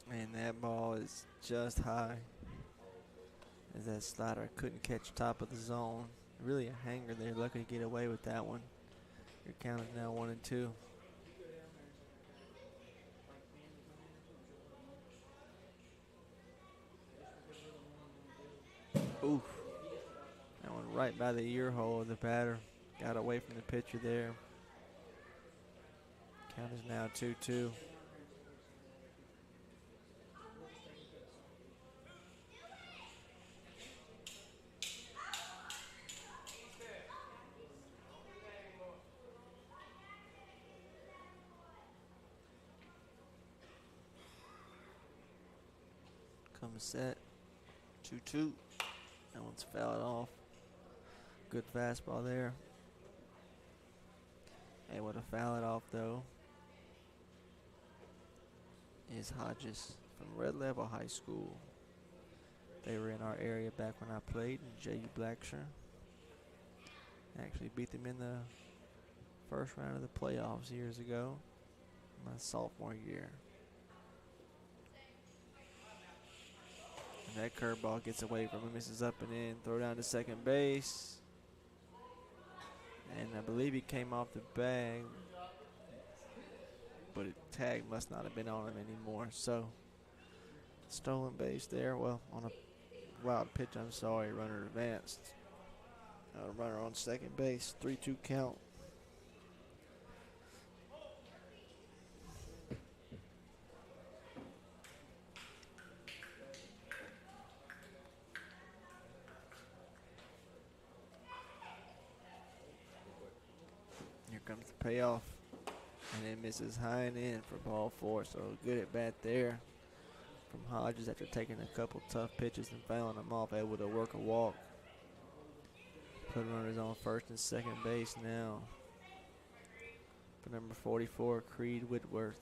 And that ball is just high as that slider couldn't catch top of the zone. Really a hanger there. Lucky to get away with that one. Your count is now 1-2. Oof. That one right by the ear hole of the batter. Got away from the pitcher there. Count is now 2-2. Comes set. 2-2. That one's fouled off. Good fastball there. Able to foul it off though is Hodges from Red Level High School. They were in our area back when I played in J.U. Blacksher. Actually beat them in the first round of the playoffs years ago, my sophomore year. And that curveball gets away from him, misses up and in, throw down to second base. And I believe he came off the bag, but a tag must not have been on him anymore. So, stolen base there. Well, on a wild pitch, I'm sorry, runner advanced. Runner on second base, 3-2 count. payoff. And it misses high and in for ball 4. So good at bat there from Hodges after taking a couple tough pitches and fouling them off, able to work a walk. Put runners on first and second base now for number 44, Creed Whitworth.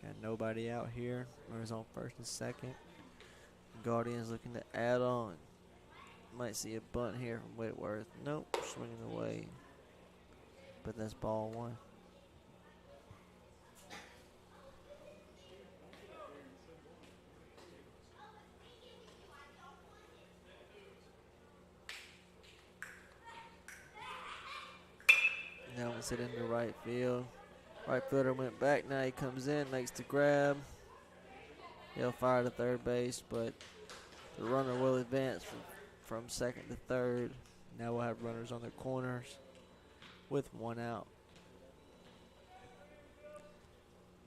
Got nobody out here. Runners on first and second. Guardians looking to add on. Might see a bunt here from Whitworth. Nope, swinging away. But that's ball 1. Now it's hit into right field. Right fielder went back. Now he comes in, makes the grab. He'll fire to third base, but the runner will advance from second to third. Now we'll have runners on the corners with 1 out.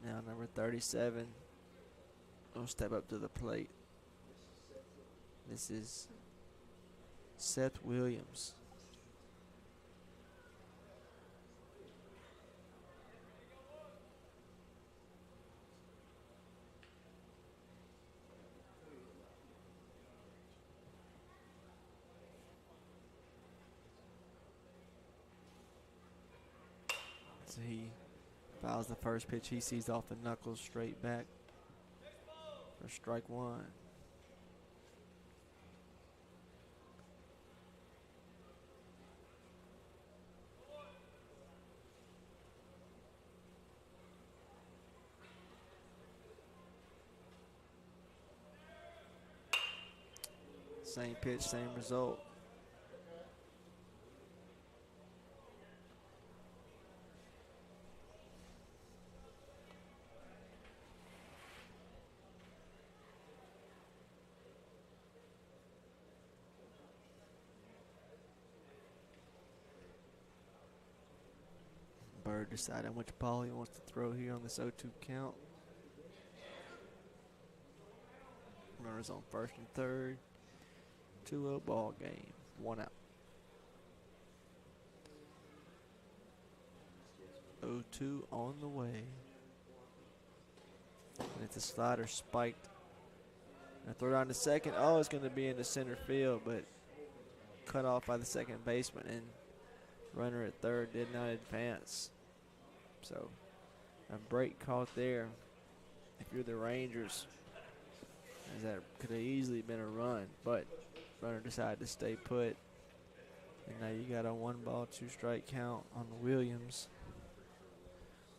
Now number 37 will step up to the plate. This is Seth Williams. So he fouls the first pitch. He sees off the knuckles straight back for strike 1. Same pitch, same result. Bird deciding which ball he wants to throw here on this 0-2 count. Runners on first and third. 2-0 ball game. 1 out. 0-2 on the way. And it's a slider spiked. And throw down to second. Oh, it's going to be in the center field, but cut off by the second baseman. And runner at third did not advance. So a break caught there. If you're the Rangers, as that could have easily been a run, but runner decided to stay put. And now you got a 1-ball, 2-strike count on the Williams.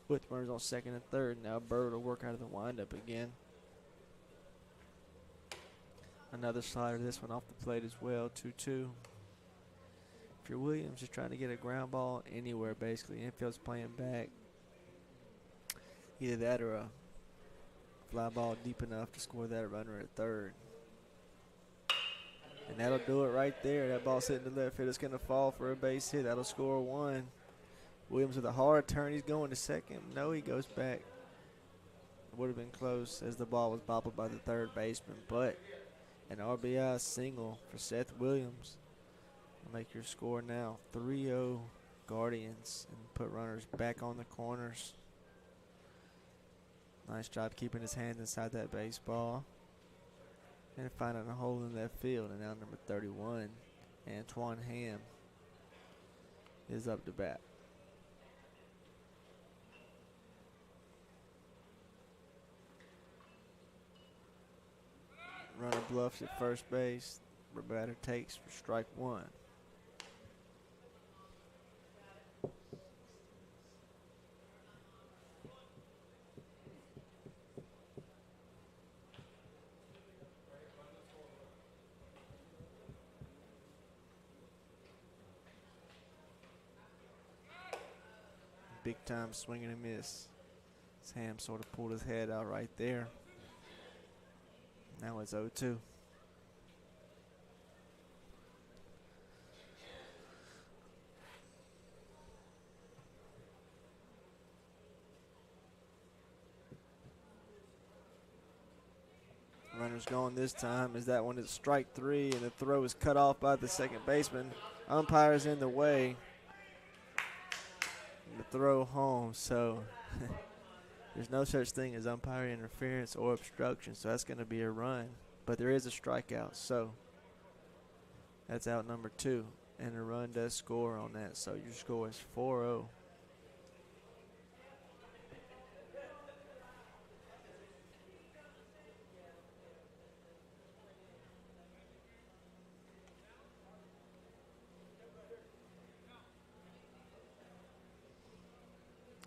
With runners on second and third. Now Bird will work out of the windup again. Another slider, this one off the plate as well, 2-2. If you're Williams, just trying to get a ground ball anywhere, basically. Infield's playing back. Either that or a fly ball deep enough to score that runner at third. And that'll do it right there. That ball's hitting the left field. It's going to fall for a base hit. That'll score 1. Williams with a hard turn. He's going to second. No, he goes back. Would have been close as the ball was bobbled by the third baseman. But an RBI single for Seth Williams. Make your score now 3-0 Guardians and put runners back on the corners. Nice job keeping his hands inside that baseball and finding a hole in left field. And now number 31, Antoine Ham, is up to bat. Runner bluffs at first base. The batter takes for strike 1. Big time swing and a miss. Sam sort of pulled his head out right there. Now it's 0-2. Runner's going this time as that one is strike 3 and the throw is cut off by the second baseman. Umpire's in the way. the throw home. So there's no such thing as umpire interference or obstruction. So that's going to be a run. But there is a strikeout. So that's out number 2. And a run does score on that. So your score is 4-0.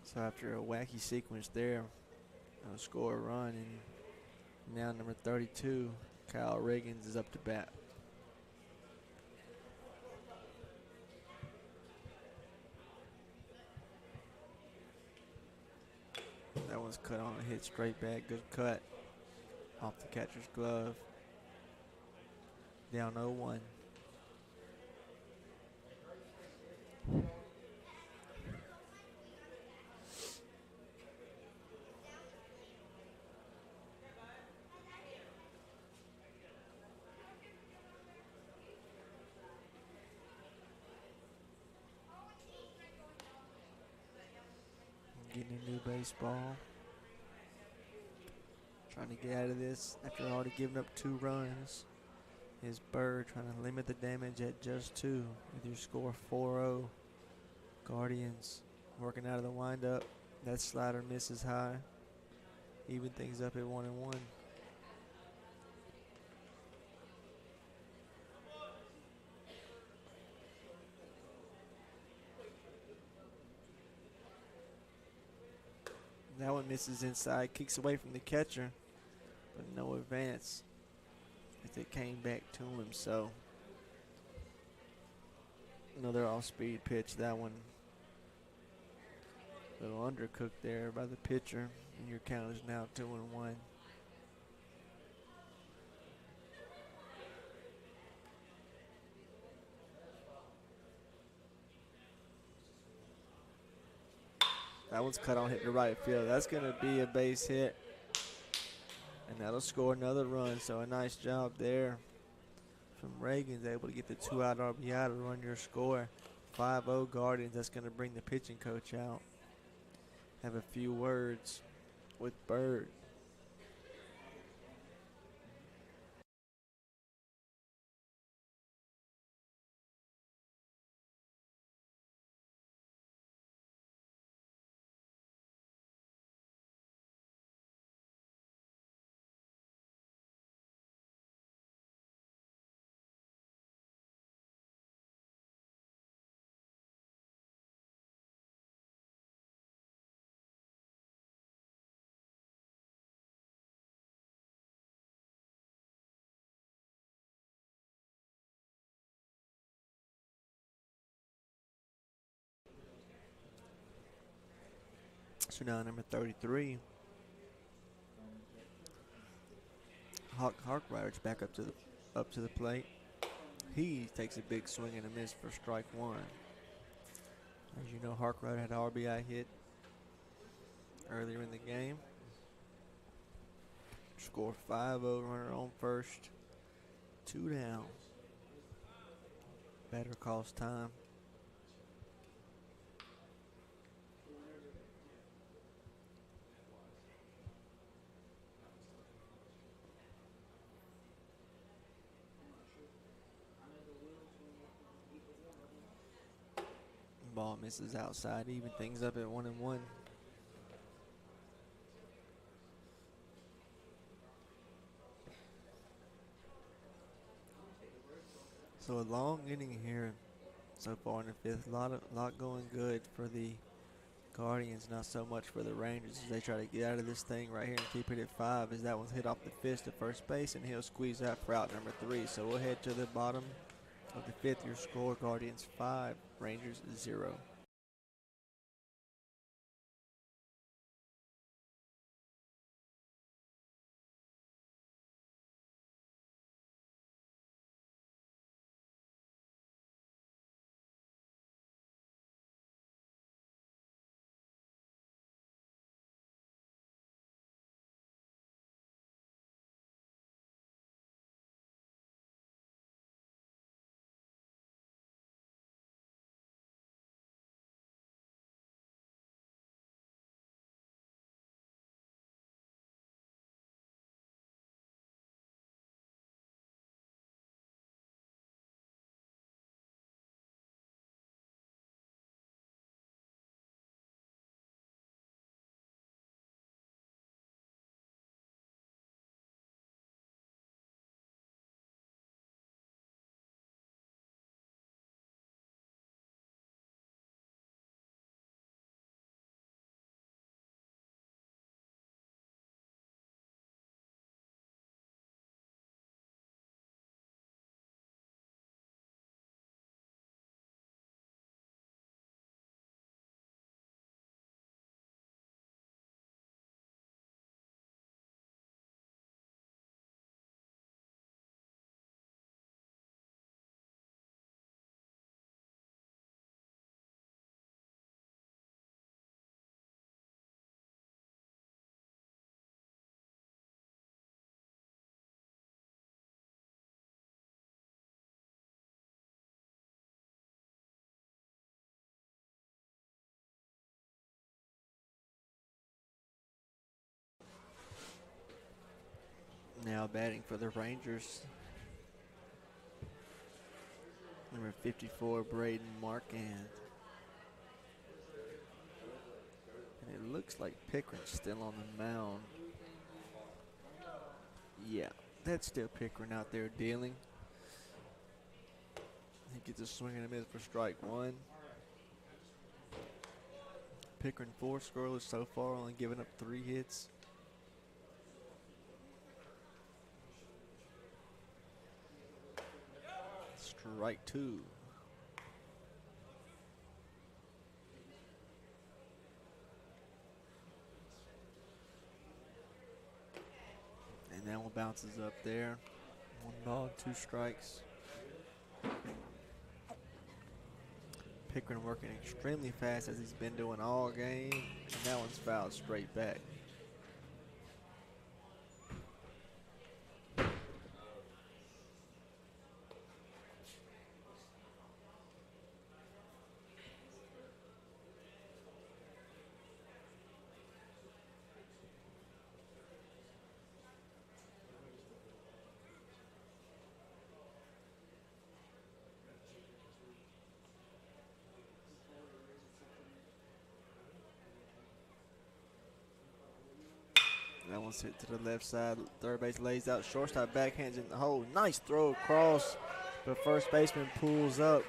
So after a wacky sequence there, I'll score a run, and now number 32, Kyle Riggins, is up to bat. That one's cut on a hit straight back. Good cut off the catcher's glove. Down 0-1. Getting a new baseball. Trying to get out of this after already giving up 2 runs. Is Bird trying to limit the damage at just 2 with your score 4-0. Guardians working out of the windup. That slider misses high. Even things up at 1-1. That one misses inside, kicks away from the catcher, but no advance as it came back to him. So another off-speed pitch. That one a little undercooked there by the pitcher, and your count is now 2-1. That one's cut on, hit to right field. That's going to be a base hit, and that'll score another run. So a nice job there from Reagan's, able to get the 2-out RBI to run your score. 5-0 Guardians. That's going to bring the pitching coach out. Have a few words with Bird. So now number 33, Harkrider's back up to the plate. He takes a big swing and a miss for strike 1. As you know, Harkrider had an RBI hit earlier in the game. Score 5-0, runner on first. 2 down. Better cost time. Ball misses outside, even things up at 1-1. So a long inning here so far in the 5th. Lot going good for the Guardians, not so much for the Rangers as they try to get out of this thing right here and keep it at 5, as that one's hit off the fist to first base, and he'll squeeze out for out number 3. So we'll head to the bottom of the 5th. Your score, Guardians 5, Rangers 0. Now batting for the Rangers. Number 54, Braden Marquand. And it looks like Pickering's still on the mound. Yeah, that's still Pickering out there dealing. He gets a swing and a miss for strike one. Pickering 4 scoreless so far, only giving up 3 hits. Strike 2. And that one bounces up there. 1 ball, 2 strikes. Pickering working extremely fast as he's been doing all game. And that one's fouled straight back. That one's hit to the left side. Third base lays out. Shortstop backhands in the hole. Nice throw across. But first baseman pulls up.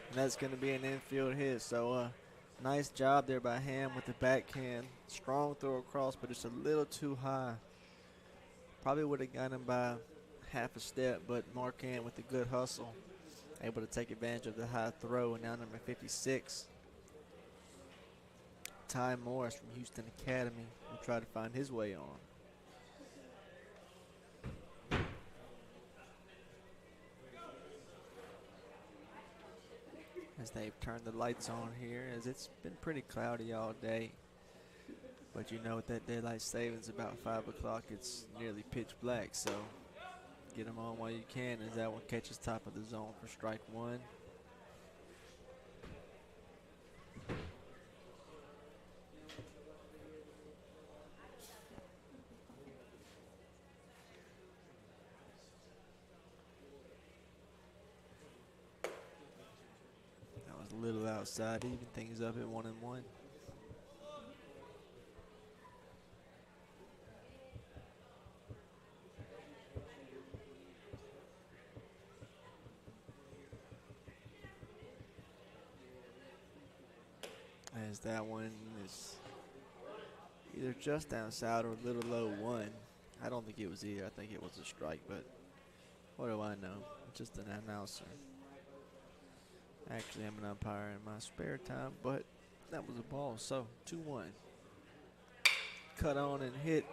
And that's going to be an infield hit. So nice job there by Ham with the backhand. Strong throw across, but it's a little too high. Probably would have got him by half a step, but Marquand with the good hustle. Able to take advantage of the high throw. And now number 56. Ty Morris from Houston Academy will try to find his way on. As they've turned the lights on here, as it's been pretty cloudy all day. But you know with that daylight savings about 5 o'clock, it's nearly pitch black. So get them on while you can as that one catches top of the zone for strike 1. A little outside, even things up at 1-1. As that one is either just outside or a little low 1. I don't think it was either. I think it was a strike, but what do I know? I'm just an announcer. Actually, I'm an umpire in my spare time, but that was a ball. So 2-1. Cut on and hit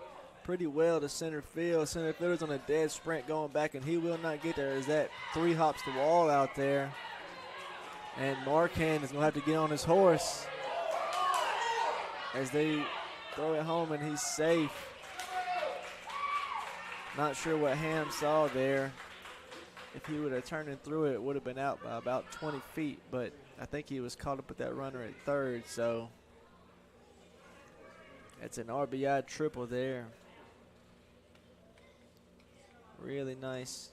pretty well to center field. Center fielder's on a dead sprint going back, and he will not get there. As that 3 hops the wall out there. And Marquand is going to have to get on his horse as they throw it home, and he's safe. Not sure what Ham saw there. If he would have turned and threw it, it would have been out by about 20 feet. But I think he was caught up with that runner at third. So it's an RBI triple there. Really nice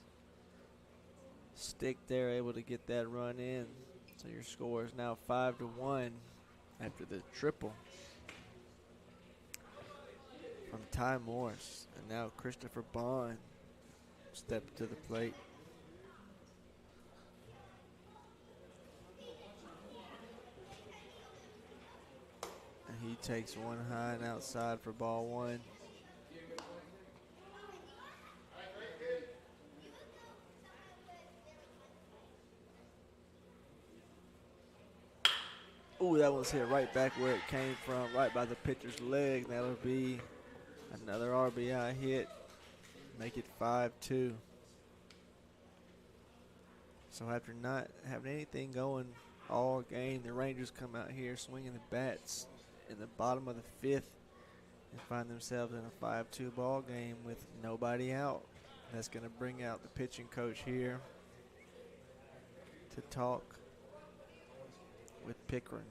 stick there, able to get that run in. So your score is now 5-1 after the triple from Ty Morris. And now Christopher Bond stepped to the plate. He takes one high and outside for ball 1. Ooh, that one's hit right back where it came from, right by the pitcher's leg. That'll be another RBI hit. Make it 5-2. So after not having anything going all game, the Rangers come out here swinging the bats in the bottom of the 5th and find themselves in a 5-2 ball game with nobody out. That's going to bring out the pitching coach here to talk with Pickering.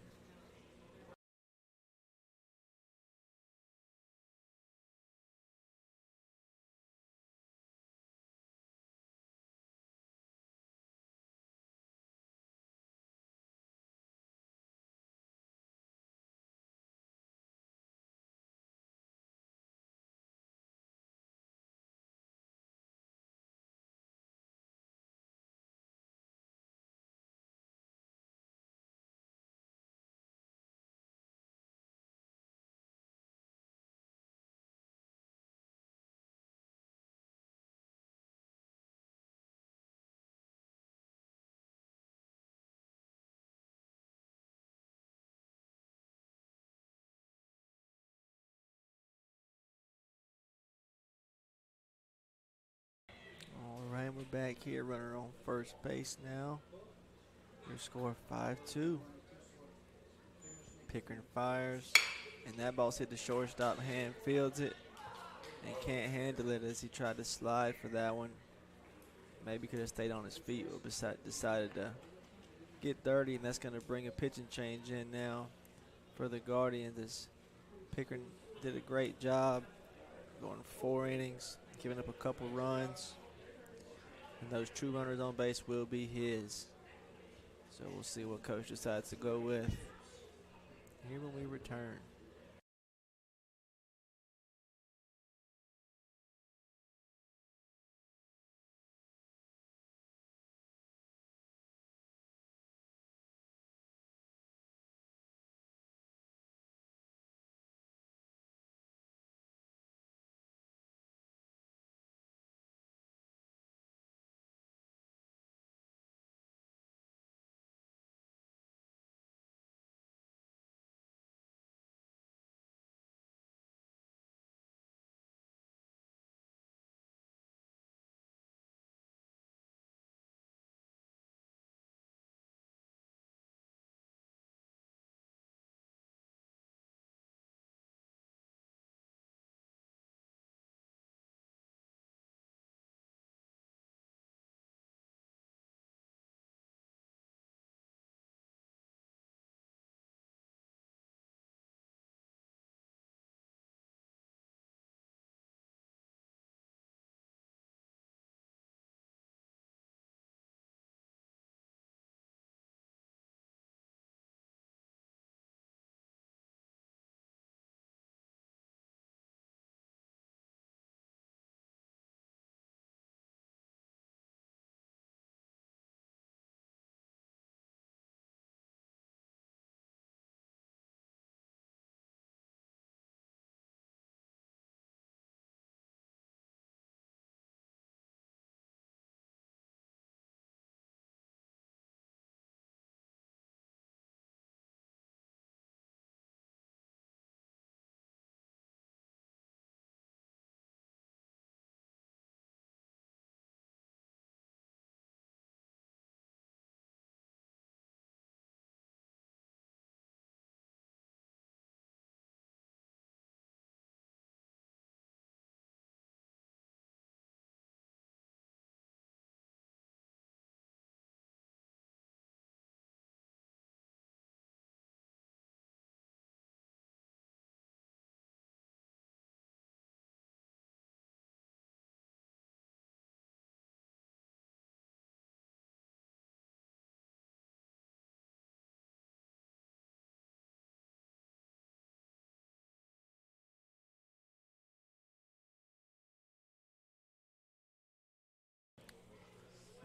We're back here, runner on first base now. Your score 5-2. Pickering fires, and that ball's hit the shortstop hand, fields it, and can't handle it as he tried to slide for that one. Maybe could have stayed on his feet, but decided to get dirty, and that's going to bring a pitching change in now for the Guardians. As Pickering did a great job going 4 innings, giving up a couple runs, and those 2 runners on base will be his. So we'll see what coach decides to go with here when we return.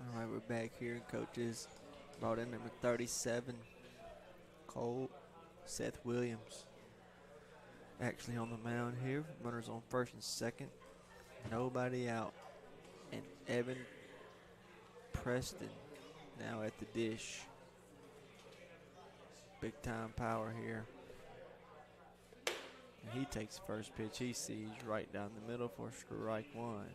All right, we're back here. Coaches brought in number 37, Seth Williams. Actually on the mound here. Runners on first and second. Nobody out. And Evan Preston now at the dish. Big time power here. And he takes first pitch he sees right down the middle for strike 1.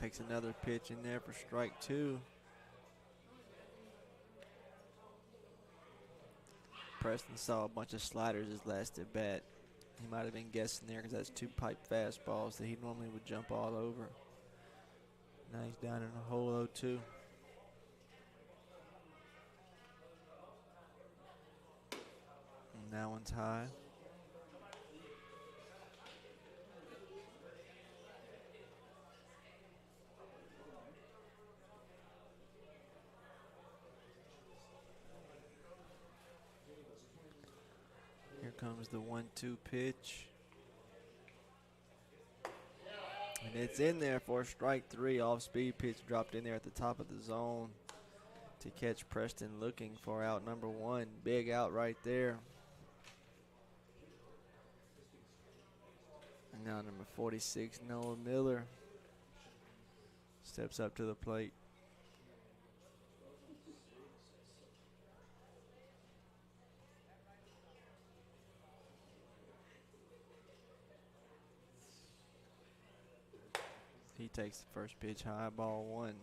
Takes another pitch in there for strike 2. Preston saw a bunch of sliders his last at bat. He might have been guessing there because that's 2 pipe fastballs that he normally would jump all over. Now he's down in a hole 0-2. And that one's high. Here comes the 1-2 pitch. And it's in there for strike 3. Off speed pitch dropped in there at the top of the zone to catch Preston looking for out number 1. Big out right there. And now number 46, Noah Miller, steps up to the plate. takes the first pitch high, ball 1.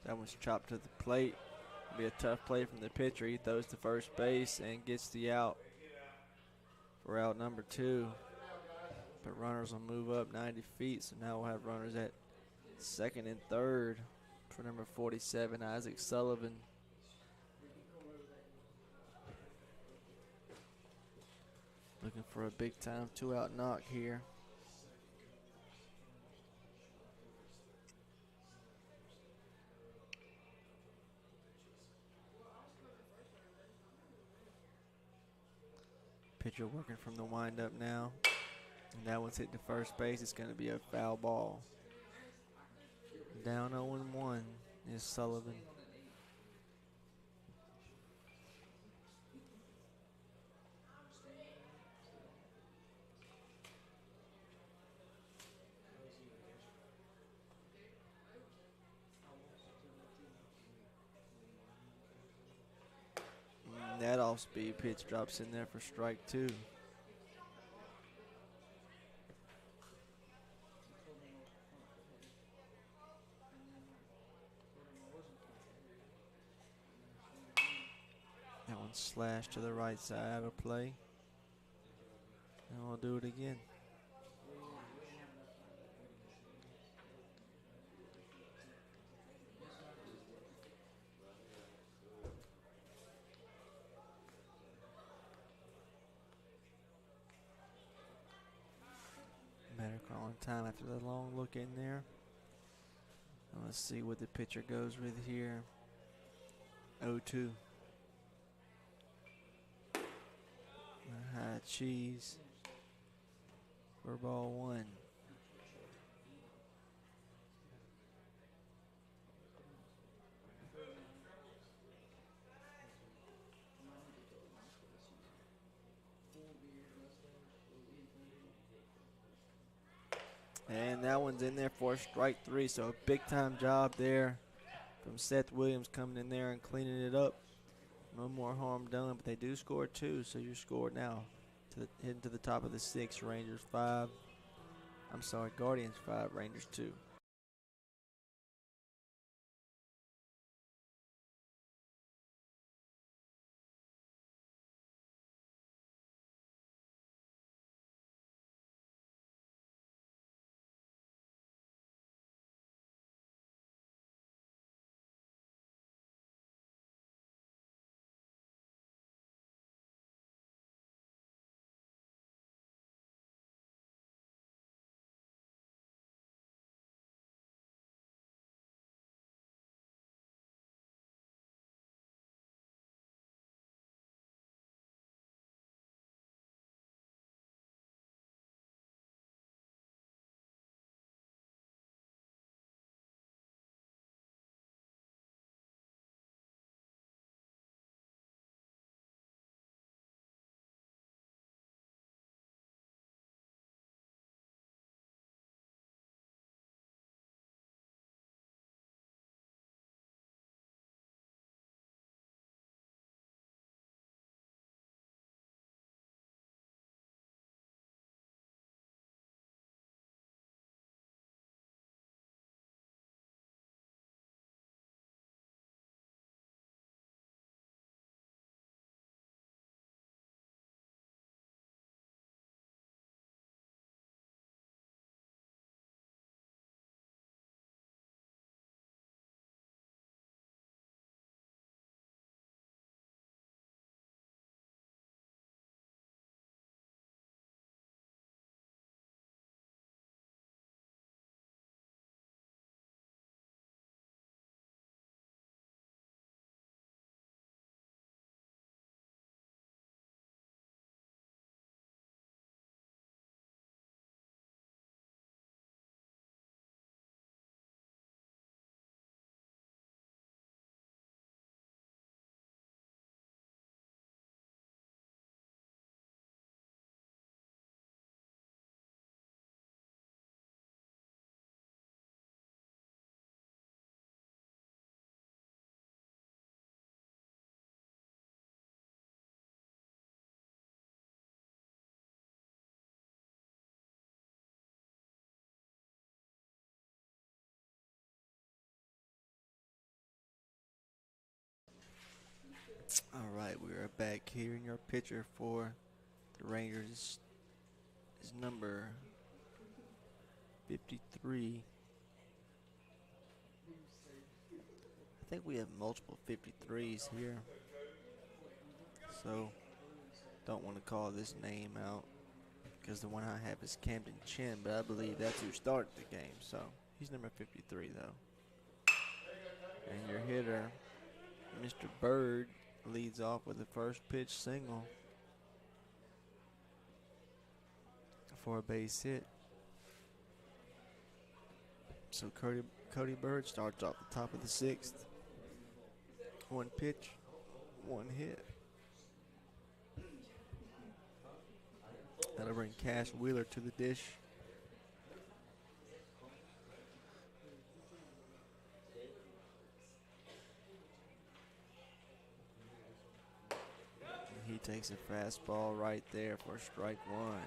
That one's chopped to the plate. Be a tough play from the pitcher. He throws to first base and gets the out for out number 2. But runners will move up 90 feet, so now we'll have runners at second and third for number 47, Isaac Sullivan. Looking for a big-time 2-out knock here. Pitcher working from the windup now. And that one's hit to first base. It's going to be a foul ball. Down 0-1 is Sullivan. That off-speed pitch drops in there for strike 2. That one slashed to the right side of play. And we'll do it again. Better calling time after the long look in there. And let's see what the pitcher goes with here. 0-2. High cheese for ball 1. And that one's in there for strike 3. So a big time job there from Seth Williams coming in there and cleaning it up. No more harm done, but they do score 2, so you're scored now. Heading to the top of the 6, Rangers 5. I'm sorry, Guardians 5, Rangers 2. All right, we are back here, and your pitcher for the Rangers is number 53. I think we have multiple 53s here, so don't want to call this name out because the one I have is Camden Chin, but I believe that's who started the game, so he's number 53 though. And your hitter, Mr. Bird, leads off with the first pitch single for a base hit. So Cody Bird starts off the top of the sixth. One pitch, one hit. That'll bring Cash Wheeler to the dish. And he takes a fastball right there for strike one.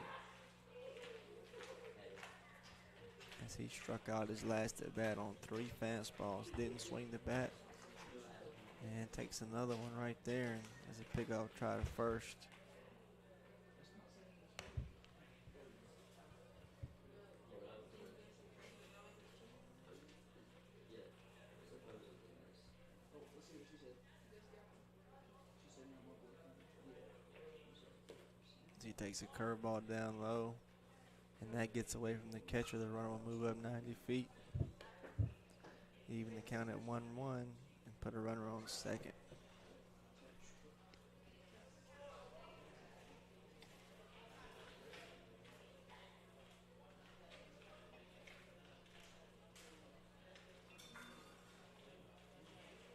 As he struck out his last at bat on 3 fastballs, didn't swing the bat, and takes another one right there as a pickoff try to first. As he takes a curveball down low, and that gets away from the catcher. The runner will move up 90 feet. Even the count at 1-1 and put a runner on second.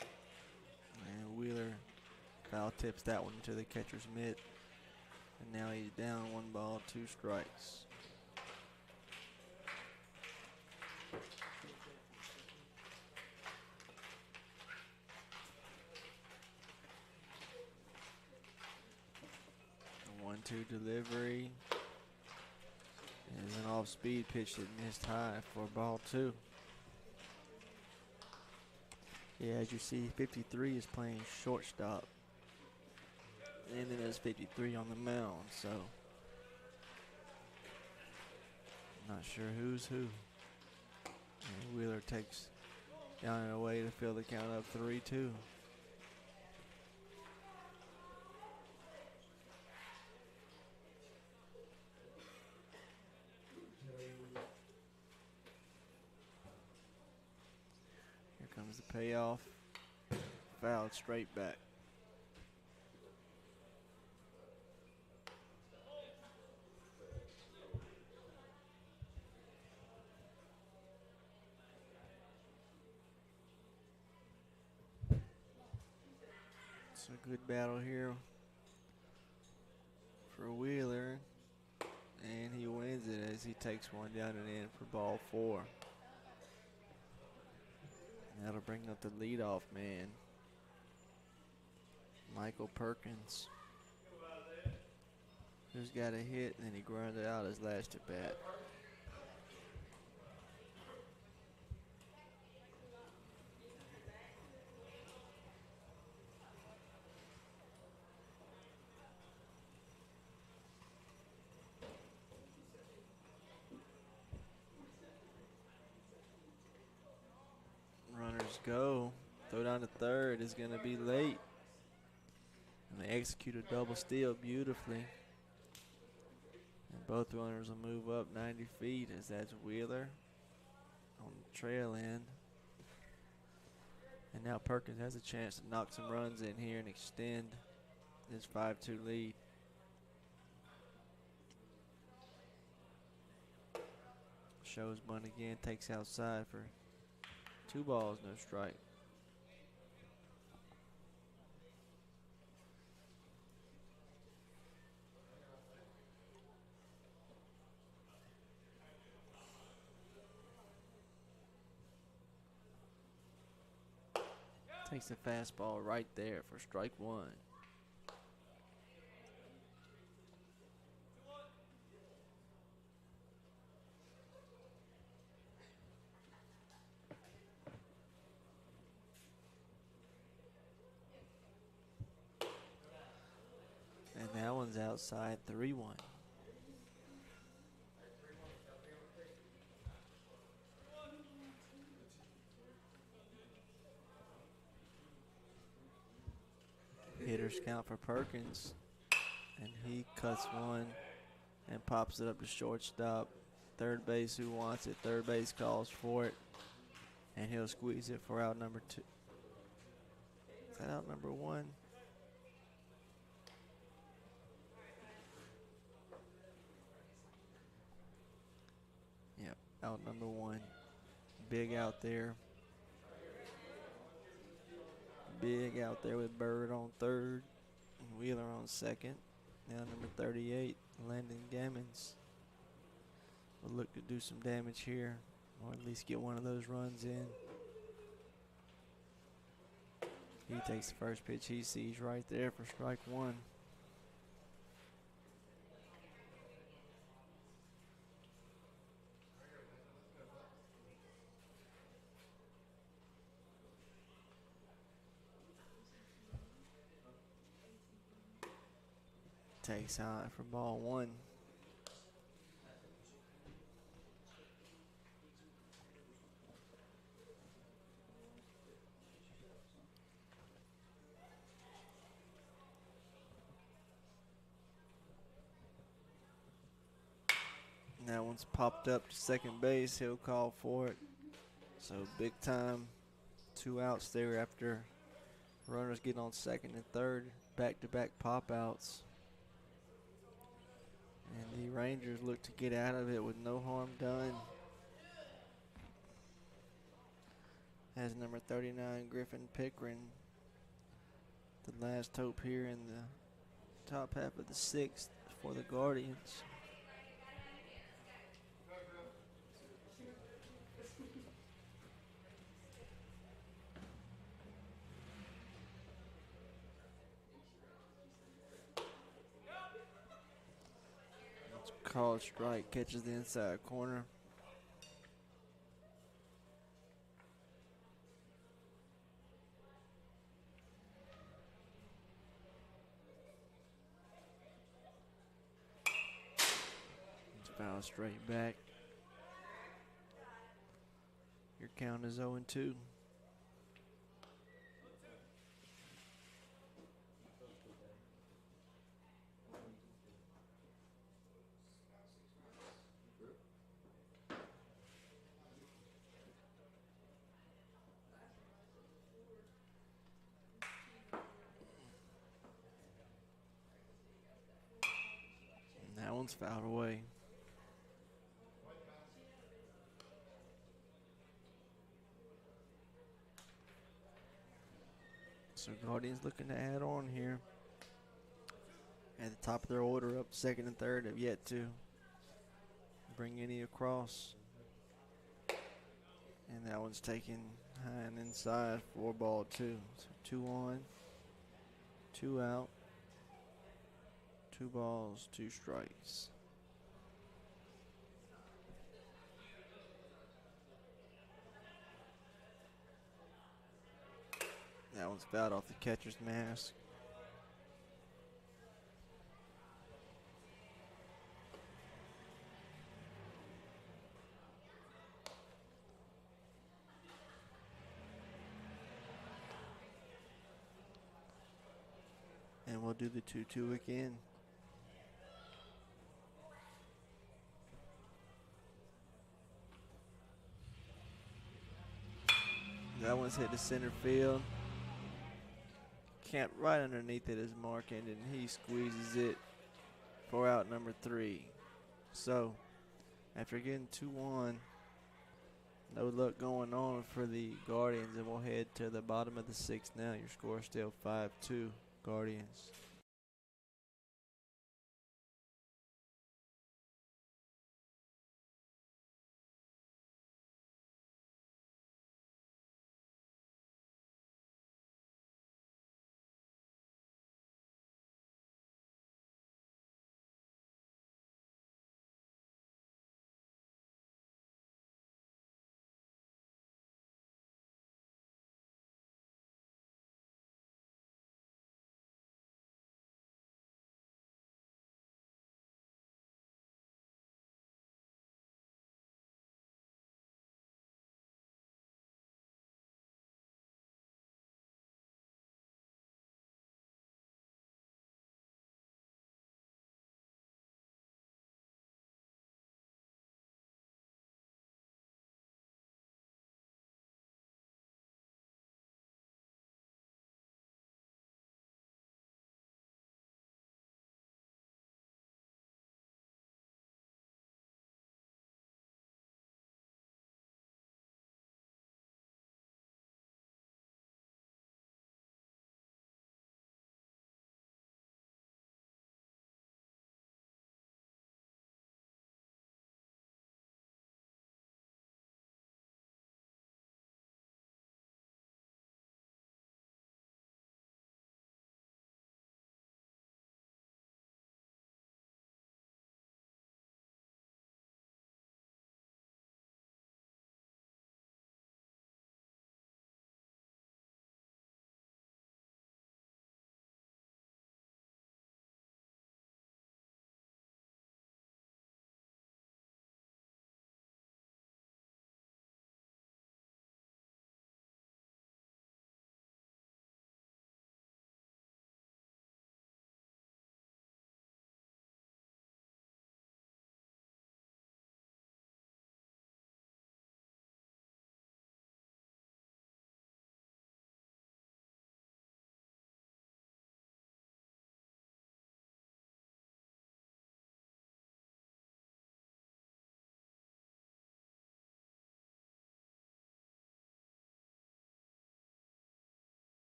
And Wheeler foul tips that one to the catcher's mitt. And now he's down 1 ball, 2 strikes. A 1-2 delivery. Is an off-speed pitch that missed high for ball 2. Yeah, as you see, 53 is playing shortstop. And then there's 53 on the mound, so not sure who's who. And Wheeler takes down and away to fill the count up 3-2. Here comes the payoff. Fouled straight back. It's a good battle here for Wheeler, and he wins it as he takes one down and in for ball 4. And that'll bring up the leadoff man, Michael Perkins, who's got a hit, and then he grounded out his last at bat. Runners go. Throw down to third is going to be late. And they execute a double steal beautifully. And both runners will move up 90 feet as that's Wheeler on the trail end. And now Perkins has a chance to knock some runs in here and extend his 5-2 lead. Shows bunt again, takes outside for 2 balls, no strike. Takes the fastball right there for strike 1. one's outside, 3-1. Hitters count for Perkins, and he cuts one and pops it up to shortstop. Third base, who wants it? Third base calls for it, and he'll squeeze it for out number 2. Is that out number 1? Yep, out number 1. Big out there. Big out there with Bird on third and Wheeler on second. Now number 38, Landon Gammons, will look to do some damage here, or at least get one of those runs in. He takes the first pitch he sees right there for strike 1. Takes out for ball 1. And that one's popped up to second base. He'll call for it. So big time. 2 outs there after runners get on second and third. Back-to-back pop outs. And the Rangers look to get out of it with no harm done. As number 39, Griffin Pickering, the last hope here in the top half of the 6th for the Guardians. Called strike, catches the inside corner. It's foul straight back. Your count is 0-2. That one's fouled away. So Guardians looking to add on here. At the top of their order, up second and third, have yet to bring any across. And that one's taken high and inside for ball 2. So 2 on, 2 out. 2 balls, 2 strikes. That one's fouled off the catcher's mask. And we'll do the 2-2 again. That one's hit to center field. Camped right underneath it is Markin, and he squeezes it for out number 3. So, after getting 2-1, no luck going on for the Guardians, and we'll head to the bottom of the 6th now. Your score is still 5-2 Guardians.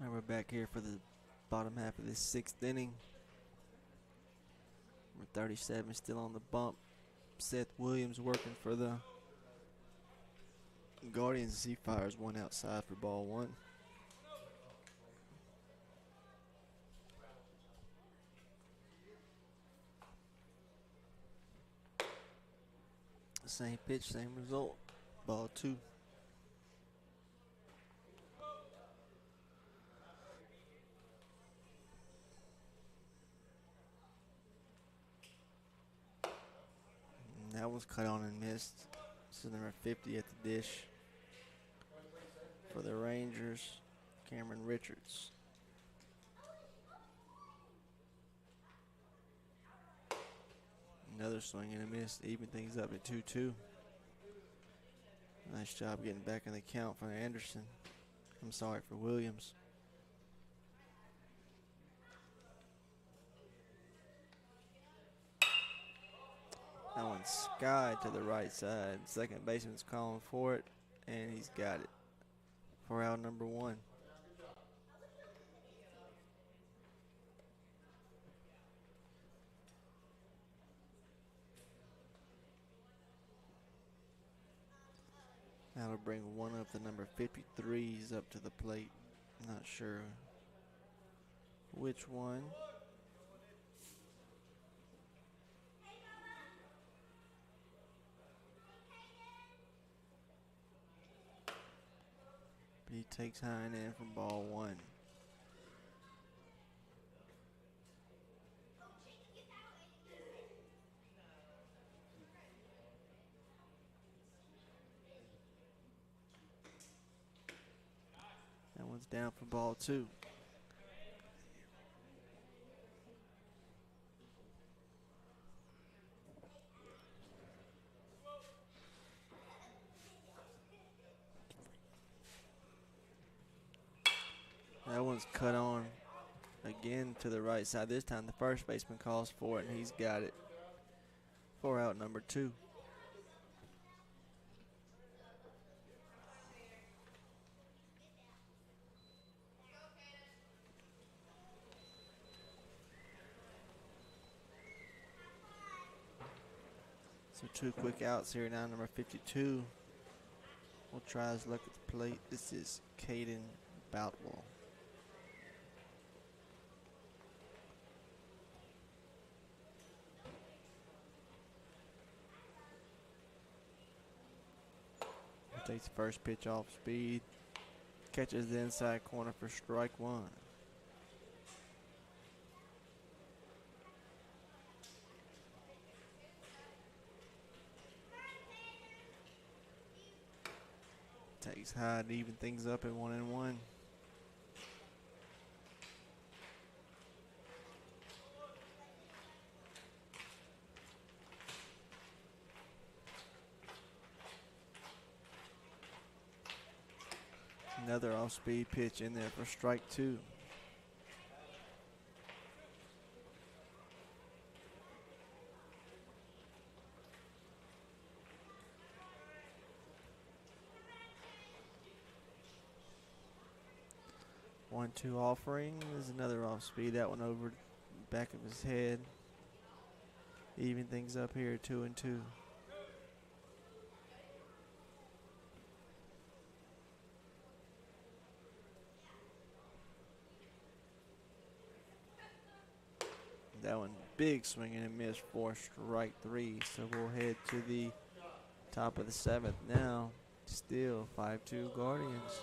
And we're back here for the bottom half of this 6th inning. Number 37 still on the bump. Seth Williams working for the Guardians. He fires one outside for ball 1. Same pitch, same result. Ball 2. And that was cut on and missed. This is number 50 at the dish for the Rangers, Cameron Richards. Another swing and a miss, even things up at 2-2. Nice job getting back in the count for Anderson. I'm sorry, for Williams. That one's skied to the right side. Second baseman's calling for it, and he's got it for out number 1. That'll bring one of the number 53s up to the plate. Not sure which one. But he takes high and in from ball 1. That one's down for ball 2. That one's cut on again to the right side. This time the first baseman calls for it, and he's got it for out number 2. So 2 quick outs here now. Number 52 will try his luck at the plate. This is Caden Boutwell. Takes the first pitch off speed. Catches the inside corner for strike 1. Takes high to even things up at 1-1. Another off-speed pitch in there for strike 2. One-two offering. There's another off-speed. That one over the back of his head. Even things up here, 2-2. That one, big swing and a miss for strike 3. So we'll head to the top of the 7th now. Still 5-2 Guardians.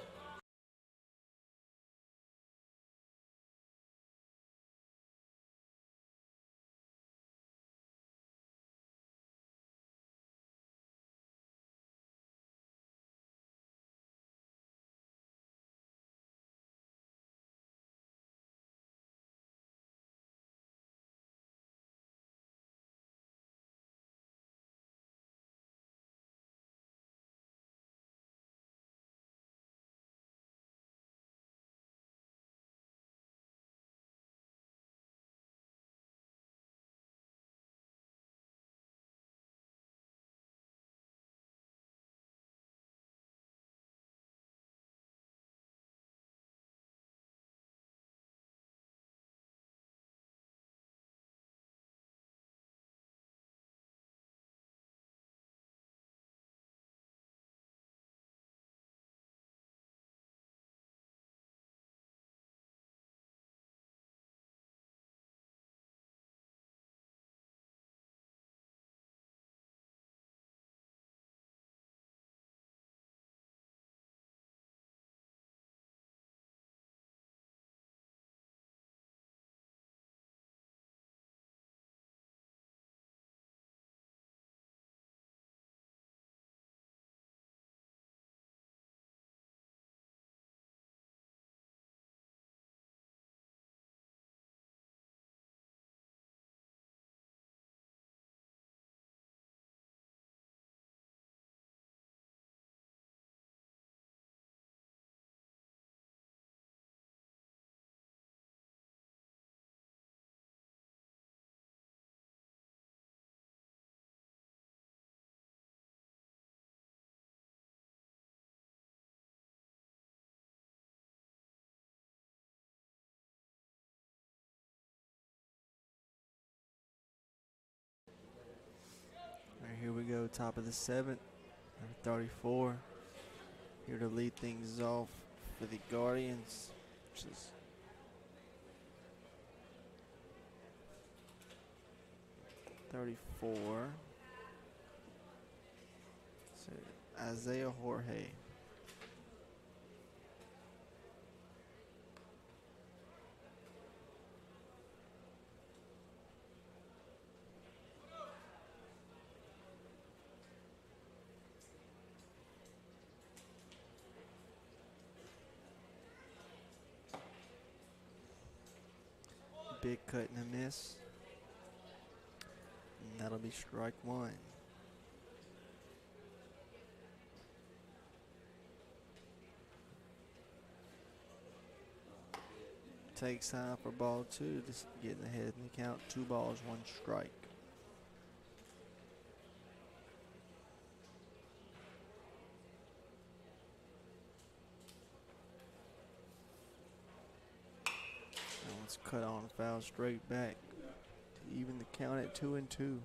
go, top of the 7th, number 34. Here to lead things off for the Guardians, which is .34. So Isaiah Jorge. Big cut and a miss. And that'll be strike 1. Takes time for ball 2, just getting ahead in the count. 2 balls, 1 strike. That one's cut on, foul straight back to even the count at 2-2.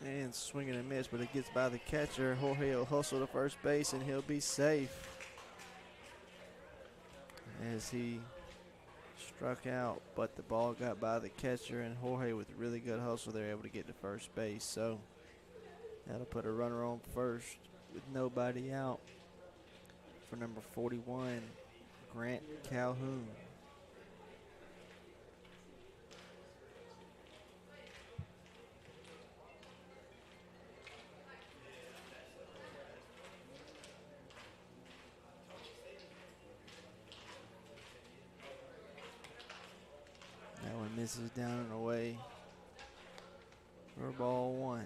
And swing and a miss, but it gets by the catcher. Jorge will hustle to first base, and he'll be safe. As he struck out, but the ball got by the catcher, and Jorge, with really good hustle, they're able to get to first base. So that'll put a runner on first with nobody out for number 41, Grant Calhoun. Misses down and away for ball 1.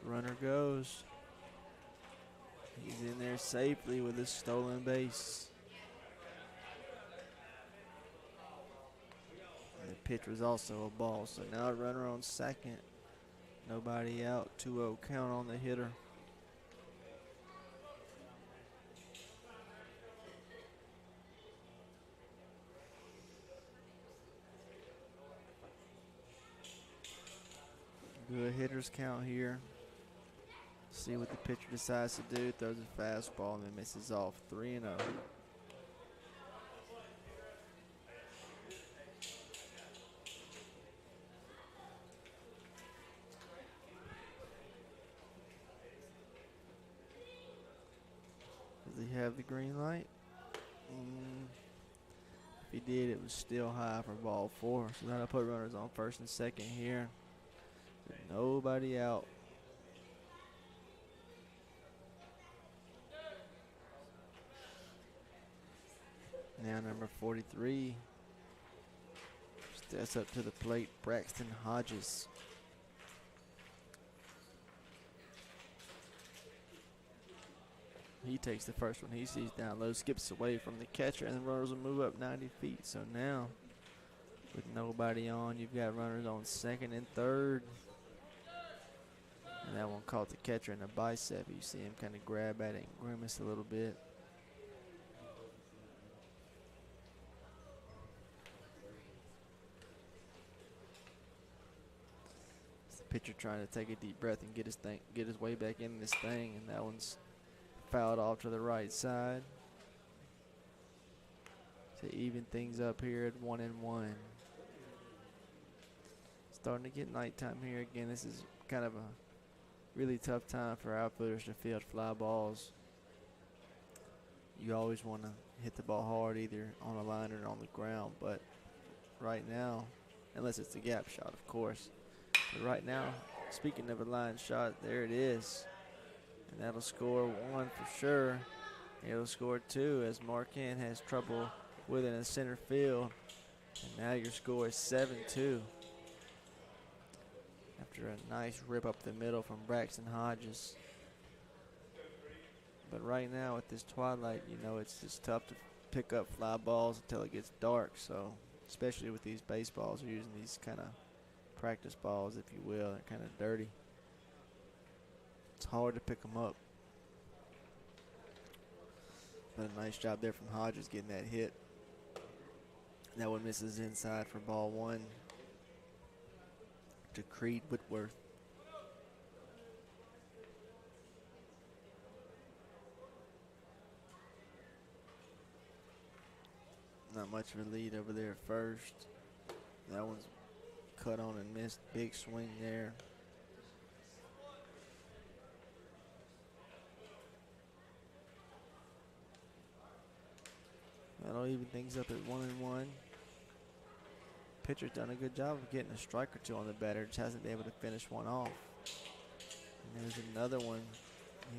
Runner goes. He's in there safely with his stolen base. The pitch was also a ball, so now a runner on second. Nobody out, 2-0 count on the hitter. Good hitter's count here. See what the pitcher decides to do. Throws a fastball and then misses off. 3-0. Does he have the green light? If he did, it was still high for ball 4. So that'll put runners on first and second here. With nobody out. Now number 43 steps up to the plate, Braxton Hodges. He takes the first one he sees down low, skips away from the catcher, and the runners will move up 90 feet. So now, with nobody on, you've got runners on second and third. And that one caught the catcher in the bicep. You see him kind of grab at it and grimace a little bit. Pitcher trying to take a deep breath and get his way back in this thing, and that one's fouled off to the right side to even things up here at 1-1. Starting to get nighttime here again. This is kind of a really tough time for outfielders to field fly balls. You always want to hit the ball hard, either on a line or on the ground, but right now, unless it's a gap shot, of course. But right now, speaking of a line shot, there it is. And that'll score 1 for sure. It'll score 2 as Marquand has trouble with it in center field. And now your score is 7-2. After a nice rip up the middle from Braxton Hodges. But right now with this twilight, you know, it's just tough to pick up fly balls until it gets dark. So especially with these baseballs, we're using these kind of practice balls, if you will. They're kind of dirty. It's hard to pick them up. But a nice job there from Hodges getting that hit. That one misses inside for ball 1 to Creed Whitworth. Not much of a lead over there at first. That one's cut on and missed. Big swing there. That'll even things up at 1-1. Pitcher's done a good job of getting a strike or 2 on the batter. Just hasn't been able to finish one off. And there's another one.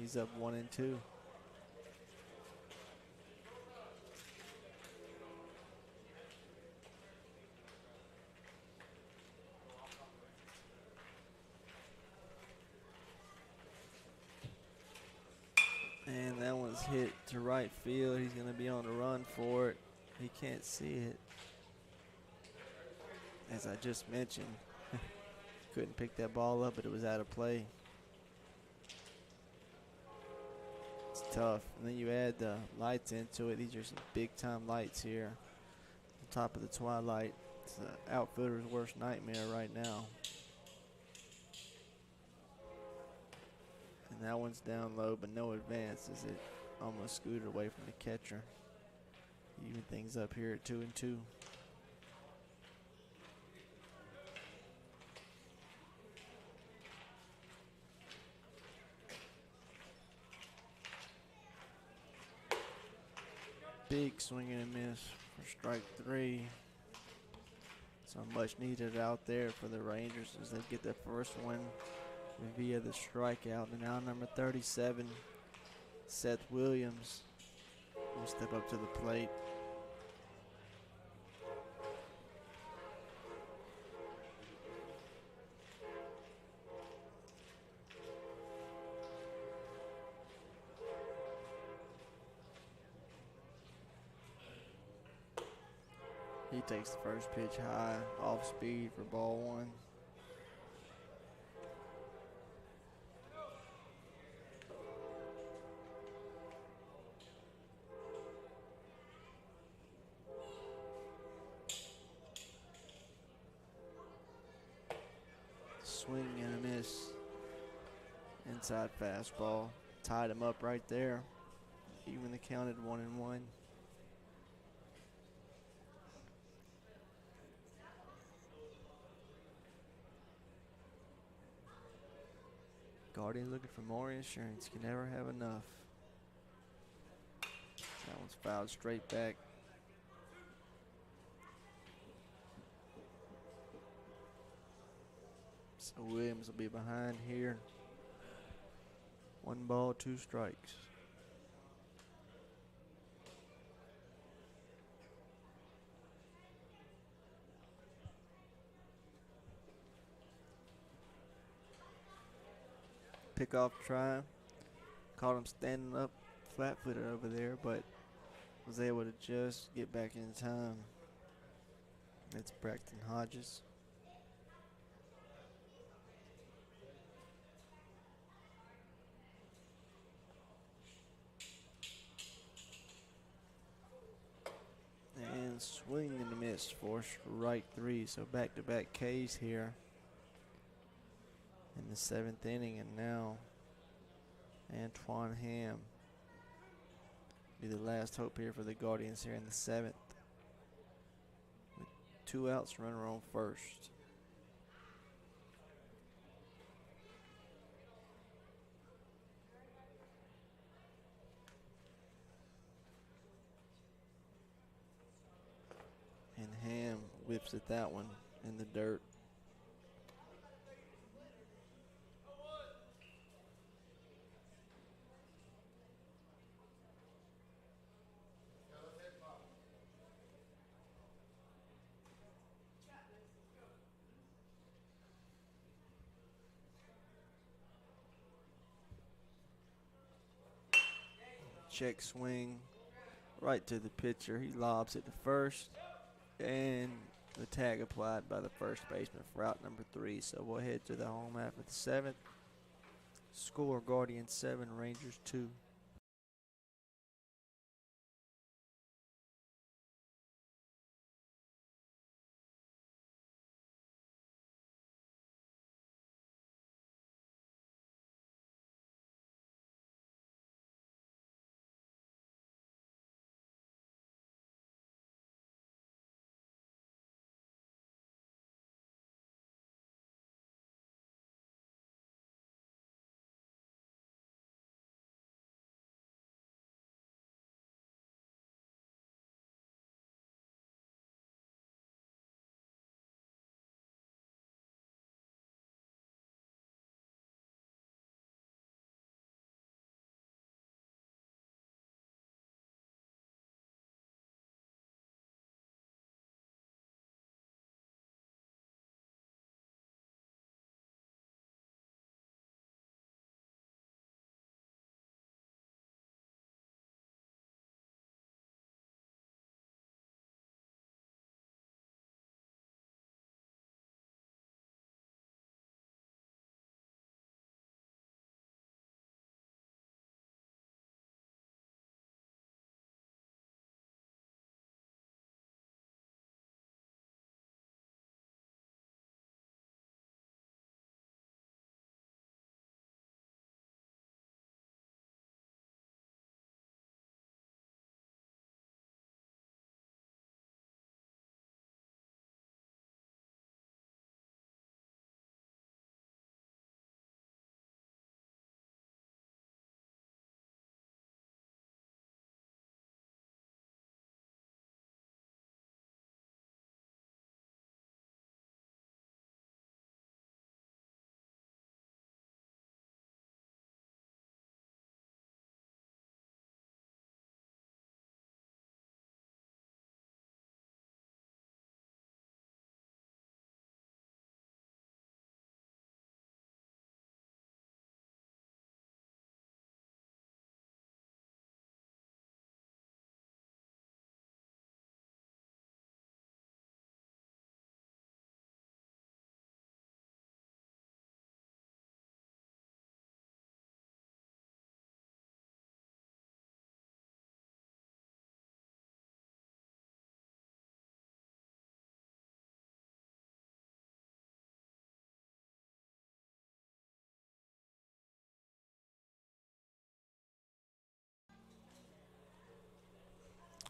He's up 1-2. And that one's hit to right field. He's going to be on the run for it. He can't see it. As I just mentioned, couldn't pick that ball up, but it was out of play. It's tough. And then you add the lights into it. These are some big-time lights here. On top of the twilight. It's the outfielder's worst nightmare right now. And that one's down low, but no advance as it almost scooted away from the catcher. Even things up here at 2-2. Big swing and a miss for strike 3. So much needed out there for the Rangers as they get the first one via the strikeout. And now number 37, Seth Williams, will step up to the plate. He takes the first pitch high, off speed for ball 1. Swing and a miss. Inside fastball. Tied him up right there. Even the count at 1-1. Guardian looking for more insurance. Can never have enough. That one's fouled straight back. So Williams will be behind here. 1 ball, 2 strikes. Pickoff try. Caught him standing up flat-footed over there, but was able to just get back in time. It's Braxton Hodges. And swing and a miss for strike 3. So back-to-back Ks here in the 7th inning, and now Antoine Ham be the last hope here for the Guardians here in the 7th. With 2 outs, runner on first. And Ham whips at that one in the dirt. check swing right to the pitcher. He lobs it to first, and the tag applied by the first baseman for out number 3. So we'll head to the home half of the 7th. Score Guardians 7, Rangers 2.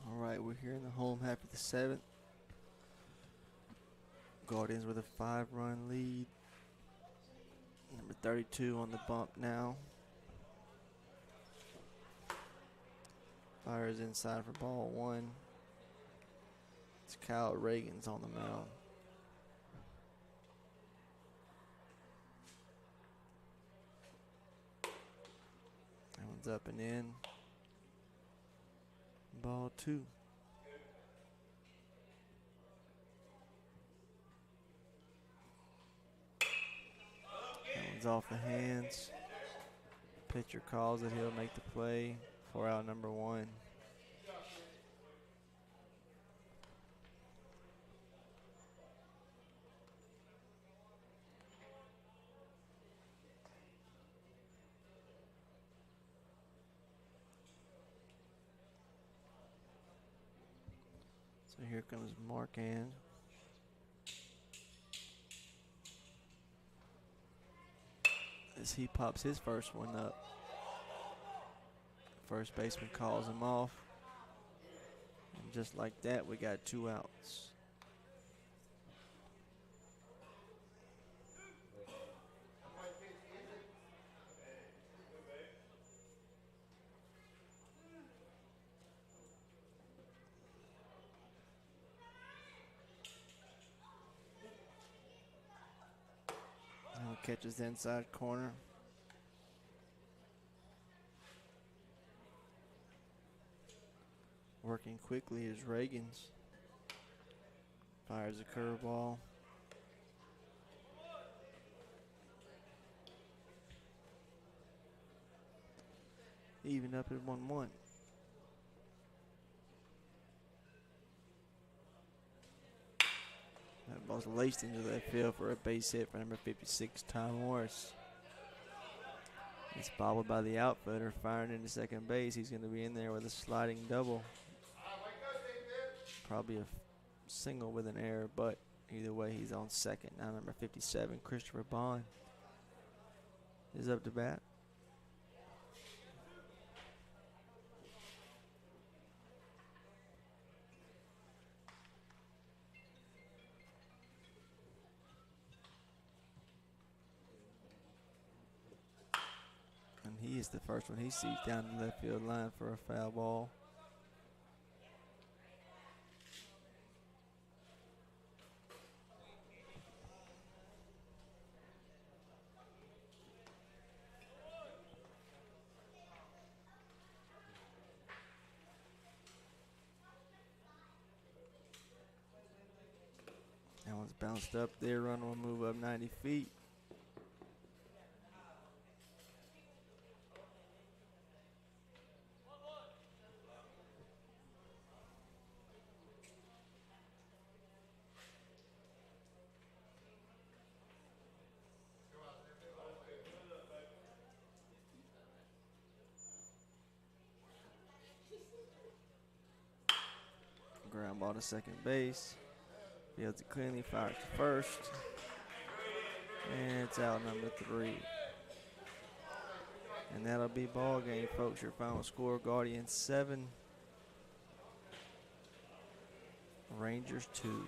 All right, we're here in the home half of the 7th. Guardians with a 5-run lead. Number 32 on the bump now. Fires inside for ball 1. It's Kyle Reagan's on the mound. That one's up and in. Ball 2. That one's off the hands. Pitcher calls it. He'll make the play for out number 1. So here comes Marquand. As he pops his first one up. First baseman calls him off. And just like that, we got 2 outs. Now catches the inside corner. Working quickly is Reagans. Fires a curveball. Even up at 1-1. That ball's laced into that field for a base hit for number 56, Tom Morris. It's bobbled by the outfielder, firing into second base. He's going to be in there with a sliding double. Probably a single with an error, but either way, he's on second. Now number 57, Christopher Bond, is up to bat. And he is the first one he sees down the left field line for a foul ball. That one's bounced up there. Run will move up 90 feet. Ground ball to second base. Fields it cleanly, fires to first. And it's out number 3. And that'll be ball game, folks. Your final score, Guardians 7, Rangers 2.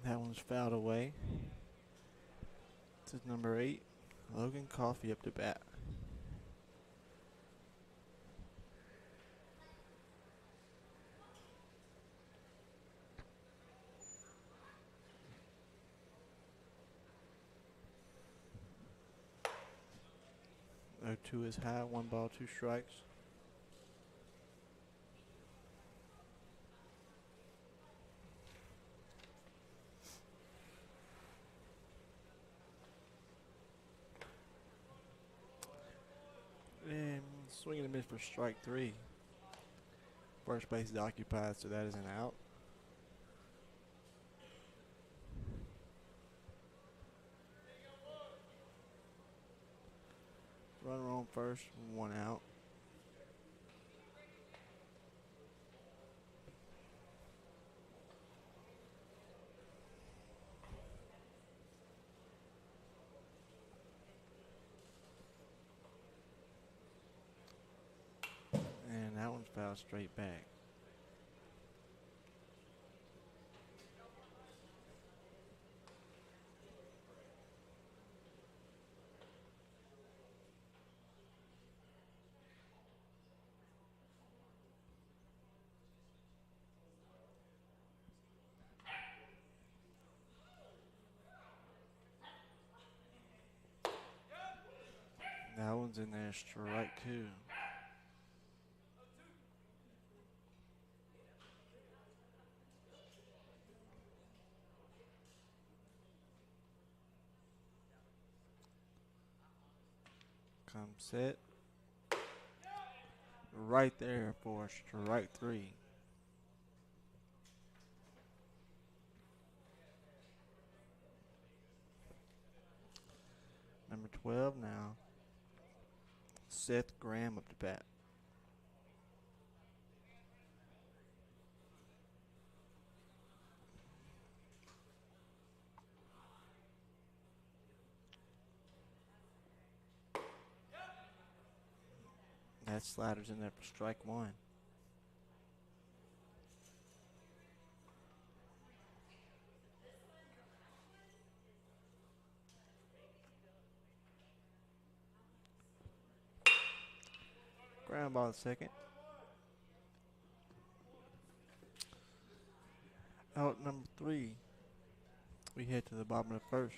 That one's fouled away. This is number 8, Logan Coffey up to bat. No 2 is high, 1 ball, 2 strikes. And swing and a miss for strike 3. First base is occupied, so that is an out. Runner on first, 1 out. And that one's fouled straight back. That one's in there, strike 2. Come set. Right there for strike 3. Number 12 now. Seth Graham up to bat. That slider's in there for strike 1. Ground ball second. Out number 3. We head to the bottom of the first.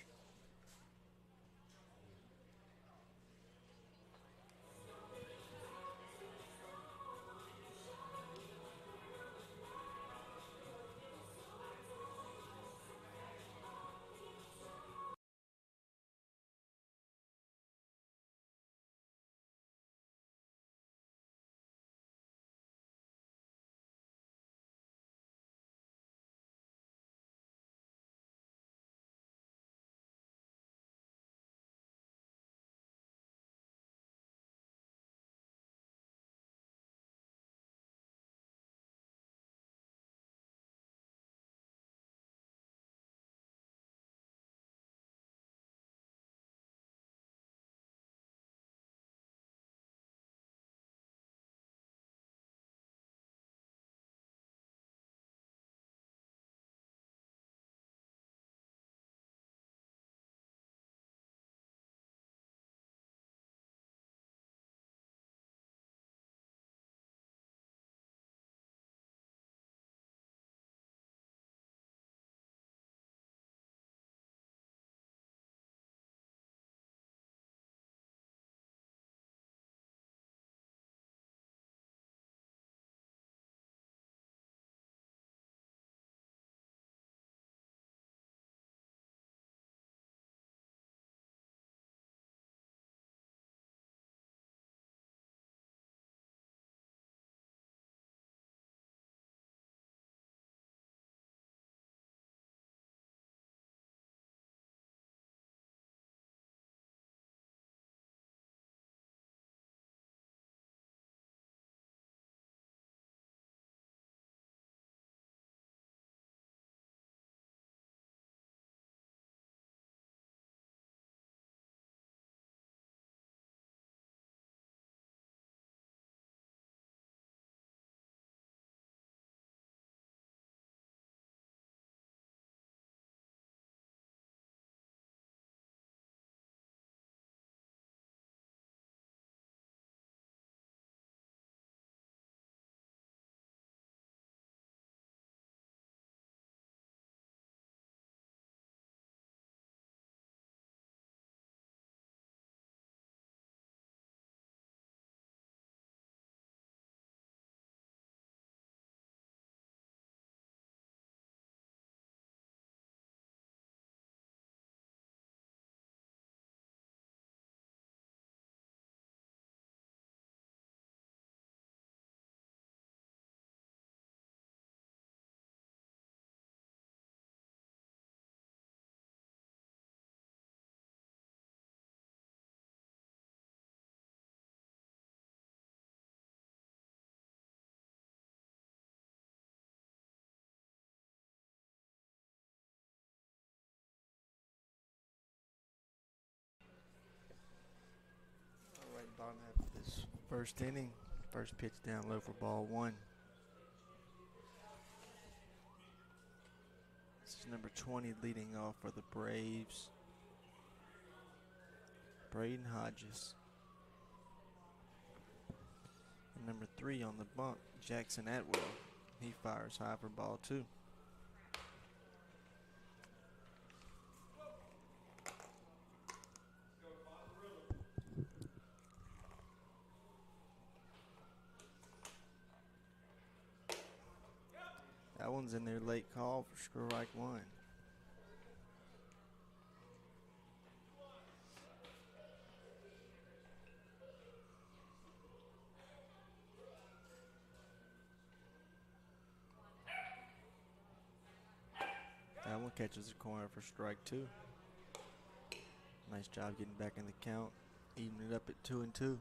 First inning, first pitch down low for ball 1. This is number 20 leading off for the Braves, Braden Hodges. And number 3 on the bunk, Jackson Atwell. He fires high for ball 2. That one's in there, late call for strike 1. That one catches the corner for strike 2. Nice job getting back in the count, evening it up at 2-2.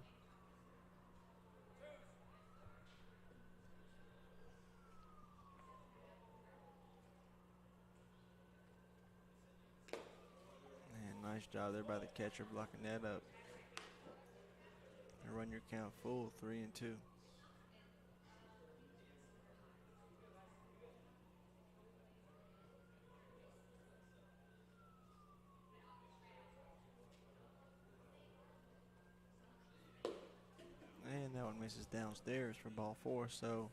And nice job there by the catcher blocking that up. And run your count full, 3-2. And that one misses downstairs for ball 4. So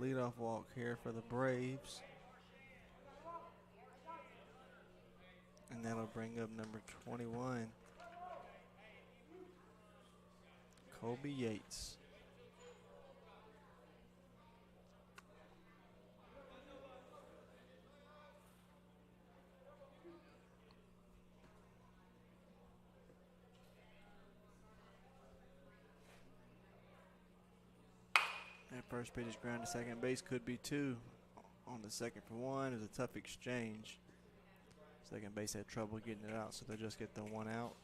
leadoff walk here for the Braves. And that'll bring up number 21, Colby Yates. That first pitch is ground to second base, could be 2. On the second for 1, it was a tough exchange. Second base had trouble getting it out, so they'll just get the 1 out.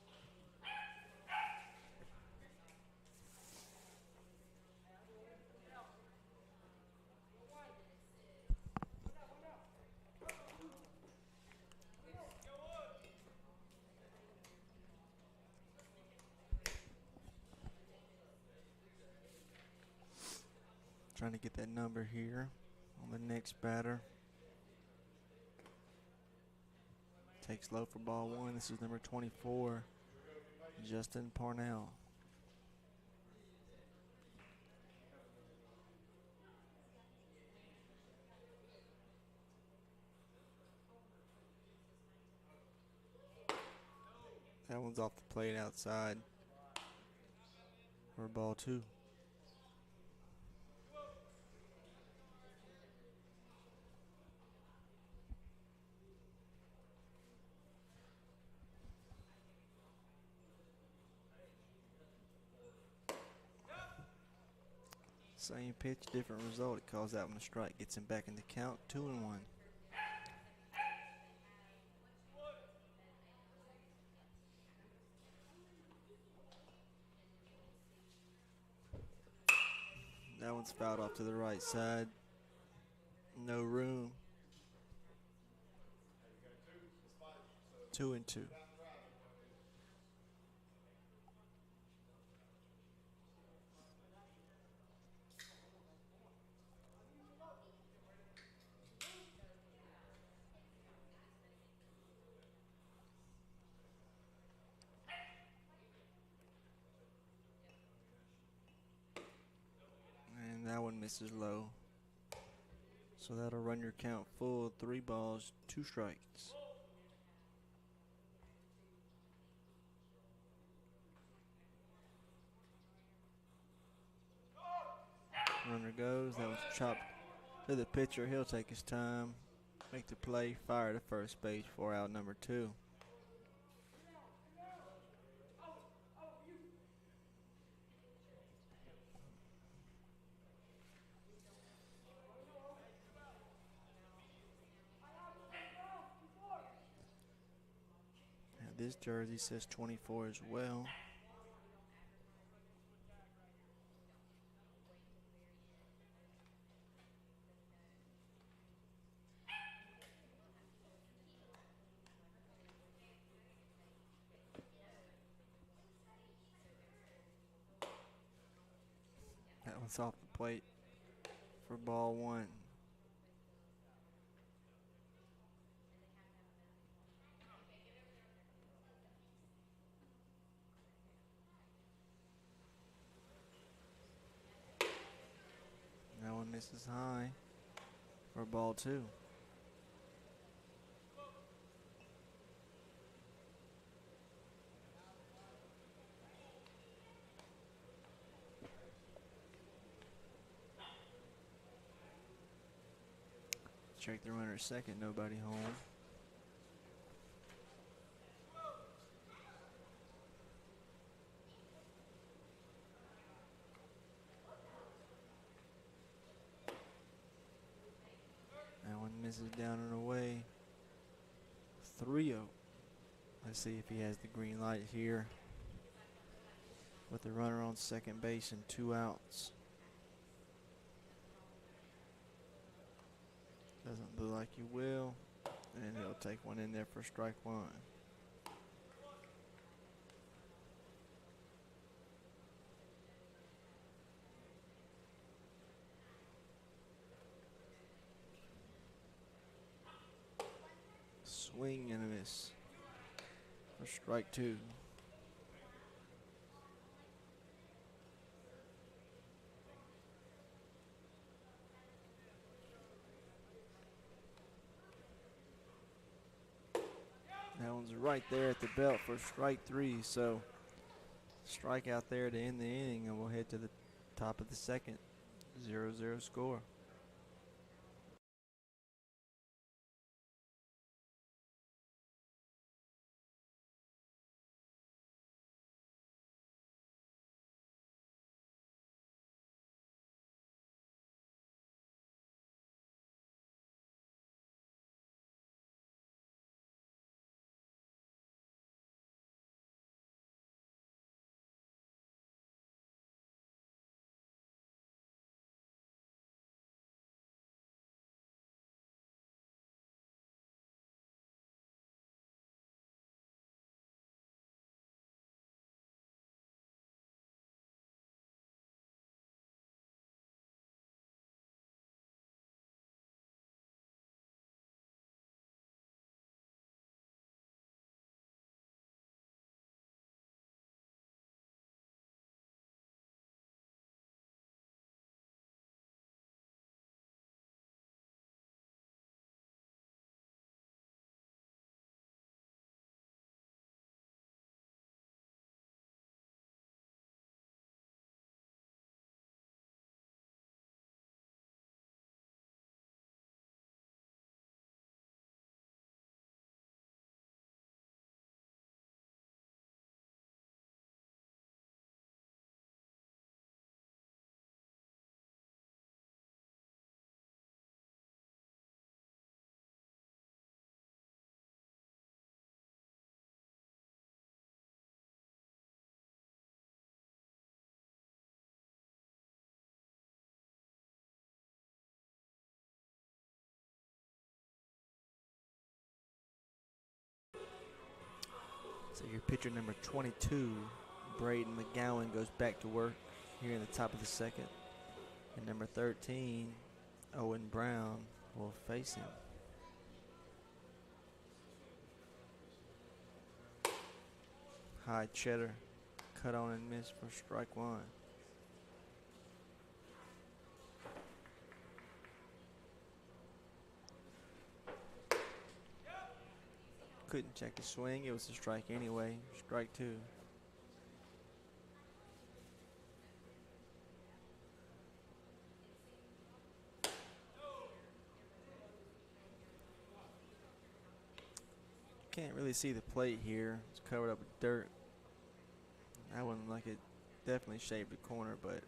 Trying to get that number here on the next batter. Takes low for ball 1. This is number 24, Justin Parnell. That one's off the plate outside for ball 2. Same pitch, different result. It calls that one a strike. Gets him back in the count, 2-1. That one's fouled off to the right side. No room. 2-2. And that one misses low. So that'll run your count full, 3 balls, 2 strikes. Runner goes. That was chopped to the pitcher. He'll take his time, make the play, fire to first base for out number 2. Now this jersey says 24 as well. It's off the plate for ball one. That one misses high for ball two. Check the runner second, nobody home. That one misses down and away. 3-0. Let's see if he has the green light here. With the runner on second base and 2 outs. Doesn't look like he will. And he'll take one in there for strike one. Swing and a miss for strike two. That one's right there at the belt for strike three. So strike out there to end the inning, and we'll head to the top of the second. 0-0 score. So your pitcher number 22, Braden McGowan, goes back to work here in the top of the second. And number 13, Owen Brown, will face him. High cheddar, cut on and miss for strike one. Couldn't check the swing. It was a strike anyway. Strike two. Can't really see the plate here. It's covered up with dirt. That one like it definitely shaved the corner, but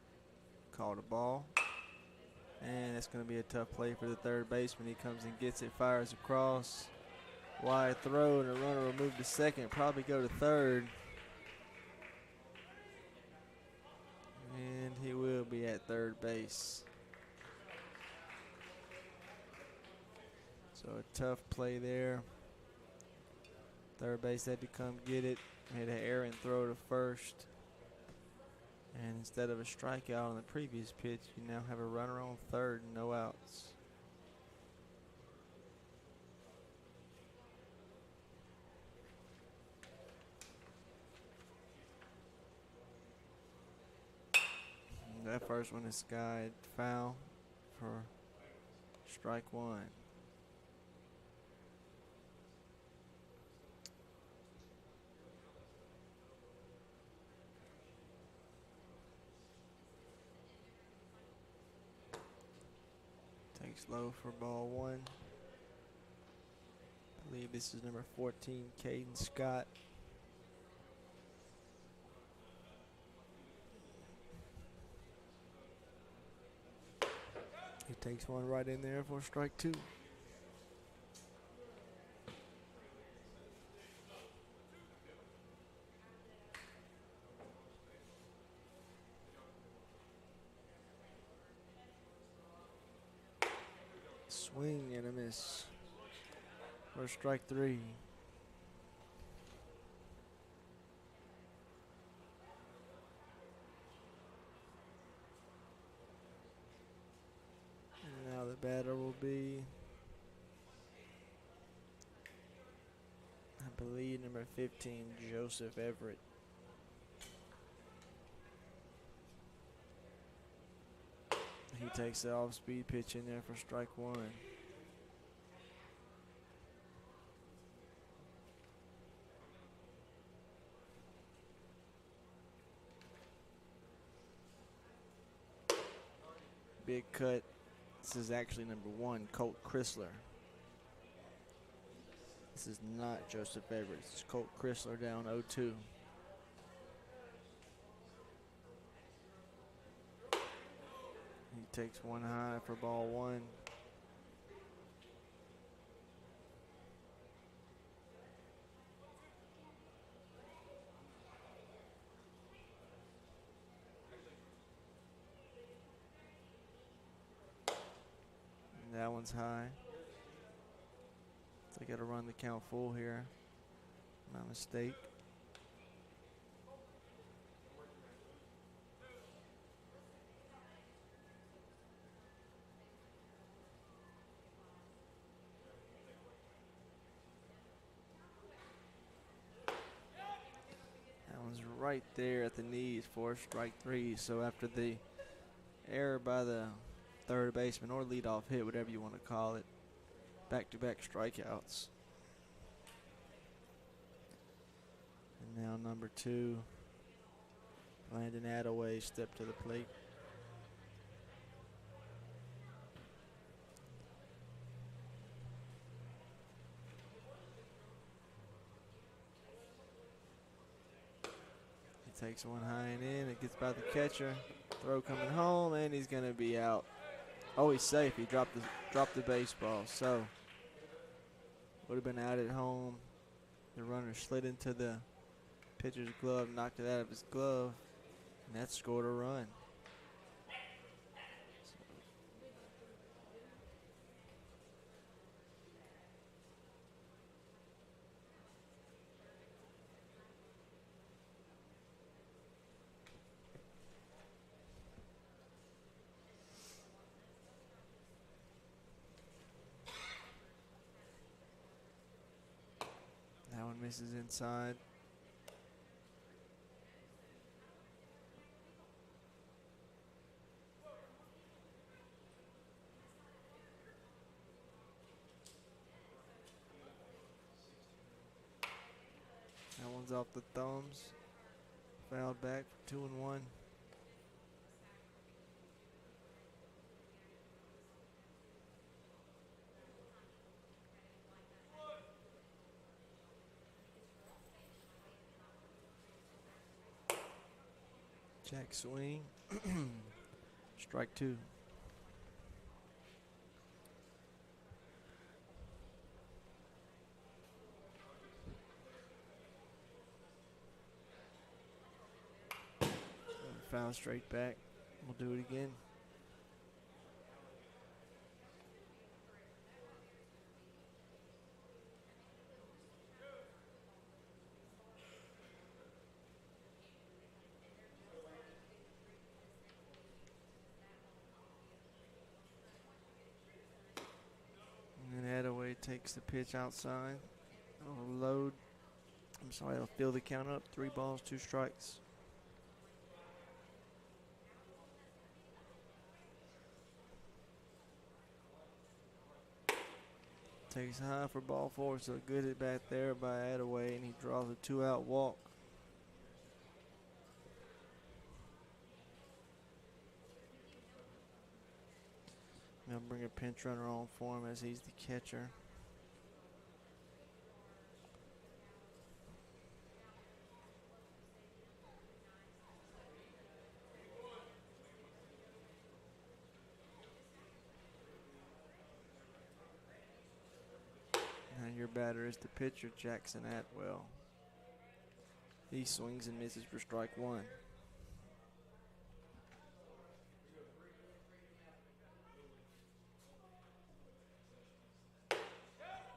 called a ball. And that's going to be a tough play for the third baseman. He comes and gets it, fires across. Wide throw, and the runner will move to second, probably go to third. And he will be at third base. So a tough play there. Third base had to come get it. Had an errant throw to first. And instead of a strikeout on the previous pitch, you now have a runner on third and no outs. And that first one is skied foul for strike one. Takes low for ball one. I believe this is number 14, Caden Scott. He takes one right in there for strike two. Swing and a miss for strike three. And now the batter will be, I believe, number 15, Joseph Everett. He takes the off-speed pitch in there for strike one. Big cut. This is actually number 1, Colt Chrysler. This is not Joseph Everett. This is Colt Chrysler down 0-2. He takes one high for ball one. And that one's high. So I got to run the count full here. My mistake. Right there at the knees for strike three. So after the error by the third baseman or leadoff hit, whatever you want to call it, back-to-back strikeouts. And now number 2, Landon Attaway stepped to the plate. Takes one high and in. It gets by the catcher. Throw coming home, and he's going to be out. Oh, he's safe. He dropped the baseball. So would have been out at home. The runner slid into the pitcher's glove, knocked it out of his glove, and that scored a run. That one misses inside. That one's off the thumbs. Fouled back for 2-1. Jack swing. Strike 2. Foul straight back. We'll do it again. Takes the pitch outside. It'll load. I'm sorry, it'll fill the count up. 3 balls, 2 strikes. Takes high for ball 4, so good at bat there by Attaway, and he draws a 2-out walk. They'll bring a pinch runner on for him as he's the catcher. And your batter is the pitcher, Jackson Atwell. He swings and misses for strike 1.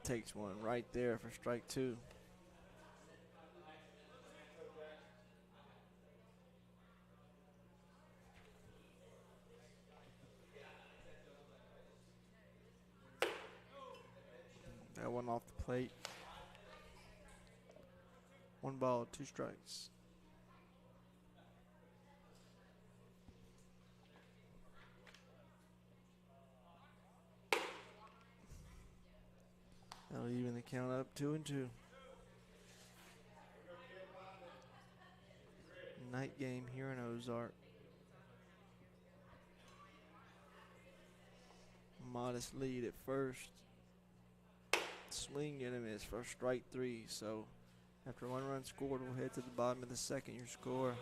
Takes one right there for strike 2. That one off the plate. 1 ball, 2 strikes. That'll even the count up 2-2. Night game here in Ozark. Modest lead at first. Swing and a miss for strike 3. So after 1 run scored, we'll head to the bottom of the second. Your score: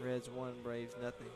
Reds 1, Braves nothing.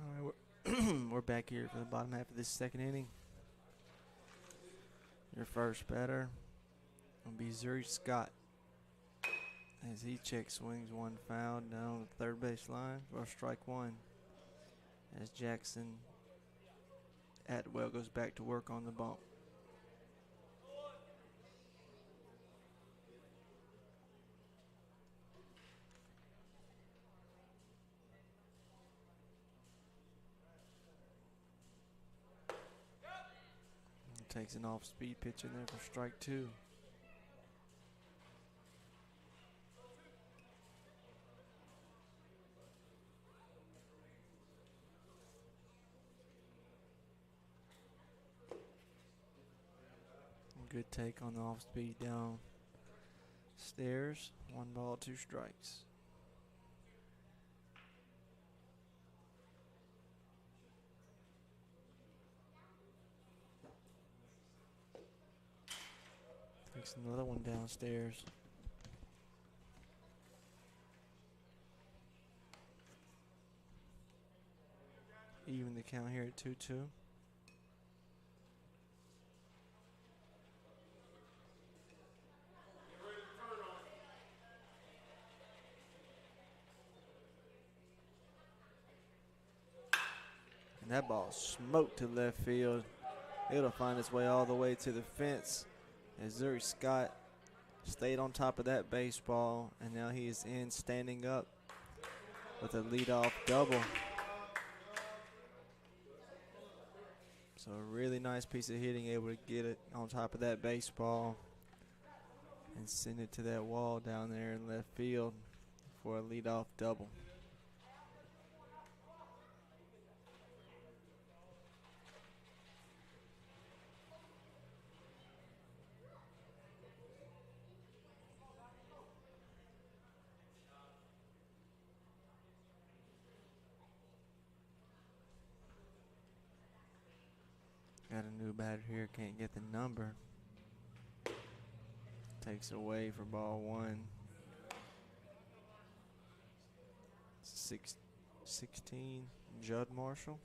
All right, we're back here for the bottom half of this second inning. Your first batter will be Zuri Scott as he check swings 1 foul down on the third base line for strike 1. As Jackson Atwell goes back to work on the bump. Takes an off-speed pitch in there for strike 2. Good take on the off speed down stairs. 1 ball, 2 strikes. Takes another one downstairs. Even the count here at 2-2. And that ball smoked to left field. It'll find its way all the way to the fence as Zuri Scott stayed on top of that baseball, and now he is in standing up with a leadoff double. So a really nice piece of hitting, able to get it on top of that baseball and send it to that wall down there in left field for a leadoff double. Got a new batter here, can't get the number. Takes away for ball 1. 16, Judd Marshall.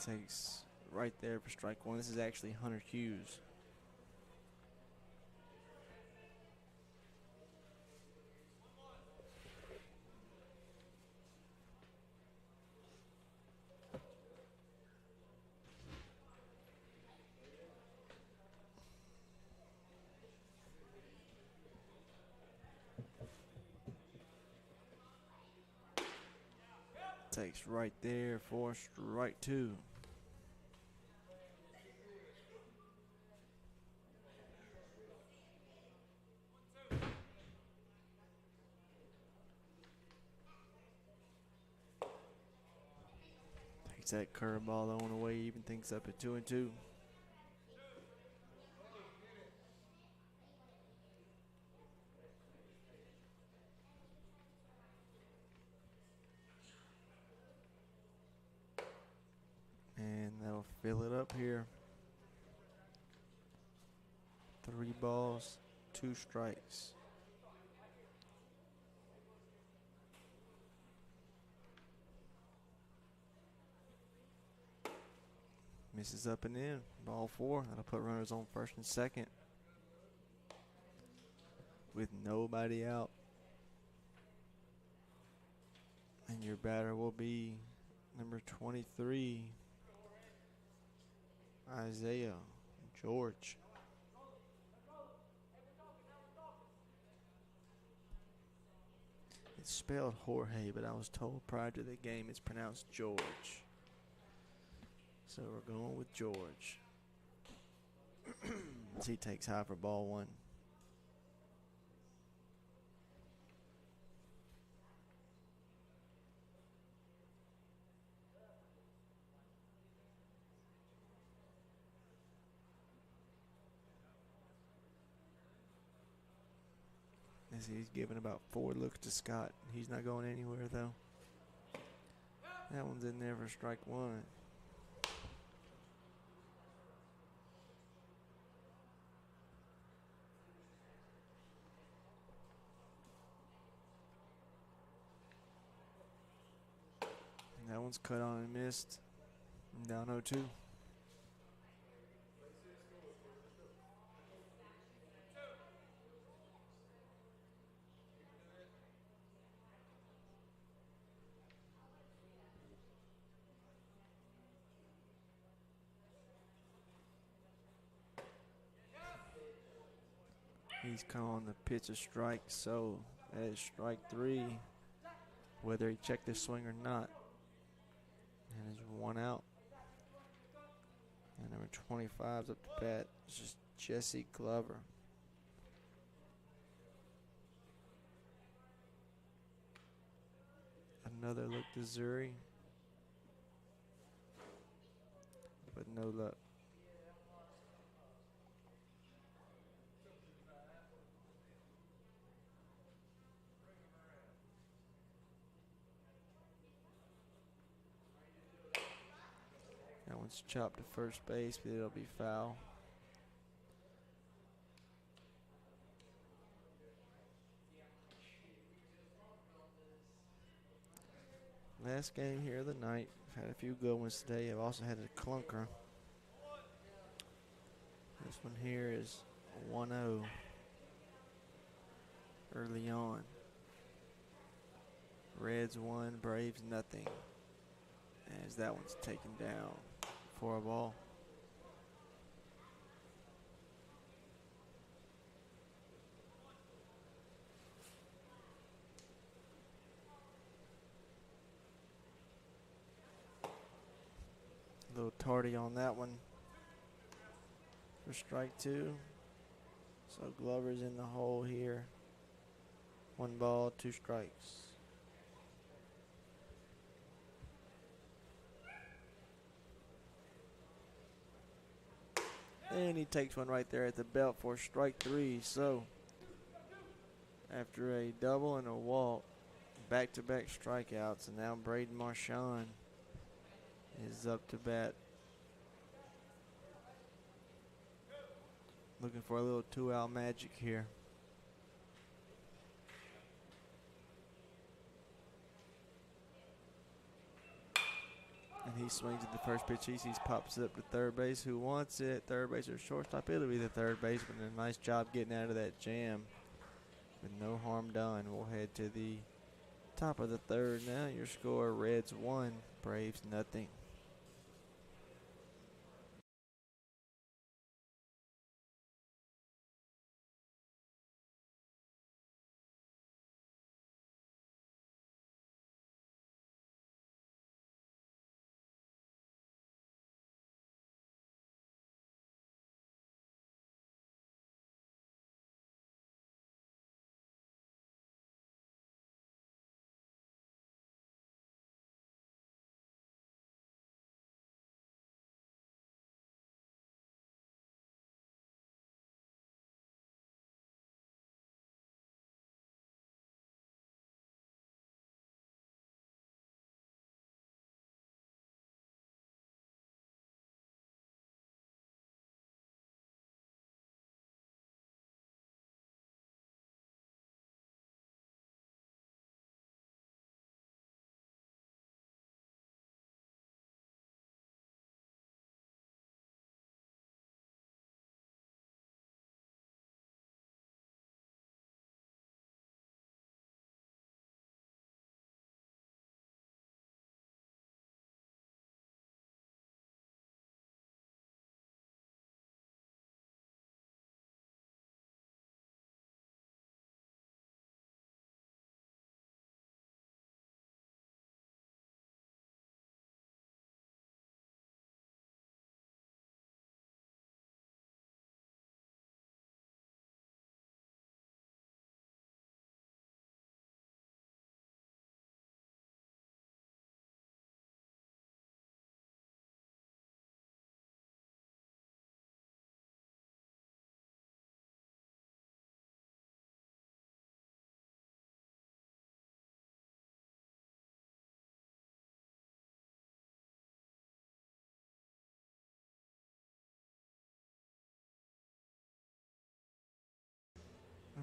Takes right there for strike 1. This is actually Hunter Hughes. Takes right there for strike 2. Takes that curveball the one away, even things up at 2-2. And that'll fill it up here. 3 balls, 2 strikes. Misses up and in. Ball 4. That'll put runners on first and second with nobody out. And your batter will be number 23, Isaiah George. It's spelled Jorge, but I was told prior to the game it's pronounced George. So we're going with George. As he takes high for ball 1. As he's giving about 4 looks to Scott. He's not going anywhere though. That one's in there for strike 1. And that one's cut on and missed. And down 0-2. He's calling the pitch a strike, so that is strike 3, whether he checked his swing or not. And there's 1 out. And number 25's up to bat. It's just Jesse Glover. Another look to Zuri, but no luck. That one's chopped to first base, but it'll be foul. Last game here of the night. Had a few good ones today. I've also had a clunker. This one here is 1-0 early on. Reds 1, Braves nothing. As that one's taken down for a ball. A little tardy on that one for strike 2. So Glover's in the hole here. 1 ball, 2 strikes. And he takes one right there at the belt for strike 3. So after a double and a walk, back-to-back strikeouts, and now Braden Marchand is up to bat. Looking for a little 2-out magic here. And he swings at the first pitch he sees, pops it up to third base. Who wants it? Third base or shortstop? It'll be the third baseman. A nice job getting out of that jam with no harm done. We'll head to the top of the third now. Your score, Reds 1, Braves nothing.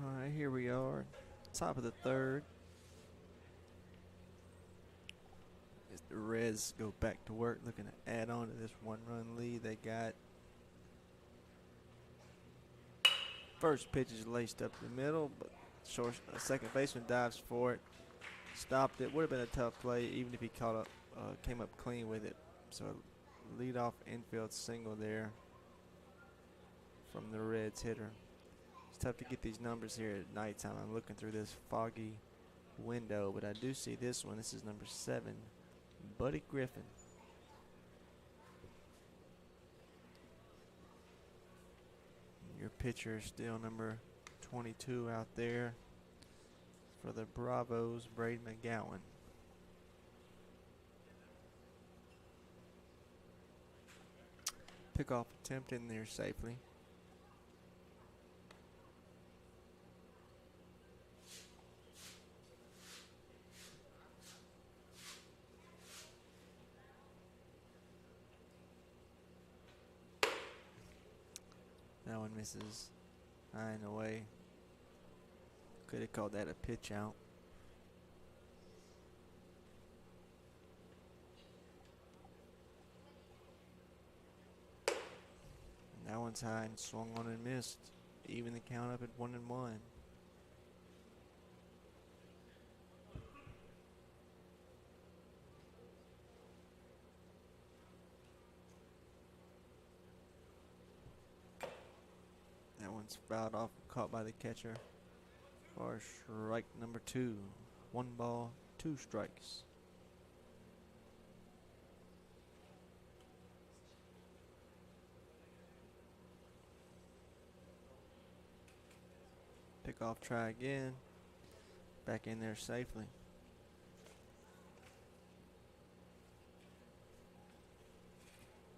All right, here we are, top of the third. As the Reds go back to work, looking to add on to this 1-run lead they got. First pitch is laced up the middle, but second baseman dives for it. Stopped it. Would have been a tough play even if he came up clean with it. So leadoff infield single there from the Reds hitter. It's tough to get these numbers here at nighttime. I'm looking through this foggy window, but I do see this one. This is number 7, Buddy Griffin. Your pitcher is still number 22 out there for the Bravos, Braden McGowan. Pickoff attempt in there safely. That one misses high and away. Could have called that a pitch out. And that one's high and swung on and missed. Even the count up at 1-1. That one's fouled off, caught by the catcher for strike number 2. 1 ball, 2 strikes. Pick off, try again. Back in there safely.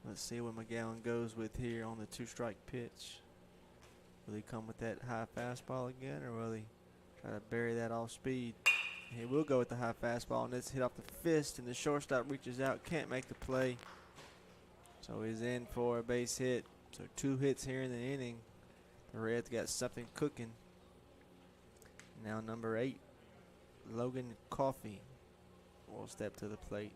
Let's see what McGowan goes with here on the 2-strike pitch. Will he come with that high fastball again, or will he try to bury that off speed? He will go with the high fastball, and it's hit off the fist, and the shortstop reaches out, can't make the play. So he's in for a base hit. So 2 hits here in the inning. The Reds got something cooking. Now number 8, Logan Coffey, will step to the plate.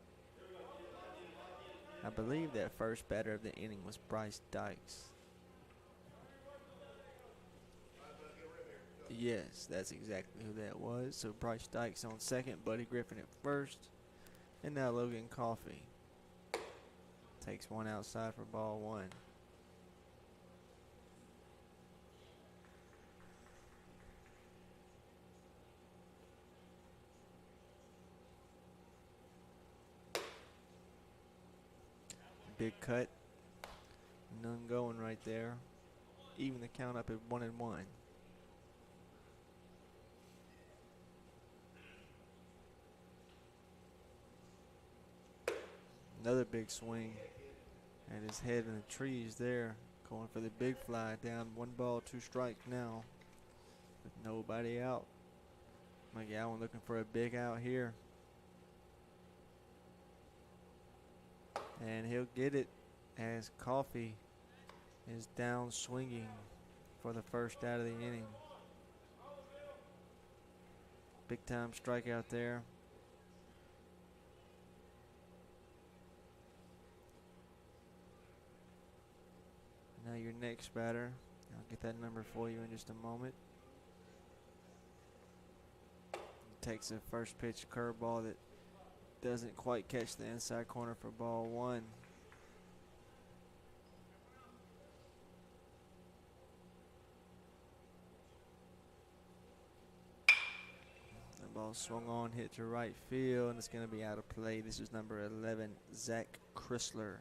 I believe that first batter of the inning was Bryce Dykes. Yes, that's exactly who that was. So Bryce Dykes on second, Buddy Griffin at first, and now Logan Coffey takes one outside for ball 1. Big cut, none going right there. Even the count up at 1-1. Another big swing at his head in the trees there. Going for the big fly, down 1 ball, 2 strikes now. With nobody out. McGowan looking for a big out here. And he'll get it as Coffey is down swinging for the first out of the inning. Big time strikeout there. Now your next batter. I'll get that number for you in just a moment. Takes a first pitch curveball that doesn't quite catch the inside corner for ball 1. The ball swung on, hit to right field, and it's going to be out of play. This is number 11, Zach Chrysler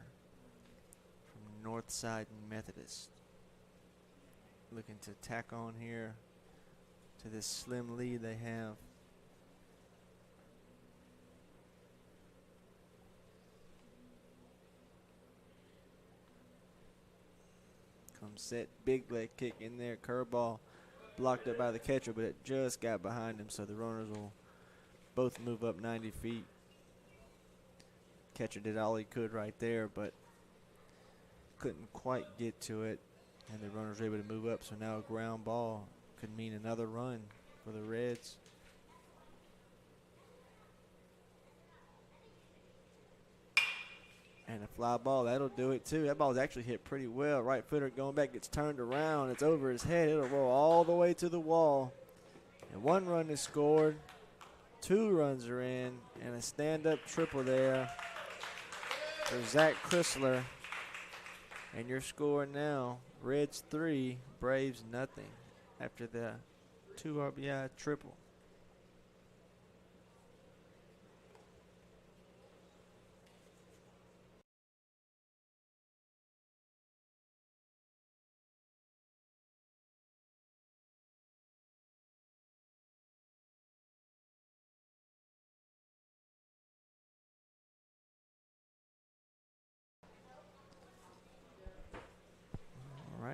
from Northside Methodist. Looking to tack on here to this slim lead they have. Set, big leg kick in there, curveball blocked up by the catcher, but it just got behind him, so the runners will both move up 90 feet. Catcher did all he could right there, but couldn't quite get to it, and the runners were able to move up, so now a ground ball could mean another run for the Reds. And a fly ball, that'll do it too. That ball's actually hit pretty well. Right footer going back, gets turned around. It's over his head. It'll roll all the way to the wall. And 1 run is scored. 2 runs are in. And a stand-up triple there for Zach Chrysler. And your score now, Reds 3, Braves nothing after the 2 RBI triple.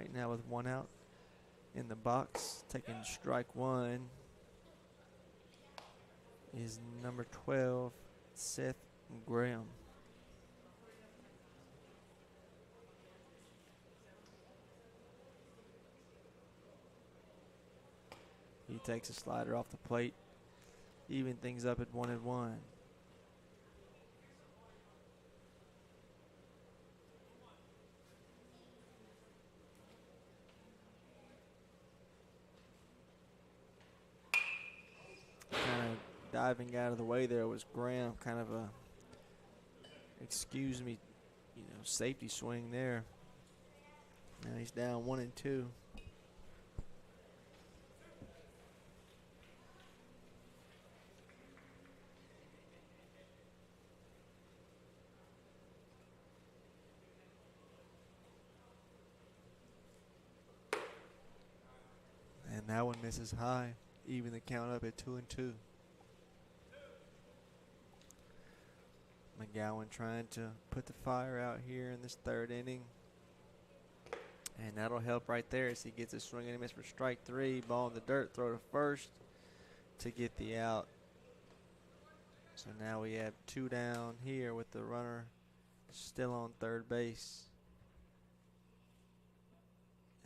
right now with 1 out in the box. Taking strike 1 is number 12, Seth Graham. He takes a slider off the plate, even things up at 1-1. Kind of diving out of the way there was Graham, kind of a, excuse me, safety swing there. Now he's down 1-2. And that one misses high, even the count up at 2-2. McGowan trying to put the fire out here in this 3rd inning. And that'll help right there as he gets a swing and a miss for strike 3. Ball in the dirt, throw to first to get the out. So now we have 2 down here with the runner still on 3rd base.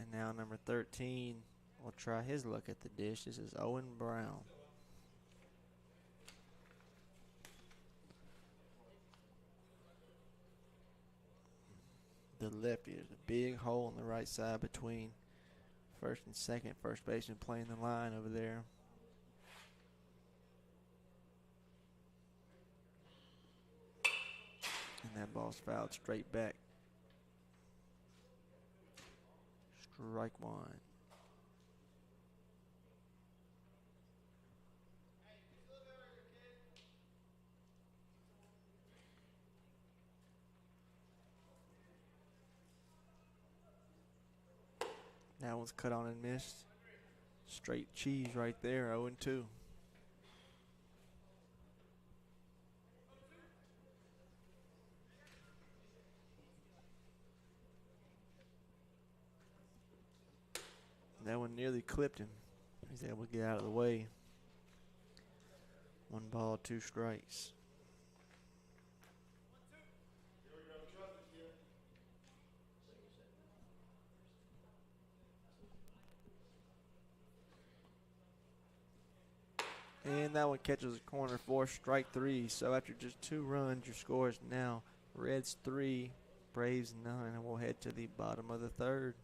And now number 13 will try his luck at the dish. This is Owen Brown. The lefty, there's a big hole on the right side between first and second. First baseman playing the line over there. And that ball's fouled straight back. Strike 1. That one's cut on and missed. Straight cheese right there, 0-2. That one nearly clipped him. He's able to get out of the way. 1 ball, 2 strikes. And that one catches a corner for strike 3. So after just 2 runs, your score is now Reds 3, Braves 9, and we'll head to the bottom of the 3rd.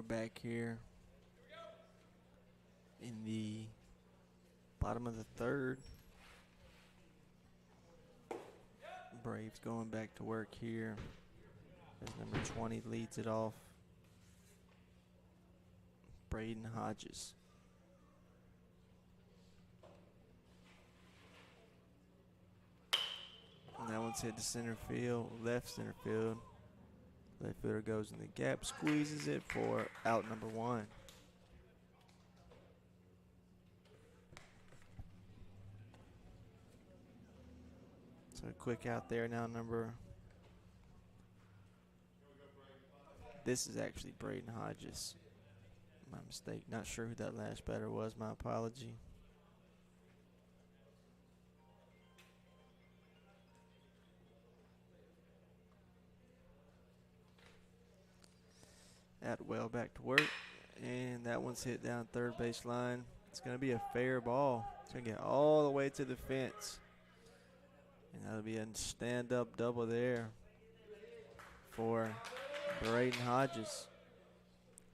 back here in the bottom of the third. Braves going back to work here as number 20 leads it off. Braden Hodges. And that one's hit to center field, left center field. Left fielder goes in the gap, squeezes it for out number 1. So a quick out there now, this is actually Braden Hodges. My mistake, not sure who that last batter was, my apology. Atwell back to work, and that one's hit down third base line. It's going to be a fair ball. It's going to get all the way to the fence. And that'll be a stand-up double there for Braden Hodges.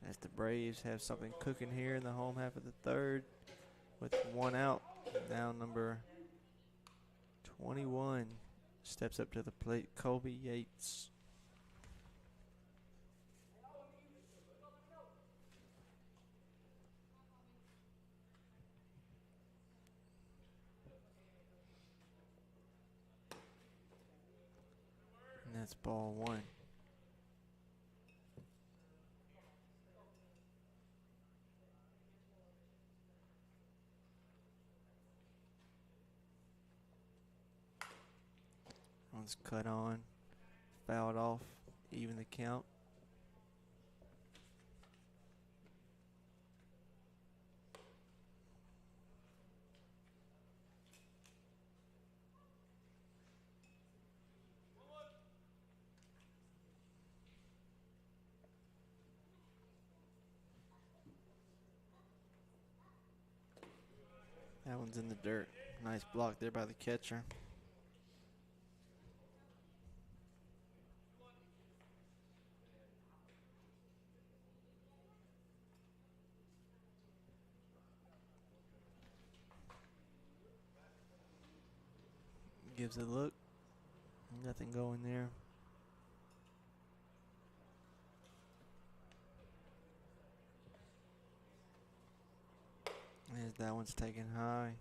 As the Braves have something cooking here in the home half of the third with 1 out. Now number 21 steps up to the plate, Colby Yates. And that's ball 1. One's cut on, fouled off, even the count. That one's in the dirt. Nice block there by the catcher. Gives it a look. Nothing going there. As that one's taken high.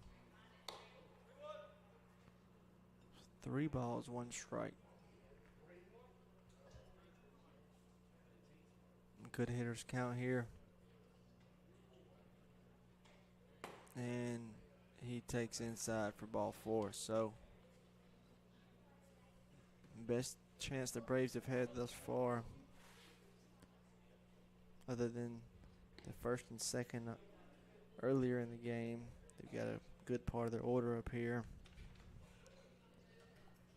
3 balls, 1 strike. Good hitters count here. And he takes inside for ball 4. So best chance the Braves have had thus far, other than the first and second earlier in the game. They've got a good part of their order up here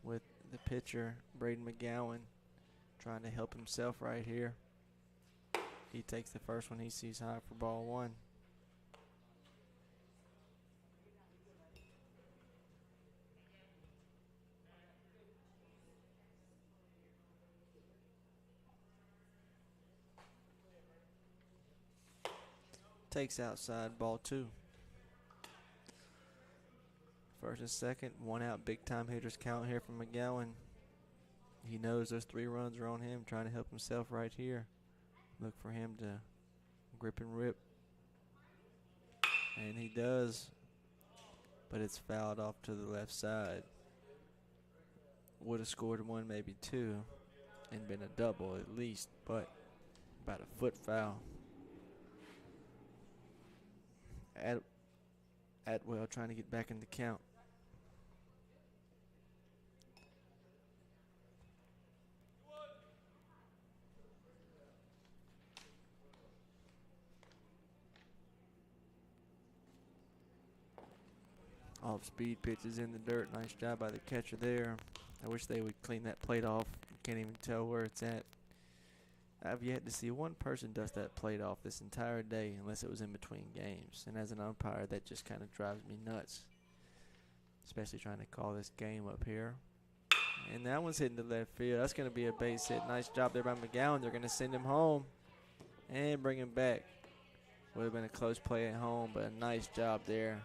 with the pitcher, Braden McGowan, trying to help himself right here. He takes the first one he sees high for ball 1. Takes outside, ball 2. First and second, 1 out, big time hitters count here from McGowan. He knows those 3 runs are on him, trying to help himself right here. Look for him to grip and rip. And he does, but it's fouled off to the left side. Would have scored 1, maybe 2, and been a double at least, but about a foot foul. Atwell trying to get back in the count. Off-speed pitches in the dirt. Nice job by the catcher there. I wish they would clean that plate off. Can't even tell where it's at. I've yet to see one person dust that plate off this entire day unless it was in between games. And as an umpire, that just kind of drives me nuts, especially trying to call this game up here. And that one's hitting to left field. That's going to be a base hit. Nice job there by McGowan. They're going to send him home. and bring him back. Would have been a close play at home, but a nice job there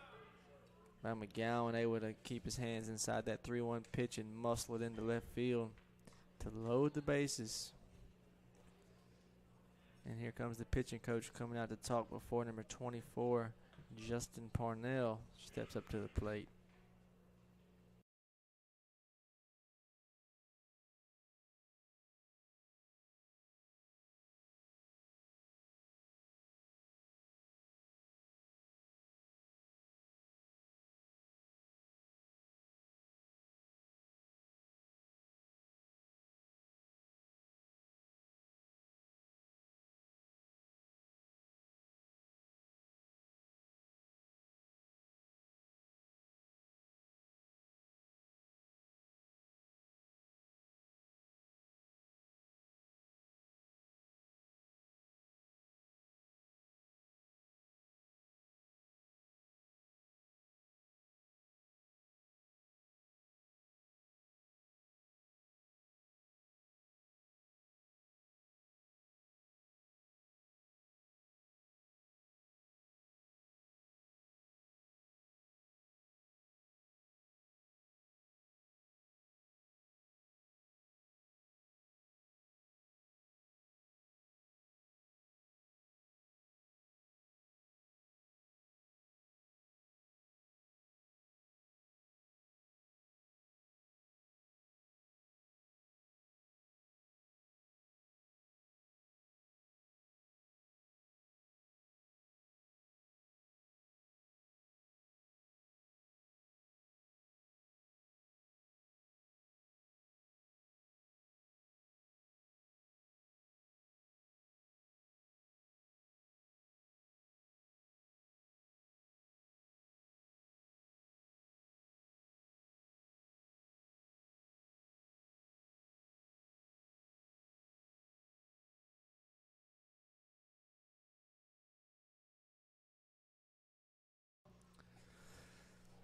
by McGowan, able to keep his hands inside that 3-1 pitch and muscle it into left field to load the bases. And here comes the pitching coach coming out to talk before number 24, Justin Parnell, steps up to the plate.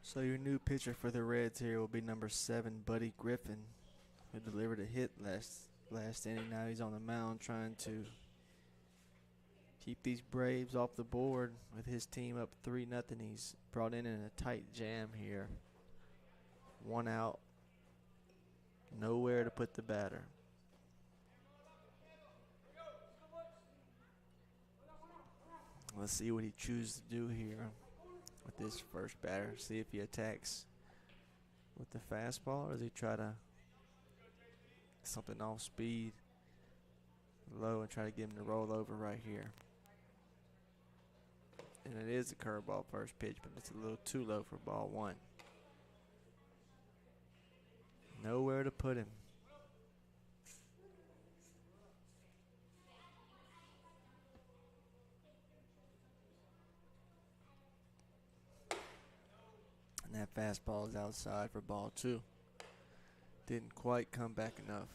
So your new pitcher for the Reds here will be number 7, Buddy Griffin, who delivered a hit last inning. Now he's on the mound trying to keep these Braves off the board with his team up 3-0. He's brought in a tight jam here. 1 out, nowhere to put the batter. Let's see what he chooses to do here with this first batter. See if he attacks with the fastball, or does he try to something off speed low and try to get him to roll over right here. And it is a curveball first pitch, but it's a little too low for ball 1. Nowhere to put him. And that fastball is outside for ball 2. Didn't quite come back enough.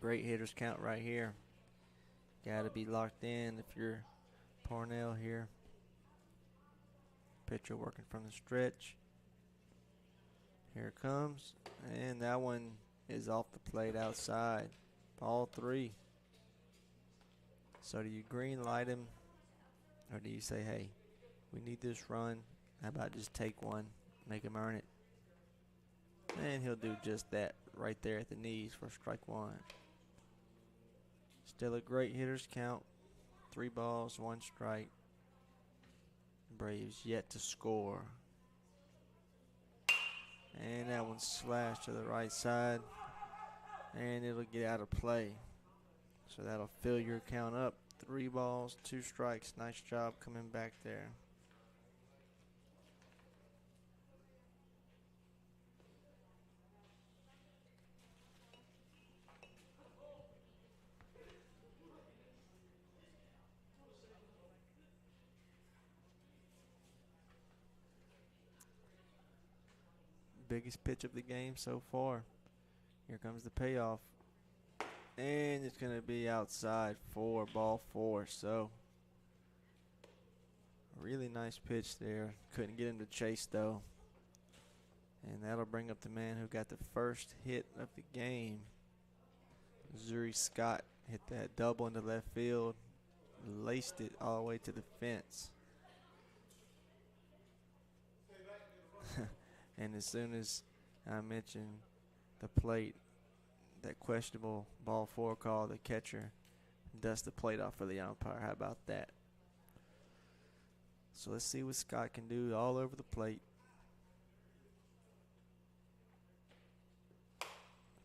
Great hitters count right here. Got to be locked in if you're Parnell here. Pitcher working from the stretch. Here it comes. And that one is off the plate outside. Ball 3. So do you green light him, or do you say, hey, we need this run. How about just take one, make him earn it? And he'll do just that right there at the knees for strike 1. Still a great hitter's count. 3 balls, 1 strike. Braves yet to score. And that one's slashed to the right side. And it'll get out of play. So that'll fill your count up. 3 balls, 2 strikes. Nice job coming back there. Biggest pitch of the game so far. Here comes the payoff. And it's going to be outside for ball 4. So, really nice pitch there. Couldn't get him to chase, though. And that'll bring up the man who got the first hit of the game. Zuri Scott Hit that double into left field. Laced it all the way to the fence. And as soon as I mentioned the plate, that questionable ball 4 call, the catcher dusts the plate off for the umpire. How about that? So let's see what Scott can do all over the plate.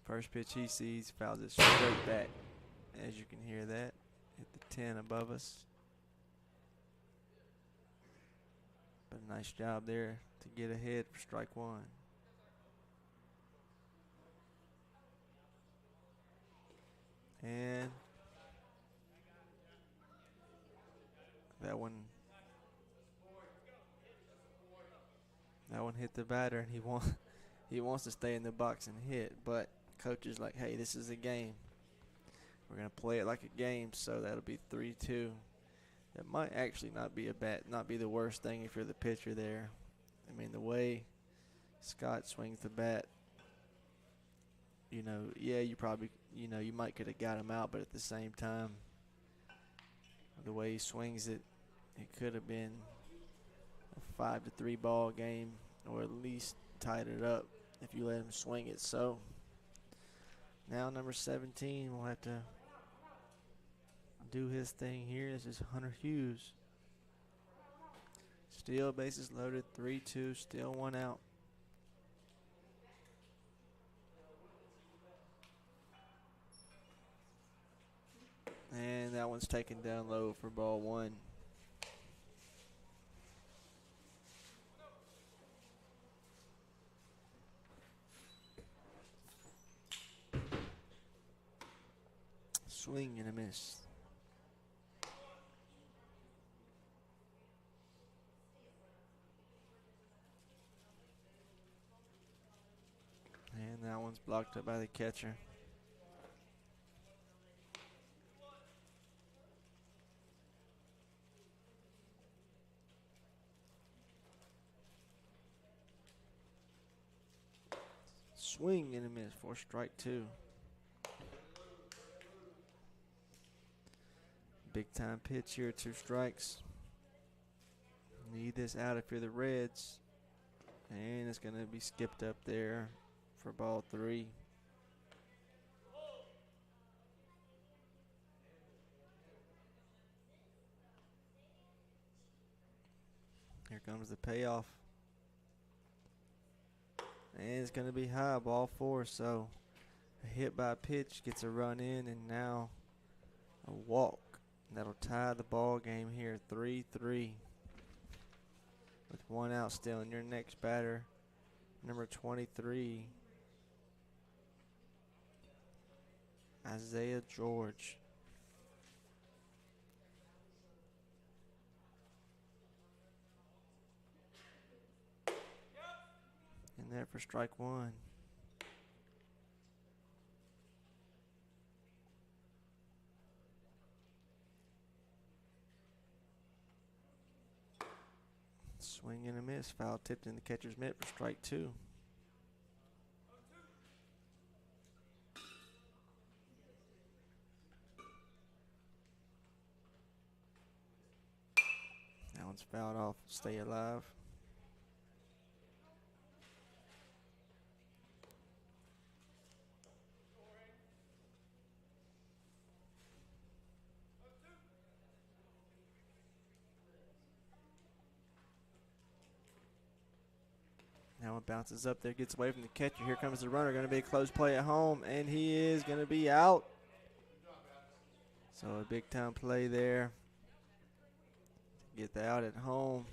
First pitch he sees, fouls it straight back. As you can hear that, hit the 10 above us. But a nice job there to get ahead for strike 1. And that one hit the batter, and he wants to stay in the box and hit, but coach is like, hey, this is a game. We're gonna play it like a game, so that'll be 3-2. That might actually not be the worst thing if you're the pitcher there. I mean, the way Scott swings the bat, yeah, you probably, you might could have got him out, but at the same time, the way he swings it, it could have been a 5-3 ball game, or at least tied it up if you let him swing it. So now number 17 will have to do his thing here. This is Hunter Hughes. Still bases loaded, 3-2, still 1 out. And that one's taken down low for ball 1. Swing and a miss. And that one's blocked up by the catcher. Swing and a miss for strike 2. Big time pitch here, 2 strikes. Need this out if you're the Reds. And it's going to be skipped up there for ball 3. Here comes the payoff. And it's going to be high, ball 4. So a hit by pitch gets a run in, and now a walk. That'll tie the ball game here, 3-3. With 1 out still. And your next batter, number 23, Isaiah George. In there for strike 1. Swing and a miss. Foul tipped in the catcher's mitt for strike 2. That one's fouled off. Stay alive. Now it bounces up there, gets away from the catcher. Here comes the runner. Going to be a close play at home, and he is going to be out. So a big time play there. Get the out at home.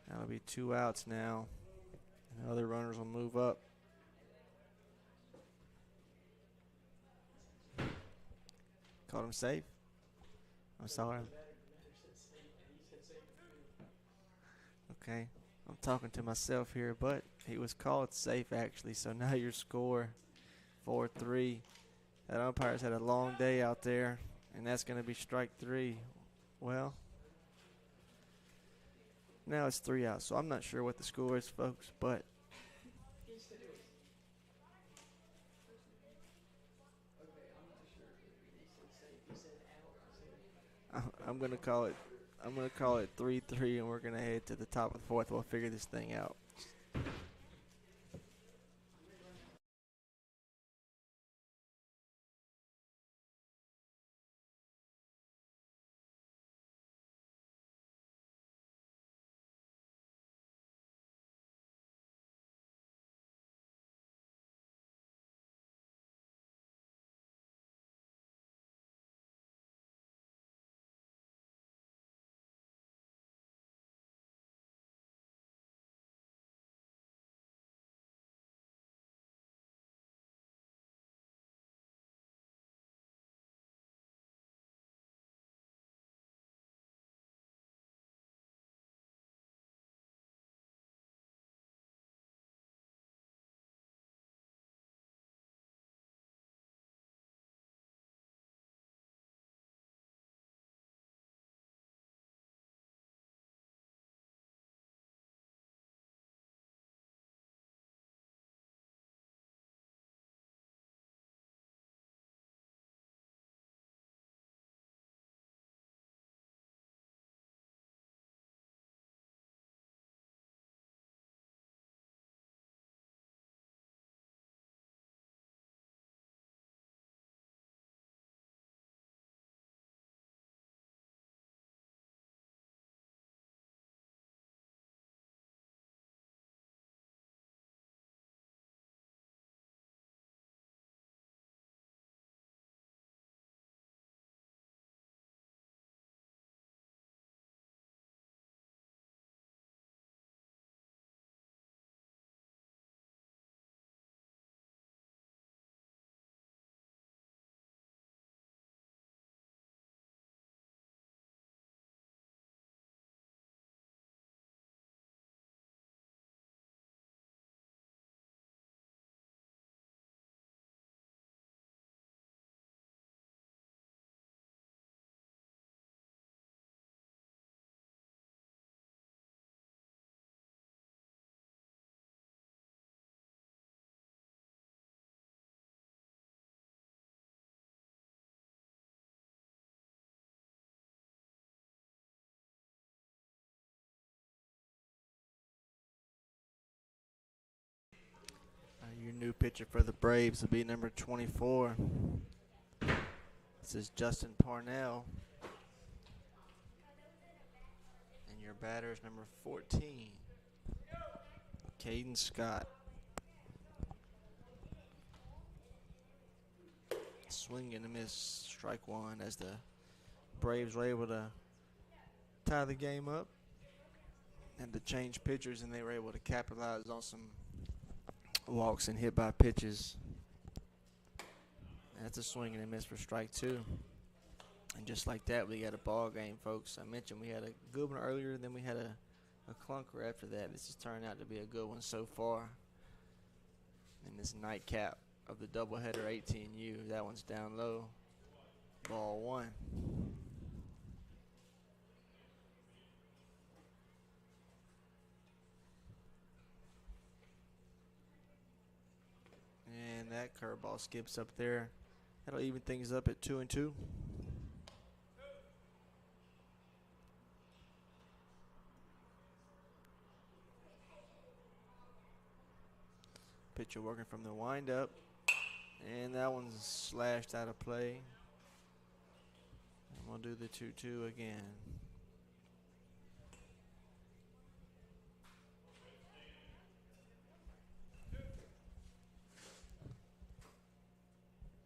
That'll be 2 outs now. And other runners will move up. Called him safe. I'm sorry. Okay. I'm talking to myself here, but he was called safe actually. So now your score, 4-3. That umpire's had a long day out there, and that's going to be strike 3. Well, now it's 3 outs, so I'm not sure what the score is, folks, but I'm gonna call it. I'm gonna call it 3-3, and we're gonna head to the top of the fourth. We'll figure this thing out. Your new pitcher for the Braves will be number 24. This is Justin Parnell. And your batter is number 14, Caden Scott. Swing and a miss, strike one, as the Braves were able to tie the game up and to change pitchers, and they were able to capitalize on some walks and hit by pitches. That's a swing and a miss for strike two. And just like that, we got a ball game, folks. I mentioned we had a good one earlier, then we had a clunker after that. This has turned out to be a good one so far. And this nightcap of the doubleheader 18U, that one's down low. Ball one. And that curveball skips up there. That'll even things up at 2-2. Pitcher working from the windup. And that one's slashed out of play. And we'll do the 2-2 again.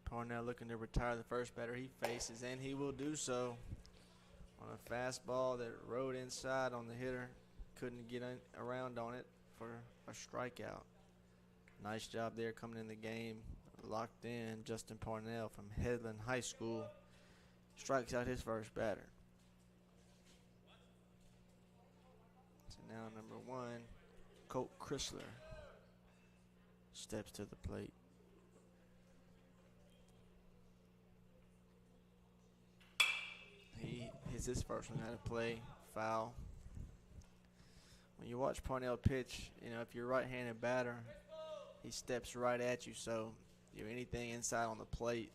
Parnell looking to retire the first batter he faces, and he will do so on a fastball that rode inside on the hitter. Couldn't get around on it for a strikeout. Nice job there coming in the game. Locked in. Justin Parnell from Headland High School strikes out his first batter. So now number one, Colt Chrysler, steps to the plate. He hits his first one out of play, foul. When you watch Parnell pitch, you know, if you're a right-handed batter, he steps right at you, so anything inside on the plate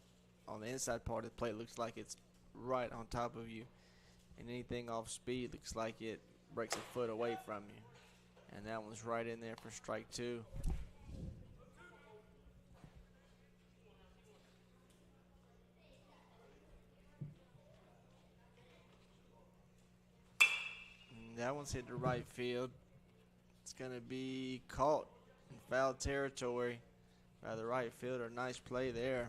on the inside part of the plate looks like it's right on top of you, and anything off speed looks like it breaks a foot away from you. And that one's right in there for strike 2. And that one's hit to right field. It's going to be caught in foul territory by the right fielder. Nice play there.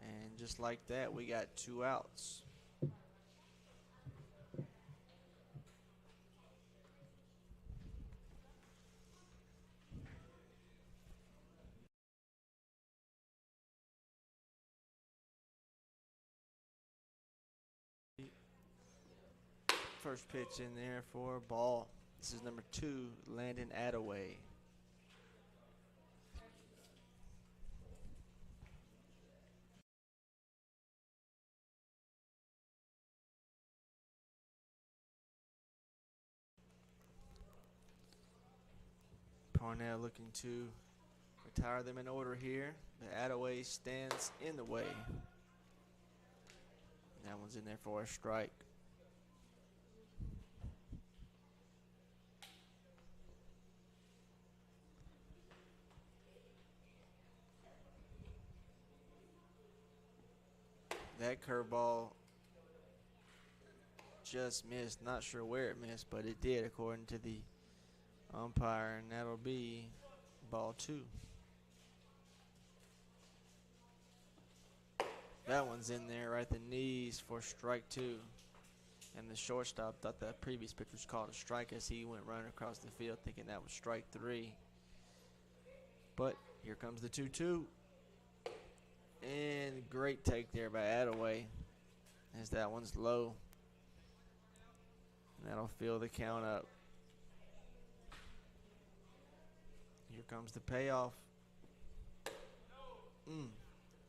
And just like that, we got 2 outs. First pitch in there for a ball. This is number 2, Landon Attaway. Parnell looking to retire them in order here. The Attaway stands in the way. That one's in there for a strike. That curveball just missed. Not sure where it missed, but it did according to the umpire, and that'll be ball 2. That one's in there right at the knees for strike 2. And the shortstop thought that previous pitch was called a strike as he went running across the field thinking that was strike 3. But here comes the 2-2. And great take there by Attaway as that one's low. And that'll fill the count up. Here comes the payoff.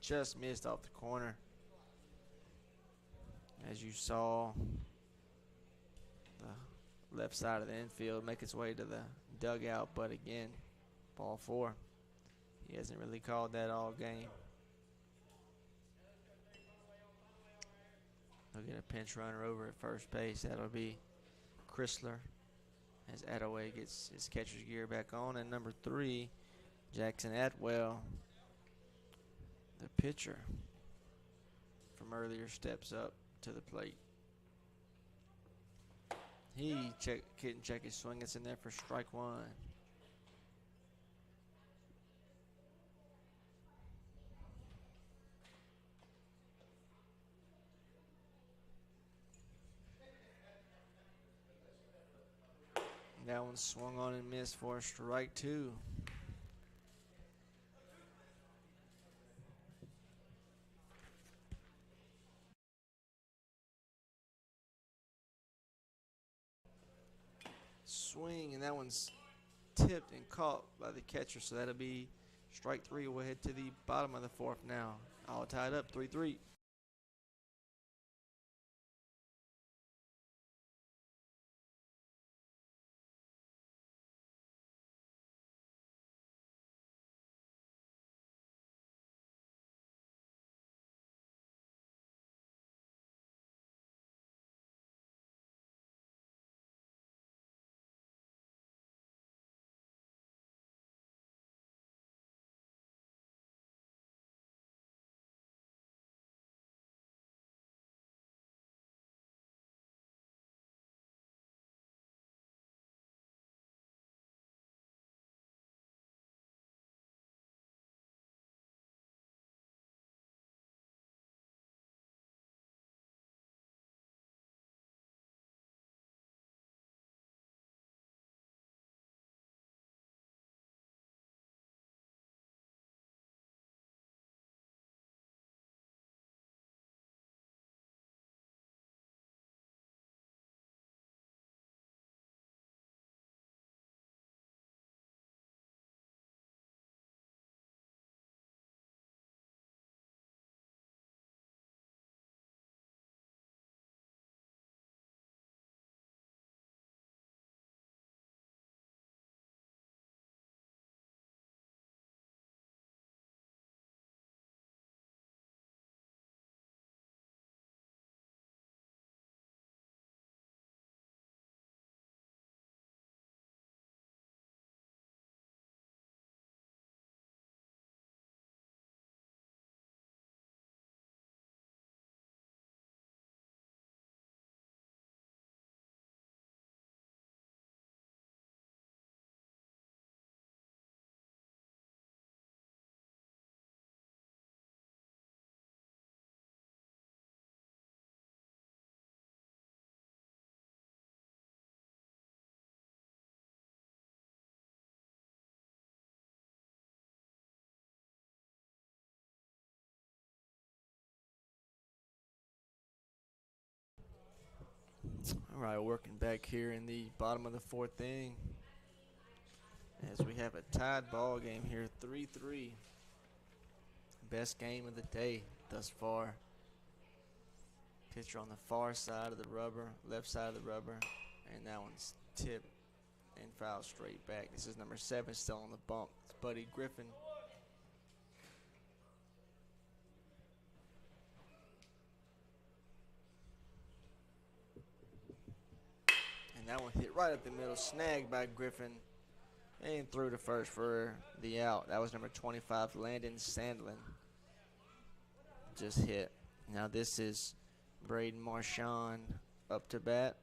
Just missed off the corner. As you saw, the left side of the infield make its way to the dugout, but again, ball 4. He hasn't really called that all game. He'll get a pinch runner over at first base. That'll be Chrysler as Attaway gets his catcher's gear back on. And number 3, Jackson Atwell, the pitcher from earlier, steps up to the plate. He couldn't check his swing. It's in there for strike 1. That one swung on and missed for strike 2. Swing, and that one's tipped and caught by the catcher, so that'll be strike 3. We'll head to the bottom of the 4th now. All tied up, 3-3. All right, working back here in the bottom of the fourth inning as we have a tied ball game here, 3-3. Best game of the day thus far. Pitcher on the far side of the rubber, left side of the rubber, and that one's tipped and fouled straight back. This is number 7 still on the bump. It's Buddy Griffin. And that one hit right up the middle, snagged by Griffin, and threw to first for the out. That was number 25, Landon Sandlin. Just hit. Now this is Braden Marchand up to bat.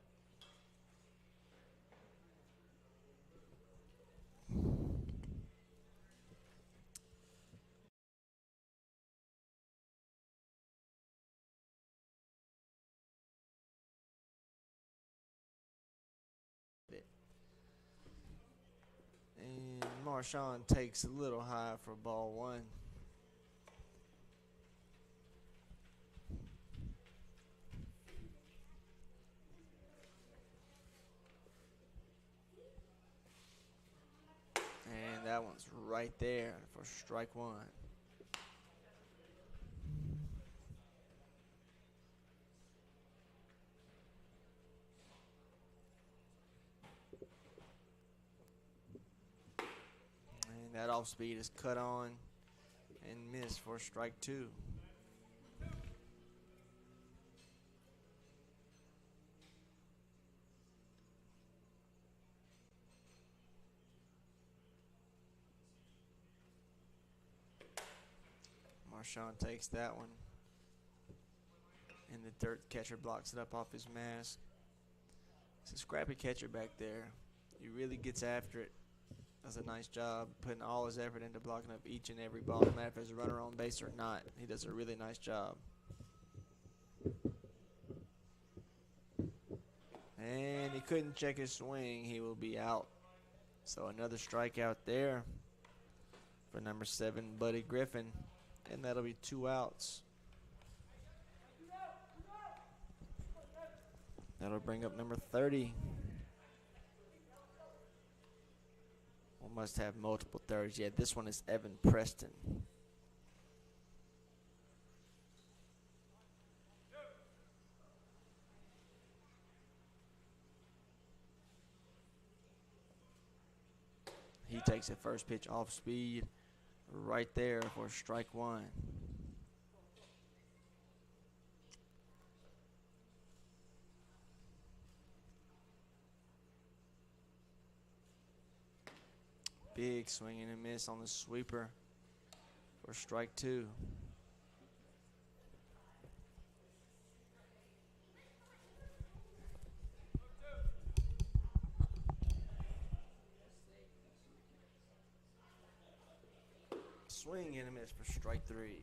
And Marchand takes a little high for ball 1. And that one's right there for strike 1. And that off speed is cut on and missed for strike 2. Marchand takes that one. And the dirt catcher blocks it up off his mask. It's a scrappy catcher back there. He really gets after it. Does a nice job putting all his effort into blocking up each and every ball, no matter if there's a runner on base or not. He does a really nice job. And he couldn't check his swing. He will be out. So another strikeout there for number 7, Buddy Griffin. And that'll be 2 outs. That'll bring up number 30. We must have multiple 30s. Yeah, this one is Evan Preston. He takes a first pitch off speed right there for strike 1. Big swing and a miss on the sweeper for strike 2. Swing and a miss for strike 3.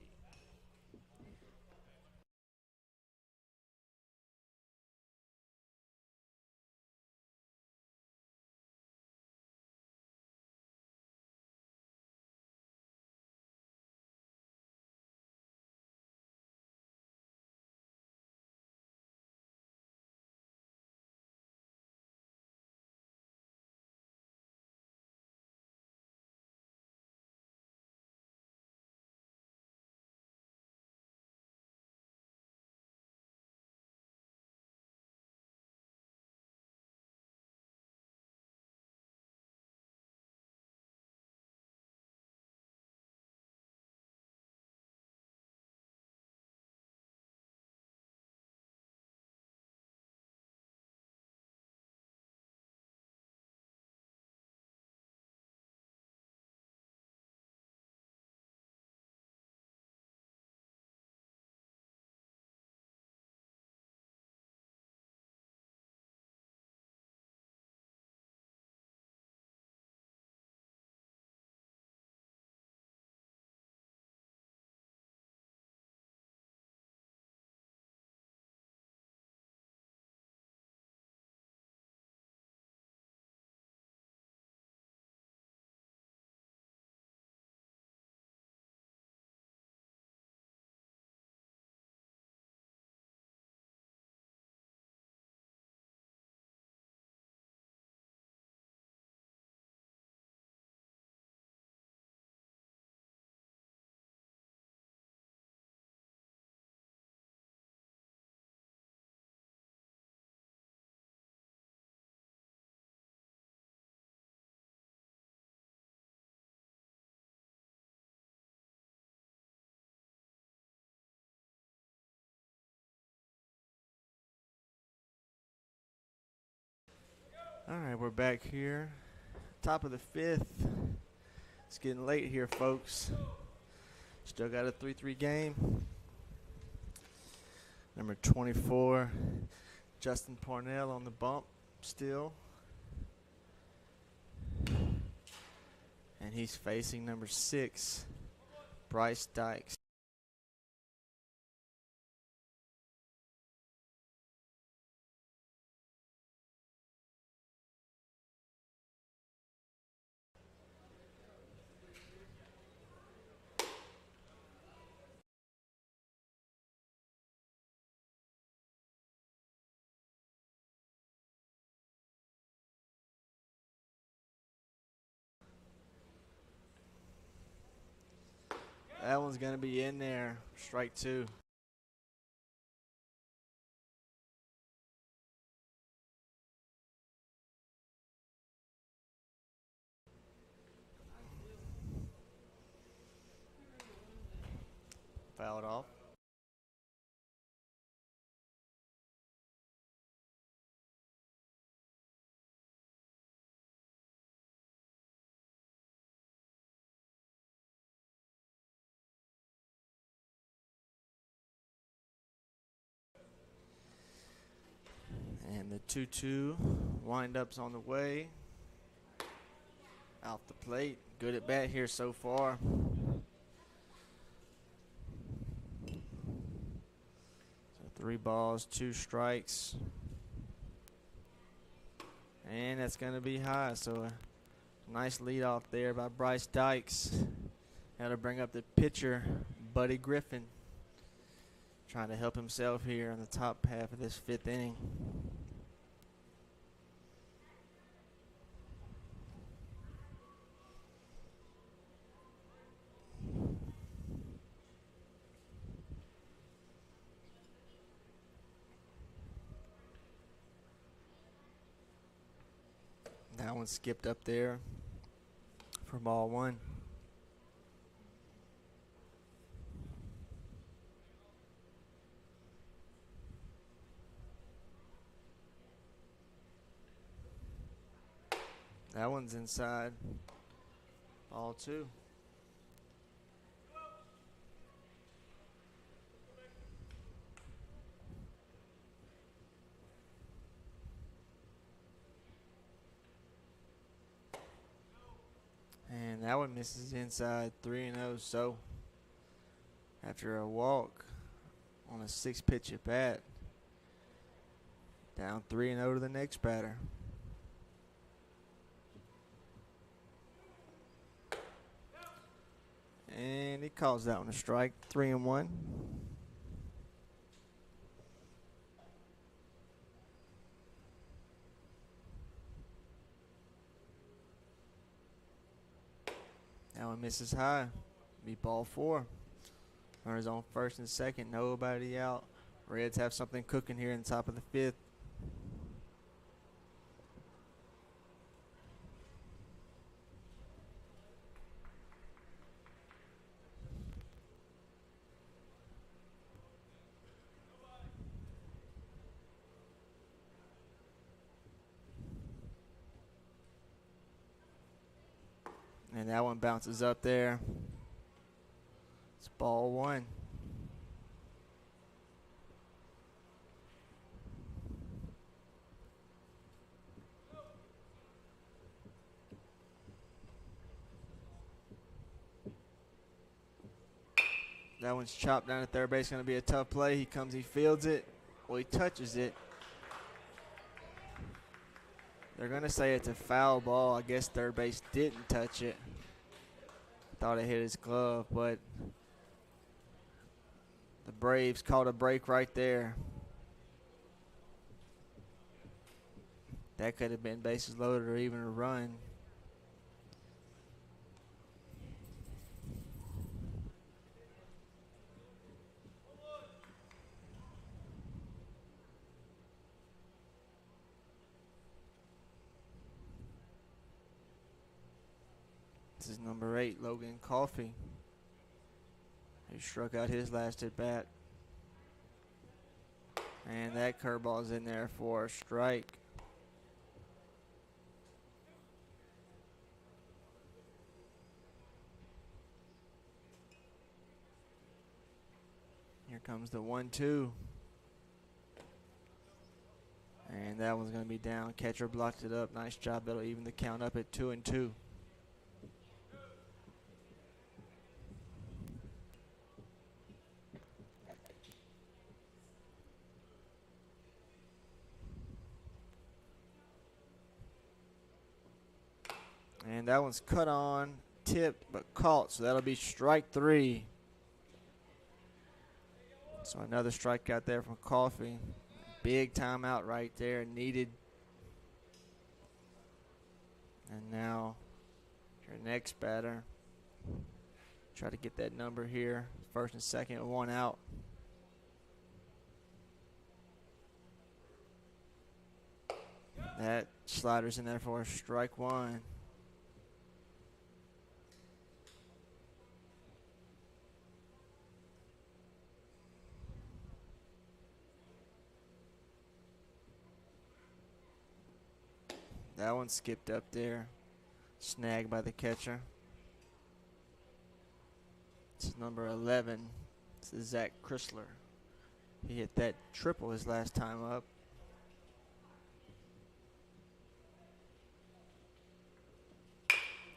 All right, we're back here. Top of the 5th. It's getting late here, folks. Still got a 3-3 game. Number 24, Justin Parnell on the bump still. And he's facing number 6, Bryce Dykes. That one's going to be in there. Strike 2. Fouled off. And the 2-2 wind-up's on the way. Off the plate. Good at bat here so far. So 3 balls, 2 strikes. And that's going to be high. So a nice lead off there by Bryce Dykes. Now to bring up the pitcher, Buddy Griffin. Trying to help himself here in the top half of this 5th inning. That one skipped up there for ball 1. That one's inside. Ball 2. And that one misses inside, 3-0. So after a walk on a 6-pitch at bat, down 3-0 to the next batter. And he calls that one a strike, 3-1. That one misses high. Be ball 4. Runners on first and second. Nobody out. Reds have something cooking here in the top of the 5th. And that one bounces up there. It's ball 1. That one's chopped down at third base. Going to be a tough play. He comes, he fields it. Well, he touches it. They're going to say it's a foul ball. I guess third base didn't touch it. Thought it hit his glove, but the Braves called a break right there. That could have been bases loaded or even a run. This is number 8, Logan Coffey, who struck out his last at bat. And that curveball's in there for a strike. comes the 1-2. And that one's going to be down. Catcher blocked it up. Nice job. That'll even the count up at 2-2. And that one's cut on, tipped, but caught. So that'll be strike 3. So another strikeout there from Coffee. Big timeout right there, needed. And now your next batter. Try to get that number here. First and second, 1 out. That slider's in there for strike 1. That one skipped up there. Snagged by the catcher. This is number 11. This is Zach Chrysler. He hit that triple his last time up.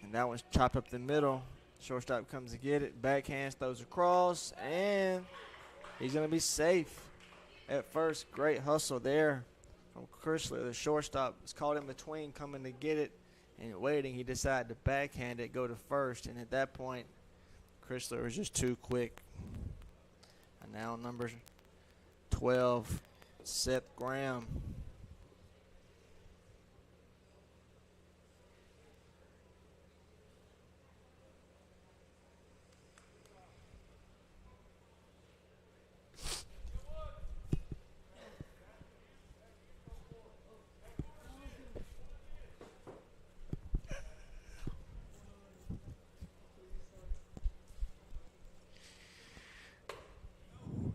And that one's chopped up the middle. Shortstop comes to get it. Backhands, throws across, and he's going to be safe at first. Great hustle there from Chrysler. The shortstop was caught in between, coming to get it and waiting. He decided to backhand it, go to first, and at that point, Chrysler was just too quick. And now number 12, Seth Graham.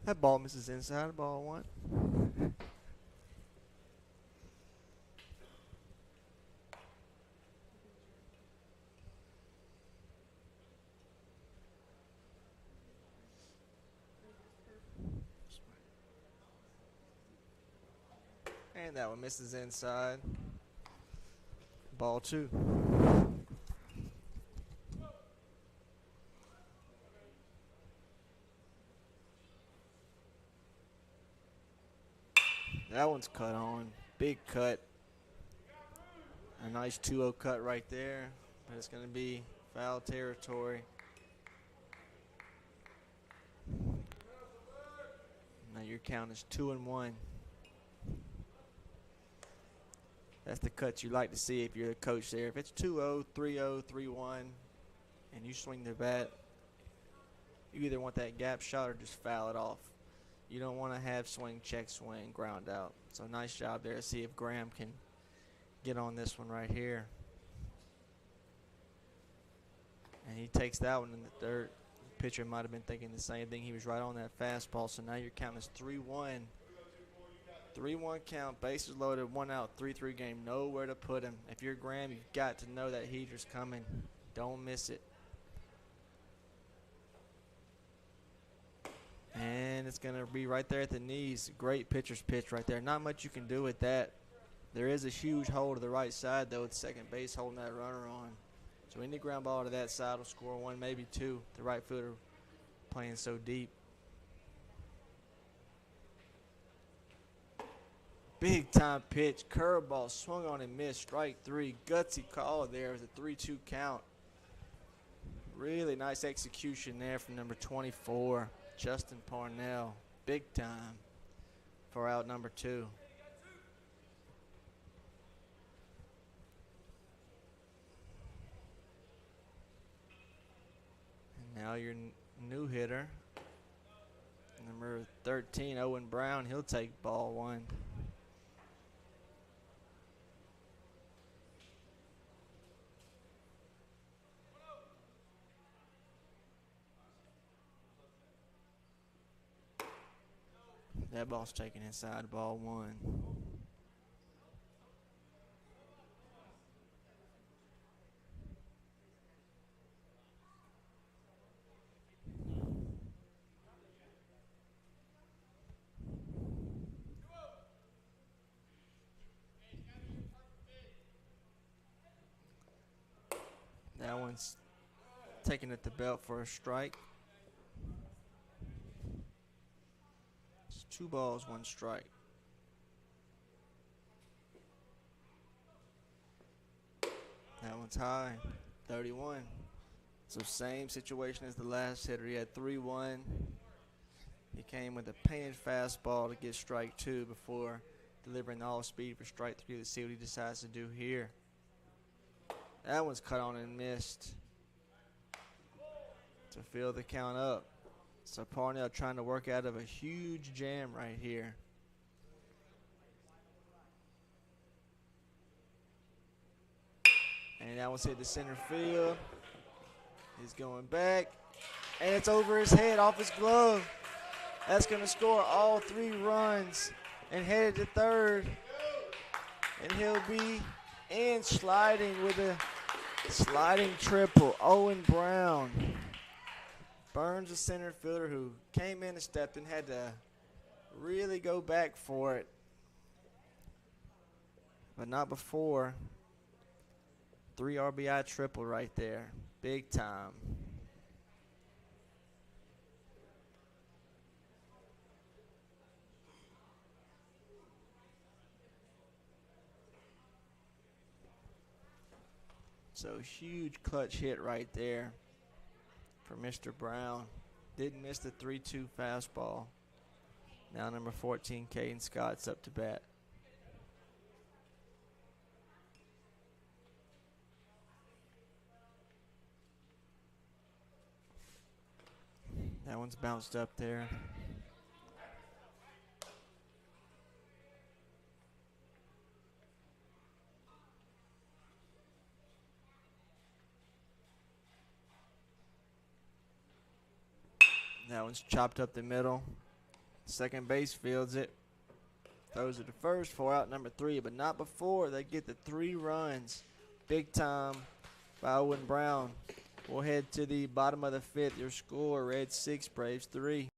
That ball misses inside, ball 1. And that one misses inside. Ball 2. That one's cut on. Big cut. A nice 2-0 cut right there. But it's going to be foul territory. Now your count is 2-1. That's the cut you like to see if you're a coach there. If it's 2-0, 3-0, 3-1, and you swing the bat, you either want that gap shot or just foul it off. You don't want to have swing, check, swing, ground out. So nice job there to see if Graham can get on this one right here. And he takes that one in the dirt. The pitcher might have been thinking the same thing. He was right on that fastball. So now your count is 3-1. 3-1 count, bases loaded, 1 out, 3-3 game. Nowhere to put him. If you're Graham, you've got to know that heater's coming. Don't miss it. And it's going to be right there at the knees. Great pitcher's pitch right there. Not much you can do with that. There is a huge hole to the right side, though, with second base holding that runner on. So any ground ball to that side will score 1, maybe 2. The right fielder playing so deep. Big time pitch. Curveball swung on and missed. Strike 3. Gutsy call there with a 3-2 count. Really nice execution there from number 24. Justin Parnell, big time for out number 2. And now your new hitter, number 13, Owen Brown. He'll take ball 1. That ball's taken inside, ball 1. one's taking at the belt for a strike. It's 2 balls, 1 strike. That one's high, 31. So same situation as the last hitter. He had 3-1. He came with a painted fastball to get strike 2 before delivering the all-speed for strike 3. Let's see what he decides to do here. That one's cut on and missed to fill the count up. So Parnell trying to work out of a huge jam right here. And that one's hit the center field. He's going back. And it's over his head, off his glove. That's going to score all 3 runs and headed to third. And he'll be in sliding with a sliding triple. Owen Brown burns the center fielder who came in and stepped and had to really go back for it. But not before. 3 RBI triple right there. Big time. So huge clutch hit right there for Mr. Brown. Didn't miss the 3-2 fastball. Now number 14, Caden Scott's up to bat. That one's bounced up there. That one's chopped up the middle. Second base fields it. Throws it to first for out number 3, but not before they get the 3 runs. Big time by Owen Brown. We'll head to the bottom of the 5th. Your score, Reds 6, Braves 3.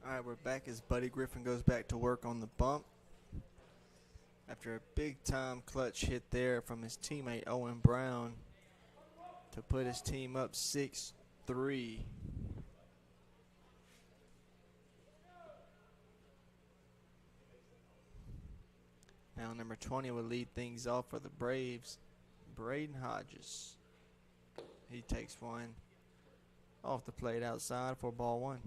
All right, we're back as Buddy Griffin goes back to work on the bump. After a big-time clutch hit there from his teammate Owen Brown to put his team up 6-3. Now number 20 will lead things off for the Braves, Braden Hodges. He takes one off the plate outside for ball 1.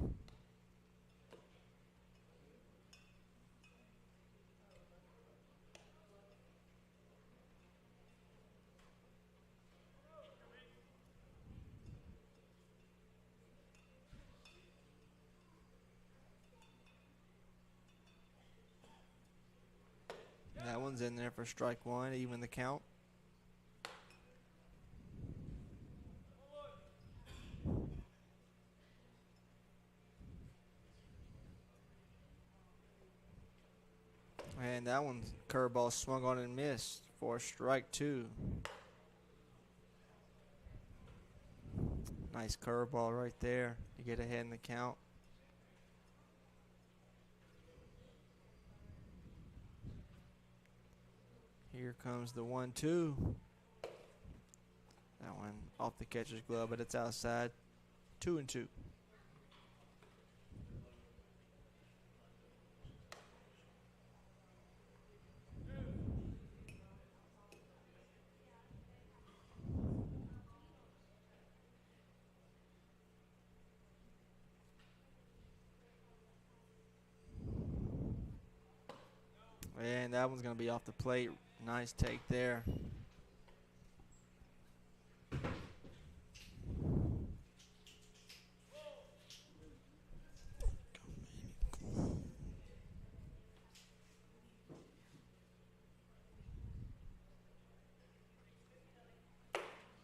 That one's in there for strike one, even the count. And that one's curveball swung on and missed for strike two. Nice curveball right there to get ahead in the count. Here comes the 1-2. That one off the catcher's glove, but it's outside. 2-2. And that one's going to be off the plate. Nice take there.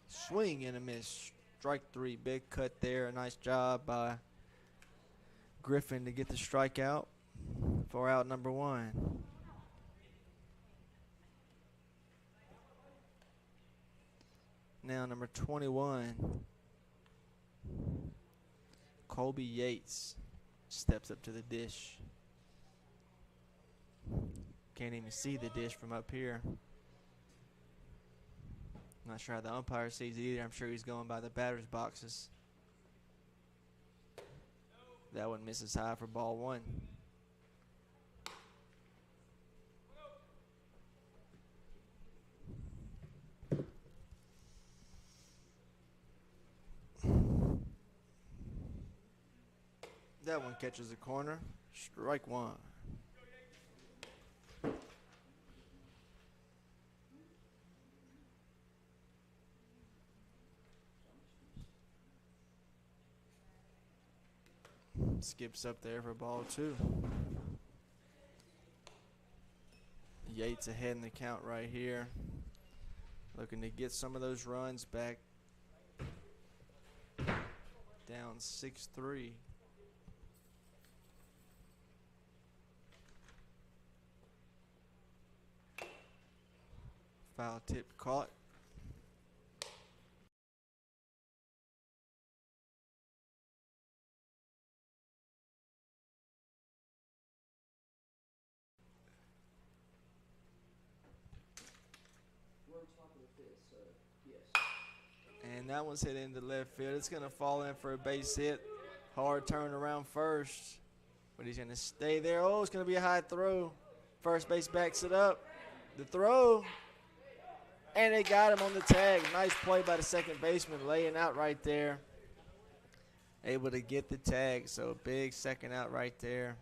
Swing and a miss. Strike three. Big cut there. A nice job by Griffin to get the strikeout for out number one. Now number 21, Colby Yates steps up to the dish. Can't even see the dish from up here. Not sure how the umpire sees it either. I'm sure he's going by the batter's boxes. That one misses high for ball one. That one catches the corner. Strike one. Skips up there for ball two. Yates ahead in the count right here. Looking to get some of those runs back. Down 6-3. Foul tip caught. And that one's hit into left field. It's going to fall in for a base hit. Hard turn around first. But he's going to stay there. Oh, it's going to be a high throw. First base backs it up. The throw. And they got him on the tag. Nice play by the second baseman, laying out right there. Able to get the tag. So big second out right there.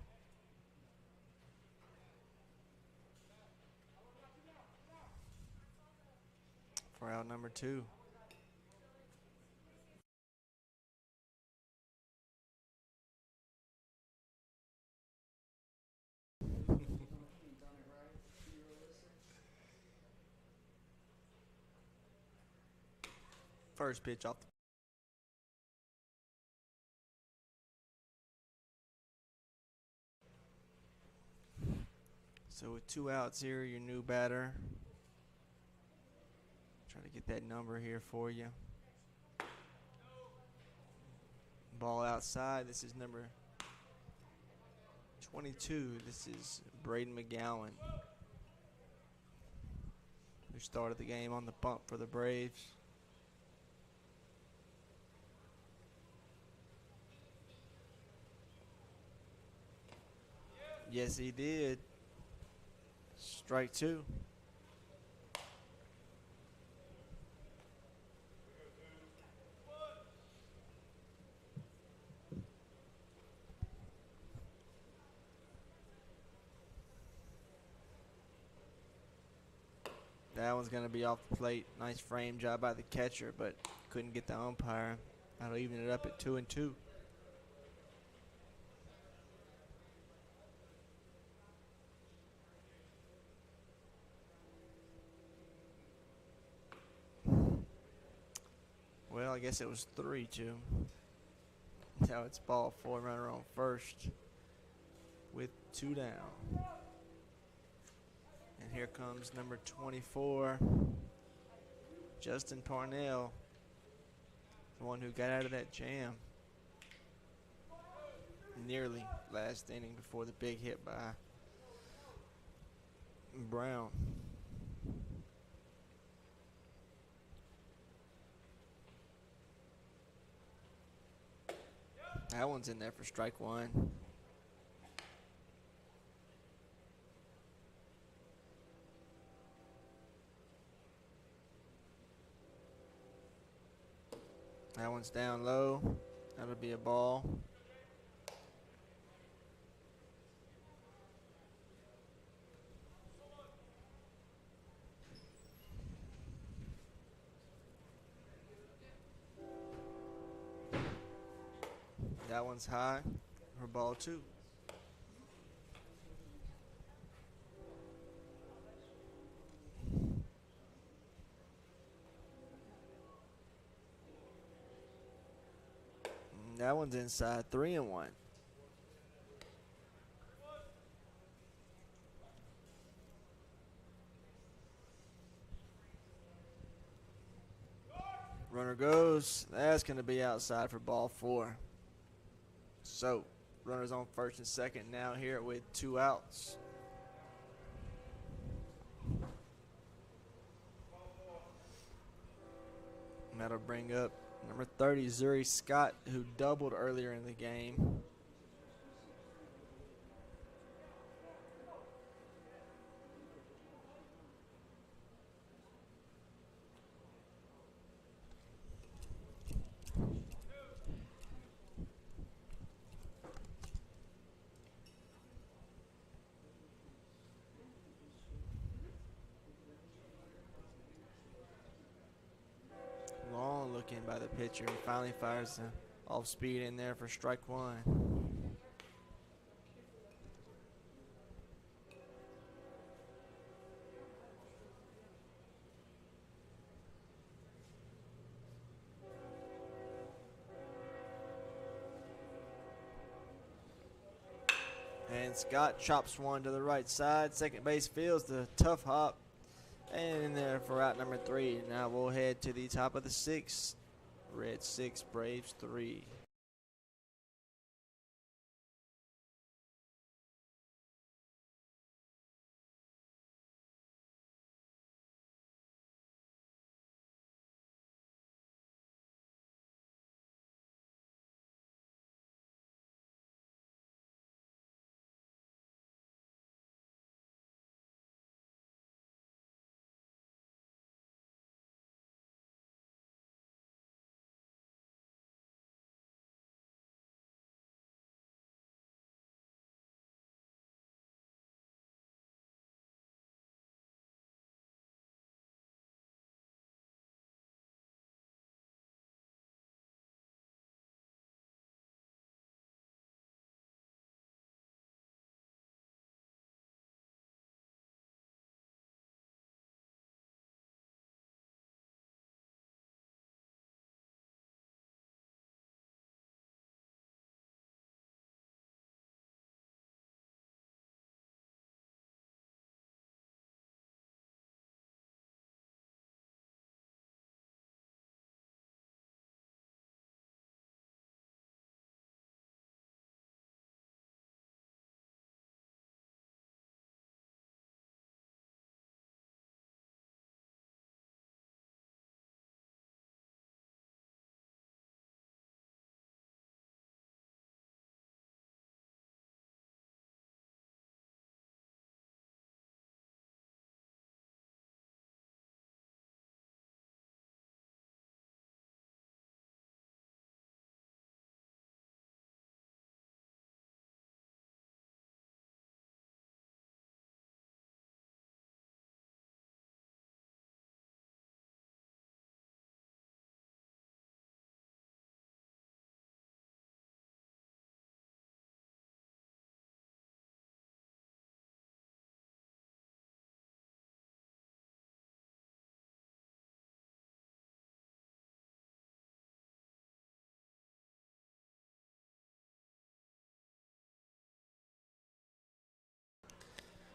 For out number two. First pitch off the So with two outs here, your new batter. Try to get that number here for you. Ball outside. This is number 22. This is Braden McGowan, who started the game on the bump for the Braves. Yes, he did. Strike two. That one's going to be off the plate. Nice frame job by the catcher, but couldn't get the umpire. That'll even it up at 2-2. Well, I guess it was 3-2. Now it's ball 4, runner on first with 2 down. And here comes number 24, Justin Parnell, the one who got out of that jam nearly last inning before the big hit by Brown. That one's in there for strike 1. That one's down low. That'll be a ball. That one's high for ball 2. That one's inside, 3-1. Runner goes. That's going to be outside for ball 4. So, runners on first and second now here with 2 outs. And that'll bring up number 30, Zuri Scott, who doubled earlier in the game. Long looking by the pitcher. He finally fires the off speed in there for strike 1. And Scott chops one to the right side. Second base fields the tough hop. And in there for out number 3. Now we'll head to the top of the 6th. Red 6, Braves 3.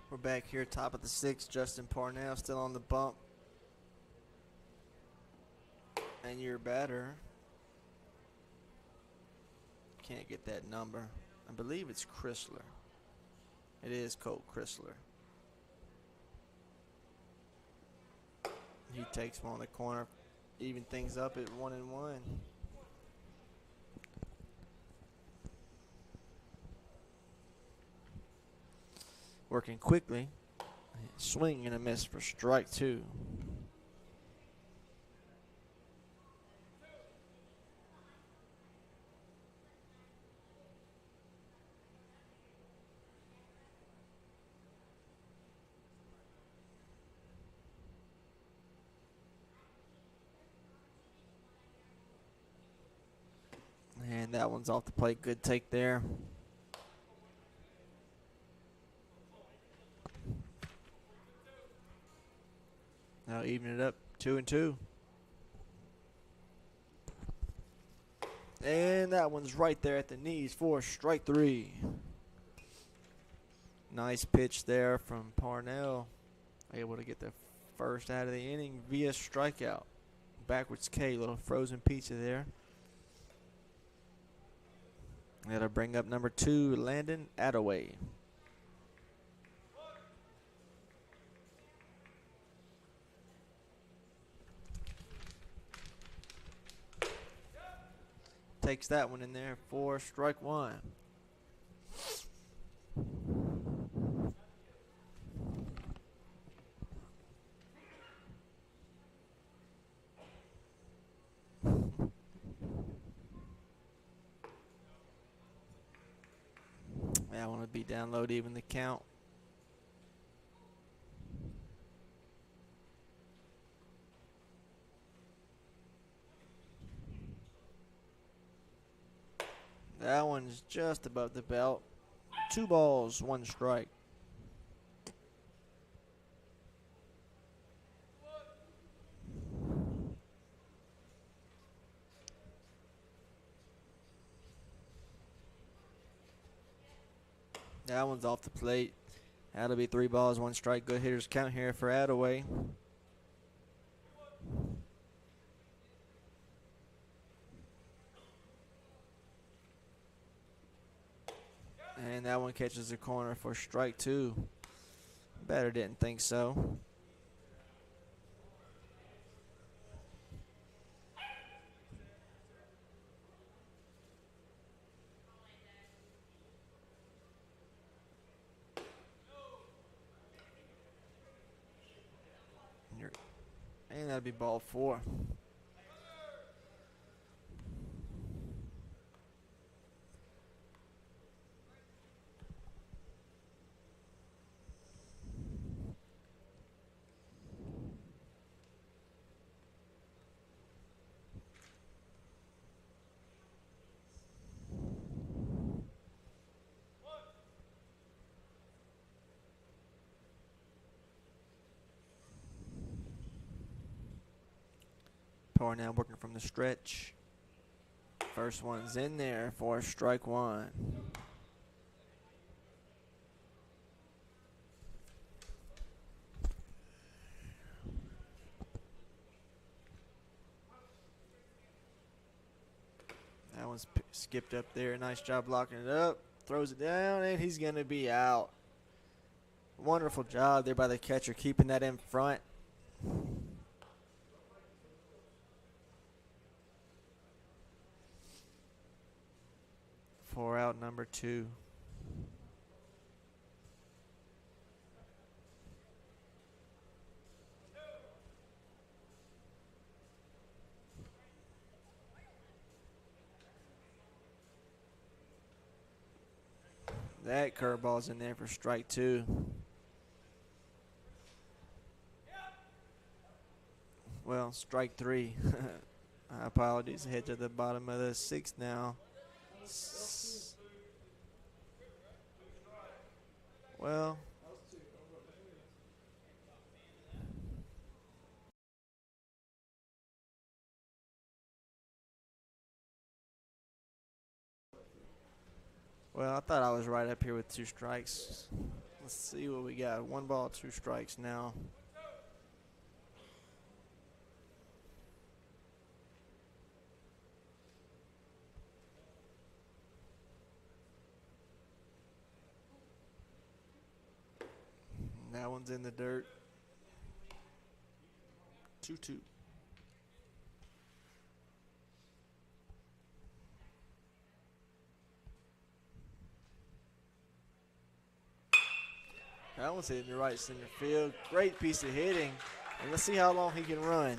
We're back here, top of the sixth. Justin Parnell still on the bump. And your batter, can't get that number. I believe it's Chrysler. It is Colt Chrysler. He takes one on the corner, even things up at 1-1. Working quickly. Swing and a miss for strike 2. And that one's off the plate. Good take there. Now even it up, 2-2. And that one's right there at the knees for strike 3. Nice pitch there from Parnell. Able to get the first out of the inning via strikeout. Backwards K, little frozen pizza there. That'll bring up number 2, Landon Attaway. Takes that one in there for strike 1. I want to be down low to even the count. That one's just above the belt. 2 balls, 1 strike. That one's off the plate. That'll be 3 balls, 1 strike. Good hitters count here for Attaway. And that one catches the corner for strike 2. Batter didn't think so. And that'll be ball 4. Parnell working from the stretch. First one's in there for strike 1. That one's skipped up there. Nice job blocking it up. Throws it down, and he's going to be out. Wonderful job there by the catcher, keeping that in front. 4 out, number 2. That curveball's in there for strike 2. Well, strike 3. Apologies. Head to the bottom of the 6th now. Well, I thought I was right up here with 2 strikes. Let's see what we got. 1 ball, 2 strikes now. That one's in the dirt. 2-2. That one's hitting the right center field. Great piece of hitting. And let's see how long he can run.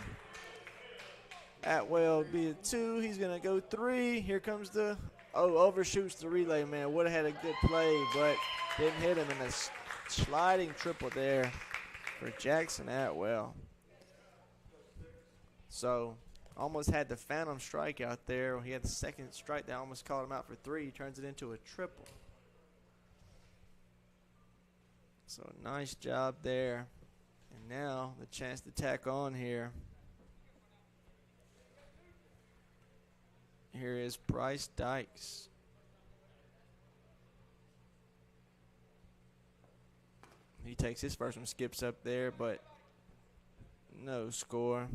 Atwell be a 2. He's going to go 3. Here comes the, overshoots the relay man. Would have had a good play, but didn't hit him in a sliding triple there for Jackson Atwell. So almost had the phantom strike out there. He had the second strike that almost called him out for 3. He turns it into a triple. So nice job there. And now the chance to tack on here. Here is Bryce Dykes. He takes his first one, skips up there, but no score.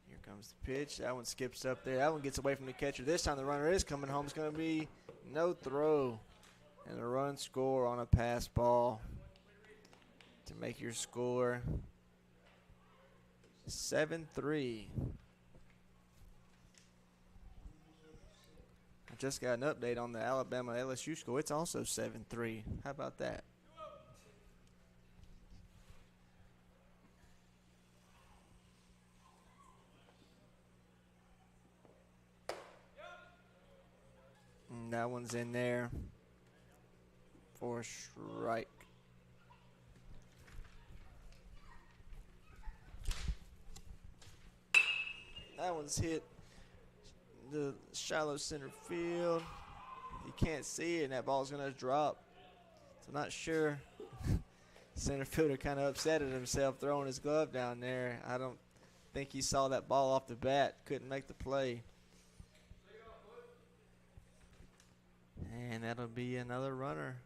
Here comes the pitch. That one skips up there. That one gets away from the catcher. This time the runner is coming home. It's going to be no throw. And a run score on a pass ball to make your score 7-3. I just got an update on the Alabama LSU score. It's also 7-3. How about that? And that one's in there for a strike. That one's hit the shallow center field. You can't see it, and that ball's going to drop. So I'm not sure. Center fielder kind of upset at himself throwing his glove down there. I don't think he saw that ball off the bat. Couldn't make the play. And that'll be another runner.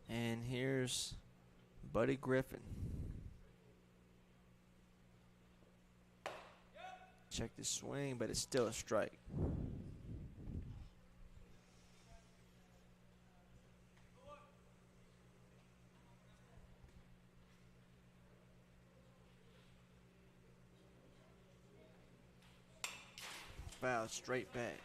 And here's Buddy Griffin. Check the swing, but it's still a strike. foul straight back.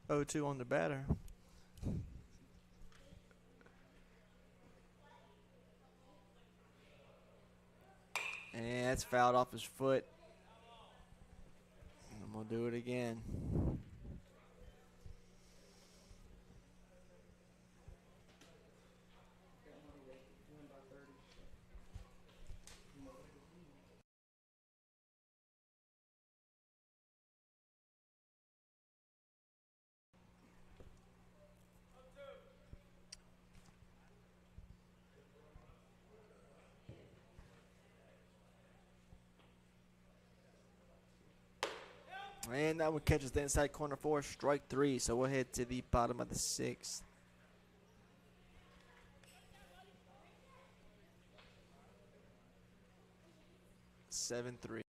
Oh, 2 on the batter. And that's fouled off his foot. And we'll do it again. And that one catches the inside corner for strike 3. So we'll head to the bottom of the 6th. Seven three.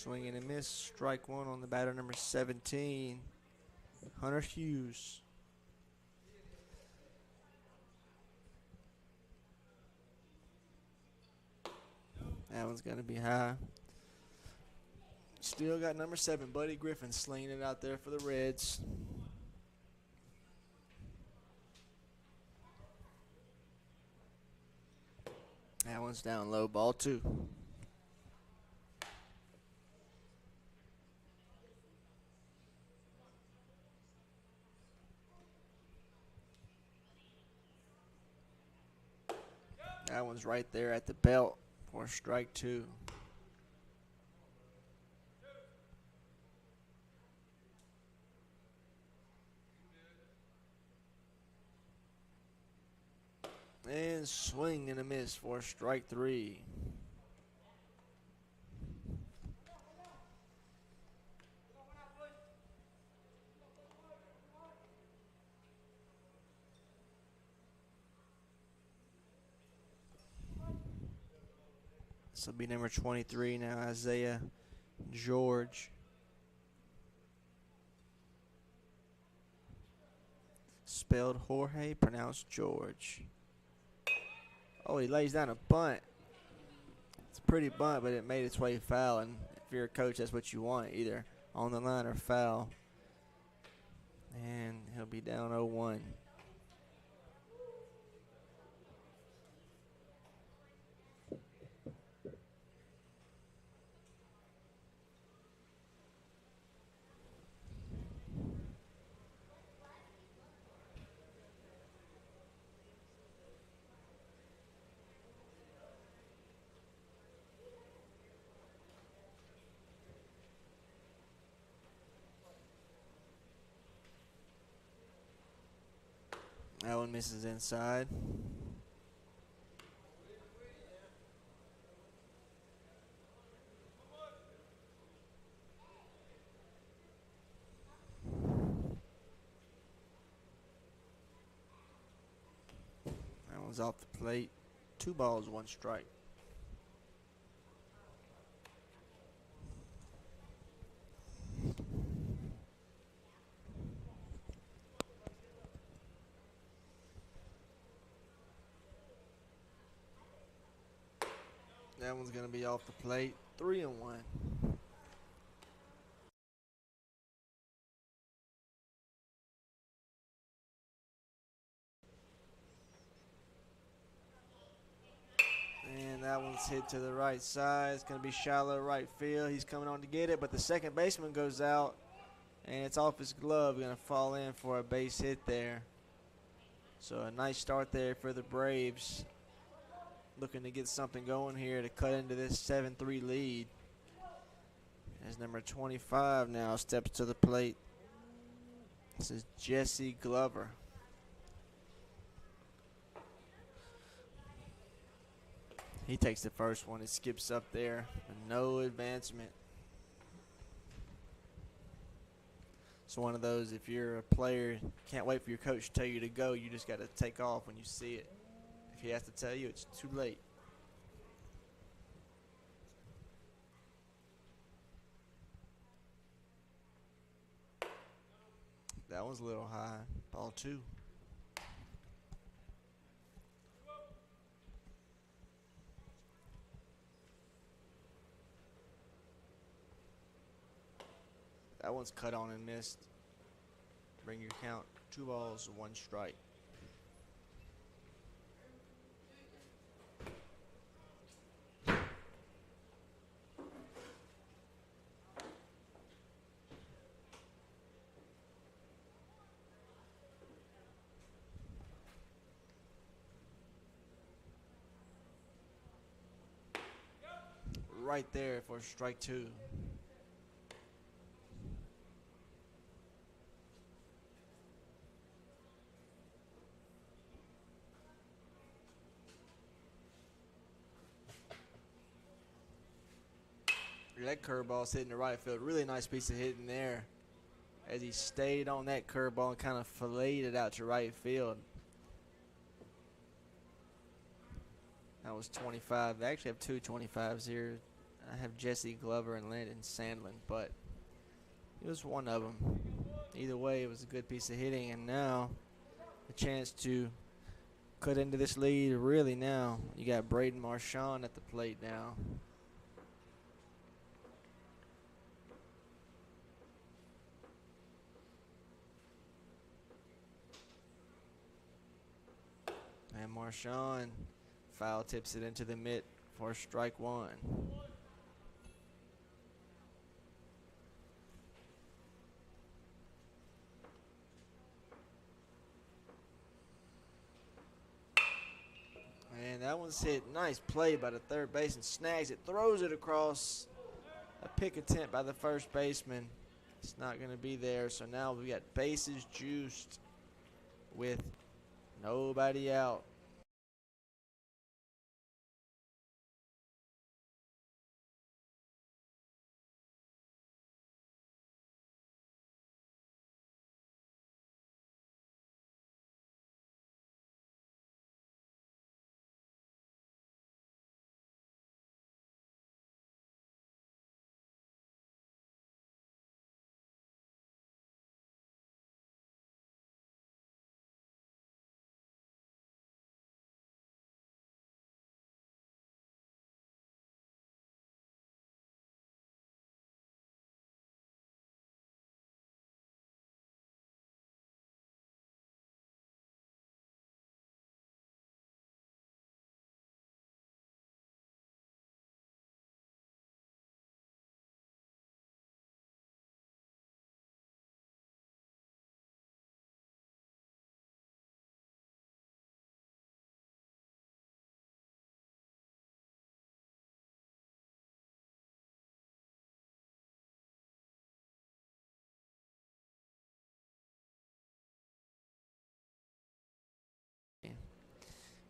Swing and a miss. Strike 1 on the batter, number 17, Hunter Hughes. That one's going to be high. Still got number 7, Buddy Griffin, slinging it out there for the Reds. That one's down low, ball 2. That one's right there at the belt for strike 2. And swing and a miss for strike 3. This will be number 23 now, Isaiah George. Spelled Jorge, pronounced George. Oh, he lays down a bunt. It's a pretty bunt, but it made its way foul. And if you're a coach, that's what you want, either on the line or foul. And he'll be down 0-1. That one misses inside. That one's off the plate. 2 balls, 1 strike. That one's going to be off the plate. 3-1. And that one's hit to the right side. It's going to be shallow right field. He's coming on to get it, but the second baseman goes out, and it's off his glove. Going to fall in for a base hit there. So a nice start there for the Braves. Looking to get something going here to cut into this 7-3 lead. As number 25 now steps to the plate. This is Jesse Glover. He takes the first one. It skips up there. No advancement. It's one of those, if you're a player, can't wait for your coach to tell you to go. You just got to take off when you see it. If he has to tell you, it's too late. That one's a little high. Ball 2. That one's cut on and missed. Bring your count. 2 balls, 1 strike. Right there for strike 2. That curveball's hitting the right field. Really nice piece of hitting there. As he stayed on that curveball and kind of filleted it out to right field. That was 25. They actually have 2 25s here. I have Jesse Glover and Landon Sandlin, but it was one of them. Either way, it was a good piece of hitting, and now a chance to cut into this lead. Really now, you got Braden Marchand at the plate now. And Marchand foul tips it into the mitt for strike 1. And that one's hit. Nice play by the third baseman. Snags it, throws it across. A pick attempt by the first baseman. It's not going to be there. So now we got bases juiced with nobody out.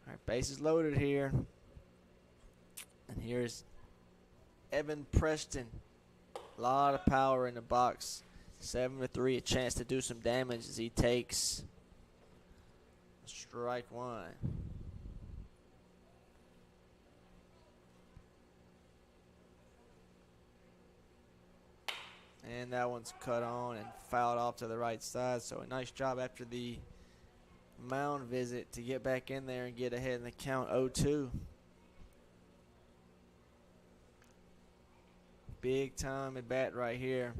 All right, bases loaded here. And here's Evan Preston. A lot of power in the box. 7-3, a chance to do some damage as he takes strike one. And that one's cut on and fouled off to the right side. So a nice job after the mound visit to get back in there and get ahead in the count 0-2. Big time at bat right here.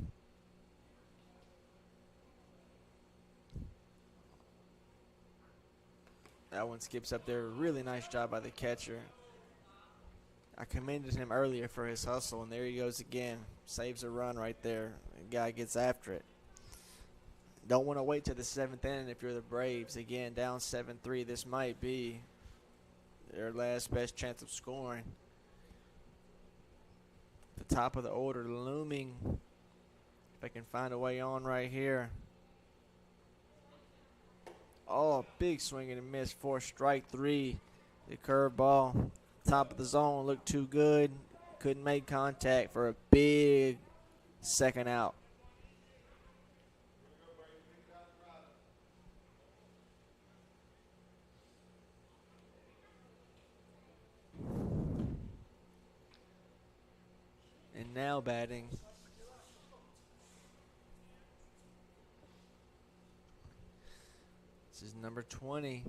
That one skips up there. Really nice job by the catcher. I commended him earlier for his hustle, and there he goes again. Saves a run right there. The guy gets after it. Don't want to wait to the 7th inning if you're the Braves. Again, down 7-3. This might be their last best chance of scoring. The top of the order looming. If I can find a way on right here. Oh, big swing and a miss for strike three. The curveball, top of the zone, looked too good. Couldn't make contact for a big second out. And now batting. This is number 20.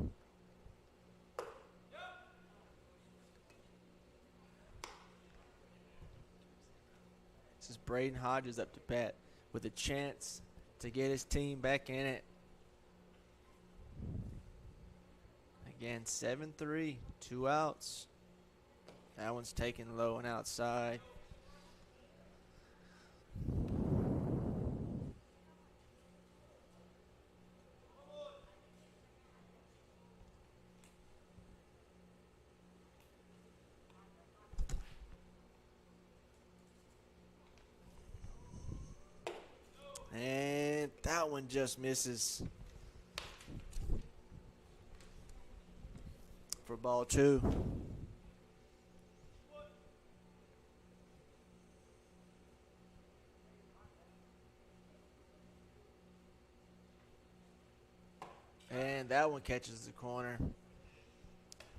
This is Braden Hodges up to bat with a chance to get his team back in it. Again, 7-3, 2 outs. That one's taken low and outside. And that one just misses for ball 2. And that one catches the corner.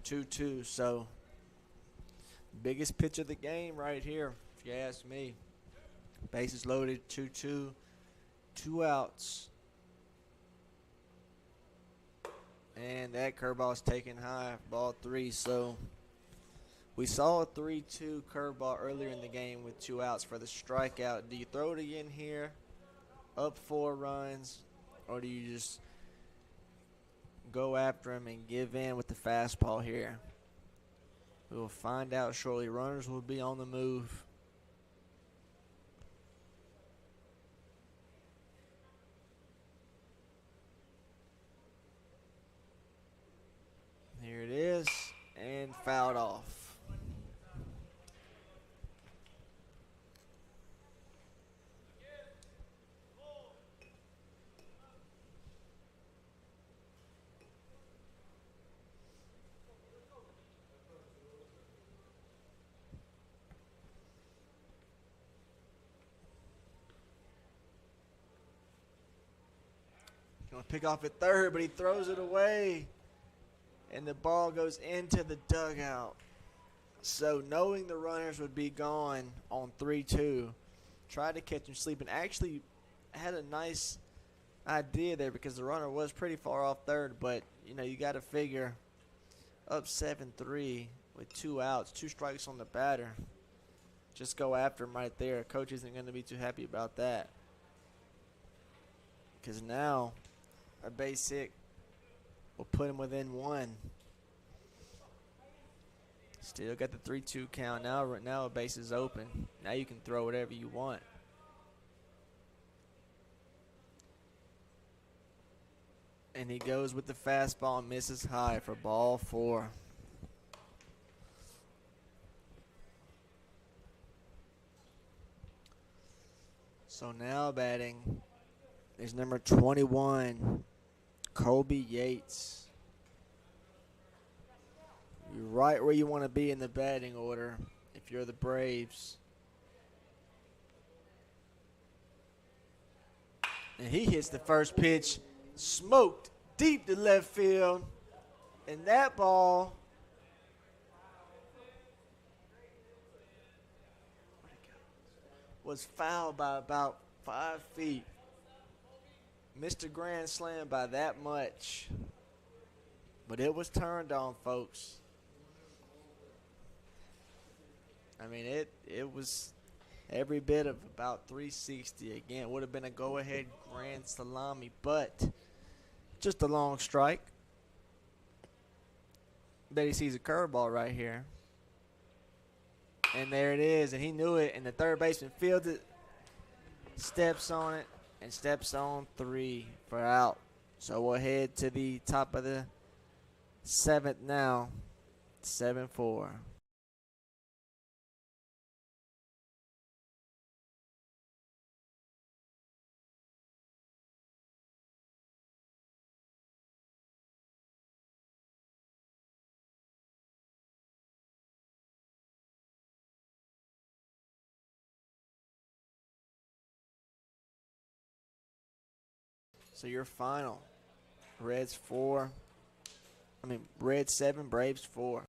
2-2. So, biggest pitch of the game right here, if you ask me. Bases loaded, 2-2. 2 outs. And that curveball is taken high, ball 3. So we saw a 3-2 curveball earlier in the game with 2 outs for the strikeout. Do you throw it again here, up 4 runs, or do you just go after him and give in with the fastball here? We will find out shortly. Runners will be on the move. Here it is, and fouled off. Gonna pick off at third, but he throws it away. And the ball goes into the dugout. So knowing the runners would be gone on 3-2, tried to catch him sleeping. Actually had a nice idea there because the runner was pretty far off third. But, you know, you got to figure up 7-3 with 2 outs, 2 strikes on the batter. Just go after him right there. Coach isn't going to be too happy about that. Because now a base hit will put him within 1. Still got the 3-2 count. Now a base is open. Now you can throw whatever you want. And he goes with the fastball and misses high for ball 4. So now batting is number 21, Colby Yates. You're right where you want to be in the batting order if you're the Braves. And he hits the first pitch, smoked deep to left field. And that ball was fouled by about 5 feet. Missed a grand slam by that much. But it was turned on, folks. I mean, it was every bit of about 360. Again, it would have been a go-ahead grand salami, but just a long strike. Bet he sees a curveball right here. And there it is, and he knew it, and the third baseman fielded, steps on it, and steps on 3 for out. So we'll head to the top of the 7th now, 7-4. So your final, Reds 7, Braves 4.